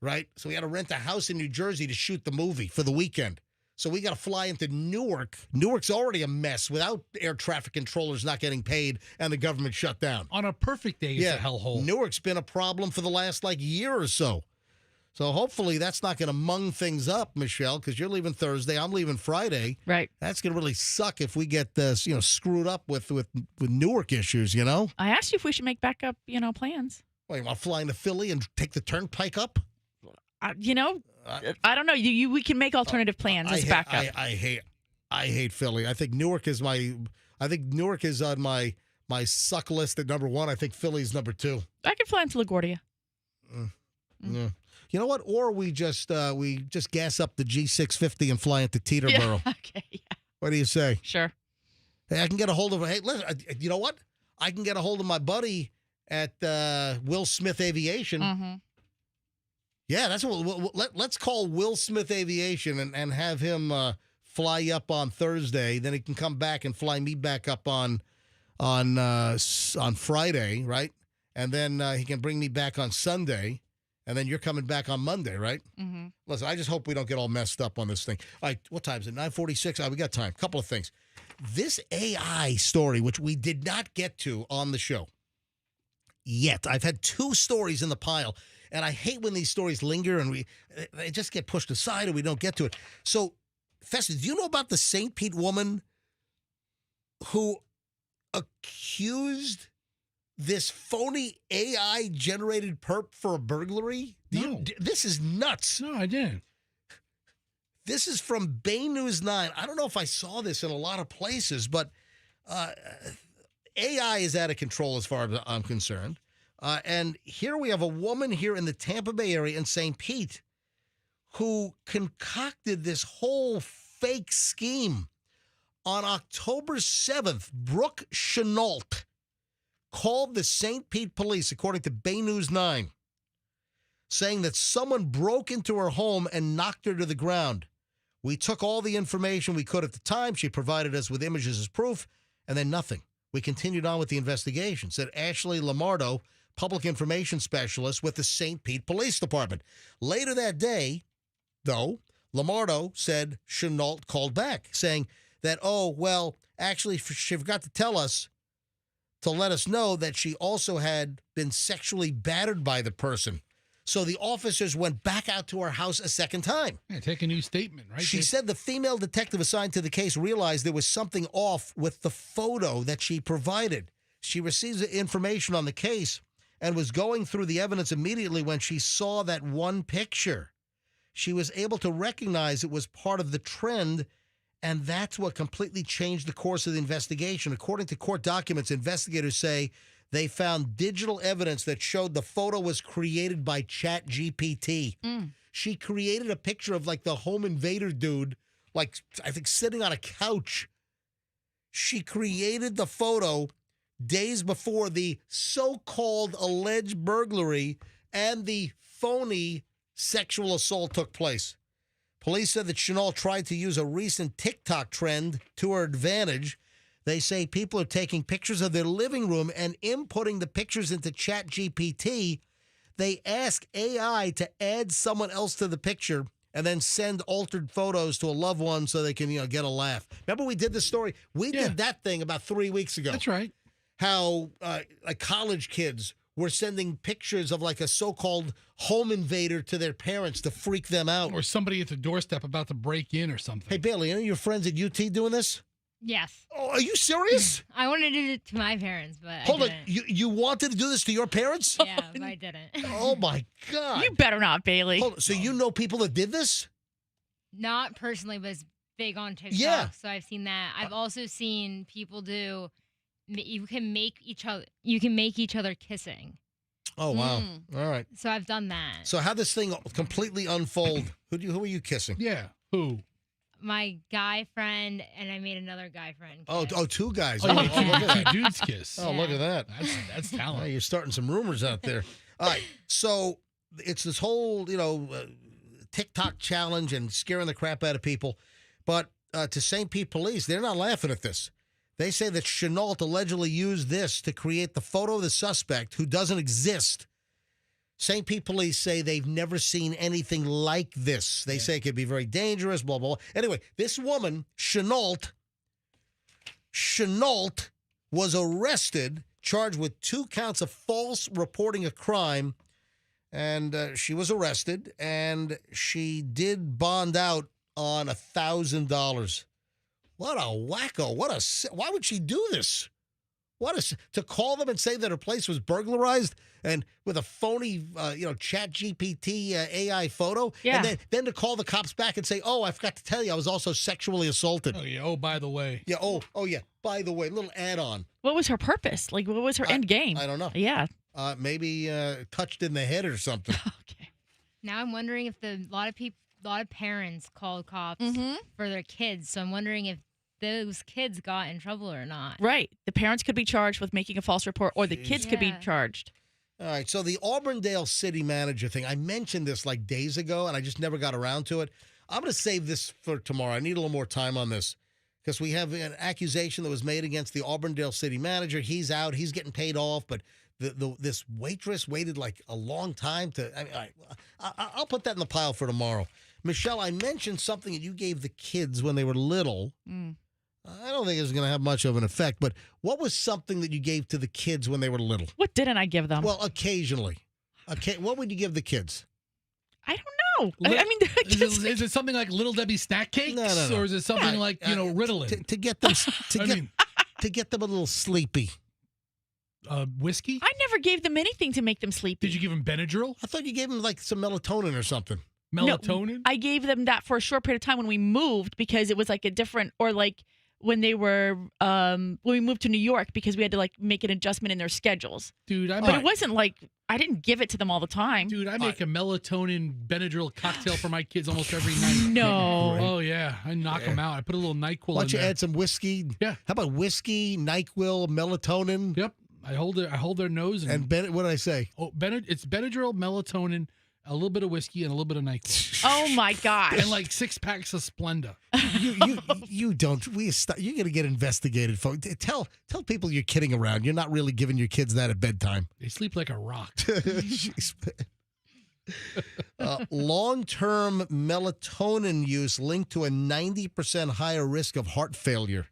[SPEAKER 1] right? So we got to rent a house in New Jersey to shoot the movie for the weekend. So we got to fly into Newark. Newark's already a mess without air traffic controllers not getting paid and the government shut down.
[SPEAKER 2] On a perfect day, it's a hellhole.
[SPEAKER 1] Newark's been a problem for the last year or so. So hopefully that's not going to mung things up, Michelle, because you're leaving Thursday. I'm leaving Friday.
[SPEAKER 5] Right.
[SPEAKER 1] That's going to really suck if we get this, screwed up with Newark issues,
[SPEAKER 5] I asked you if we should make backup, plans.
[SPEAKER 1] Well, you want to fly into Philly and take the turnpike up?
[SPEAKER 5] I don't know. We can make alternative plans as backup.
[SPEAKER 1] I hate Philly. I think Newark is on my suck list at number 1. I think Philly's number 2.
[SPEAKER 5] I could fly into LaGuardia.
[SPEAKER 1] Yeah. You know what? Or we just gas up the G650 and fly into Teterboro.
[SPEAKER 5] Yeah, okay. Yeah.
[SPEAKER 1] What do you say?
[SPEAKER 5] Sure.
[SPEAKER 1] Hey, I can get a hold of. Hey, listen. You know what? I can get a hold of my buddy at Will Smith Aviation.
[SPEAKER 5] Mm-hmm.
[SPEAKER 1] Yeah, that's what. Let's call Will Smith Aviation and have him fly you up on Thursday. Then he can come back and fly me back up on Friday, right? And then he can bring me back on Sunday. And then you're coming back on Monday, right?
[SPEAKER 5] Mm-hmm.
[SPEAKER 1] Listen, I just hope we don't get all messed up on this thing. All right, what time is it? 9:46? We got time. Couple of things. This AI story, which we did not get to on the show yet. I've had 2 stories in the pile, and I hate when these stories linger and they just get pushed aside and we don't get to it. So, Festus, do you know about the St. Pete woman who accused this phony AI-generated perp for a burglary?
[SPEAKER 2] No.
[SPEAKER 1] This is nuts.
[SPEAKER 2] No, I didn't.
[SPEAKER 1] This is from Bay News 9. I don't know if I saw this in a lot of places, but AI is out of control as far as I'm concerned. And here we have a woman here in the Tampa Bay area in St. Pete who concocted this whole fake scheme. On October 7th, Brooke Chenault called the St. Pete police, according to Bay News 9, saying that someone broke into her home and knocked her to the ground. We took all the information we could at the time. She provided us with images as proof, and then nothing. We continued on with the investigation, said Ashley Lamardo, public information specialist with the St. Pete Police Department. Later that day, though, Lamardo said Chenault called back, saying that, actually, she forgot to tell us to let us know that she also had been sexually battered by the person. So the officers went back out to her house a second time.
[SPEAKER 2] Yeah, take a new statement, right?
[SPEAKER 1] She said the female detective assigned to the case realized there was something off with the photo that she provided. She received information on the case and was going through the evidence immediately when she saw that one picture. She was able to recognize it was part of the trend, and that's what completely changed the course of the investigation. According to court documents, investigators say they found digital evidence that showed the photo was created by ChatGPT. She created a picture of like the home invader dude, like I think sitting on a couch. She created the photo days before the so-called alleged burglary and the phony sexual assault took place. Police said that Chenault tried to use a recent TikTok trend to her advantage. They say people are taking pictures of their living room and inputting the pictures into ChatGPT. They ask AI to add someone else to the picture and then send altered photos to a loved one so they can, get a laugh. Remember we did this story? We did that thing about 3 weeks ago.
[SPEAKER 2] That's right.
[SPEAKER 1] How like college kids were sending pictures of like a so-called home invader to their parents to freak them out.
[SPEAKER 2] Or somebody at the doorstep about to break in or something.
[SPEAKER 1] Hey, Bailey, any of your friends at UT doing this?
[SPEAKER 3] Yes.
[SPEAKER 1] Oh, are you serious?
[SPEAKER 3] I wanted to do it to my parents, but
[SPEAKER 1] Hold
[SPEAKER 3] I
[SPEAKER 1] on.
[SPEAKER 3] didn't.
[SPEAKER 1] You wanted to do this to your parents?
[SPEAKER 3] Yeah, but I didn't.
[SPEAKER 1] Oh, my God.
[SPEAKER 5] You better not, Bailey.
[SPEAKER 1] Hold on. So you know people that did this?
[SPEAKER 3] Not personally, but it's big on TikTok.
[SPEAKER 1] Yeah.
[SPEAKER 3] So I've seen that. I've also seen people do. You can make each other kissing.
[SPEAKER 1] Oh, wow. All right.
[SPEAKER 3] So I've done that.
[SPEAKER 1] So how this thing completely unfold? Who are you kissing?
[SPEAKER 2] Yeah. Who?
[SPEAKER 3] My guy friend, and I made another guy friend.
[SPEAKER 1] Oh, two guys.
[SPEAKER 2] Oh,
[SPEAKER 1] look at that.
[SPEAKER 2] two dudes kiss.
[SPEAKER 1] Oh, look at that.
[SPEAKER 2] That's talent.
[SPEAKER 1] Hey, you're starting some rumors out there. All right. So it's this whole, TikTok challenge and scaring the crap out of people. But to St. Pete Police, they're not laughing at this. They say that Chenault allegedly used this to create the photo of the suspect who doesn't exist. St. Pete Police say they've never seen anything like this. They say it could be very dangerous, blah, blah, blah. Anyway, this woman, Chenault was arrested, charged with 2 counts of false reporting a crime, and she was arrested, and she did bond out on $1,000. What a wacko. Why would she do this? To call them and say that her place was burglarized and with a phony, ChatGPT AI photo,
[SPEAKER 5] Yeah.
[SPEAKER 1] and then to call the cops back and say, "Oh, I forgot to tell you, I was also sexually assaulted."
[SPEAKER 2] Oh yeah. Oh, by the way.
[SPEAKER 1] Yeah. Oh yeah. By the way, little add-on.
[SPEAKER 5] What was her purpose? Like, what was her end game?
[SPEAKER 1] I don't know.
[SPEAKER 5] Yeah.
[SPEAKER 1] Maybe touched in the head or something.
[SPEAKER 3] Now I'm wondering if a lot of parents called cops for their kids. So I'm wondering if those kids got in trouble or not.
[SPEAKER 5] Right. The parents could be charged with making a false report, or the kids could be charged.
[SPEAKER 1] All right, so the Auburndale city manager thing, I mentioned this like days ago, and I just never got around to it. I'm going to save this for tomorrow. I need a little more time on this because we have an accusation that was made against the Auburndale city manager. He's out. He's getting paid off, but this waitress waited like a long time to. I'll put that in the pile for tomorrow. Michelle, I mentioned something that you gave the kids when they were little. I don't think it's going to have much of an effect, but what was something that you gave to the kids when they were little?
[SPEAKER 5] What didn't I give them?
[SPEAKER 1] Well, occasionally. Okay, what would you give the kids?
[SPEAKER 5] I don't know. I mean,
[SPEAKER 2] is it something like Little Debbie snack cakes?
[SPEAKER 1] No.
[SPEAKER 2] Or is it something like, Ritalin?
[SPEAKER 1] To get them to get them a little sleepy.
[SPEAKER 2] Whiskey?
[SPEAKER 5] I never gave them anything to make them sleepy.
[SPEAKER 2] Did you give them Benadryl?
[SPEAKER 1] I thought you gave them like some melatonin or something.
[SPEAKER 2] Melatonin?
[SPEAKER 5] No, I gave them that for a short period of time when we moved because it was like a different, or like when they were, when we moved to New York because we had to like make an adjustment in their schedules.
[SPEAKER 2] Dude,
[SPEAKER 5] it wasn't like, I didn't give it to them all the time.
[SPEAKER 2] Dude, I make a melatonin Benadryl cocktail for my kids almost every night.
[SPEAKER 5] No.
[SPEAKER 2] Oh, yeah. I knock them out. I put a little NyQuil in there.
[SPEAKER 1] Why don't you add some whiskey?
[SPEAKER 2] Yeah.
[SPEAKER 1] How about whiskey, NyQuil, melatonin?
[SPEAKER 2] Yep. I hold their nose.
[SPEAKER 1] And what did I say?
[SPEAKER 2] Oh, it's Benadryl, melatonin,
[SPEAKER 10] a little bit of whiskey, and a little bit of NyQuil.
[SPEAKER 5] Oh my gosh!
[SPEAKER 10] And like 6 packs of Splenda.
[SPEAKER 1] You don't. You're going to get investigated, folks. Tell people you're kidding around. You're not really giving your kids that at bedtime.
[SPEAKER 10] They sleep like a rock.
[SPEAKER 1] Long-term melatonin use linked to a 90% higher risk of heart failure.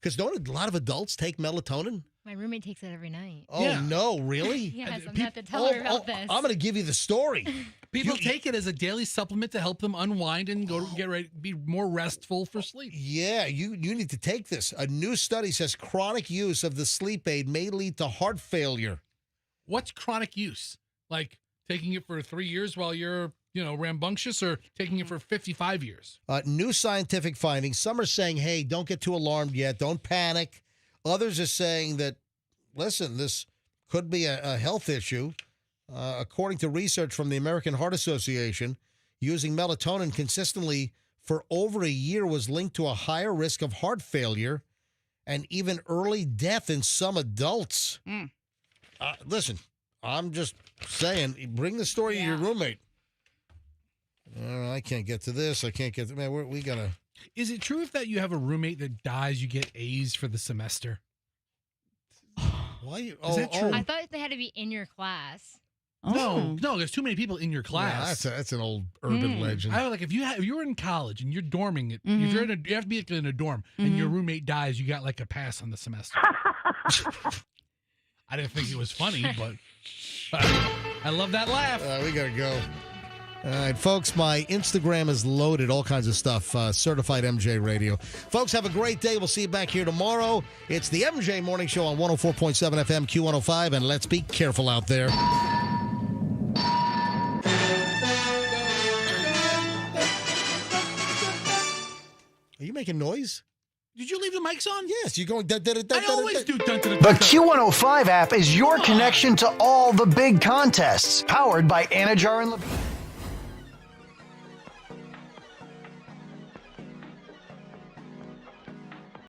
[SPEAKER 1] Because don't a lot of adults take melatonin?
[SPEAKER 3] My roommate takes it every night.
[SPEAKER 1] Oh, no, really?
[SPEAKER 3] Yes, I'm going to have to tell her about this.
[SPEAKER 1] I'm going to give you the story.
[SPEAKER 10] People take it as a daily supplement to help them unwind and go to get ready, be more restful for sleep.
[SPEAKER 1] Yeah, you need to take this. A new study says chronic use of the sleep aid may lead to heart failure.
[SPEAKER 10] What's chronic use? Like taking it for 3 years while you're, rambunctious, or taking it for 55 years?
[SPEAKER 1] New scientific findings. Some are saying, hey, don't get too alarmed yet. Don't panic. Others are saying that, listen, this could be a health issue. According to research from the American Heart Association, using melatonin consistently for over a year was linked to a higher risk of heart failure and even early death in some adults. Listen, I'm just saying, bring the story of your roommate. I can't get to this. I can't get to... Man, we got to...
[SPEAKER 10] Is it true if that you have a roommate that dies, you get A's for the semester?
[SPEAKER 1] Why?
[SPEAKER 10] Is that true?
[SPEAKER 3] I thought they had to be in your class.
[SPEAKER 10] No, there's too many people in your class.
[SPEAKER 1] Yeah, that's an old urban legend.
[SPEAKER 10] I like if you were in college and you're dorming it, if you're you have to be in a dorm and your roommate dies, you got like a pass on the semester. I didn't think it was funny, but I love that laugh.
[SPEAKER 1] We gotta go. All right, folks, my Instagram is loaded, all kinds of stuff, Certified MJ Radio. Folks, have a great day. We'll see you back here tomorrow. It's the MJ Morning Show on 104.7 FM, Q105, and let's be careful out there. Are you making noise?
[SPEAKER 10] Did you leave the mics on?
[SPEAKER 1] Yes, you're going...
[SPEAKER 10] I always do.
[SPEAKER 9] The Q105 app is your connection to all the big contests, powered by Anajar and Levine.